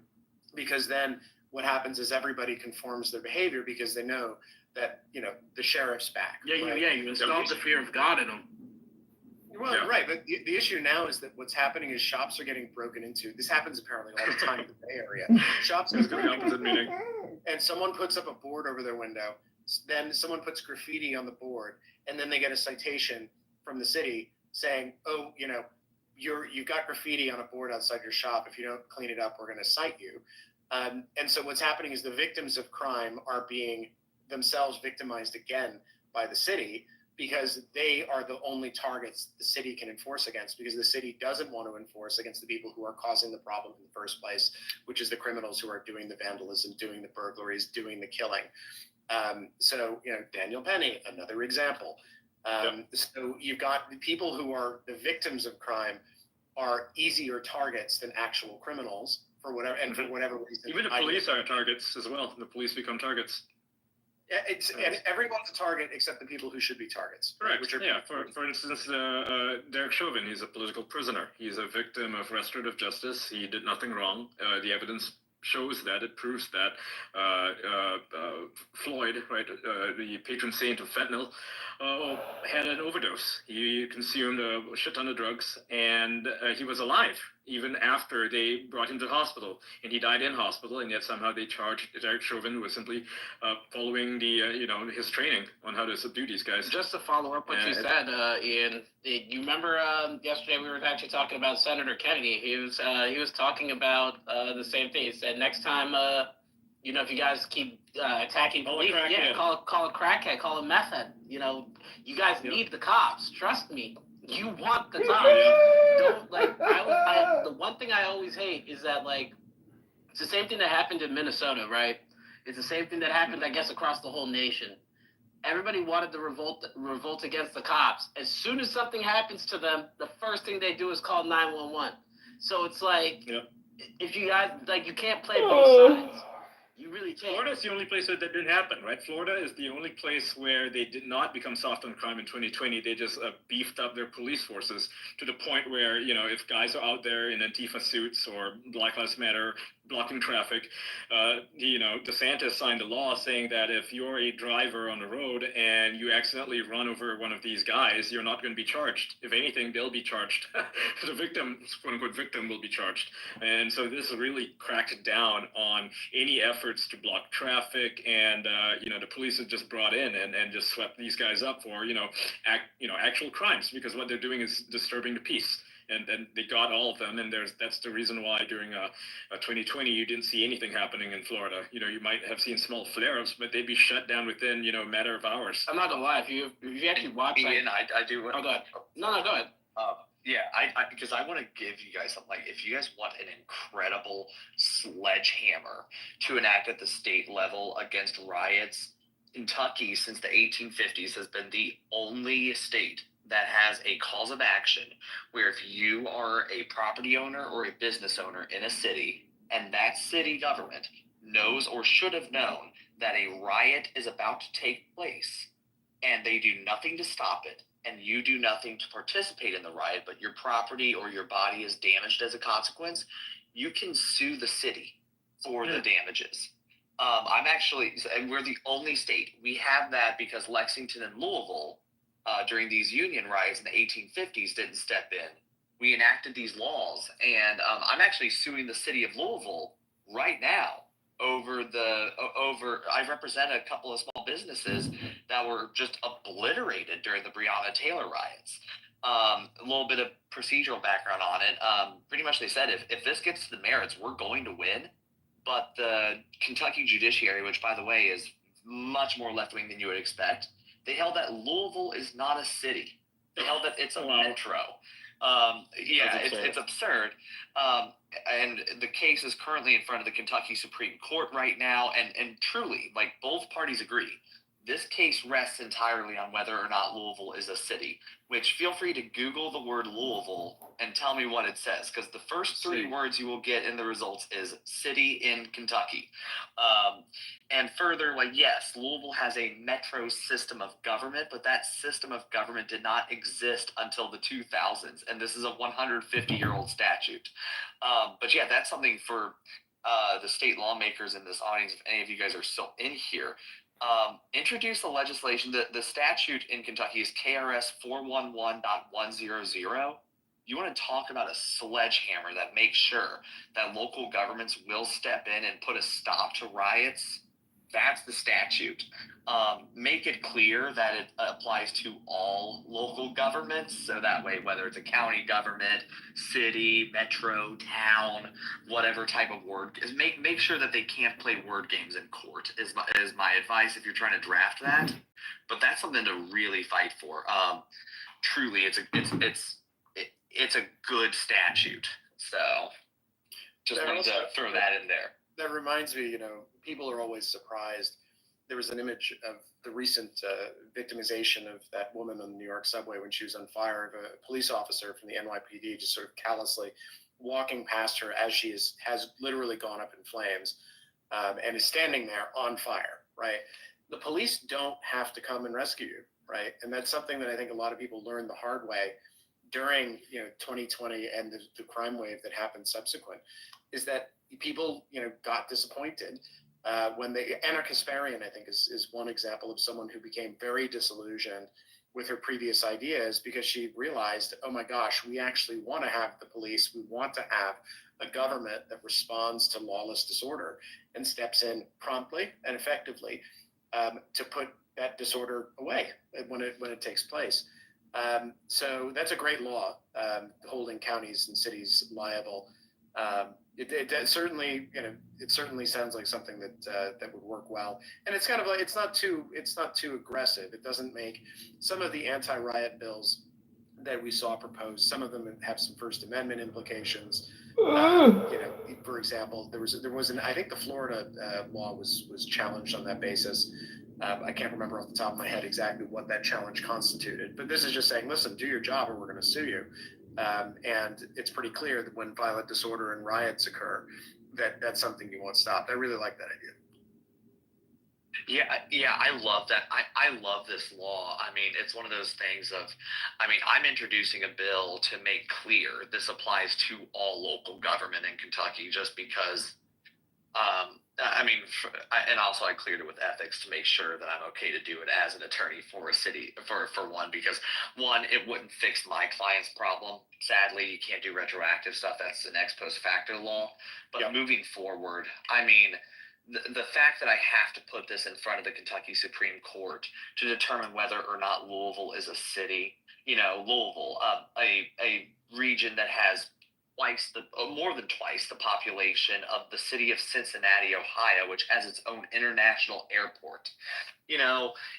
because then what happens is everybody conforms their behavior because they know that, the sheriff's back. Yeah, right? You install the fear of God in them. Well, yeah. Right. But the issue now is that what's happening is shops are getting broken into. This happens apparently all the time in the Bay Area. Shops are broken into, and someone puts up a board over their window. Then someone puts graffiti on the board, and then they get a citation from the city saying, oh, you've got graffiti on a board outside your shop. If you don't clean it up, we're going to cite you. And so what's happening is the victims of crime are being themselves victimized again by the city, because they are the only targets the city can enforce against, because the city doesn't want to enforce against the people who are causing the problem in the first place, which is the criminals who are doing the vandalism, doing the burglaries, doing the killing. So, Daniel Penny, another example. So you've got the people who are the victims of crime are easier targets than actual criminals for whatever, and for whatever reason. Even the police are targets as well. The police become targets. And everyone's a target except the people who should be targets. Correct. Which are, for instance, Derek Chauvin, he's a political prisoner. He's a victim of restorative justice. He did nothing wrong. The evidence shows that. It proves that Floyd, right, the patron saint of fentanyl, had an overdose. He consumed a shit ton of drugs, and he was alive even after they brought him to the hospital. And he died in hospital, and yet somehow they charged Derek Chauvin with simply following his training on how to subdue these guys. Just to follow up what you said, Ian, you remember yesterday we were actually talking about Senator Kennedy. He was talking about the same thing. He said next time, if you guys keep attacking police, call a crackhead, call a meth head. You guys need the cops. Trust me. You want the cops. The one thing I always hate is that, it's the same thing that happened in Minnesota, right? It's the same thing that happened, I guess, across the whole nation. Everybody wanted to revolt against the cops. As soon as something happens to them, the first thing they do is call 911. So it's if you guys, you can't play both sides. You really can't. Florida is the only place where that didn't happen, right? Florida is the only place where they did not become soft on crime in 2020. They just beefed up their police forces to the point where, if guys are out there in Antifa suits or Black Lives Matter blocking traffic, DeSantis signed a law saying that if you're a driver on the road and you accidentally run over one of these guys, you're not going to be charged. If anything, they'll be charged. The victim, quote unquote victim, will be charged. And so this really cracked down on any efforts to block traffic, and the police have just brought in and just swept these guys up for actual crimes, because what they're doing is disturbing the peace. And then they got all of them, and that's the reason why during 2020 you didn't see anything happening in Florida. You might have seen small flare-ups, but they'd be shut down within a matter of hours. I'm not gonna lie, if you actually watch, Ian, I do. Oh, go ahead. No, go ahead. Yeah, because I want to give you guys something. If you guys want an incredible sledgehammer to enact at the state level against riots, Kentucky since the 1850s has been the only state that has a cause of action where if you are a property owner or a business owner in a city and that city government knows or should have known that a riot is about to take place and they do nothing to stop it, and you do nothing to participate in the riot, but your property or your body is damaged as a consequence, you can sue the city for the damages. And we're the only state. We have that because Lexington and Louisville, during these union riots in the 1850s, didn't step in. We enacted these laws, and I'm actually suing the city of Louisville right now I represent a couple of small businesses that were just obliterated during the Breonna Taylor riots. A little bit of procedural background on it. Pretty much they said if this gets to the merits, we're going to win. But the Kentucky judiciary, which by the way is much more left-wing than you would expect, they held that Louisville is not a city. They held that it's a metro. It's absurd. And the case is currently in front of the Kentucky Supreme Court right now, and truly, both parties agree, this case rests entirely on whether or not Louisville is a city, which feel free to Google the word Louisville and tell me what it says, because the first three words you will get in the results is city in Kentucky. And further, yes, Louisville has a metro system of government, but that system of government did not exist until the 2000s, and this is a 150-year-old statute. But yeah, that's something for the state lawmakers in this audience, if any of you guys are still in here. Introduce the legislation. The statute in Kentucky is KRS 411.100. You want to talk about a sledgehammer that makes sure that local governments will step in and put a stop to riots? That's the statute. Make it clear that it applies to all local governments. So that way, whether it's a county government, city, metro, town, whatever type of word, is make sure that they can't play word games in court. Is my advice if you're trying to draft that. But that's something to really fight for. Truly, it's a good statute. So just wanted to throw that in there. That reminds me, people are always surprised. There was an image of the recent victimization of that woman on the New York subway when she was on fire, of a police officer from the NYPD just sort of callously walking past her as she has literally gone up in flames, and is standing there on fire, right? The police don't have to come and rescue you, right? And that's something that I think a lot of people learned the hard way during 2020 and the crime wave that happened subsequent, is that people got disappointed when Anna Kasparian, I think, is one example of someone who became very disillusioned with her previous ideas because she realized, oh my gosh, we actually want to have the police. We want to have a government that responds to lawless disorder and steps in promptly and effectively to put that disorder away when it takes place. So that's a great law, holding counties and cities liable. It certainly, it certainly sounds like something that would work well, and it's kind of like it's not too aggressive. It doesn't make some of the anti-riot bills that we saw proposed. Some of them have some First Amendment implications. For example, there was an I think the Florida law was challenged on that basis. I can't remember off the top of my head exactly what that challenge constituted, but this is just saying, listen, do your job or we're going to sue you. And it's pretty clear that when violent disorder and riots occur, that's something you want stopped. I really like that idea. Yeah, I love that. I love this law. I mean, it's one of those things I'm introducing a bill to make clear this applies to all local government in Kentucky just because, and also I cleared it with ethics to make sure that I'm okay to do it as an attorney for a city, for one, because one, it wouldn't fix my client's problem. Sadly, you can't do retroactive stuff. That's an ex post facto law. But moving forward, the fact that I have to put this in front of the Kentucky Supreme Court to determine whether or not Louisville is a city, Louisville, a region that has more than twice the population of the city of Cincinnati, Ohio, which has its own international airport.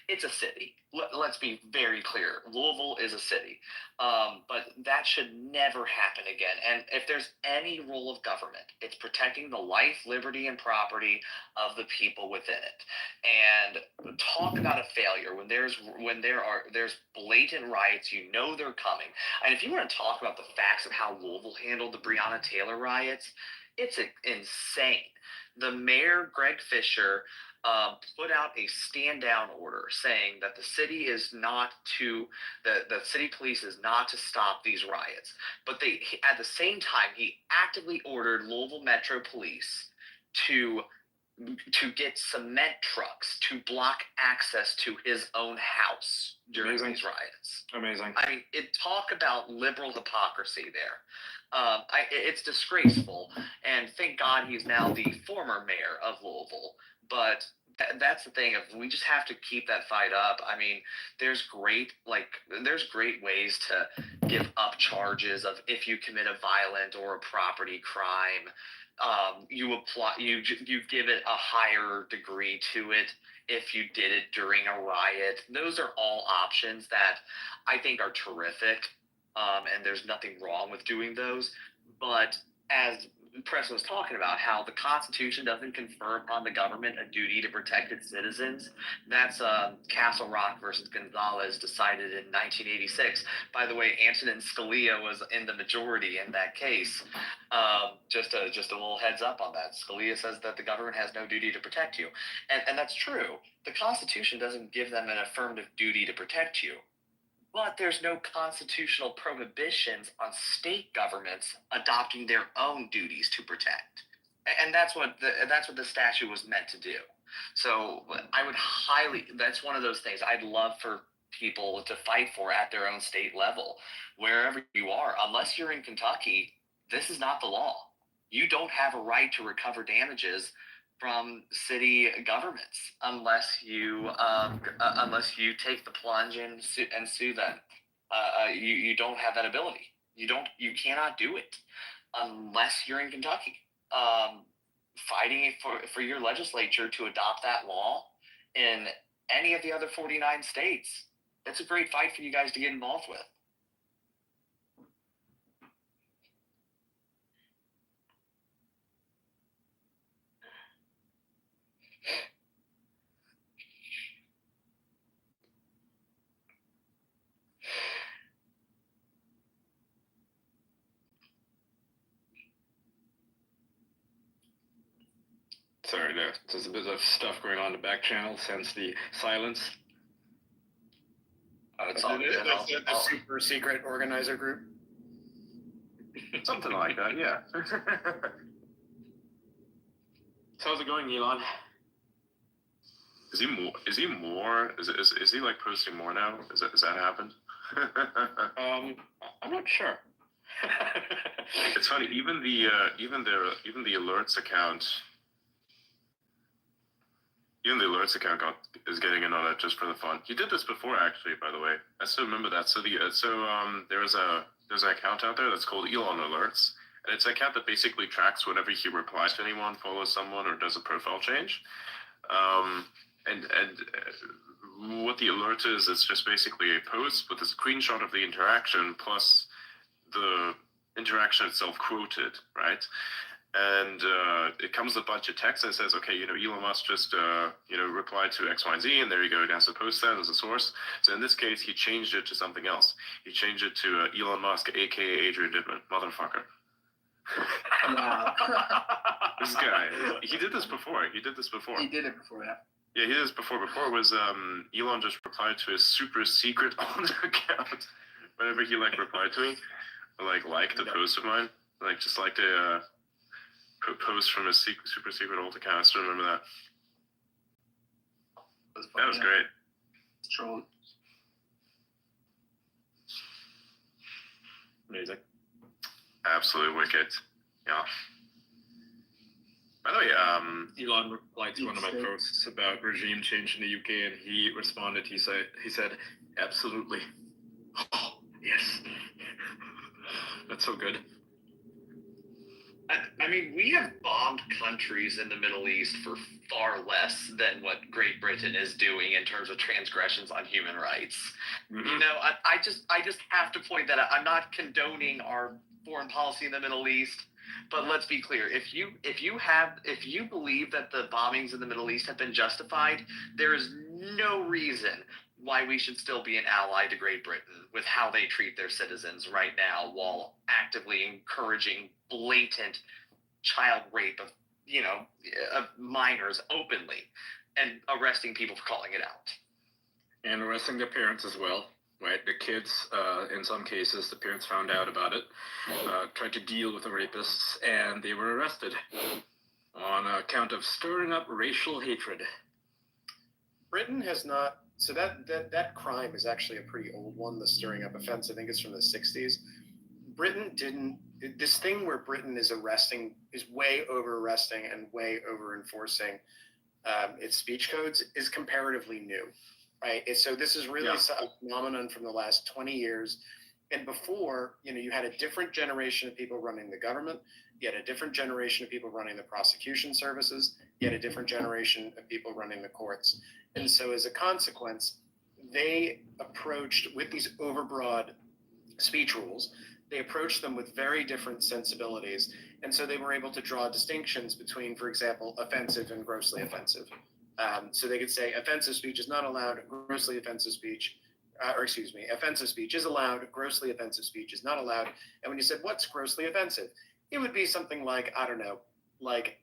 It's a city. Let's be very clear. Louisville is a city. But that should never happen again. And if there's any role of government, it's protecting the life, liberty, and property of the people within it. And talk about a failure when there's blatant riots, they're coming. And if you want to talk about the facts of how Louisville handled the Breonna Taylor riots, it's insane. The mayor, Greg Fisher, put out a stand-down order saying that the city is not to, the city police is not to stop these riots. But at the same time, he actively ordered Louisville Metro Police to get cement trucks to block access to his own house during these riots. Amazing. Talk about liberal hypocrisy there. It's disgraceful, and thank God he's now the former mayor of Louisville. But that's the thing. We just have to keep that fight up. There's great ways to give up charges of if you commit a violent or a property crime. You give it a higher degree to it if you did it during a riot. Those are all options that I think are terrific, and there's nothing wrong with doing those. But as Preston was talking about, how the Constitution doesn't confer upon the government a duty to protect its citizens. That's Castle Rock versus Gonzalez, decided in 1986. By the way, Antonin Scalia was in the majority in that case. Just a little heads up on that. Scalia says that the government has no duty to protect you, and that's true. The Constitution doesn't give them an affirmative duty to protect you. But there's no constitutional prohibitions on state governments adopting their own duties to protect. And that's what the statute was meant to do. So that's one of those things I'd love for people to fight for at their own state level, wherever you are. Unless you're in Kentucky, this is not the law. You don't have a right to recover damages from city governments unless you take the plunge and sue them. You don't have that ability. You cannot do it unless you're in Kentucky, fighting for your legislature to adopt that law in any of the other 49 states. It's a great fight for you guys to get involved with. Sorry, there's a bit of stuff going on in the back channel, hence the silence. It's all good. The super secret organizer group. Something like that, yeah. So how's it going, Elon? Is he like posting more now? Is that happened? I'm not sure. It's funny, even the alerts account. Even the alerts account is getting in on it just for the fun. He did this before, actually. By the way, I still remember that. So there's an account out there that's called Elon Alerts, and it's an account that basically tracks whenever he replies to anyone, follows someone, or does a profile change. And what the alert is, it's just basically a post with a screenshot of the interaction plus the interaction itself quoted, right? And it comes with a bunch of text that says, okay, Elon Musk just, replied to X, Y, and Z, and there you go, it has to post that as a source. So in this case, he changed it to something else. He changed it to Elon Musk, aka Adrian Dittman, motherfucker. Wow. This guy, he did this before. He did it before, yeah. Yeah, he did this before. Before was Elon just replied to his super secret alt account whenever he replied to me, or liked a post of mine, just liked a post from his super secret alt account. I still remember that. That was great. Troll. Amazing. Absolutely wicked. Yeah. By the way, Elon replied to one of my posts about regime change in the UK, and he responded. He said, absolutely. Oh, yes. That's so good. I mean, we have bombed countries in the Middle East for far less than what Great Britain is doing in terms of transgressions on human rights. Mm-hmm. I just have to point that out. I'm not condoning our foreign policy in the Middle East, but let's be clear. If you believe that the bombings in the Middle East have been justified, there is no reason why we should still be an ally to Great Britain with how they treat their citizens right now, while actively encouraging blatant child rape of minors openly, and arresting people for calling it out. And arresting their parents as well, right? The kids, in some cases, the parents found out about it, tried to deal with the rapists, and they were arrested on account of stirring up racial hatred. Britain has not. So that crime is actually a pretty old one, the stirring up offense. I think it's from the 60s. Britain didn't. This thing where Britain is way over arresting and way over enforcing its speech codes is comparatively new, right? So this is really a phenomenon from the last 20 years. And before, you had a different generation of people running the government. You had a different generation of people running the prosecution services. You had a different generation of people running the courts. And so as a consequence, they approached, with these overbroad speech rules, they approached them with very different sensibilities. And so they were able to draw distinctions between, for example, offensive and grossly offensive. So they could say offensive speech is not allowed, offensive speech is allowed, grossly offensive speech is not allowed. And when you said, what's grossly offensive? It would be something like, I don't know, like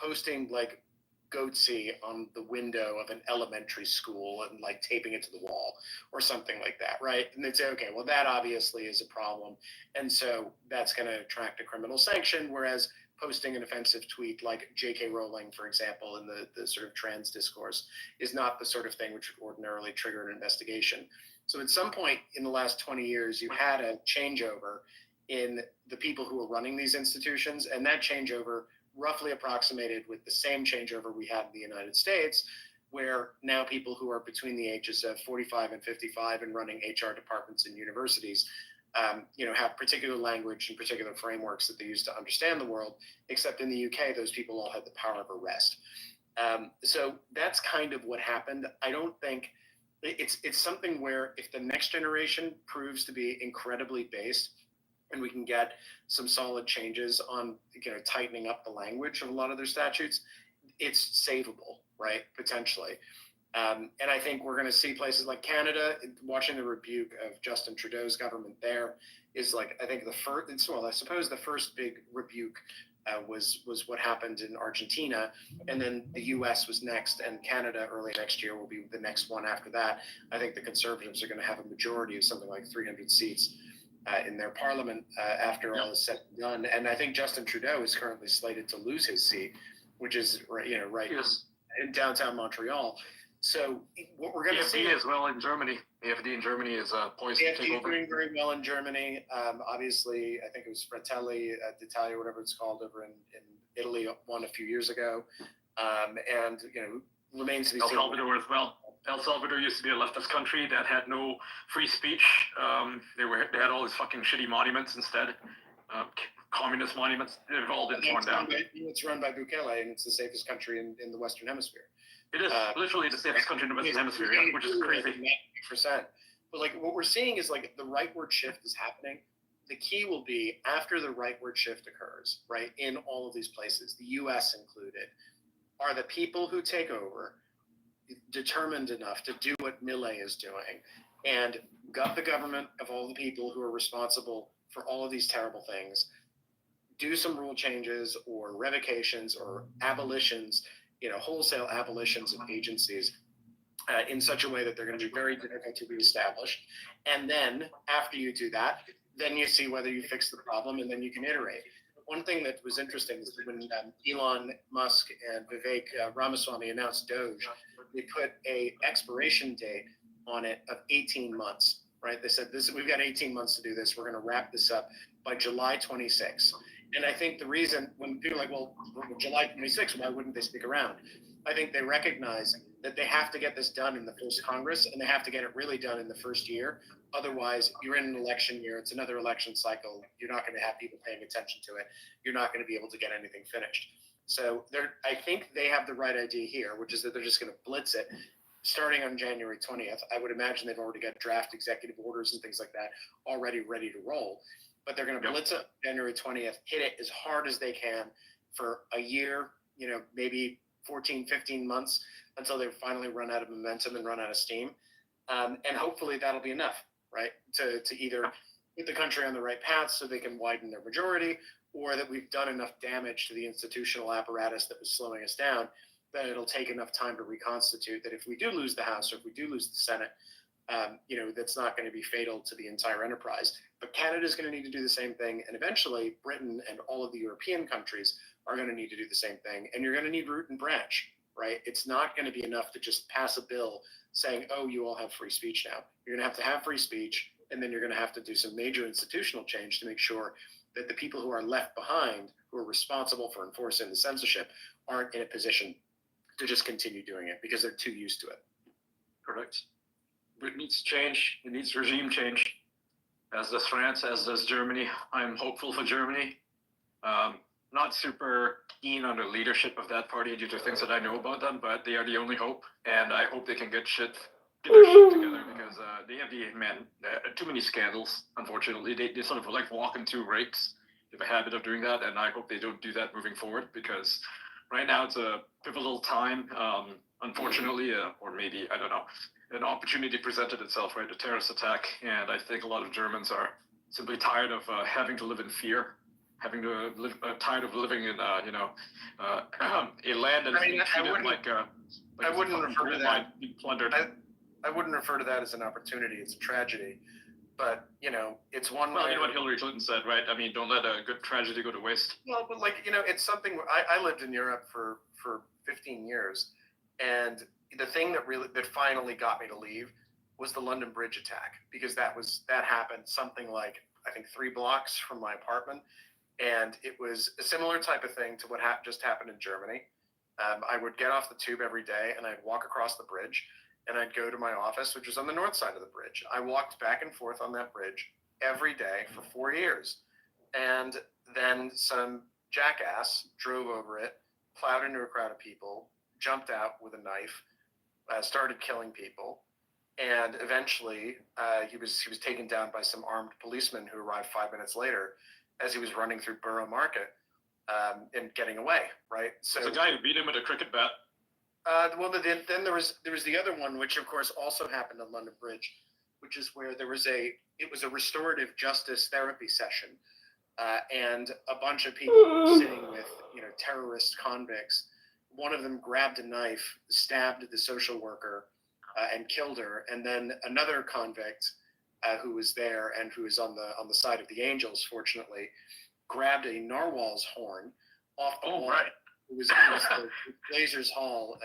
posting goatsy on the window of an elementary school and taping it to the wall or something like that, right? And they'd say, okay, well, that obviously is a problem. And so that's going to attract a criminal sanction, whereas posting an offensive tweet like J.K. Rowling, for example, in the sort of trans discourse is not the sort of thing which would ordinarily trigger an investigation. So at some point in the last 20 years, you had a changeover in the people who were running these institutions, and that changeover roughly approximated with the same changeover we had in the United States, where now people who are between the ages of 45 and 55 and running HR departments in universities, have particular language and particular frameworks that they use to understand the world, except in the UK, those people all had the power of arrest. So that's kind of what happened. I don't think it's something where if the next generation proves to be incredibly based and we can get some solid changes on, tightening up the language of a lot of their statutes, it's savable, right? Potentially. And I think we're going to see places like Canada. Watching the rebuke of Justin Trudeau's government there is like, I think the first, well, I suppose the first big rebuke was what happened in Argentina, and then the U.S. was next, and Canada early next year will be the next one after that. I think the Conservatives are going to have a majority of something like 300 seats in their parliament after all is said and done. And I think Justin Trudeau is currently slated to lose his seat, which is right in downtown Montreal. So what we're going to see as well in Germany. The AfD in Germany is poised to take over. Doing very well in Germany. Obviously, I think it was Fratelli d'Italia, whatever it's called, over in Italy, won a few years ago, and remains to be El seen. Salvador as well. El Salvador used to be a leftist country that had no free speech. They had all these fucking shitty monuments instead. Communist monuments. They've all been torn down. It's run by Bukele, and it's the safest country in the Western Hemisphere. It is literally the safest country in the Western Hemisphere, which is crazy. %. But like what we're seeing is like the rightward shift is happening. The key will be after the rightward shift occurs, right, in all of these places, the U.S. included, are the people who take over determined enough to do what Milei is doing and gut the government of all the people who are responsible for all of these terrible things, do some rule changes or revocations or abolitions, wholesale abolitions of agencies in such a way that they're going to be very difficult to reestablish. And then after you do that, then you see whether you fix the problem, and then you can iterate. One thing that was interesting is that when Elon Musk and Vivek Ramaswamy announced Doge, they put a expiration date on it of 18 months, right? They said, we've got 18 months to do this. We're going to wrap this up by July 26th. And I think the reason when people are like, well, July 26th, why wouldn't they stick around? I think they recognize that they have to get this done in the first Congress, and they have to get it really done in the first year. Otherwise, you're in an election year. It's another election cycle. You're not going to have people paying attention to it. You're not going to be able to get anything finished. So I think they have the right idea here, which is that they're just going to blitz it starting on January 20th. I would imagine they've already got draft executive orders and things like that already ready to roll. But they're going to blitz it January 20th, hit it as hard as they can for a year, maybe 14, 15 months until they finally run out of momentum and run out of steam. And hopefully that'll be enough, right, to either put the country on the right path so they can widen their majority, or that we've done enough damage to the institutional apparatus that was slowing us down that it'll take enough time to reconstitute that if we do lose the House or if we do lose the Senate, that's not going to be fatal to the entire enterprise. But Canada is going to need to do the same thing. And eventually Britain and all of the European countries are going to need to do the same thing. And you're going to need root and branch, right? It's not going to be enough to just pass a bill saying, oh, you all have free speech now. You're going to have free speech. And then you're going to have to do some major institutional change to make sure that the people who are left behind, who are responsible for enforcing the censorship, aren't in a position to just continue doing it because they're too used to it. Correct. It needs change. It needs regime change, as does France, as does Germany. I'm hopeful for Germany. Not super keen on the leadership of that party due to things that I know about them, but they are the only hope, and I hope they can get their shit together because they have too many scandals. Unfortunately, they sort of like walk into rakes. They have a habit of doing that, and I hope they don't do that moving forward because right now it's a pivotal time. Unfortunately, or maybe I don't know, an opportunity presented itself, right? The terrorist attack, and I think a lot of Germans are simply tired of having to live in fear, having to live tired of living in a land that's treated like I wouldn't refer to that. Being plundered. I wouldn't refer to that as an opportunity. It's a tragedy. But, it's one way. Well, you know what Hillary Clinton said, right? I mean, don't let a good tragedy go to waste. Well, but it's something. I lived in Europe for 15 years, and the thing that finally got me to leave was the London Bridge attack, because that happened something like, I think, 3 blocks from my apartment. And it was a similar type of thing to what just happened in Germany. I would get off the tube every day and I'd walk across the bridge and I'd go to my office, which was on the north side of the bridge. I walked back and forth on that bridge every day for 4 years. And then some jackass drove over it, plowed into a crowd of people, jumped out with a knife, started killing people. And eventually he was taken down by some armed policemen who arrived 5 minutes later as he was running through Borough Market and getting away, right? So the guy who beat him with a cricket bat. Well, then there was the other one, which of course also happened on London Bridge, which is where it was a restorative justice therapy session, and a bunch of people sitting with terrorist convicts. One of them grabbed a knife, stabbed the social worker, and killed her, and then another convict who was there and who was on the side of the angels, fortunately, grabbed a narwhal's horn off the wall. Right. It was the Blazers Hall.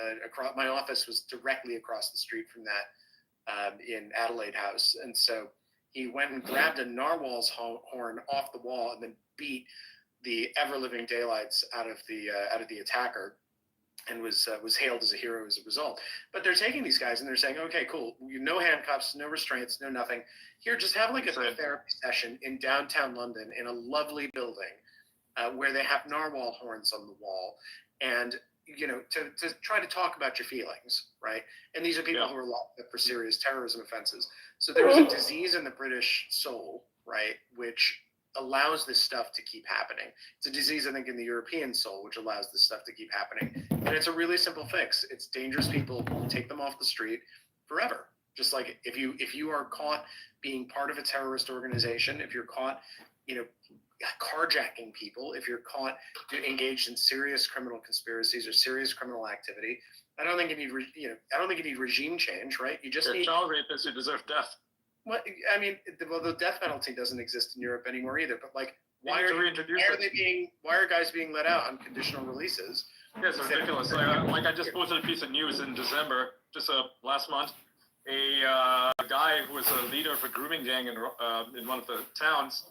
My office was directly across the street from that in Adelaide House, and so he went and grabbed a narwhal's horn off the wall and then beat the ever-living daylights out of the attacker, and was hailed as a hero as a result. But they're taking these guys and they're saying, okay, cool, no handcuffs, no restraints, no nothing. Here, just have like a therapy session in downtown London in a lovely building where they have narwhal horns on the wall, and to try to talk about your feelings, right? And these are people who are locked up for serious terrorism offenses. So there is a disease in the British soul, right, which allows this stuff to keep happening. It's a disease, I think, in the European soul, which allows this stuff to keep happening. And it's a really simple fix. It's dangerous people, take them off the street forever. Just like if you are caught being part of a terrorist organization, if you're caught, carjacking people, if you're caught engaged in serious criminal conspiracies or serious criminal activity, I don't think you need regime change, right? You just need child rapists who deserve death. Well, I mean, the death penalty doesn't exist in Europe anymore either. But like, why are guys being let out on conditional releases? Yeah, it's ridiculous. Like I just posted a piece of news in December, just last month. A guy who was a leader of a grooming gang in one of the towns.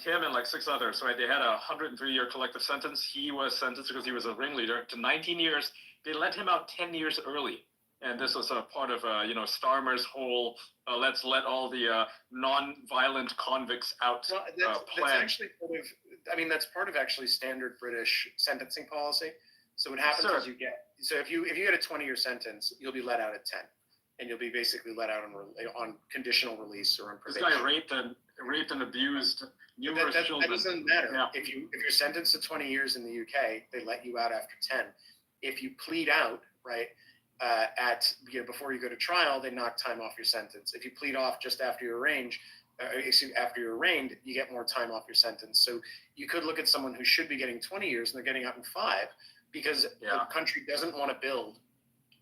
Him and like 6 others, right? They had a 103-year collective sentence. He was sentenced because he was a ringleader to 19 years. They let him out 10 years early. And this was a part of, Starmer's whole let's let all the non-violent convicts out plan. That's actually that's part of actually standard British sentencing policy. So what happens is if you get a 20-year sentence, you'll be let out at 10, and you'll be basically let out on conditional release or on probation. This guy raped and abused numerous children. That doesn't matter. Yeah. If you're sentenced to 20 years in the UK, they let you out after 10. If you plead out, right, before you go to trial, they knock time off your sentence. If you plead off just after you're arraigned, you get more time off your sentence. So you could look at someone who should be getting 20 years and they're getting out in 5 because the country doesn't want to build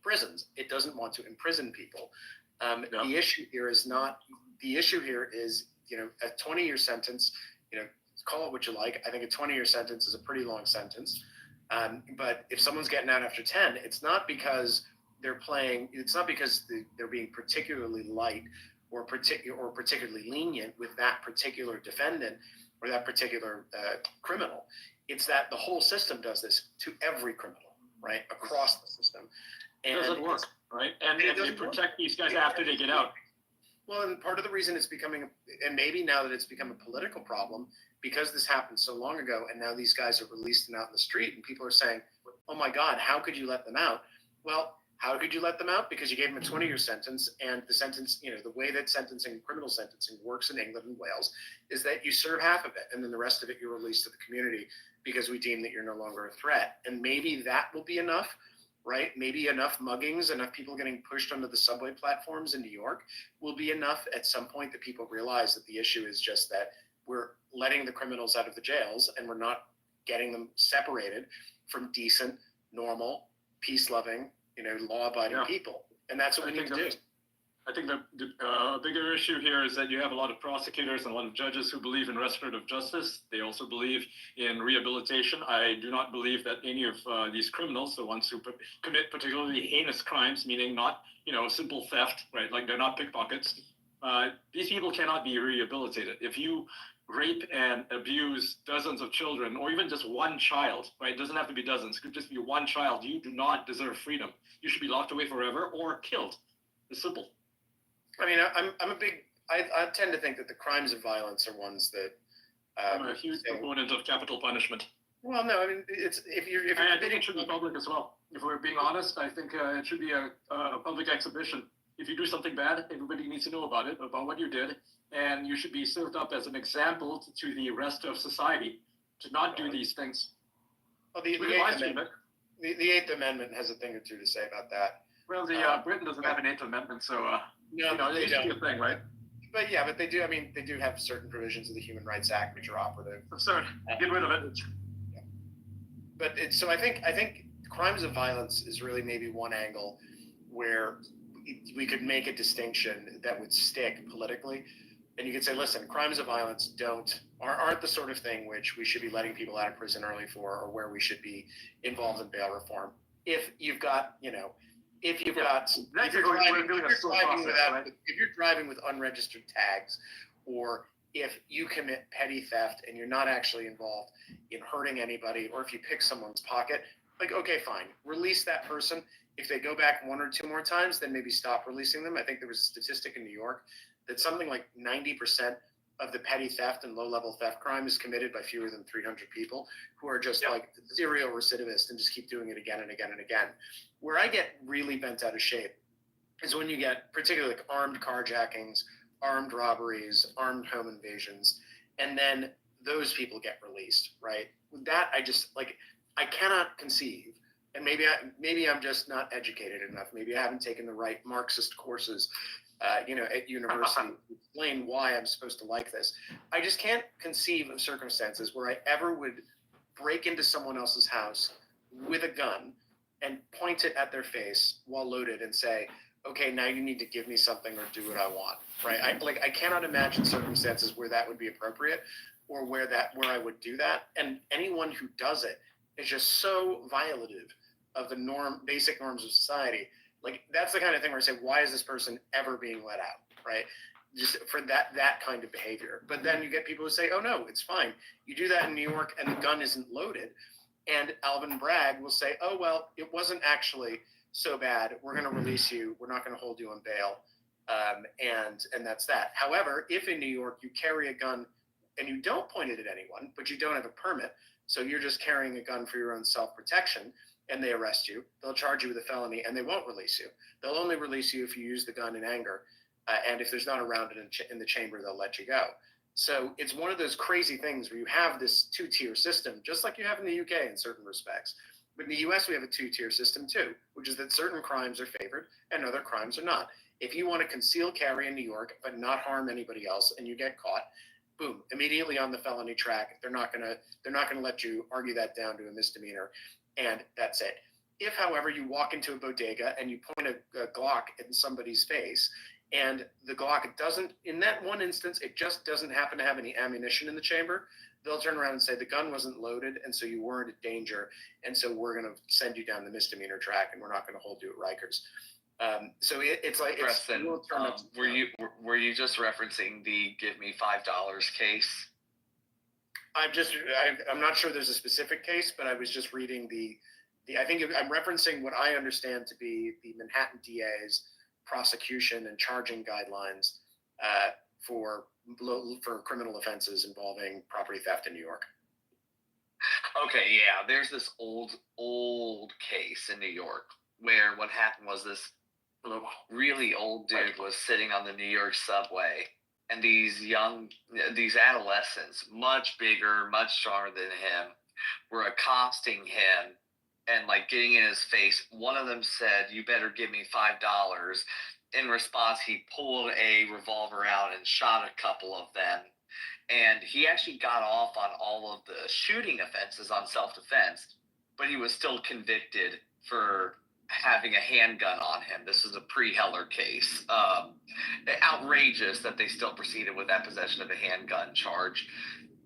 prisons. It doesn't want to imprison people. The issue here is a 20-year sentence. Call it what you like. I think a 20-year sentence is a pretty long sentence. But if someone's getting out after 10, it's not because they're being particularly light or particularly lenient with that particular defendant or that particular criminal. It's that the whole system does this to every criminal, right, across the system. And it doesn't work, right? And they protect these guys after they get out. Well, and part of the reason it's becoming, and maybe now that it's become a political problem, because this happened so long ago, and now these guys are released and out in the street, and people are saying, oh my God, how could you let them out? Well, how could you let them out? Because you gave them a 20-year sentence, and the sentence, the way that criminal sentencing works in England and Wales is that you serve half of it, and then the rest of it you're released to the community because we deem that you're no longer a threat. And maybe that will be enough, right? Maybe enough muggings, enough people getting pushed onto the subway platforms in New York will be enough at some point that people realize that the issue is just that we're letting the criminals out of the jails and we're not getting them separated from decent, normal, peace-loving, law-abiding people. And that's what we need to do. I think the bigger issue here is that you have a lot of prosecutors and a lot of judges who believe in restorative justice. They also believe in rehabilitation. I do not believe that any of these criminals, the ones who commit particularly heinous crimes, meaning not, simple theft, right? Like they're not pickpockets. These people cannot be rehabilitated. If you rape and abuse dozens of children, or even just one child, right? It doesn't have to be dozens. It could just be one child. You do not deserve freedom. You should be locked away forever or killed. It's simple. I mean, I tend to think that the crimes of violence are ones that. I'm a huge proponent of capital punishment. Well, no, I mean, it's if you're. And I think it should be public as well. If we're being honest, I think it should be a public exhibition. If you do something bad, everybody needs to know about it, about what you did, and you should be served up as an example to the rest of society to not do these things. Well, the Eighth Amendment has a thing or two to say about that. Well, Britain doesn't have an Eighth Amendment, so they don't. A thing, right? But yeah, but they do. I mean, they do have certain provisions of the Human Rights Act which are operative. Absurd. Get rid of it. Yeah. But so I think crimes of violence is really maybe one angle where we could make a distinction that would stick politically, and you could say, listen, crimes of violence aren't the sort of thing which we should be letting people out of prison early for, or where we should be involved in bail reform. If you're driving with unregistered tags, or if you commit petty theft and you're not actually involved in hurting anybody, or if you pick someone's pocket, like, okay, fine, release that person. If they go back one or two more times, then maybe stop releasing them. I think there was a statistic in New York that something like 90% of the petty theft and low-level theft crime is committed by fewer than 300 people who are just like serial recidivists and just keep doing it again and again and again. Where I get really bent out of shape is when you get particularly like armed carjackings, armed robberies, armed home invasions, and then those people get released, right? With that, I cannot conceive, and maybe I'm just not educated enough. Maybe I haven't taken the right Marxist courses, at university to explain why I'm supposed to like this. I just can't conceive of circumstances where I ever would break into someone else's house with a gun and point it at their face while loaded and say, okay, now you need to give me something or do what I want, right? I cannot imagine circumstances where that would be appropriate, or where I would do that. And anyone who does it is just so violative of the basic norms of society. Like, that's the kind of thing where I say, why is this person ever being let out, right? Just for that kind of behavior. But then you get people who say, oh no, it's fine. You do that in New York and the gun isn't loaded. And Alvin Bragg will say, oh, well, it wasn't actually so bad. We're going to release you. We're not going to hold you on bail. And that's that. However, if in New York you carry a gun and you don't point it at anyone, but you don't have a permit, so you're just carrying a gun for your own self-protection, and they arrest you, they'll charge you with a felony, and they won't release you. They'll only release you if you use the gun in anger, and if there's not a round in the chamber, they'll let you go. So it's one of those crazy things where you have this two-tier system, just like you have in the UK in certain respects. But in the US, we have a two-tier system too, which is that certain crimes are favored and other crimes are not. If you want to conceal carry in New York but not harm anybody else, and you get caught, boom, immediately on the felony track. They're not gonna let you argue that down to a misdemeanor, and that's it. If, however, you walk into a bodega and you point a Glock in somebody's face, and the Glock doesn't, in that one instance, it just doesn't happen to have any ammunition in the chamber, they'll turn around and say the gun wasn't loaded, and so you weren't in danger, and so we're going to send you down the misdemeanor track, and we're not going to hold you at Rikers. So it's like Preston, were you just referencing the "give me $5" case? I'm not sure there's a specific case, but I was just reading I think I'm referencing what I understand to be the Manhattan DA's prosecution and charging guidelines for criminal offenses involving property theft in New York. Okay, yeah, there's this old case in New York where what happened was this really old dude was sitting on the New York subway, and these adolescents, much bigger, much stronger than him, were accosting him and like getting in his face. One of them said, "You better give me $5." In response, he pulled a revolver out and shot a couple of them. And he actually got off on all of the shooting offenses on self-defense, but he was still convicted for having a handgun on him. This is a pre-Heller case. Outrageous that they still proceeded with that possession of a handgun charge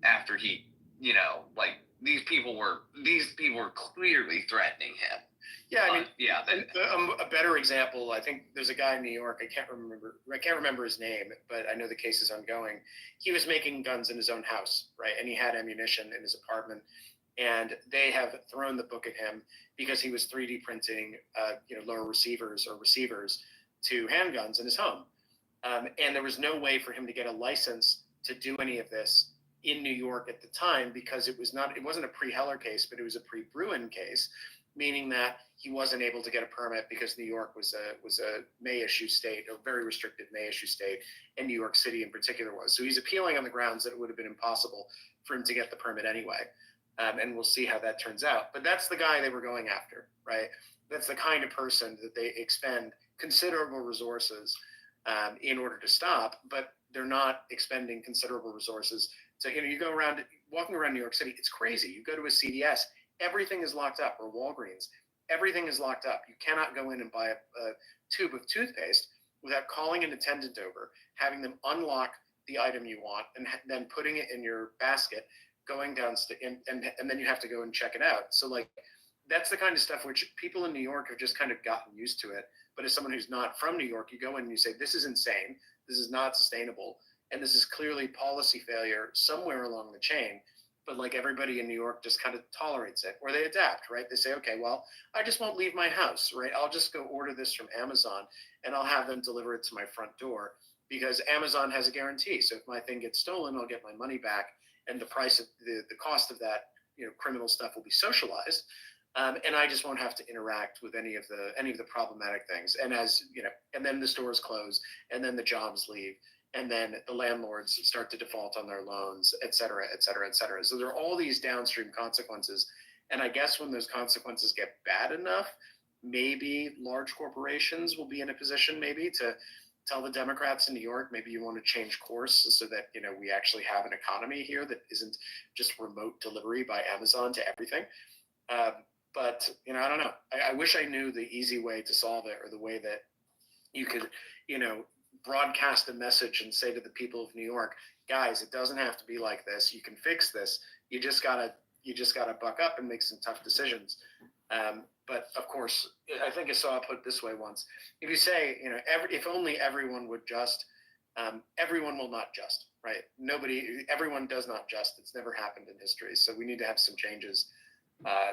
after he, these people were clearly threatening him. Yeah, I mean, yeah. A better example, I think there's a guy in New York. I can't remember his name, but I know the case is ongoing. He was making guns in his own house, right? And he had ammunition in his apartment, and they have thrown the book at him because he was 3D printing, lower receivers to handguns in his home. And there was no way for him to get a license to do any of this in New York at the time because it wasn't a pre-Heller case, but it was a pre-Bruin case, meaning that he wasn't able to get a permit because New York was a May issue state, a very restricted May issue state, and New York City in particular was. So he's appealing on the grounds that it would have been impossible for him to get the permit anyway. And we'll see how that turns out. But that's the guy they were going after, right? That's the kind of person that they expend considerable resources in order to stop, but they're not expending considerable resources. So, you go around, walking around New York City, it's crazy. You go to a CVS, everything is locked up, or Walgreens, everything is locked up. You cannot go in and buy a tube of toothpaste without calling an attendant over, having them unlock the item you want, and then putting it in your basket, going downstairs, and then you have to go and check it out. So, like, that's the kind of stuff which people in New York have just kind of gotten used to it. But as someone who's not from New York, you go in and you say, this is insane. This is not sustainable. And this is clearly policy failure somewhere along the chain. But like everybody in New York just kind of tolerates it, or they adapt, right? They say, okay, well, I just won't leave my house, right? I'll just go order this from Amazon and I'll have them deliver it to my front door because Amazon has a guarantee. So if my thing gets stolen, I'll get my money back. And the price of the cost of that, criminal stuff will be socialized. And I just won't have to interact with any of the problematic things. And and then the stores close, and then the jobs leave, and then the landlords start to default on their loans, et cetera, et cetera, et cetera. So there are all these downstream consequences. And I guess when those consequences get bad enough, maybe large corporations will be in a position maybe to tell the Democrats in New York, maybe you want to change course so that, we actually have an economy here that isn't just remote delivery by Amazon to everything. But, I don't know. I wish I knew the easy way to solve it, or the way that you could, broadcast a message and say to the people of New York, guys, it doesn't have to be like this. You can fix this. You just gotta buck up and make some tough decisions. But of course, I think I saw it put this way once. If you say, if only everyone would just, everyone will not just, right? Everyone does not just. It's never happened in history. So we need to have some changes.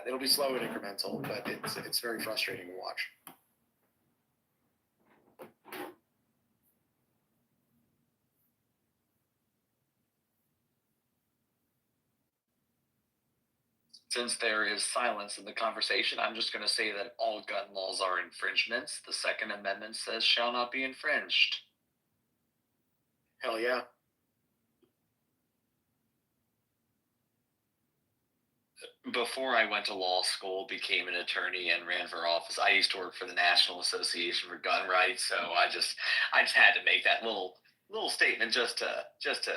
It'll be slow and incremental, but it's very frustrating to watch. Since there is silence in the conversation, I'm just going to say that all gun laws are infringements. The Second Amendment says shall not be infringed. Hell yeah. Before I went to law school, became an attorney, and ran for office, I used to work for the National Association for Gun Rights. So I just had to make that little statement just to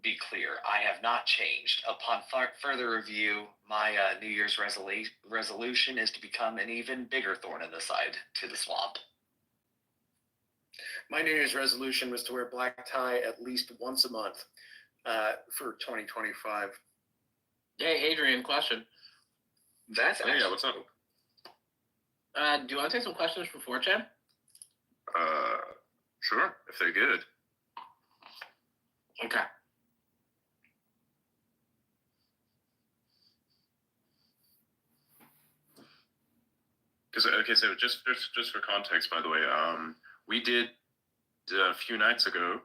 be clear. I have not changed. Upon further review, my New Year's resolution is to become an even bigger thorn in the side to the swamp. My New Year's resolution was to wear black tie at least once a month for 2025. Hey, Adrian, question. Yeah, what's up? Do you want to take some questions from 4chan? Sure, if they're good. Okay. So just for context, by the way, we did a few nights ago.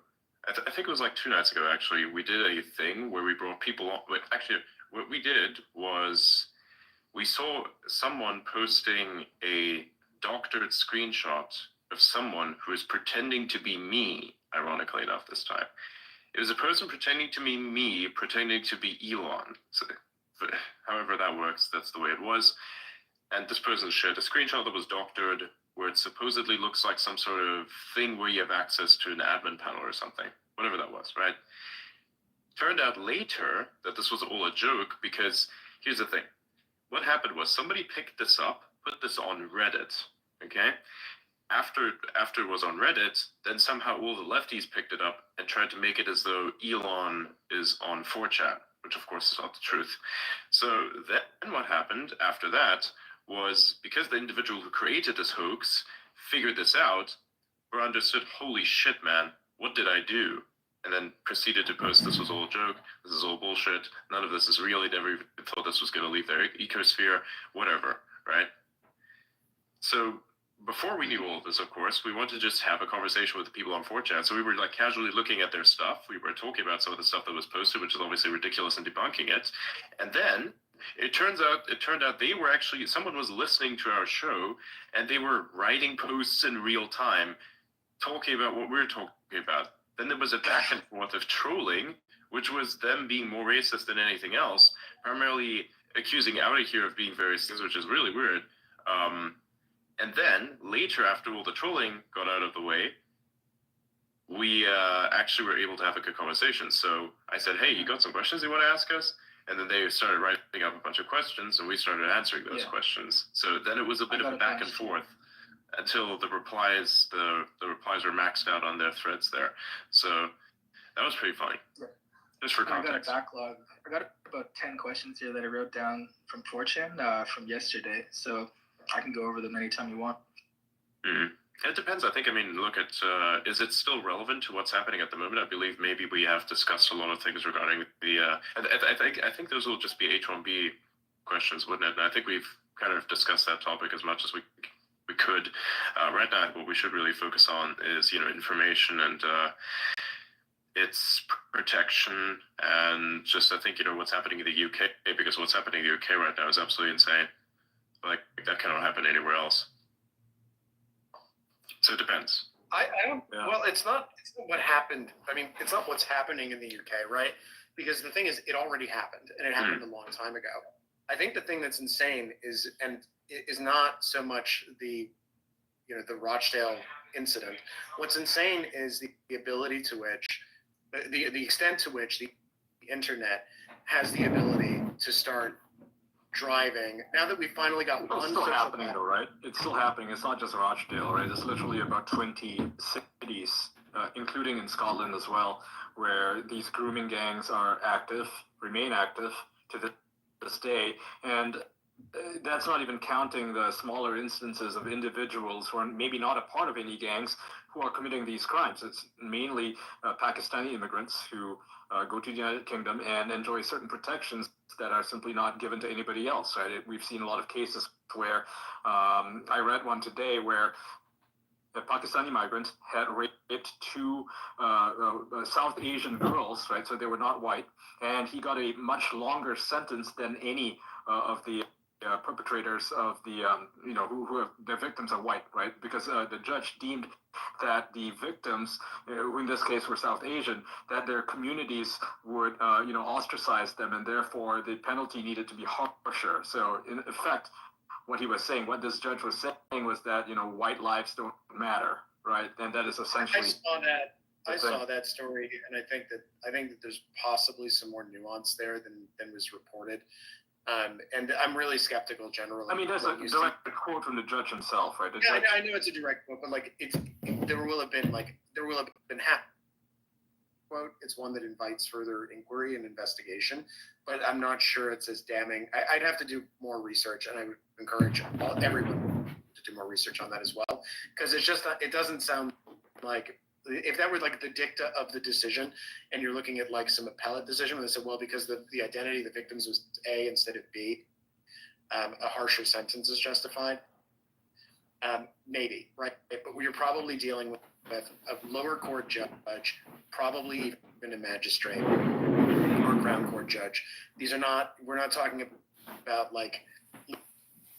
I think it was like 2 nights ago. Actually, we did a thing where we brought people on. But actually, what we did was we saw someone posting a doctored screenshot of someone who is pretending to be me. Ironically enough, this time it was a person pretending to be me, pretending to be Elon. So, however that works, that's the way it was. And this person shared a screenshot that was doctored, where it supposedly looks like some sort of thing where you have access to an admin panel or something, whatever that was, right? Turned out later that this was all a joke, because here's the thing. What happened was somebody picked this up, put this on Reddit, okay? After it was on Reddit, then somehow all the lefties picked it up and tried to make it as though Elon is on 4chan, which of course is not the truth. So then what happened after that was because the individual who created this hoax figured this out or understood, holy shit, man, what did I do? And then proceeded to post, this was all a joke, this is all bullshit, none of this is real, he never even thought this was going to leave their ecosphere, whatever, right? So before we knew all of this, of course, we wanted to just have a conversation with the people on 4chan. So we were like casually looking at their stuff. We were talking about some of the stuff that was posted, which is obviously ridiculous, and debunking it. And then it turned out they were actually, someone was listening to our show and they were writing posts in real time, talking about what we were talking about. Then there was a back and forth of trolling, which was them being more racist than anything else, primarily accusing Audi here of being very racist, which is really weird. And then later, after all the trolling got out of the way, we actually were able to have a good conversation. So I said, hey, you got some questions you want to ask us? And then they started writing up a bunch of questions, and we started answering those questions. So then it was a bit of a back and forth until the replies were maxed out on their threads there. So that was pretty funny. Just for context. I got a backlog. I got about 10 questions here that I wrote down from 4chan from yesterday. So I can go over them anytime you want. Mm-hmm. It depends. I think, look at, is it still relevant to what's happening at the moment? I believe maybe we have discussed a lot of things regarding the, I think those will just be H1B questions, wouldn't it? And I think we've kind of discussed that topic as much as we could. Right now, what we should really focus on is, information and its protection, and just, I think, what's happening in the UK, because what's happening in the UK right now is absolutely insane. Like, that cannot happen anywhere else. So it depends. I don't. Yeah. Well, it's not what happened. It's not what's happening in the UK, right? Because the thing is, it already happened, and it happened a long time ago. I think the thing that's insane is not so much the Rochdale incident. What's insane is the ability to which, the extent to which the internet has the ability to start driving. Now that we finally got one. It's still happening though, right? It's still happening. It's not just Rochdale, right? It's literally about 20 cities, including in Scotland as well, where these grooming gangs are active, remain active to this day. And that's not even counting the smaller instances of individuals who are maybe not a part of any gangs who are committing these crimes. It's mainly Pakistani immigrants who go to the United Kingdom and enjoy certain protections that are simply not given to anybody else, right? We've seen a lot of cases where, I read one today where a Pakistani migrant had raped two South Asian girls, right? So they were not white, and he got a much longer sentence than any of the perpetrators of the, who their victims are white, right? Because the judge deemed that the victims, who in this case were South Asian, that their communities would, ostracize them, and therefore the penalty needed to be harsher. So in effect, what he was saying, what this judge was saying was that, white lives don't matter, right? And that is essentially. I saw that story, and I think that there's possibly some more nuance there than was reported. And I'm really skeptical generally. There's a direct quote from the judge himself, right? I know it's a direct quote, but there will have been half quote. It's one that invites further inquiry and investigation, but I'm not sure it's as damning. I'd have to do more research, and I would encourage everyone to do more research on that as well, because it doesn't sound like. If that were like the dicta of the decision, and you're looking at like some appellate decision where they said, well, because the identity of the victims was A instead of B, a harsher sentence is justified. Maybe, right? But you're probably dealing with a lower court judge, probably even a magistrate or crown court judge. We're not talking about like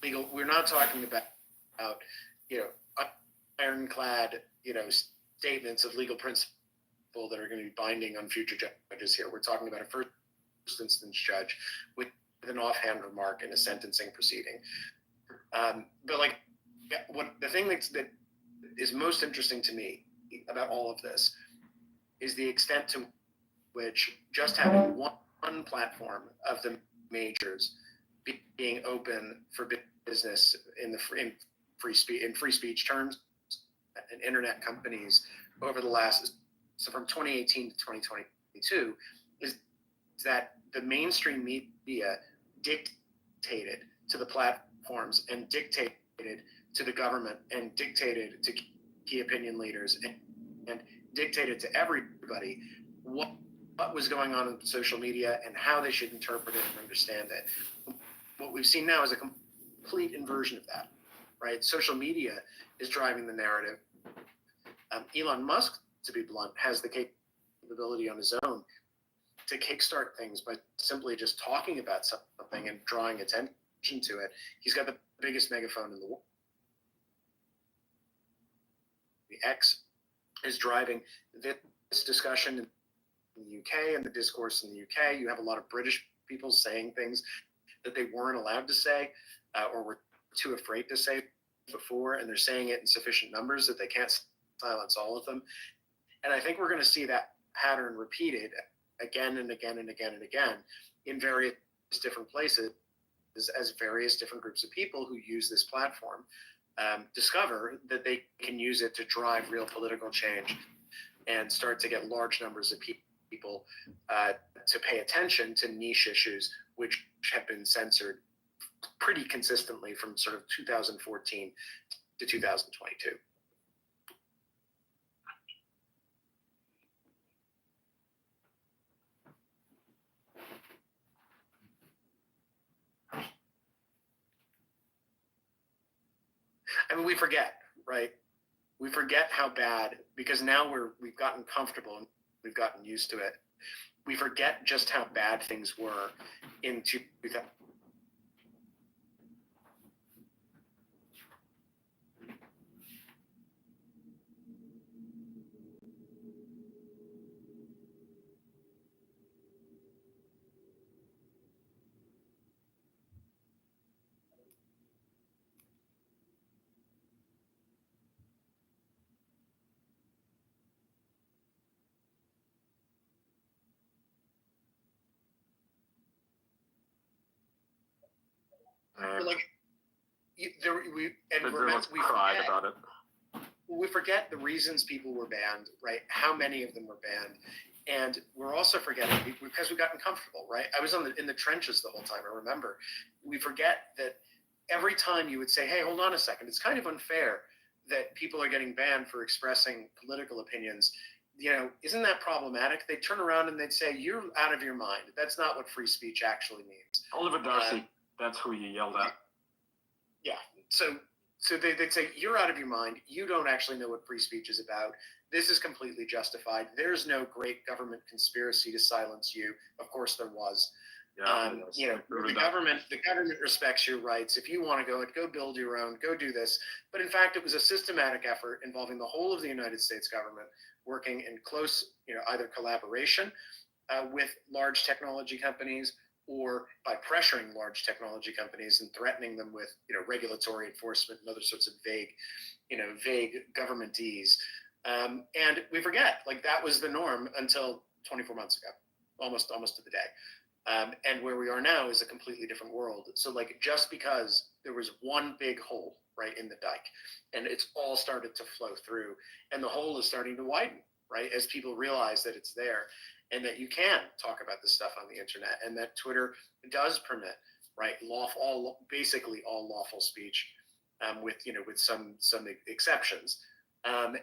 legal, we're not talking about, ironclad, statements of legal principle that are going to be binding on future judges here. We're talking about a first instance judge with an offhand remark in a sentencing proceeding. What the thing that is most interesting to me about all of this is the extent to which just having one platform of the majors being open for business in free speech terms, and internet companies over the last, so from 2018 to 2022, is that the mainstream media dictated to the platform platforms and dictated to the government and dictated to key opinion leaders and dictated to everybody what was going on in social media and how they should interpret it and understand it. What we've seen now is a complete inversion of that, right? Social media is driving the narrative. Elon Musk, to be blunt, has the capability on his own to kickstart things by simply just talking about something and drawing attention to it. He's got the biggest megaphone in the world. The X is driving this discussion in the UK and the discourse in the UK. You have a lot of British people saying things that they weren't allowed to say or were too afraid to say before, and they're saying it in sufficient numbers that they can't silence all of them. And I think we're going to see that pattern repeated again and again and again and again in various different places as various different groups of people who use this platform discover that they can use it to drive real political change and start to get large numbers of people to pay attention to niche issues which have been censored pretty consistently from sort of 2014 to 2022. I mean, we forget, right? We forget how bad, because now we've gotten comfortable and we've gotten used to it. We forget just how bad things were in 2000. We forget the reasons people were banned, right? How many of them were banned, and we're also forgetting because we've gotten comfortable, right? I was in the trenches the whole time. I remember. We forget that every time you would say, "Hey, hold on a second, it's kind of unfair that people are getting banned for expressing political opinions." You know, isn't that problematic? They'd turn around and they'd say, "You're out of your mind. That's not what free speech actually means." Oliver Darcy, that's who you yelled at. Yeah. So they'd say, "You're out of your mind. You don't actually know what free speech is about. This is completely justified. There's no great government conspiracy to silence you." Of course there was. The government respects your rights. If you want to go build your own, go do this. But in fact, it was a systematic effort involving the whole of the United States government working in close, either collaboration with large technology companies or by pressuring large technology companies and threatening them with, regulatory enforcement and other sorts of vague governmentese. And we forget, that was the norm until 24 months ago, almost to the day. And where we are now is a completely different world. So just because there was one big hole right in the dike and it's all started to flow through and the hole is starting to widen, right? As people realize that it's there and that you can talk about this stuff on the internet and that Twitter does permit, right, basically all lawful speech with some exceptions. And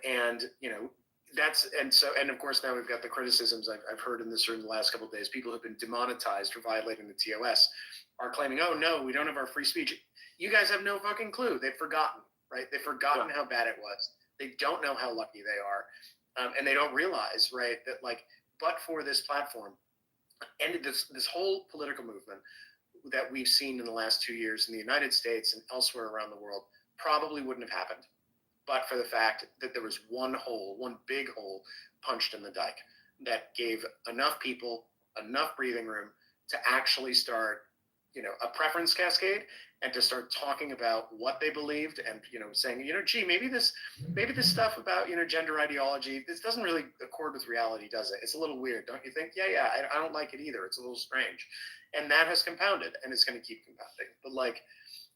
of course now we've got the criticisms I've heard in this room the last couple of days. People who've been demonetized for violating the TOS are claiming, "Oh no, we don't have our free speech." You guys have no fucking clue. They've forgotten, right? They've forgotten how bad it was. They don't know how lucky they are, and they don't realize, right, that but for this platform and this whole political movement that we've seen in the last 2 years in the United States and elsewhere around the world probably wouldn't have happened. But for the fact that there was one big hole punched in the dike that gave enough people enough breathing room to actually start, a preference cascade and to start talking about what they believed and, saying, gee, maybe this stuff about, gender ideology, this doesn't really accord with reality, does it? It's a little weird, don't you think? Yeah, I don't like it either. It's a little strange. And that has compounded and it's going to keep compounding. But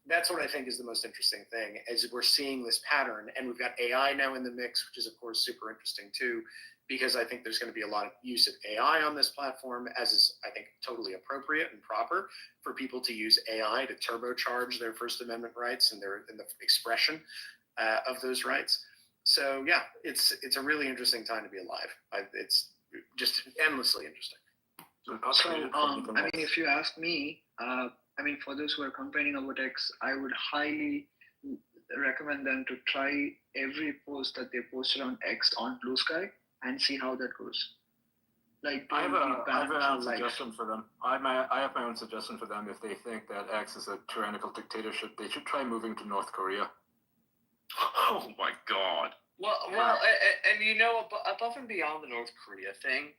that's what I think is the most interesting thing, is we're seeing this pattern, and we've got AI now in the mix, which is of course super interesting too, because I think there's going to be a lot of use of AI on this platform, as is, I think, totally appropriate and proper for people to use AI to turbocharge their First Amendment rights and the expression of those rights. So yeah, it's a really interesting time to be alive. It's just endlessly interesting. I mean, if you ask me, for those who are complaining about X, I would highly recommend them to try every post that they posted on X on Blue Sky and see how that goes. Like, I have an own suggestion for them. I have my own suggestion for them. If they think that X is a tyrannical dictatorship, they should try moving to North Korea. Oh my God. Well, and you know, above and beyond the North Korea thing,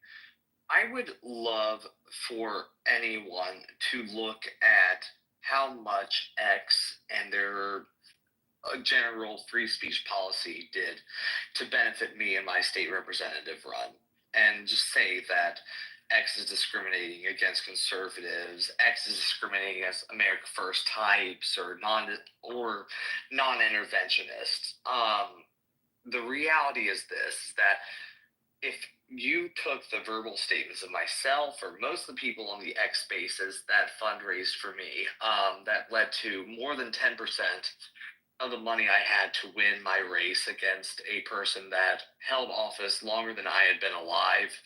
I would love for anyone to look at how much X and their general free speech policy did to benefit me in my state representative run, and just say that X is discriminating against conservatives, X is discriminating against America First types or non-interventionists. The reality is this, that if you took the verbal statements of myself or most of the people on the X spaces that fundraised for me, that led to more than 10% of the money I had to win my race against a person that held office longer than I had been alive,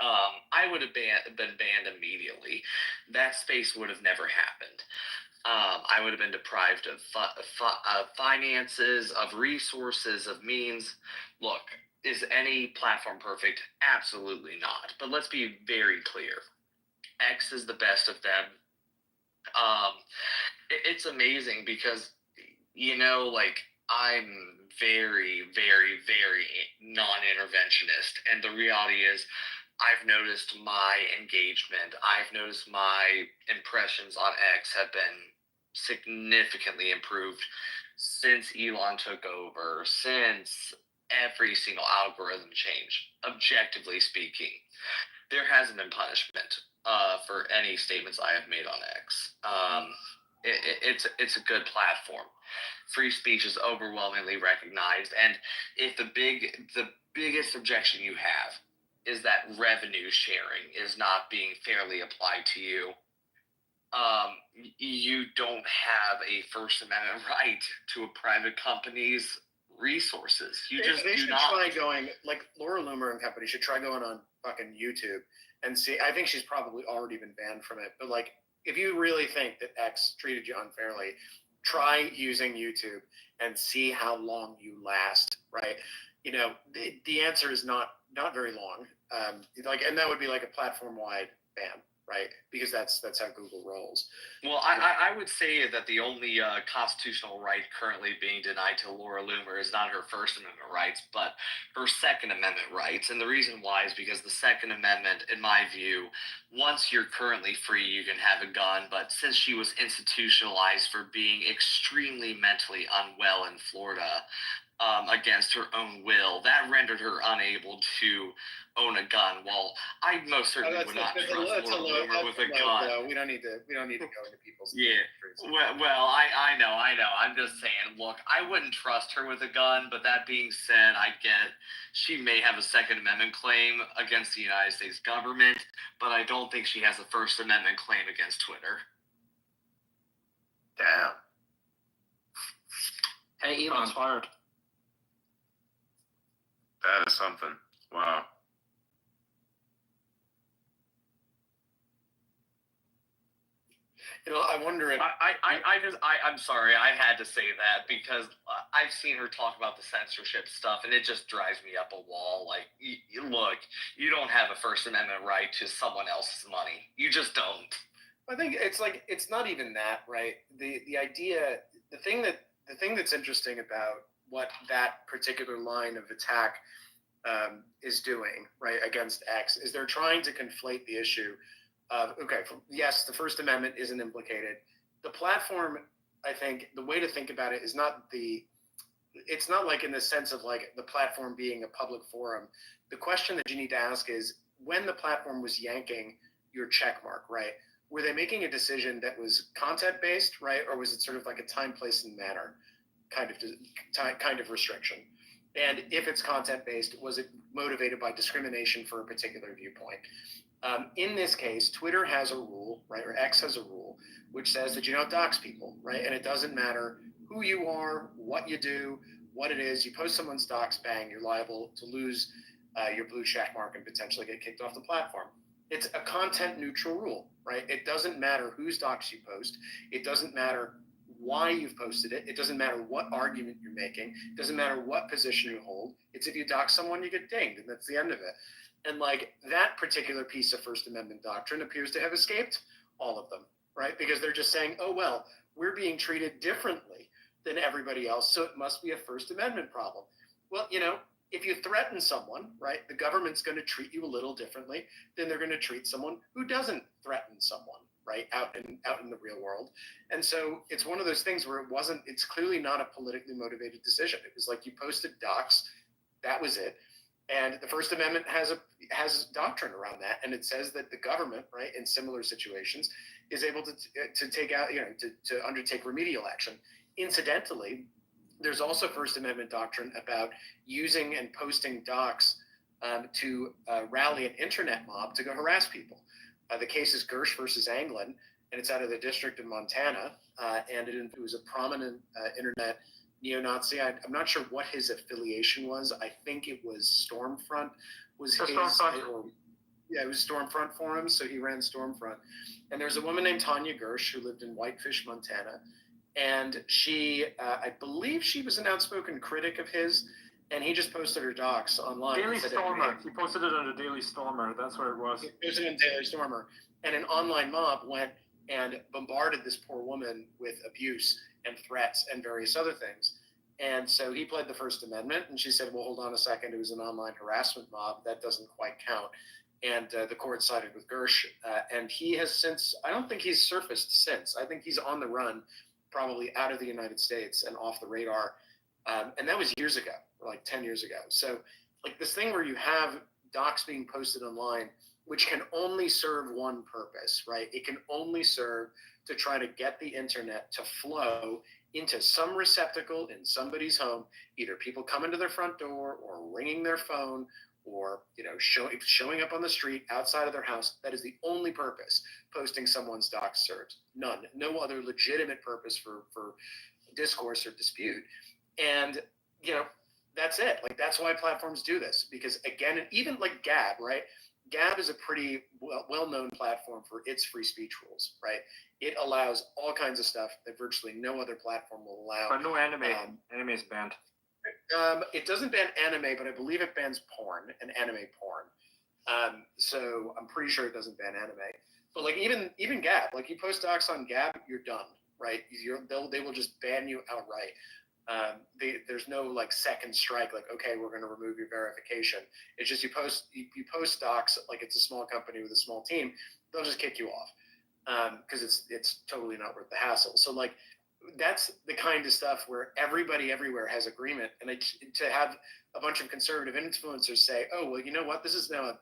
I would have been banned immediately. That space would have never happened. I would have been deprived of finances, of resources, of means. Look, is any platform perfect? Absolutely not. But let's be very clear. X is the best of them. It's amazing because, I'm very, very, very non-interventionist. And the reality is, I've noticed my engagement, I've noticed my impressions on X have been significantly improved since Elon took over, since every single algorithm changed. Objectively speaking, there hasn't been punishment for any statements I have made on X. It's a good platform. Free speech is overwhelmingly recognized, and if the biggest objection you have is that revenue sharing is not being fairly applied to you, you don't have a First Amendment right to a private company's resources. They should try going, like Laura Loomer and company should try going on fucking YouTube and see. I think she's probably already been banned from it, but like, if you really think that X treated you unfairly, try using YouTube and see how long you last, right? The answer is not very long. And that would be like a platform-wide ban, right? Because that's how Google rolls. Well, I would say that the only constitutional right currently being denied to Laura Loomer is not her First Amendment rights, but her Second Amendment rights. And the reason why is because the Second Amendment, in my view, once you're currently free, you can have a gun. But since she was institutionalized for being extremely mentally unwell in Florida, against her own will, that rendered her unable to own a gun. Well, I most certainly would not trust Laura Loomer with a gun. We don't need to go into people's Well, I know. I'm just saying, look, I wouldn't trust her with a gun, but that being said, I get she may have a Second Amendment claim against the United States government, but I don't think she has a First Amendment claim against Twitter. Damn. Hey, Elon. That's fired. That is something. Wow. I wonder if I'm sorry, I had to say that because I've seen her talk about the censorship stuff, and it just drives me up a wall. Like, look, you don't have a First Amendment right to someone else's money. You just don't. I think it's not even that, right? The idea, the thing that's interesting about what that particular line of attack is doing, right, against X, is they're trying to conflate the issue of, yes, the First Amendment isn't implicated. The platform, I think, the way to think about it is it's not like in the sense of like the platform being a public forum. The question that you need to ask is, when the platform was yanking your check mark, right, were they making a decision that was content-based, right, or was it sort of like a time, place, and manner kind of restriction? And if it's content-based, was it motivated by discrimination for a particular viewpoint? In this case, Twitter has a rule, right, or X has a rule, which says that you don't dox people, right? And it doesn't matter who you are, what you do, what it is. You post someone's dox, bang, you're liable to lose your blue check mark and potentially get kicked off the platform. It's a content-neutral rule, right? It doesn't matter whose dox you post. It doesn't matter why you've posted it. It doesn't matter what argument you're making. It doesn't matter what position you hold. It's if you dox someone, you get dinged, and that's the end of it. And like that particular piece of First Amendment doctrine appears to have escaped all of them, right? Because they're just saying, oh, well, we're being treated differently than everybody else, so it must be a First Amendment problem. Well, you know, if you threaten someone, right, the government's going to treat you a little differently than they're going to treat someone who doesn't threaten someone, right, out in the real world. And so it's one of those things where it's clearly not a politically motivated decision. It was like you posted docs, that was it. And the First Amendment has doctrine around that, and it says that the government, right, in similar situations, is able to take out, you know, to undertake remedial action. Incidentally, there's also First Amendment doctrine about using and posting docs to rally an internet mob to go harass people. The case is Gersh versus Anglin, and it's out of the District of Montana, and it was a prominent internet neo-Nazi. I'm not sure what his affiliation was. I think it was Stormfront was his. Yeah, it was Stormfront for him, so he ran Stormfront. And there's a woman named Tanya Gersh who lived in Whitefish, Montana, and she, I believe she was an outspoken critic of his, and he just posted her docs online. Daily Stormer. He posted it on the Daily Stormer. That's where it was. He posted it in Daily Stormer. And an online mob went and bombarded this poor woman with abuse and threats and various other things. And so he pled the First Amendment, and she said, well, hold on a second, it was an online harassment mob. That doesn't quite count. And the court sided with Gersh. And he has since, I don't think he's surfaced since. I think he's on the run, probably out of the United States and off the radar. And that was years ago, like 10 years ago. So like this thing where you have docs being posted online, which can only serve one purpose, right? It can only serve to try to get the internet to flow into some receptacle in somebody's home, either people coming to their front door or ringing their phone or, you know, showing up on the street outside of their house. That is the only purpose posting someone's docs serves. None. No other legitimate purpose for discourse or dispute. And, you know, that's it. Like, that's why platforms do this. Because, again, and even like Gab, right? Gab is a pretty well-known platform for its free speech rules, right? It allows all kinds of stuff that virtually no other platform will allow. But no anime. Anime is banned. It doesn't ban anime, but I believe it bans porn and anime porn. So I'm pretty sure it doesn't ban anime. But like even Gab, like you post docs on Gab, you're done, right? They will just ban you outright. There's no like second strike, like, okay, we're going to remove your verification. It's just you post docs like it's a small company with a small team, they'll just kick you off because it's totally not worth the hassle. So like that's the kind of stuff where everybody everywhere has agreement, and to have a bunch of conservative influencers say, oh, well, you know what, this is now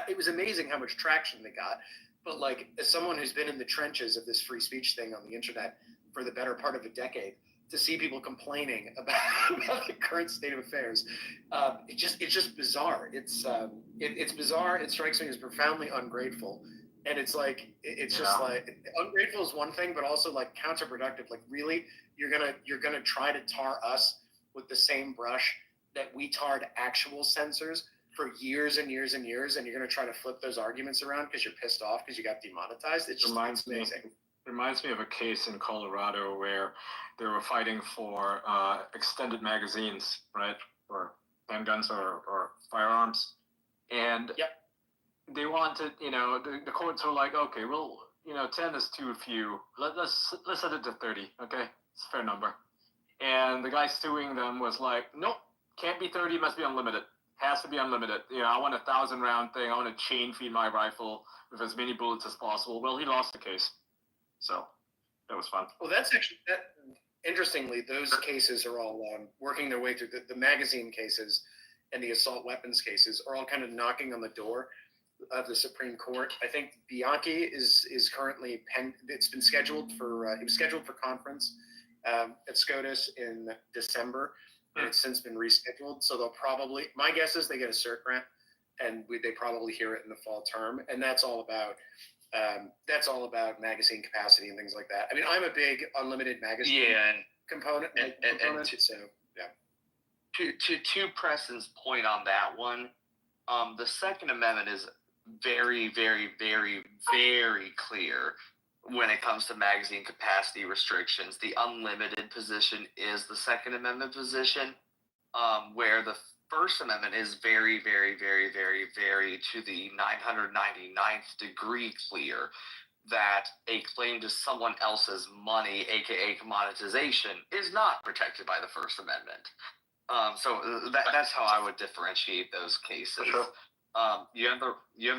it was amazing how much traction they got. But like as someone who's been in the trenches of this free speech thing on the internet for the better part of a decade, to see people complaining about the current state of affairs, it's just bizarre. It's bizarre. It strikes me as profoundly ungrateful, and it's like just like ungrateful is one thing, but also like counterproductive. Like really, you're gonna try to tar us with the same brush that we tarred actual censors for years and years and years, and you're gonna try to flip those arguments around because you're pissed off because you got demonetized. It's just amazing. Reminds me of a case in Colorado where they were fighting for extended magazines, right, for handguns or firearms, and they wanted, you know, the courts were like, okay, well, you know, 10 is too few. Let's set it to 30. Okay, it's a fair number. And the guy suing them was like, nope, can't be 30. Must be unlimited. Has to be unlimited. You know, I want a 1,000-round thing. I want to chain feed my rifle with as many bullets as possible. Well, he lost the case. So that was fun. Well, that's actually interestingly, those cases are all working their way through the magazine cases and the assault weapons cases are all kind of knocking on the door of the Supreme Court. I think Bianchi is currently it's been scheduled for it was scheduled for conference at SCOTUS in December, and it's since been rescheduled. So they'll probably, my guess is they get a CERT grant, and they probably hear it in the fall term, and that's all about magazine capacity and things like that. I mean, I'm a big unlimited magazine component. So yeah. To Preston's point on that one, the Second Amendment is very, very, very, very clear when it comes to magazine capacity restrictions. The unlimited position is the Second Amendment position, where the First Amendment is very, very, very, very, very to the 999th degree clear that a claim to someone else's money, aka commoditization, is not protected by the First Amendment. So that's how I would differentiate those cases. Sure. You have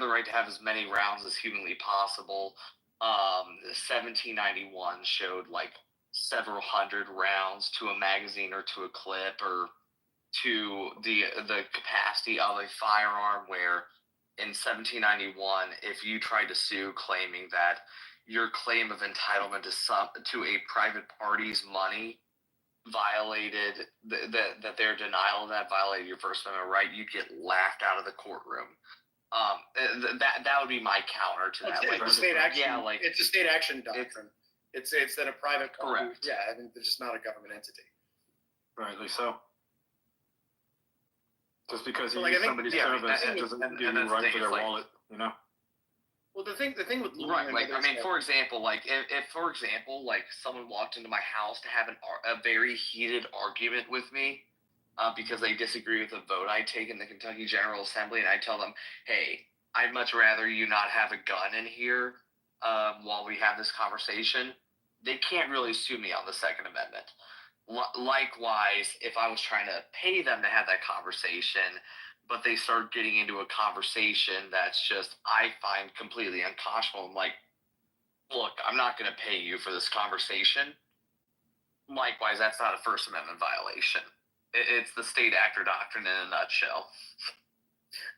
the right to have as many rounds as humanly possible. 1791 showed like several hundred rounds to a magazine or to a clip or to the capacity of a firearm, where in 1791, if you tried to sue claiming that your claim of entitlement to a private party's money violated that their denial of that violated your First Amendment right, you get laughed out of the courtroom. That would be my counter to that. It's a state action. Yeah, it's a state action doctrine. It's that a private party. Correct. Yeah, I mean, they're just not a government entity. Rightly so. Just because you Well, use somebody's service doesn't give you right to their wallet, you know? Well, the thing with right, like I mean, for example, like if for example, like someone walked into my house to have a very heated argument with me, because they disagree with a vote I take in the Kentucky General Assembly, and I tell them, hey, I'd much rather you not have a gun in here while we have this conversation, they can't really sue me on the Second Amendment. Likewise, if I was trying to pay them to have that conversation, but they start getting into a conversation that's just, I find completely unconscionable. I'm like, look, I'm not going to pay you for this conversation. Likewise, that's not a First Amendment violation. It's the state actor doctrine in a nutshell.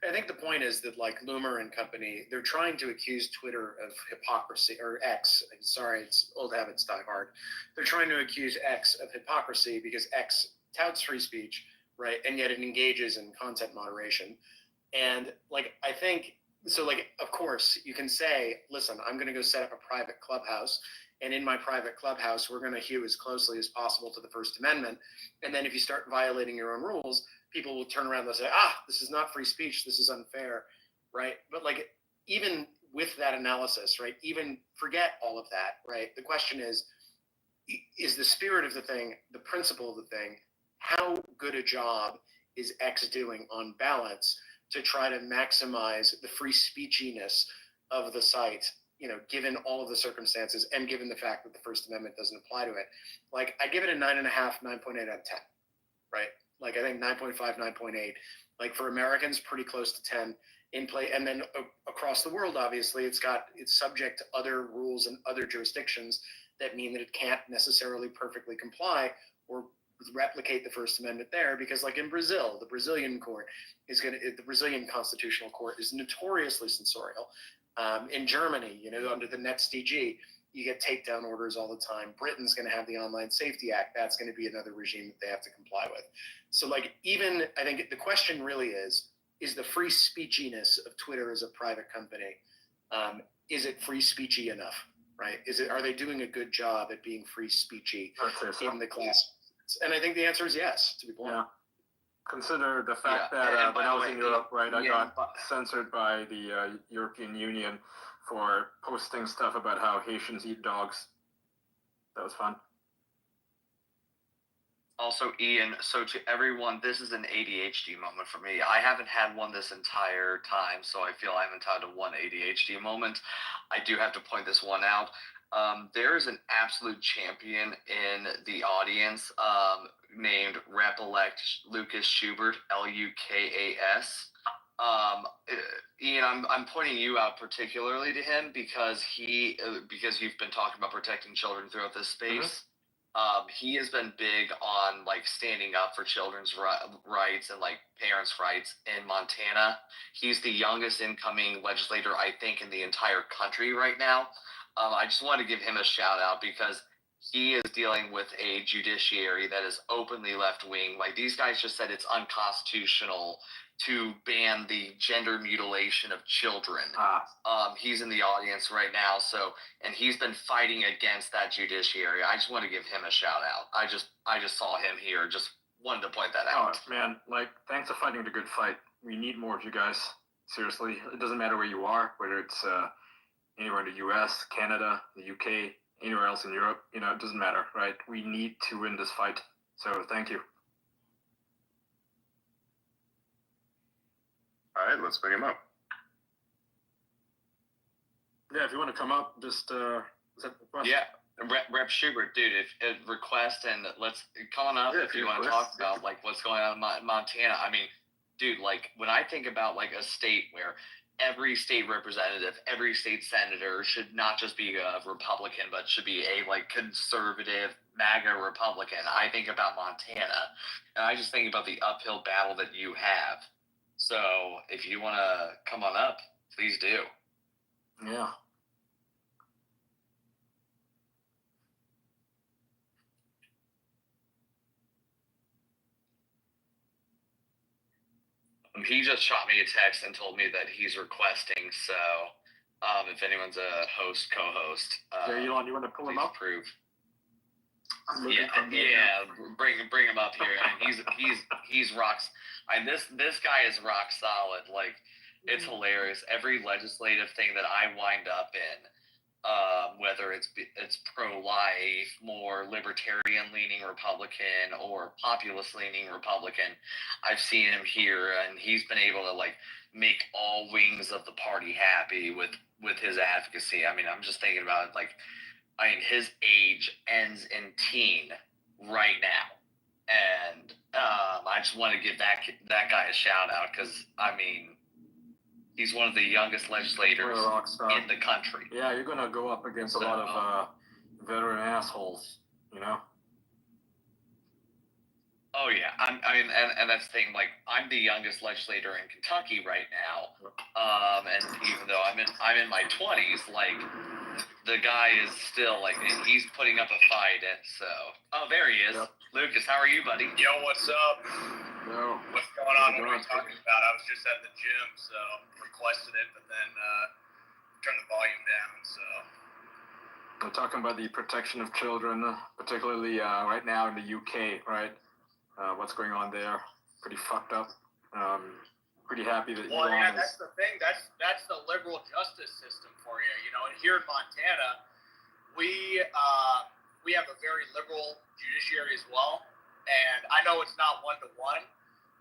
I think the point is that, like Loomer and company, they're trying to accuse Twitter of hypocrisy, or X. Sorry, it's old habits die hard. They're trying to accuse X of hypocrisy because X touts free speech, right? And yet it engages in content moderation. And like, I think, so like, of course, you can say, listen, I'm going to go set up a private clubhouse. And in my private clubhouse, we're going to hew as closely as possible to the First Amendment. And then if you start violating your own rules, people will turn around and they'll say, this is not free speech. This is unfair, right? But like, even with that analysis, right, even forget all of that, right? The question is the spirit of the thing, the principle of the thing, how good a job is X doing on balance to try to maximize the free speechiness of the site, you know, given all of the circumstances and given the fact that the First Amendment doesn't apply to it. Like, I give it a 9.5, 9.8 out of 10, right? Like, I think 9.5, 9.8. Like, for Americans, pretty close to 10 in play. And then across the world, obviously, it's subject to other rules and other jurisdictions that mean that it can't necessarily perfectly comply or replicate the First Amendment there, because like in Brazil, the Brazilian constitutional court is notoriously censorial. In Germany, you know, under the NetzDG, you get takedown orders all the time. Britain's going to have the Online Safety Act. That's going to be another regime that they have to comply with. So like, even, I think the question really is the free speechiness of Twitter as a private company, is it free speechy enough, right? Are they doing a good job at being free speechy in the class? And I think the answer is yes, to be blunt. Yeah. Consider the fact that when I was in Europe, right, I got censored by the European Union for posting stuff about how Haitians eat dogs. That was fun. Also, Ian, so to everyone, this is an ADHD moment for me. I haven't had one this entire time, so I feel I'm entitled to one ADHD moment. I do have to point this one out. There is an absolute champion in the audience named Rep-elect Lucas Schubert, Lukas. Ian, I'm pointing you out particularly to him because you've been talking about protecting children throughout this space. He has been big on like standing up for children's rights and like parents' rights in Montana. He's the youngest incoming legislator, I think, in the entire country right now. I just want to give him a shout out because he is dealing with a judiciary that is openly left-wing. Like, these guys just said it's unconstitutional to ban the gender mutilation of children. He's in the audience right now, and he's been fighting against that judiciary. I just want to give him a shout out. I just saw him here. Just wanted to point that out. Oh, man, like, thanks for fighting the good fight. We need more of you guys. Seriously, it doesn't matter where you are, whether it's anywhere in the U.S., Canada, the U.K., anywhere else in Europe. You know, it doesn't matter, right? We need to win this fight. So thank you. All right, let's bring him up. Yeah, if you want to come up, just is that the question? Yeah, Rep Schubert, dude, if request and let's come on up if you want to talk about like what's going on in Montana. I mean, dude, like when I think about like a state where every state representative, every state senator should not just be a Republican, but should be a like conservative MAGA Republican. I think about Montana, and I just think about the uphill battle that you have. So if you want to come on up, please do. Yeah. He just shot me a text and told me that he's requesting. So, if anyone's a host, co-host, you want to pull him up? Approve. Yeah. Bring him up here. And he's rocks. And this guy is rock solid. Like, it's hilarious. Every legislative thing that I wind up in, whether it's pro-life, more libertarian-leaning Republican, or populist-leaning Republican, I've seen him here, and he's been able to like make all wings of the party happy with his advocacy. I mean, I'm just thinking about it, like, I mean, his age ends in teen right now, and I just want to give that guy a shout out because I mean, he's one of the youngest legislators in the country. Yeah, you're gonna go up against a lot of veteran assholes, you know. Oh yeah, I mean, and that's the thing. Like, I'm the youngest legislator in Kentucky right now, and even though I'm in my 20s, like, the guy is still like, he's putting up a fight. And so, there he is. Yep. Lucas, how are you, buddy? Yo, what's up? No. What's going on? What are we talking about? I was just at the gym, so requested it, but then turned the volume down. So we're talking about the protection of children, particularly right now in the UK, right? What's going on there? Pretty fucked up. Pretty happy that Elon yeah, that's the thing. That's the liberal justice system for you. You know, and here in Montana, we have a very liberal judiciary as well. And I know it's not 1-to-1,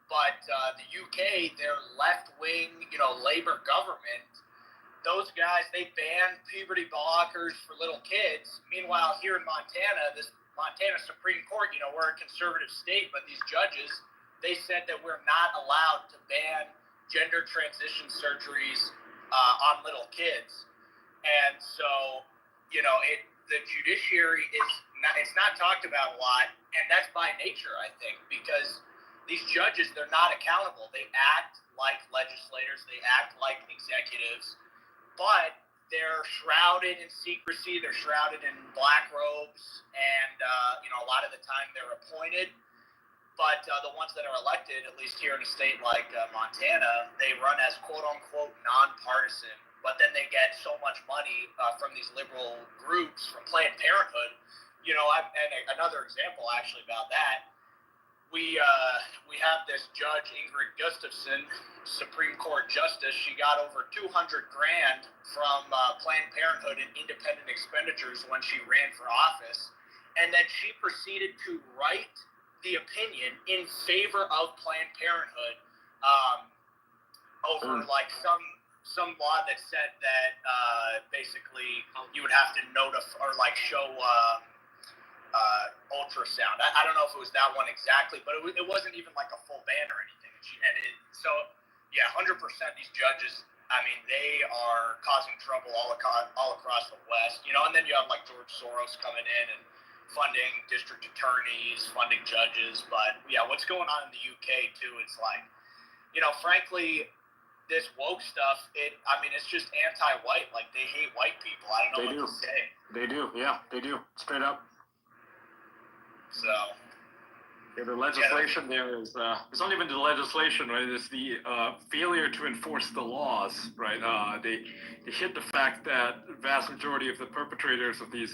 but the UK, their left-wing, you know, Labour government, those guys, they ban puberty blockers for little kids. Meanwhile, here in Montana, this Montana Supreme Court, you know, we're a conservative state, but these judges, they said that we're not allowed to ban gender transition surgeries on little kids. And so, you know, the judiciary it's not talked about a lot, and that's by nature, I think, because these judges, they're not accountable. They act like legislators, they act like executives, but they're shrouded in secrecy, they're shrouded in black robes, and, you know, a lot of the time they're appointed. But the ones that are elected, at least here in a state like Montana, they run as quote-unquote nonpartisan, but then they get so much money from these liberal groups, from Planned Parenthood. You know, and another example actually about that, we have this judge, Ingrid Gustafson, Supreme Court Justice. She got over $200,000 from Planned Parenthood in independent expenditures when she ran for office, and then she proceeded to write the opinion in favor of Planned Parenthood over like some law that said that basically you would have to notify or like show ultrasound. I don't know if it was that one exactly, but it wasn't even like a full ban or anything. So yeah, 100% these judges, I mean, they are causing trouble all across the West, you know. And then you have like George Soros coming in and funding district attorneys, funding judges. But yeah, what's going on in the UK too, it's like, you know, frankly, this woke stuff, it's just anti-white. Like, they hate white people. I don't know what to say. They do, yeah, they do. Straight up. So. Yeah, the legislation there is, it's not even the legislation, right? It's the failure to enforce the laws, right? They hit the fact that the vast majority of the perpetrators of these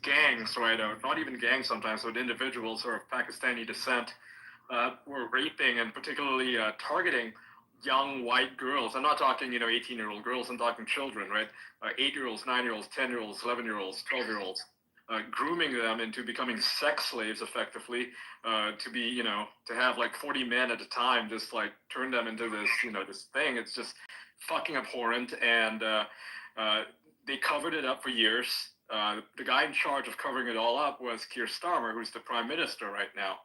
gangs, right, not even gangs sometimes, but individuals who are of Pakistani descent, were raping and particularly targeting young white girls. I'm not talking, 18-year-old girls. I'm talking children, right? 8-year-olds, 9-year-olds, 10-year-olds, 11-year-olds, 12-year-olds. Grooming them into becoming sex slaves effectively, to be, to have like 40 men at a time, just like turn them into this, this thing. It's just fucking abhorrent. And they covered it up for years. The guy in charge of covering it all up was Keir Starmer, who's the prime minister right now.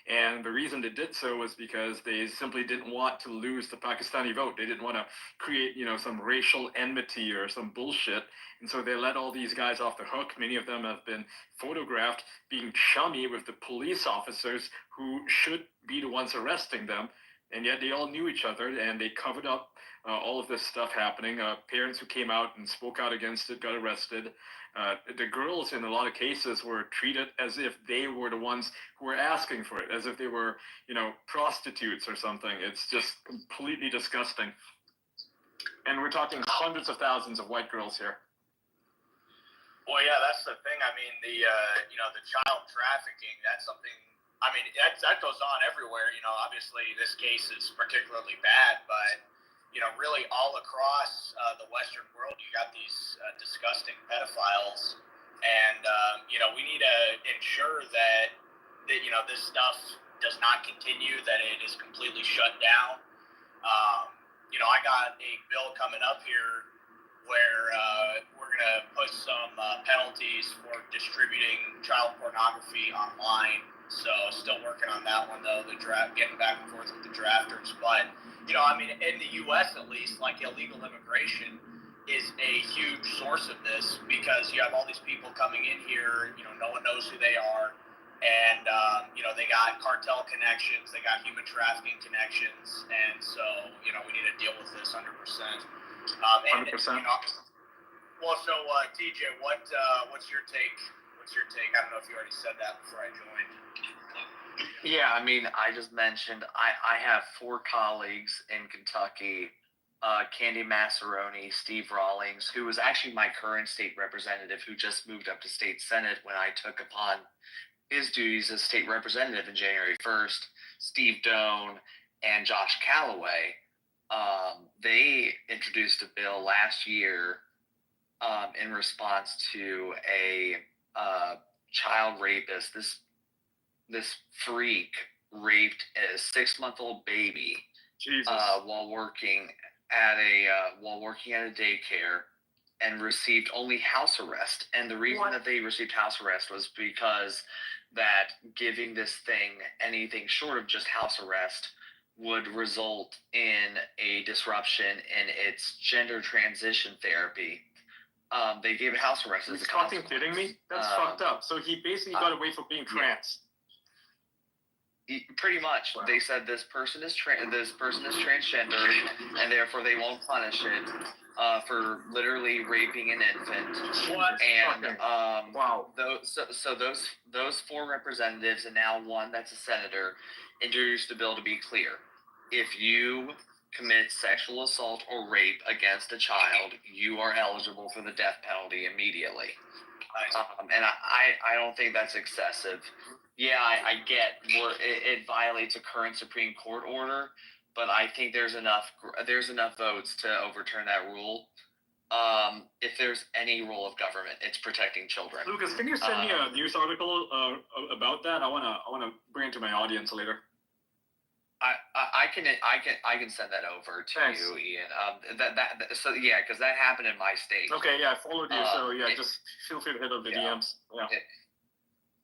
And the reason they did so was because they simply didn't want to lose the Pakistani vote. They didn't want to create, some racial enmity or some bullshit. And so they let all these guys off the hook. Many of them have been photographed being chummy with the police officers who should be the ones arresting them. And yet they all knew each other, and they covered up all of this stuff happening. Parents who came out and spoke out against it got arrested. The girls, in a lot of cases, were treated as if they were the ones who were asking for it, as if they were, prostitutes or something. It's just completely disgusting. And we're talking hundreds of thousands of white girls here. Well, yeah, that's the thing. I mean, the child trafficking, that's something, that goes on everywhere. Obviously this case is particularly bad, but, really all across the Western world, you got these disgusting pedophiles. And, we need to ensure that this stuff does not continue, that it is completely shut down. I got a bill coming up here where we're going to put some penalties for distributing child pornography online. So still working on that one, though, getting back and forth with the drafters. But, in the U.S. at least, like illegal immigration is a huge source of this because you have all these people coming in here, no one knows who they are. And, they got cartel connections, they got human trafficking connections. And so, we need to deal with this 100%. 100%. Well, so TJ, what's your take? I don't know if you already said that before I joined. Yeah, I just mentioned I have 4 colleagues in Kentucky, Candy Massaroni, Steve Rawlings, who was actually my current state representative, who just moved up to state senate when I took upon his duties as state representative in January 1st, Steve Doan, and Josh Calloway. They introduced a bill last year in response to a child rapist. This freak raped a 6-month-old baby while working at a daycare, and received only house arrest. And the reason that they received house arrest was because that giving this thing anything short of just house arrest would result in a disruption in its gender transition therapy. They gave it house arrest as a consequence. Are you kidding me? That's fucked up. So he basically got away for being trans. Pretty much. Wow. They said this person is transgender, and therefore they won't punish it for literally raping an infant. What? And wow. Those 4 representatives and now one that's a senator introduced a bill to be clear. If you commit sexual assault or rape against a child, you are eligible for the death penalty immediately. And I don't think that's excessive. Yeah, I get it violates a current Supreme Court order, but I think there's enough votes to overturn that rule. If there's any role of government, it's protecting children. Lucas, can you send me a news article about that? I wanna bring it to my audience later. I can send that over to you, Ian. Because that happened in my state. Okay, yeah, I followed you, so yeah, just feel free to hit up the DMs. Yeah.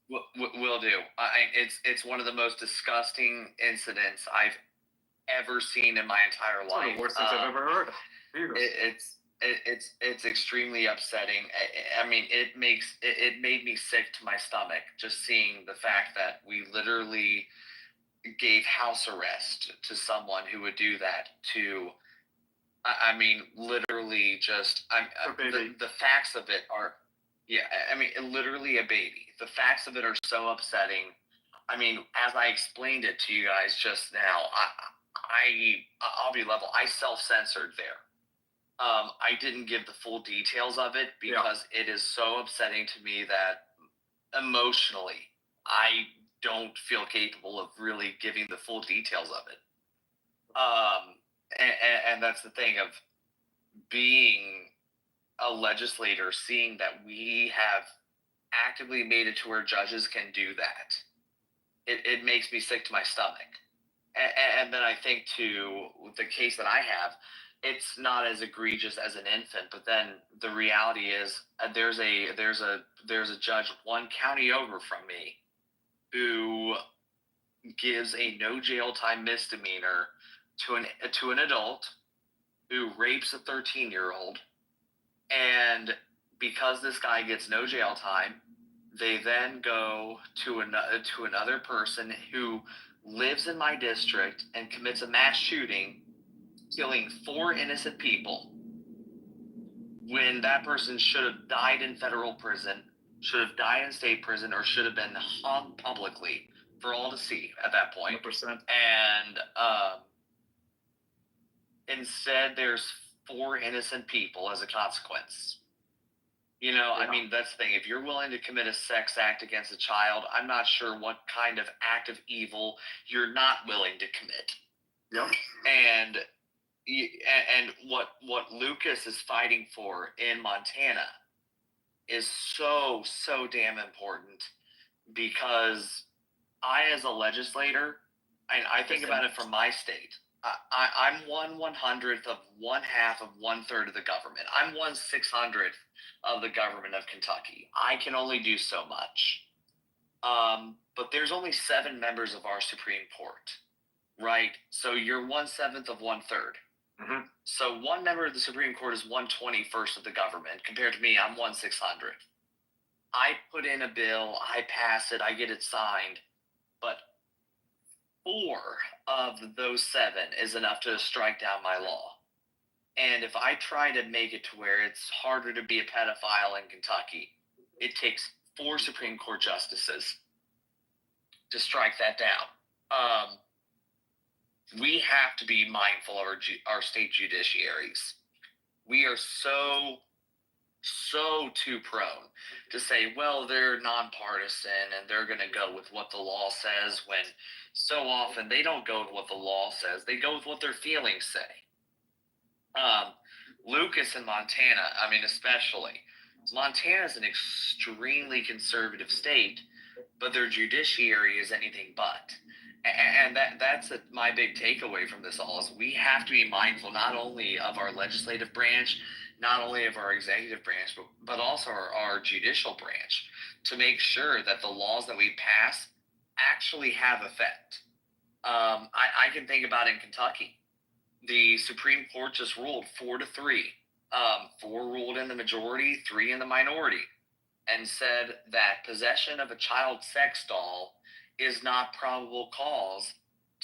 Will do. It's one of the most disgusting incidents I've ever seen in my entire life. One of the worst things I've ever heard. It's extremely upsetting. It made me sick to my stomach just seeing the fact that we literally gave house arrest to someone who would do that to. Literally just. The facts of it are. Yeah, I mean, literally a baby. The facts of it are so upsetting. I mean, as I explained it to you guys just now, I'll be level. I self-censored there. I didn't give the full details of it because it is so upsetting to me that emotionally, I don't feel capable of really giving the full details of it. And that's the thing of being a legislator, seeing that we have actively made it to where judges can do that. It makes me sick to my stomach. And then I think too, the case that I have, it's not as egregious as an infant, but then the reality is there's a judge 1 county over from me who gives a no jail time misdemeanor to an adult who rapes a 13-year-old, and because this guy gets no jail time, they then go to another person who lives in my district and commits a mass shooting, killing 4 innocent people, when that person should have died in federal prison, should have died in state prison, or should have been hung publicly for all to see at that point. 100%. And instead, there's 4 innocent people as a consequence. You know, I mean, that's the thing. If you're willing to commit a sex act against a child, I'm not sure what kind of act of evil you're not willing to commit. Yep. And what Lucas is fighting for in Montana is so damn important, because I, as a legislator, I think about it from my state. I'm 1/100th of 1/2 of 1/3 of the government. I'm 1/600th of the government of Kentucky. I can only do so much. But there's only 7 members of our Supreme Court, right? So you're 1/7 of 1/3. Mm-hmm. So 1 member of the Supreme Court is 1/21st of the government. Compared to me, I'm 1/600th. I put in a bill, I pass it, I get it signed, but 4 of those 7 is enough to strike down my law. And if I try to make it to where it's harder to be a pedophile in Kentucky, it takes 4 Supreme Court justices to strike that down. We have to be mindful of our state judiciaries. We are so too prone to say, well, they're nonpartisan and they're going to go with what the law says, when so often they don't go with what the law says. They go with what their feelings say. Lucas in Montana, I mean, especially, Montana is an extremely conservative state, but their judiciary is anything but. And that's my big takeaway from this all, is we have to be mindful not only of our legislative branch, not only of our executive branch, but also our judicial branch, to make sure that the laws that we pass actually have effect. I can think about in Kentucky, the Supreme Court just ruled 4-3. 4 ruled in the majority, 3 in the minority, and said that possession of a child sex doll is not probable cause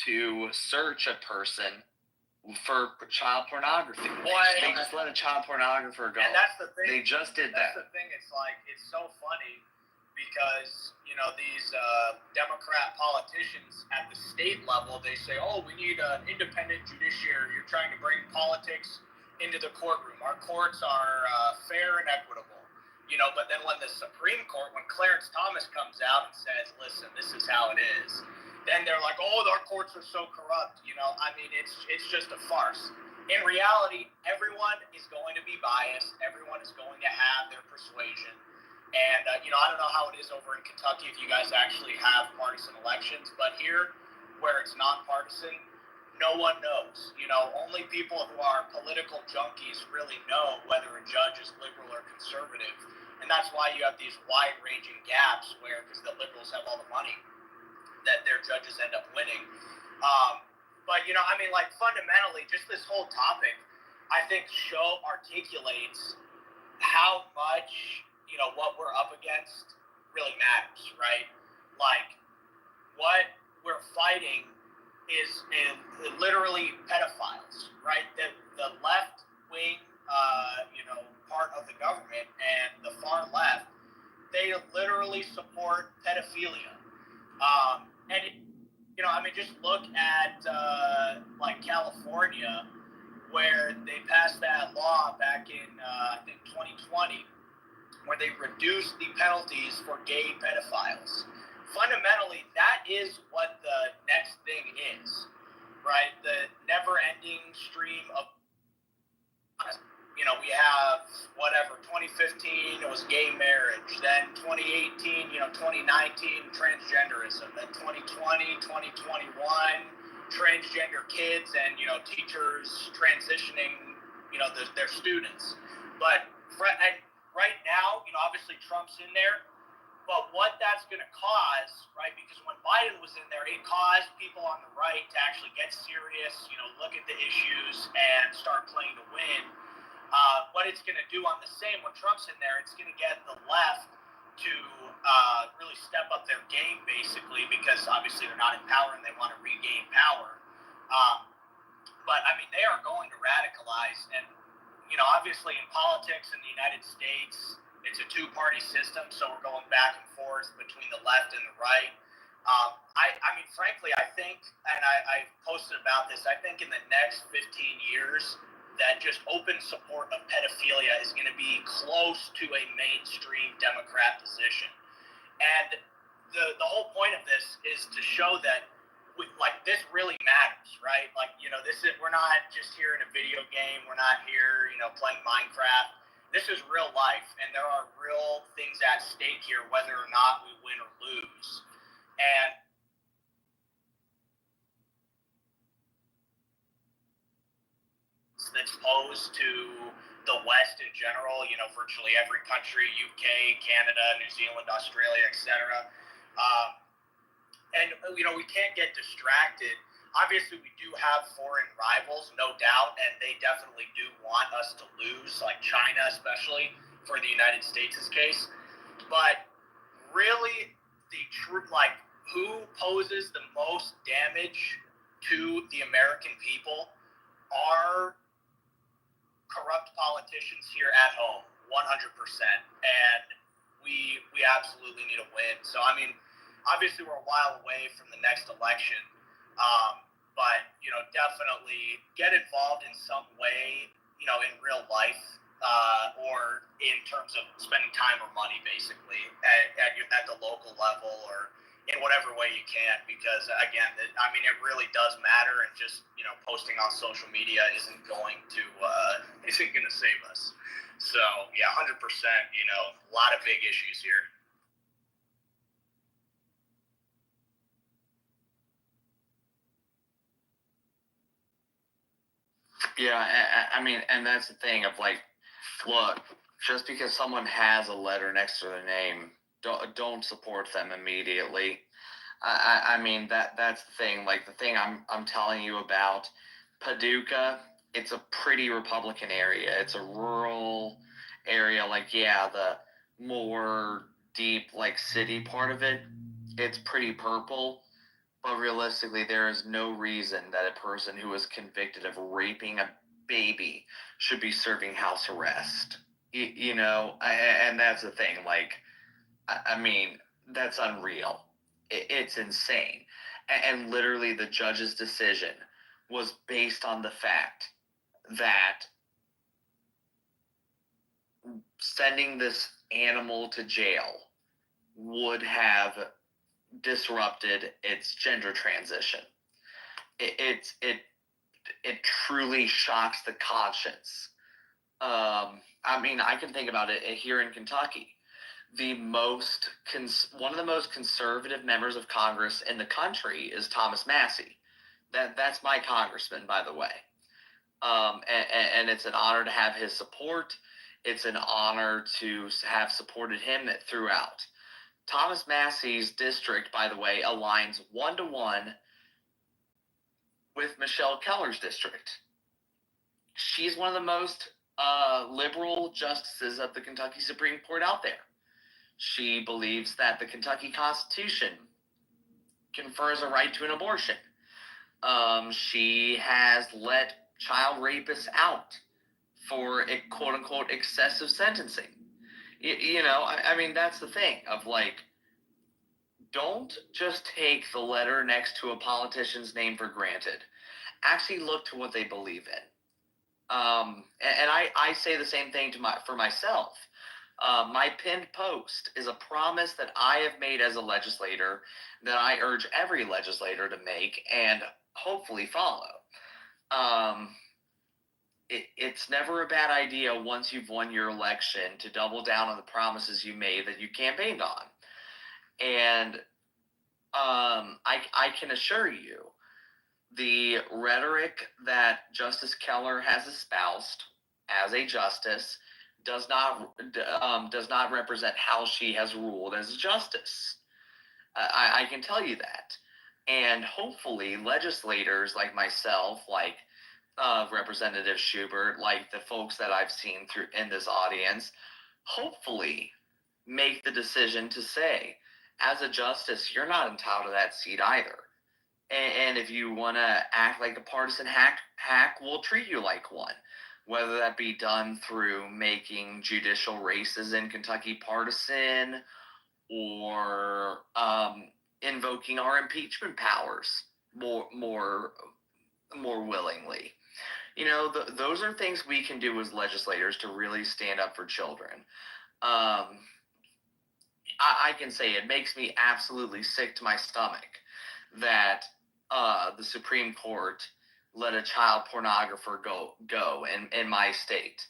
to search a person for child pornography. They just let a child pornographer go. And that's the thing. They just did that. That's the thing. It's like, it's so funny because, you know, these Democrat politicians at the state level, they say, oh, we need an independent judiciary. You're trying to bring politics into the courtroom. Our courts are fair and equitable. You know, but then when the Supreme Court, when Clarence Thomas comes out and says, listen, this is how it is, then they're like, oh, our courts are so corrupt. You know, I mean, it's just a farce. In reality, everyone is going to be biased. Everyone is going to have their persuasion. And, you know, I don't know how it is over in Kentucky if you guys actually have partisan elections, but here, where it's nonpartisan, no one knows. You know, only people who are political junkies really know whether a judge is liberal or conservative. And that's why you have these wide-ranging gaps where, because the liberals have all the money, that their judges end up winning. But, you know, I mean, like, fundamentally, just this whole topic, I think, articulates how much, you know, what we're up against really matters, right? Like, what we're fighting is literally pedophiles, right? The left wing, you know, part of the government and the far left literally support pedophilia. And just look at like California, where they passed that law back in I think 2020, where they reduced the penalties for gay pedophiles. Fundamentally, that is what the next thing is, right? The never-ending stream of, we have 2015 it was gay marriage, then 2018, 2019 transgenderism, then 2020, 2021 transgender kids and teachers transitioning their students. But right now, obviously Trump's in there, but what that's going to cause, right? Because when Biden was in there, it caused people on the right to actually get serious, look at the issues and start playing to win. What it's going to do on the same when Trump's in there, it's going to get the left to really step up their game, basically, because obviously they're not in power and they want to regain power. But they are going to radicalize, and obviously in politics in the United States, it's a two-party system, so we're going back and forth between the left and the right. Frankly, I think, and I posted about this, I think in the next 15 years, that just open support of pedophilia is going to be close to a mainstream Democrat position. And the whole point of this is to show that this really matters, right? We're not just here in a video game. We're not here, playing Minecraft. This is real life, and there are real things at stake here, whether or not we win or lose. And that's posed to the West in general, virtually every country, UK, Canada, New Zealand, Australia, etc. And we can't get distracted. Obviously, we do have foreign rivals, no doubt, and they definitely do want us to lose, like China especially, for the United States' case. But really, who poses the most damage to the American people are corrupt politicians here at home, 100%. And we absolutely need to win. So, obviously we're a while away from the next election, but definitely get involved in some way, in real life, or in terms of spending time or money, basically at the local level or in whatever way you can, because again, it really does matter, and just posting on social media isn't going to save us. So yeah, 100%. A lot of big issues here. Yeah, and that's the thing of look, just because someone has a letter next to their name, don't support them immediately. That's the thing. The thing I'm telling you about Paducah, it's a pretty Republican area. It's a rural area. The more deep, city part of it, it's pretty purple. But realistically, there is no reason that a person who was convicted of raping a baby should be serving house arrest. And that's the thing. That's unreal. It's insane. And literally, the judge's decision was based on the fact that sending this animal to jail would have disrupted its gender transition. It truly shocks the conscience. I can think about it here in Kentucky. One of the most conservative members of Congress in the country is Thomas Massey. That's my congressman, by the way. And it's an honor to have his support. It's an honor to have supported him throughout. Thomas Massey's district, by the way, aligns 1-to-1 with Michelle Keller's district. She's one of the most liberal justices of the Kentucky Supreme Court out there. She believes that the Kentucky Constitution confers a right to an abortion. She has let child rapists out for quote-unquote excessive sentencing. I mean, that's the thing of like, don't just take the letter next to a politician's name for granted. Actually look to what they believe in. And I say the same thing for myself. My pinned post is a promise that I have made as a legislator that I urge every legislator to make and hopefully follow. It's never a bad idea once you've won your election to double down on the promises you made that you campaigned on. And I can assure you, the rhetoric that Justice Keller has espoused as a justice does not represent how she has ruled as a justice. I can tell you that. And hopefully legislators like myself, like Representative Schubert, like the folks that I've seen through in this audience, hopefully make the decision to say, as a justice, you're not entitled to that seat either. And if you want to act like a partisan hack, we'll treat you like one. Whether that be done through making judicial races in Kentucky partisan or invoking our impeachment powers more willingly. Those are things we can do as legislators to really stand up for children. I can say it makes me absolutely sick to my stomach that the Supreme Court let a child pornographer go in my state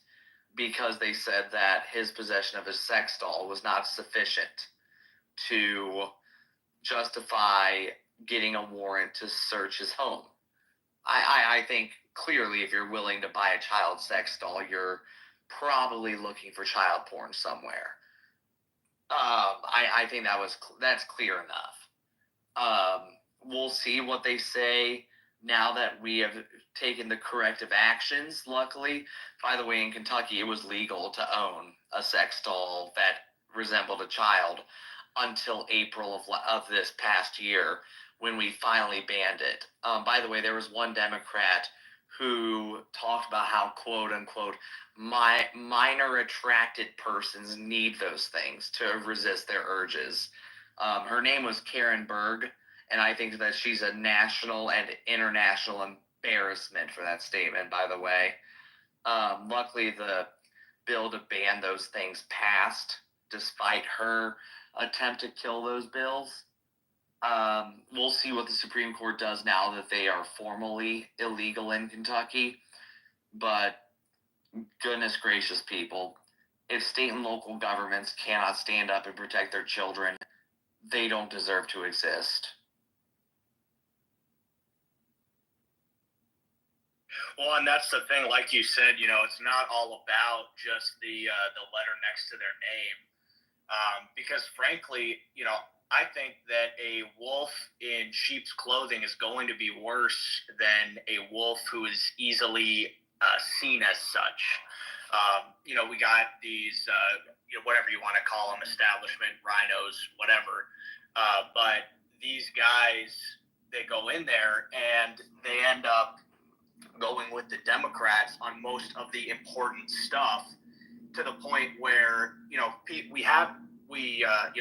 because they said that his possession of a sex doll was not sufficient to justify getting a warrant to search his home. I think clearly if you're willing to buy a child sex doll, you're probably looking for child porn somewhere. I think that's clear enough. We'll see what they say now that we have taken the corrective actions. Luckily, by the way, in Kentucky, it was legal to own a sex doll that resembled a child until April of this past year when we finally banned it. By the way, there was one Democrat who talked about how, quote unquote, minor attracted persons need those things to resist their urges. Her name was Karen Berg, and I think that she's a national and international embarrassment for that statement, by the way. Luckily, the bill to ban those things passed, despite her attempt to kill those bills. We'll see what the Supreme Court does now that they are formally illegal in Kentucky. But goodness gracious, people, if state and local governments cannot stand up and protect their children, they don't deserve to exist. Well, and that's the thing, like you said, it's not all about just the letter next to their name. Because frankly, I think that a wolf in sheep's clothing is going to be worse than a wolf who is easily seen as such. We got these, whatever you want to call them, establishment rhinos, whatever. But these guys, they go in there and they end up going with the Democrats on most of the important stuff, to the point where,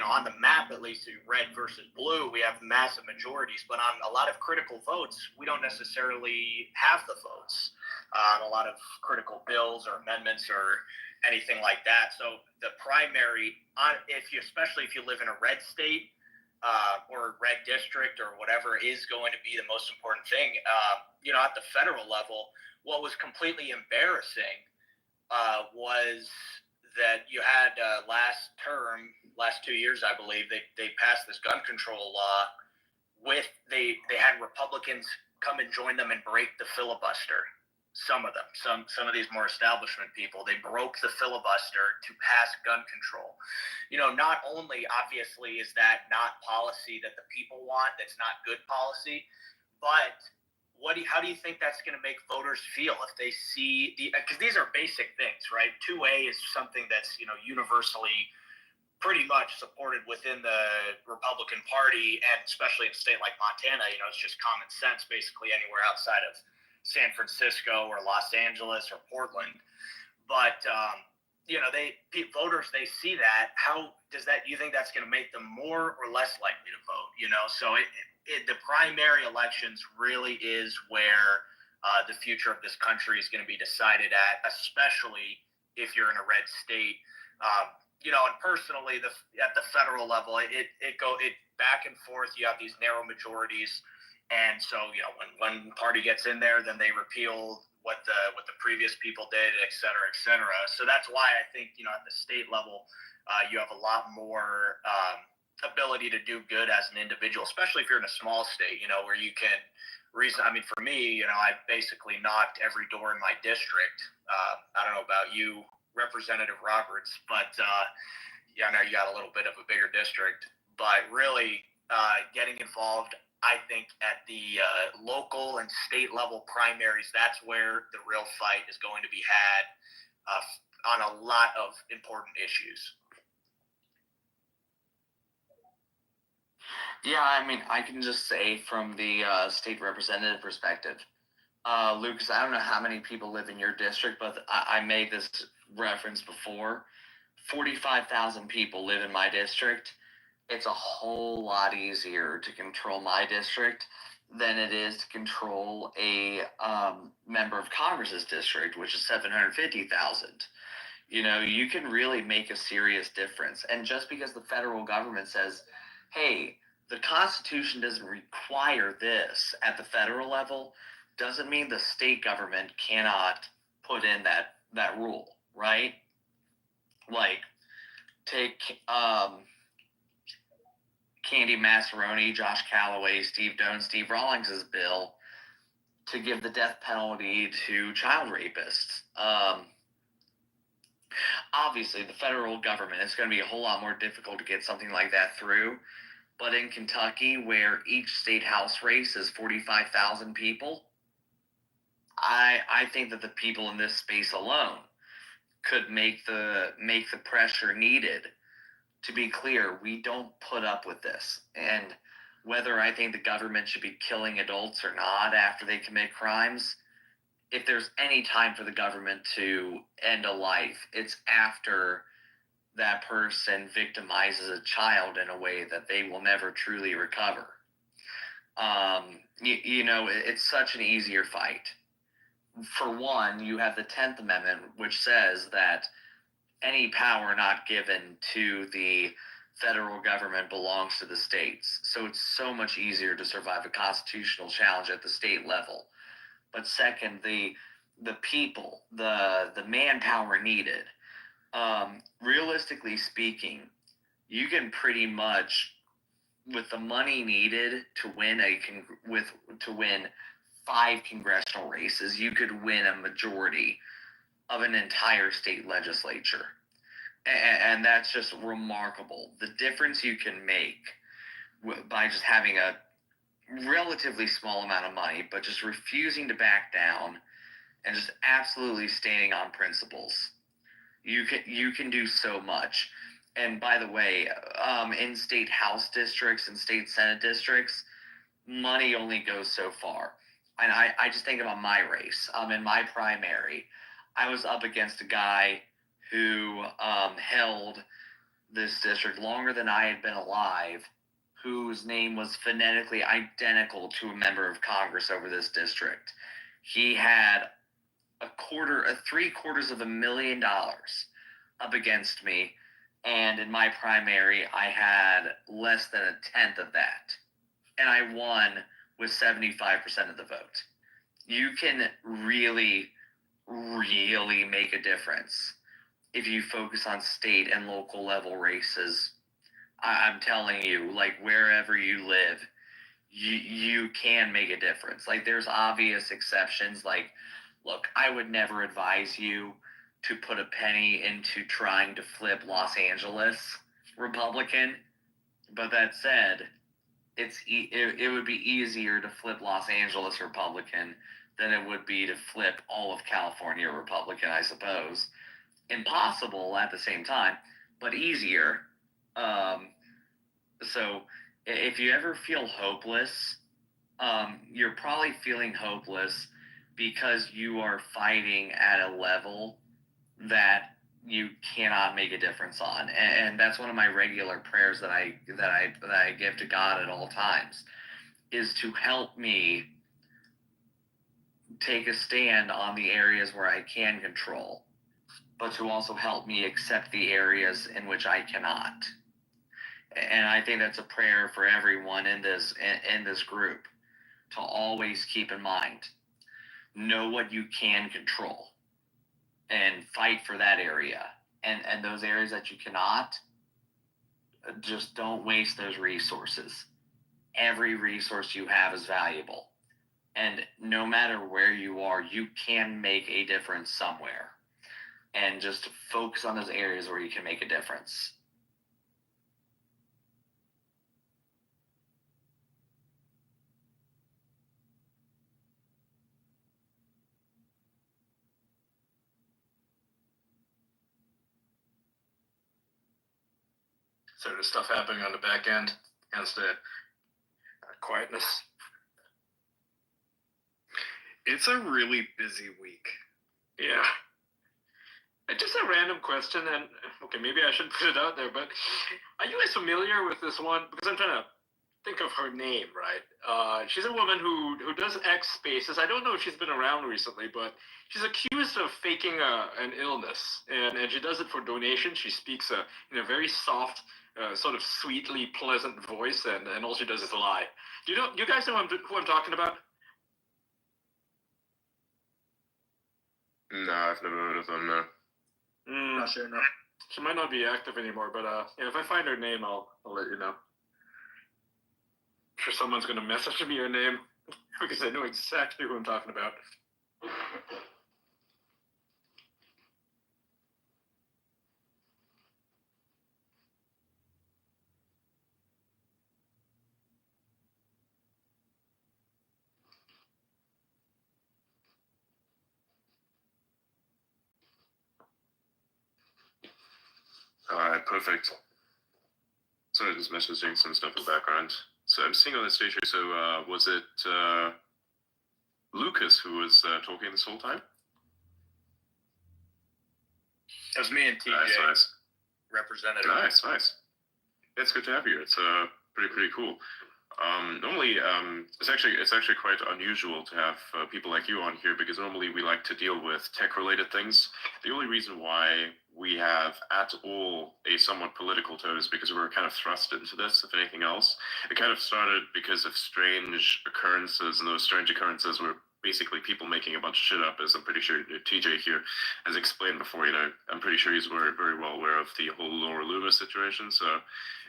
on the map, at least, red versus blue, we have massive majorities, but on a lot of critical votes, we don't necessarily have the votes on a lot of critical bills or amendments or anything like that. So the primary, especially if you live in a red state or red district or whatever, is going to be the most important thing. At the federal level, what was completely embarrassing was that you had last 2 years, I believe, they passed this gun control law they had Republicans come and join them and break the filibuster. Some of them, some of these more establishment people, they broke the filibuster to pass gun control. Not only obviously is that not policy that the people want, that's not good policy, but how do you think that's going to make voters feel if they see because these are basic things, right? 2A is something that's, universally pretty much supported within the Republican Party, and especially in a state like Montana, it's just common sense basically anywhere outside of San Francisco or Los Angeles or Portland. But voters, they see that. How does that? You think that's going to make them more or less likely to vote? So the primary elections really is where the future of this country is going to be decided at, especially if you're in a red state. And personally, at the federal level, it back and forth. You have these narrow majorities, and so when one party gets in there, then they repeal what the previous people did, et cetera, et cetera. So that's why I think at the state level, you have a lot more ability to do good as an individual, especially if you're in a small state, where you can reason. I mean, for me, I basically knocked every door in my district. I don't know about you, Representative Roberts, but I know you got a little bit of a bigger district, but really getting involved, I think at the local and state level primaries, that's where the real fight is going to be had on a lot of important issues. Yeah, I mean, I can just say from the state representative perspective, Lucas, I don't know how many people live in your district, but I made this reference before. 45,000 people live in my district. It's a whole lot easier to control my district than it is to control a member of Congress's district, which is 750,000. You can really make a serious difference. And just because the federal government says, hey, the Constitution doesn't require this at the federal level, doesn't mean the state government cannot put in that rule, right? Like, take Candy Massaroni, Josh Calloway, Steve Doan, Steve Rawlings' bill to give the death penalty to child rapists. Obviously, the federal government, it's going to be a whole lot more difficult to get something like that through. But in Kentucky, where each state house race is 45,000 people, I think that the people in this space alone could make the pressure needed. To be clear, we don't put up with this. And whether I think the government should be killing adults or not after they commit crimes, if there's any time for the government to end a life, it's after that person victimizes a child in a way that they will never truly recover. It's such an easier fight. For one, you have the 10th Amendment, which says that any power not given to the federal government belongs to the states. So it's so much easier to survive a constitutional challenge at the state level. But second, the people, the manpower needed. Realistically speaking, you can pretty much, with the money needed to win to win 5 congressional races, you could win a majority of an entire state legislature. And that's just remarkable. The difference you can make by just having a relatively small amount of money, but just refusing to back down and just absolutely standing on principles. You can do so much. And by the way, in state house districts and state senate districts, money only goes so far. And I just think about my race. In my primary, I was up against a guy who held this district longer than I had been alive, whose name was phonetically identical to a member of Congress over this district. He had $750,000 up against me, and in my primary, I had less than a tenth of that, and I won with 75% of the vote. You can really, really make a difference if you focus on state and local level races. I'm telling you, like, wherever you live, you can make a difference. Like, there's obvious exceptions. Like, look, I would never advise you to put a penny into trying to flip Los Angeles Republican. But that said, it would be easier to flip Los Angeles Republican than it would be to flip all of California Republican, I suppose. Impossible at the same time, but easier. So if you ever feel hopeless, you're probably feeling hopeless because you are fighting at a level that you cannot make a difference on. And that's one of my regular prayers that I give to God at all times, is to help me take a stand on the areas where I can control, but to also help me accept the areas in which I cannot. And I think that's a prayer for everyone in this group, to always keep in mind, know what you can control and fight for that area. And those areas that you cannot, just don't waste those resources. Every resource you have is valuable. And no matter where you are, you can make a difference somewhere. And just focus on those areas where you can make a difference. So there's stuff happening on the back end against the quietness. It's a really busy week. Yeah. Just a random question, and okay, maybe I shouldn't put it out there, but are you guys familiar with this one? Because I'm trying to think of her name, right? She's a woman who does X spaces. I don't know if she's been around recently, but she's accused of faking an illness, and she does it for donation. She speaks in a very soft, sort of sweetly pleasant voice, and all she does is lie. Do you guys know who I'm talking about? No, I've never heard of them, no. Not sure, no. She might not be active anymore, but yeah, if I find her name, I'll let you know. I'm sure someone's gonna message me her name because I know exactly who I'm talking about. Alright, perfect. So just messaging some stuff in the background. So I'm seeing on the stage here, so was it Lucas who was talking this whole time? It was me and TJ. Nice. Representative. Nice. It's good to have you. It's pretty cool. Normally, it's actually quite unusual to have people like you on here, because normally we like to deal with tech-related things. The only reason why we have at all a somewhat political tone is because we were kind of thrust into this, if anything else. It kind of started because of strange occurrences, and those strange occurrences were basically people making a bunch of shit up, as I'm pretty sure TJ here has explained before. I'm pretty sure he's very well aware of the whole Laura Loomis situation. So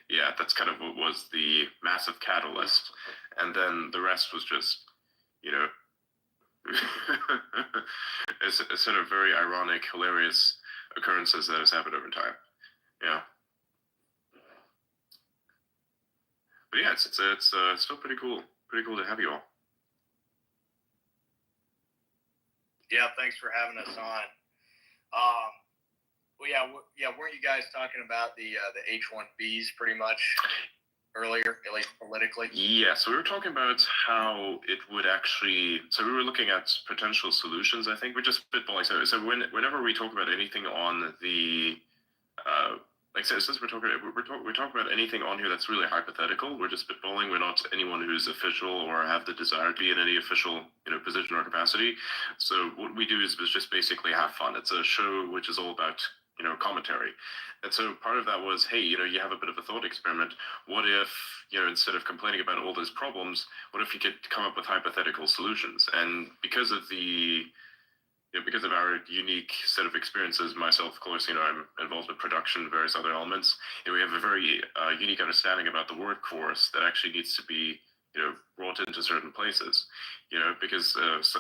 yeah, that's kind of what was the massive catalyst. And then the rest was just, it's sort of very ironic, hilarious occurrences that has happened over time. Yeah. But yeah, it's still pretty cool. Pretty cool to have you all. Yeah, thanks for having us on. Weren't you guys talking about the H-1Bs pretty much earlier, at least politically? Yeah, so we were talking about how it would actually. So we were looking at potential solutions. I think we're just spitballing. So whenever we talk about anything on the since we're talking about anything on here that's really hypothetical, we're just spitballing. We're not anyone who's official or have the desire to be in any official position or capacity. So what we do is just basically have fun. It's a show which is all about commentary. And so part of that was, hey, you have a bit of a thought experiment. What if, instead of complaining about all those problems, what if you could come up with hypothetical solutions? And because of our unique set of experiences, myself, of course, I'm involved in production, various other elements, we have a very unique understanding about the workforce that actually needs to be, brought into certain places, because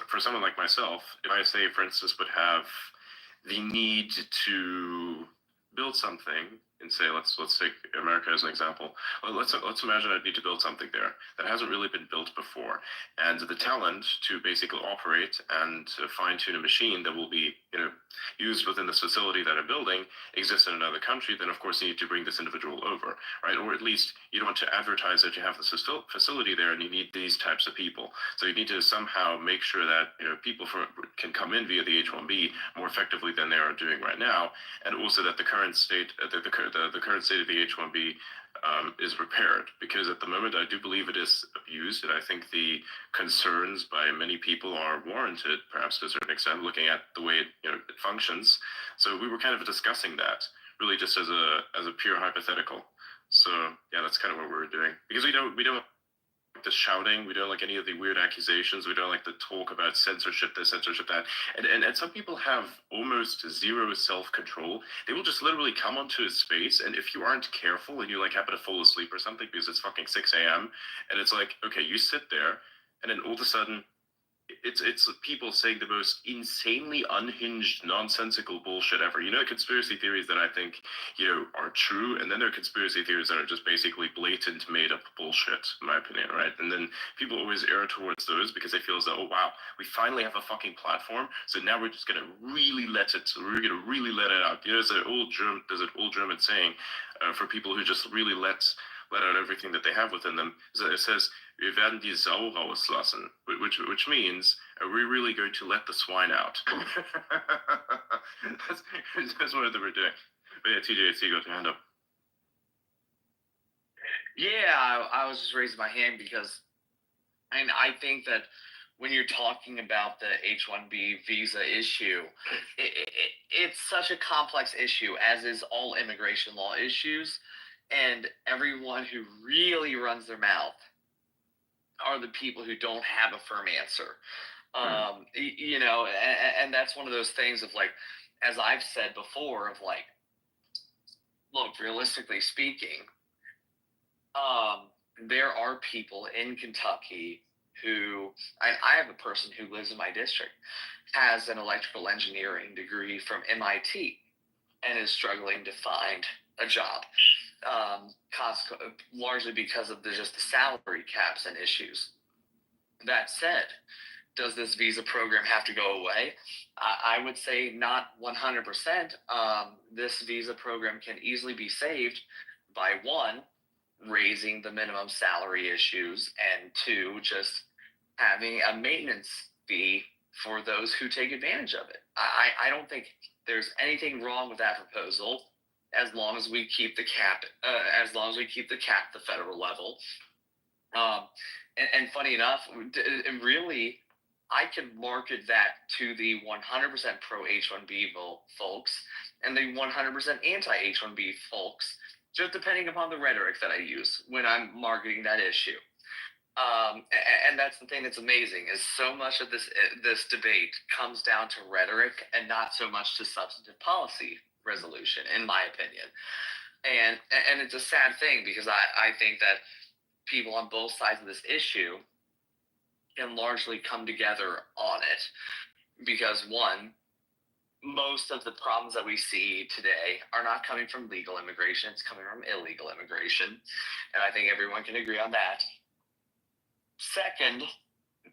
for someone like myself, if I say, for instance, would have the need to build something and say, let's take America as an example. Well, let's imagine I need to build something there that hasn't really been built before, and the talent to basically operate and fine tune a machine that will be used within this facility that I'm building exists in another country. Then of course you need to bring this individual over, right? Or at least you don't want to advertise that you have this facility there and you need these types of people. So you need to somehow make sure that people can come in via the H-1B more effectively than they are doing right now, and also that the current state, the current state of the H-1B is repaired, because at the moment I do believe it is abused, and I think the concerns by many people are warranted, perhaps to a certain extent, looking at the way it functions. So we were kind of discussing that, really just as a pure hypothetical. So yeah, that's kind of what we were doing, because we don't like the shouting, we don't like any of the weird accusations, we don't like the talk about censorship this, censorship that, and some people have almost zero self-control. They will just literally come onto a space, and if you aren't careful and you like happen to fall asleep or something because it's fucking 6 a.m. and it's like, okay, you sit there, and then all of a sudden it's people saying the most insanely unhinged, nonsensical bullshit ever. Conspiracy theories that I think are true, and then there are conspiracy theories that are just basically blatant, made up bullshit, in my opinion, right? And then people always err towards those because they feel as though, oh wow, we finally have a fucking platform, so now we're just gonna really let it out. There's an old German saying for people who just really let out everything that they have within them. It says, "Wir werden die Sau rauslassen," which means, are we really going to let the swine out? that's what we're doing. But yeah, TJ, you got your hand up. Yeah, I was just raising my hand because, I think that when you're talking about the H-1B visa issue, it's such a complex issue, as is all immigration law issues. And everyone who really runs their mouth are the people who don't have a firm answer. And that's one of those things of like, as I've said before, of like, look, realistically speaking, there are people in Kentucky who, I have a person who lives in my district, has an electrical engineering degree from MIT and is struggling to find a job. Largely because of just the salary caps and issues. That said, does this visa program have to go away? I would say not 100%. This visa program can easily be saved by, one, raising the minimum salary issues, and two, just having a maintenance fee for those who take advantage of it. I don't think there's anything wrong with that proposal, as long as we keep the cap, at the federal level. And funny enough, really, I could market that to the 100% pro H-1B folks and the 100% anti H-1B folks, just depending upon the rhetoric that I use when I'm marketing that issue. And that's the thing that's amazing, is so much of this debate comes down to rhetoric and not so much to substantive policy resolution, in my opinion. And it's a sad thing, because I think that people on both sides of this issue can largely come together on it, because one, most of the problems that we see today are not coming from legal immigration, it's coming from illegal immigration, and I think everyone can agree on that. Second,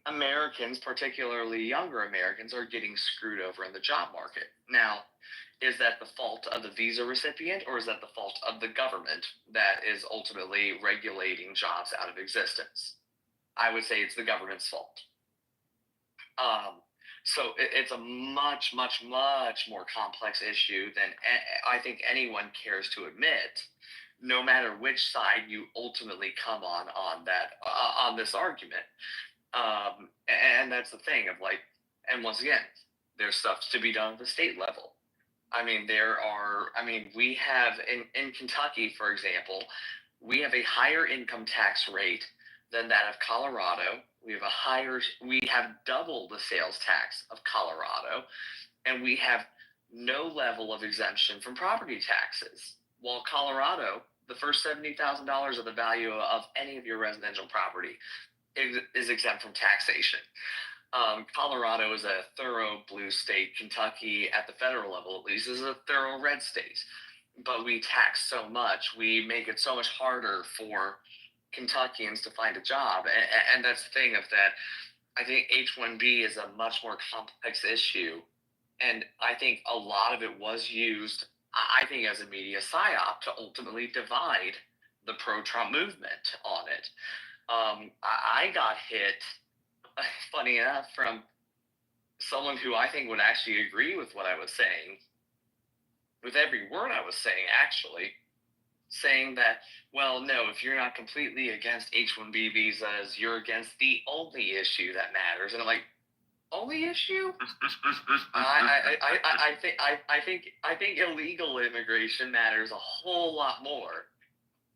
Americans, particularly younger Americans, are getting screwed over in the job market. Now, is that the fault of the visa recipient, or is that the fault of the government that is ultimately regulating jobs out of existence? I would say it's the government's fault. So it's a much, much, much more complex issue than I think anyone cares to admit, no matter which side you ultimately come on this argument. And that's the thing of like, and once again, there's stuff to be done at the state level. We have in Kentucky, for example, we have a higher income tax rate than that of Colorado. We have double the sales tax of Colorado, and we have no level of exemption from property taxes. While Colorado, the first $70,000 of the value of any of your residential property is exempt from taxation. Colorado is a thorough blue state. Kentucky, at the federal level at least, is a thorough red state. but we tax so much. We make it so much harder for Kentuckians to find a job. And that's the thing of that. I think H-1B is a much more complex issue. And I think a lot of it was used, I think, as a media psyop to ultimately divide the pro-Trump movement on it. I got hit, funny enough, from someone who I think would actually agree with what I was saying, with every word I was saying, actually, saying that, well, no, if you're not completely against H-1B visas, you're against the only issue that matters. And I'm like, only issue? I think illegal immigration matters a whole lot more,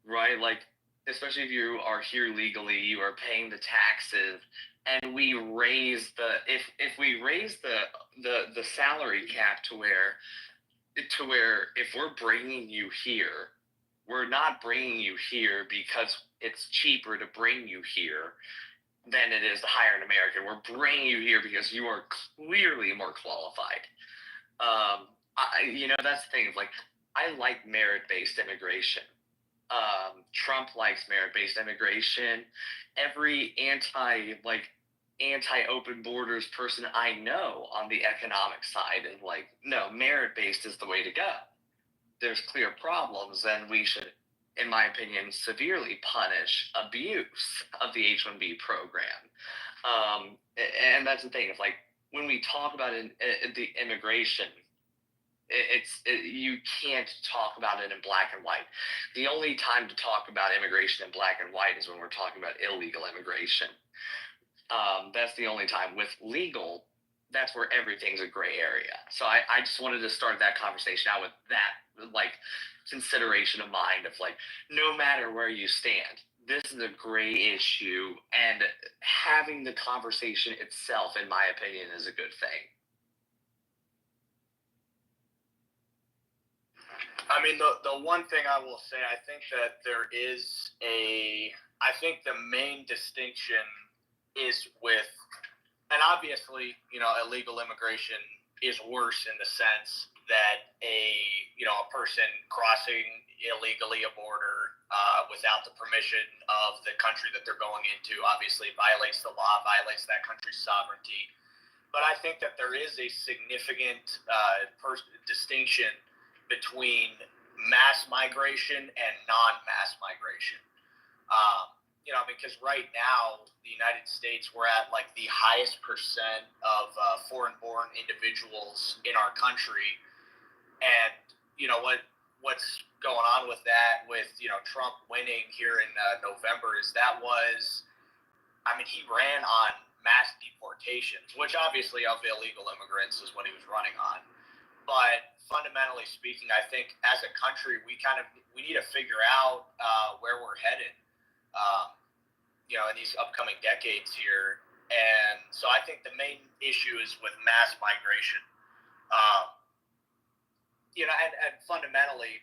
right? Like, especially if you are here legally, you are paying the taxes, and we raise if we raise the salary cap to where if we're bringing you here, we're not bringing you here because it's cheaper to bring you here than it is to hire an American. We're bringing you here because you are clearly more qualified. That's the thing. Like, I like merit-based immigration. Trump likes merit-based immigration. Every anti-open borders person I know on the economic side is like, no, merit-based is the way to go. There's clear problems, and we should, in my opinion, severely punish abuse of the H-1B program. And that's the thing. It's like, when we talk about the immigration, you can't talk about it in black and white. The only time to talk about immigration in black and white is when we're talking about illegal immigration. That's the only time. With legal, that's where everything's a gray area. So I just wanted to start that conversation out with that, like, consideration of mind of, like, no matter where you stand, this is a gray issue, and having the conversation itself, in my opinion, is a good thing. I mean, the one thing I will say, I think that I think the main distinction is with, and obviously, illegal immigration is worse in the sense that a person crossing illegally a border without the permission of the country that they're going into obviously violates the law, violates that country's sovereignty. But I think that there is a significant distinction between mass migration and non-mass migration. Because right now, the United States, we're at like the highest percent of foreign-born individuals in our country. And, what's going on with that, with, Trump winning here in November, is he ran on mass deportations, which obviously of illegal immigrants is what he was running on. But fundamentally speaking, I think as a country, we need to figure out where we're headed, in these upcoming decades here. And so I think the main issue is with mass migration. And fundamentally,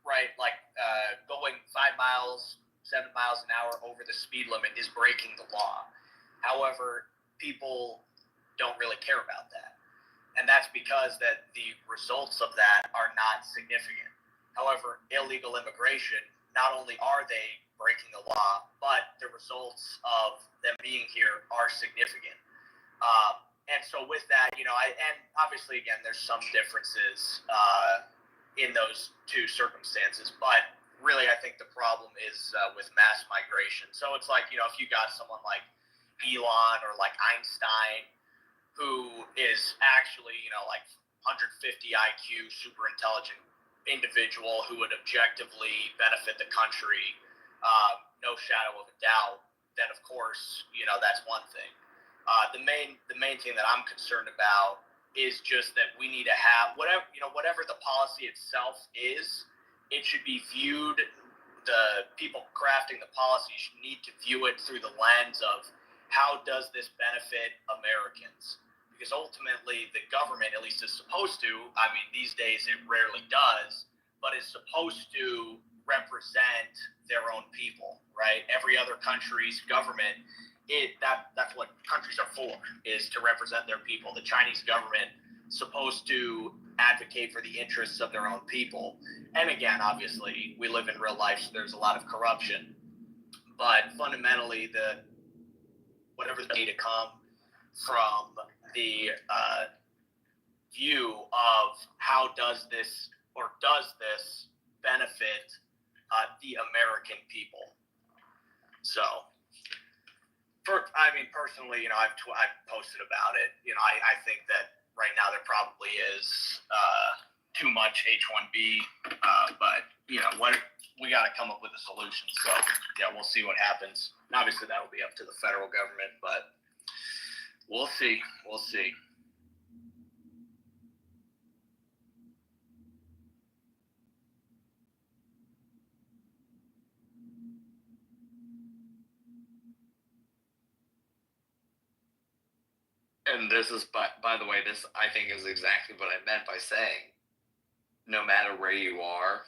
right, like going 5 miles, 7 miles an hour over the speed limit is breaking the law. However, people don't really care about that. And that's because that the results of that are not significant. However, illegal immigration, not only are they breaking the law, but the results of them being here are significant. And so with that, and obviously, again, there's some differences in those two circumstances, but really, I think the problem is with mass migration. So it's like, if you got someone like Elon or like Einstein, who is actually, like 150 IQ, super intelligent individual who would objectively benefit the country, no shadow of a doubt, then of course, that's one thing. The main thing that I'm concerned about is just that we need to have whatever the policy itself is, it should be viewed, the people crafting the policy should need to view it through the lens of how does this benefit Americans? Because ultimately the government, at least is supposed to, these days it rarely does, but is supposed to represent their own people, right? Every other country's government, that's what countries are for, is to represent their people. The Chinese government supposed to advocate for the interests of their own people. And again, obviously, we live in real life, so there's a lot of corruption. But fundamentally, whatever the data come from the view of how does this benefit the American people. So, personally, I've posted about it. I think that right now there probably is too much H-1B, but what we got to come up with a solution. So yeah, we'll see what happens. And obviously that'll be up to the federal government, but we'll see. We'll see. And this is, by the way, this I think is exactly what I meant by saying, no matter where you are,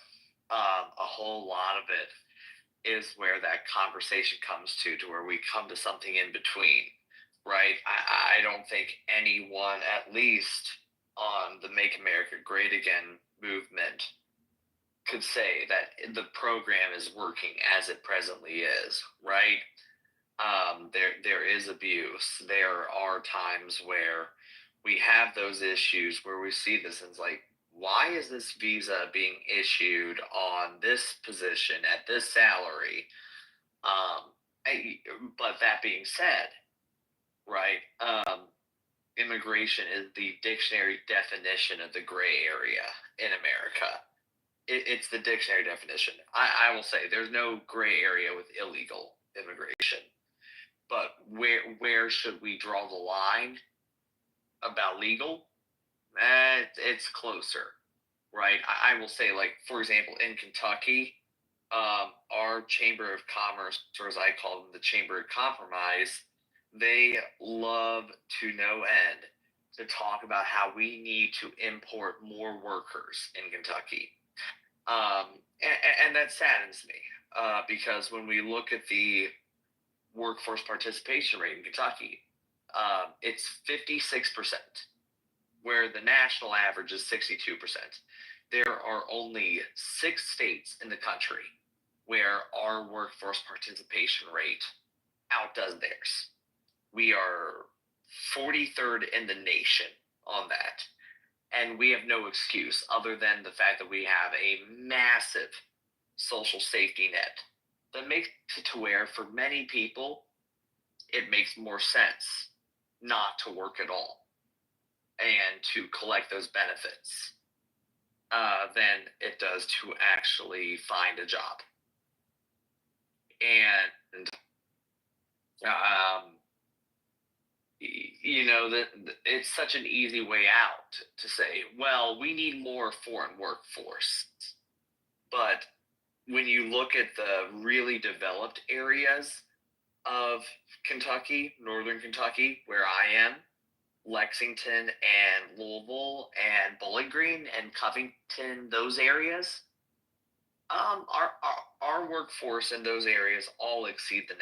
a whole lot of it is where that conversation comes to where we come to something in between, right? I don't think anyone, at least on the Make America Great Again movement, could say that the program is working as it presently is, right? There is abuse. There are times where we have those issues where we see this and it's like, why is this visa being issued on this position at this salary? But that being said, right, immigration is the dictionary definition of the gray area in America. It's the dictionary definition. I will say there's no gray area with illegal immigration. But where should we draw the line about legal? It's closer, right? I will say, like, for example, in Kentucky, our Chamber of Commerce, or as I call them, the Chamber of Compromise, they love to no end to talk about how we need to import more workers in Kentucky. And that saddens me because when we look at the workforce participation rate in Kentucky, it's 56%, where the national average is 62%. There are only 6 states in the country where our workforce participation rate outdoes theirs. We are 43rd in the nation on that. And we have no excuse other than the fact that we have a massive social safety net that makes it to where, for many people, it makes more sense not to work at all and to collect those benefits than it does to actually find a job. And it's such an easy way out to say, well, we need more foreign workforce. But when you look at the really developed areas of Kentucky, northern Kentucky, where I am, Lexington and Louisville and Bowling Green and Covington, those areas, our workforce in those areas all exceed the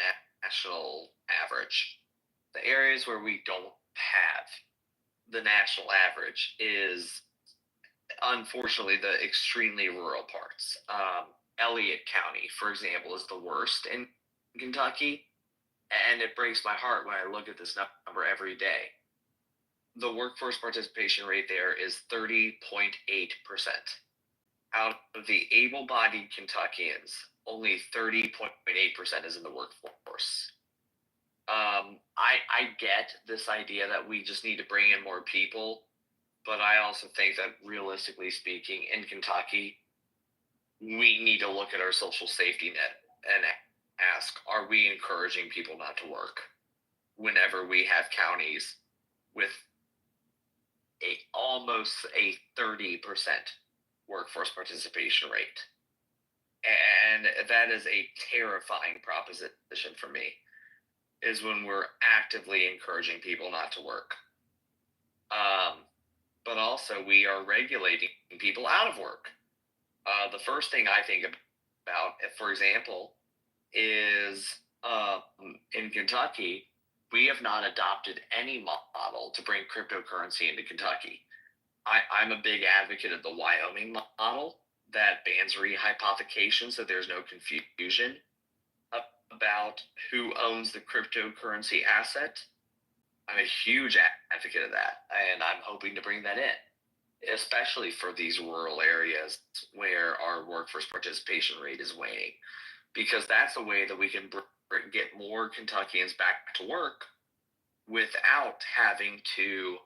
national average. The areas where we don't have the national average is, unfortunately, the extremely rural parts. Elliott County, for example, is the worst in Kentucky, and it breaks my heart when I look at this number every day. The workforce participation rate there is 30.8%. Out of the able-bodied Kentuckians, only 30.8% is in the workforce. I get this idea that we just need to bring in more people, but I also think that, realistically speaking, in Kentucky, we need to look at our social safety net and ask, are we encouraging people not to work whenever we have counties with almost a 30% workforce participation rate? And that is a terrifying proposition for me, is when we're actively encouraging people not to work. But also we are regulating people out of work. The first thing I think about, for example, is in Kentucky, we have not adopted any model to bring cryptocurrency into Kentucky. I'm a big advocate of the Wyoming model that bans rehypothecation so there's no confusion about who owns the cryptocurrency asset. I'm a huge advocate of that, and I'm hoping to bring that in, especially for these rural areas where our workforce participation rate is waning, because that's a way that we can get more Kentuckians back to work without having to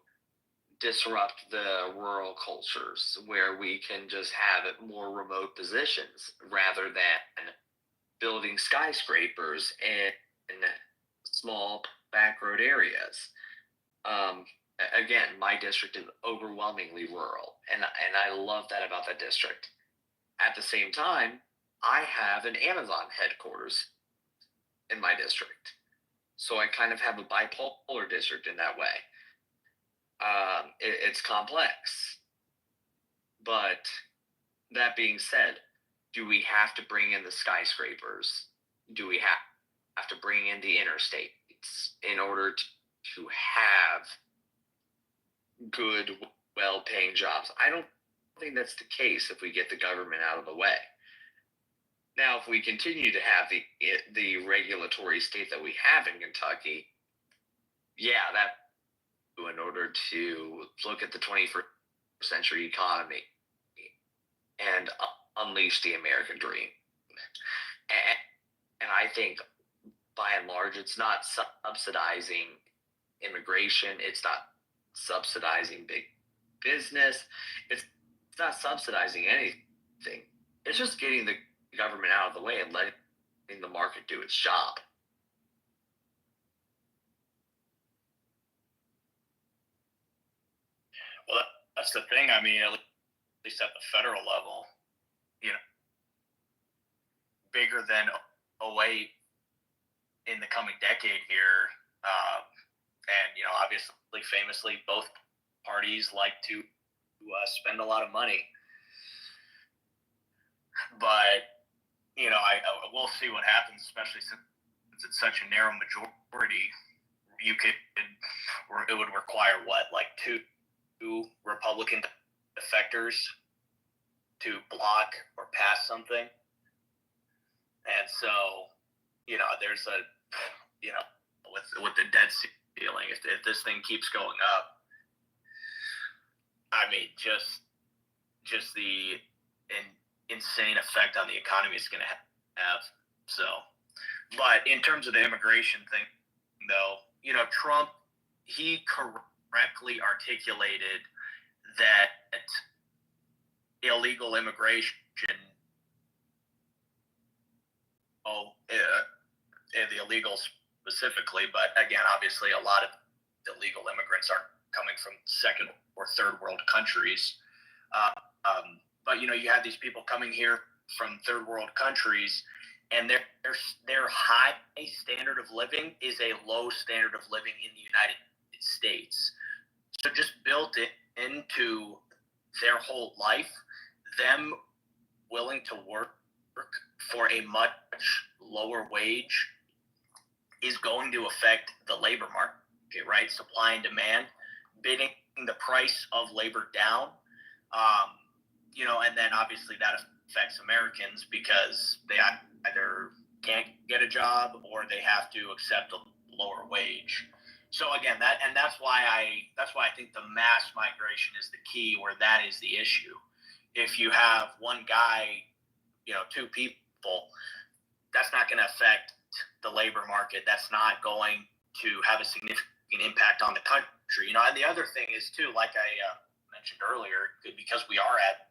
disrupt the rural cultures, where we can just have it more remote positions rather than building skyscrapers in small back road areas. Again, my district is overwhelmingly rural, and I love that about that district. At the same time, I have an Amazon headquarters in my district, so I kind of have a bipolar district in that way. It's complex, but that being said, do we have to bring in the skyscrapers? Do we have to bring in the interstates in order to have good, well-paying jobs? I don't think that's the case if we get the government out of the way. Now, if we continue to have the regulatory state that we have in Kentucky, yeah, that in order to look at the 21st century economy and unleash the American dream. And I think by and large, it's not subsidizing immigration. It's not subsidizing big business. It's not subsidizing anything. It's just getting the government out of the way and letting the market do its job. Well, that's the thing. I mean, at least at the federal level, bigger than 08 in the coming decade here. And, obviously, famously, both parties like to spend a lot of money. But, I will see what happens, especially since it's such a narrow majority. It would require like two Republican defectors to block or pass something. And so, there's with the debt ceiling, if this thing keeps going up, I mean, just the insane effect on the economy it's going to have. So, but in terms of the immigration thing, though, Trump, he correctly articulated that illegal immigration, the illegals specifically, but again, obviously a lot of illegal immigrants are coming from second or third world countries. But you have these people coming here from third world countries, and their high standard of living is a low standard of living in the United States. So just built it into their whole life, them willing to work for a much lower wage is going to affect the labor market, right? Supply and demand, bidding the price of labor down, and then obviously that affects Americans because they either can't get a job or they have to accept a lower wage. So again, that's why I think the mass migration is the key, where that is the issue. If you have one guy, two people, that's not going to affect the labor market. That's not going to have a significant impact on the country. And the other thing is too, like I mentioned earlier, because we are at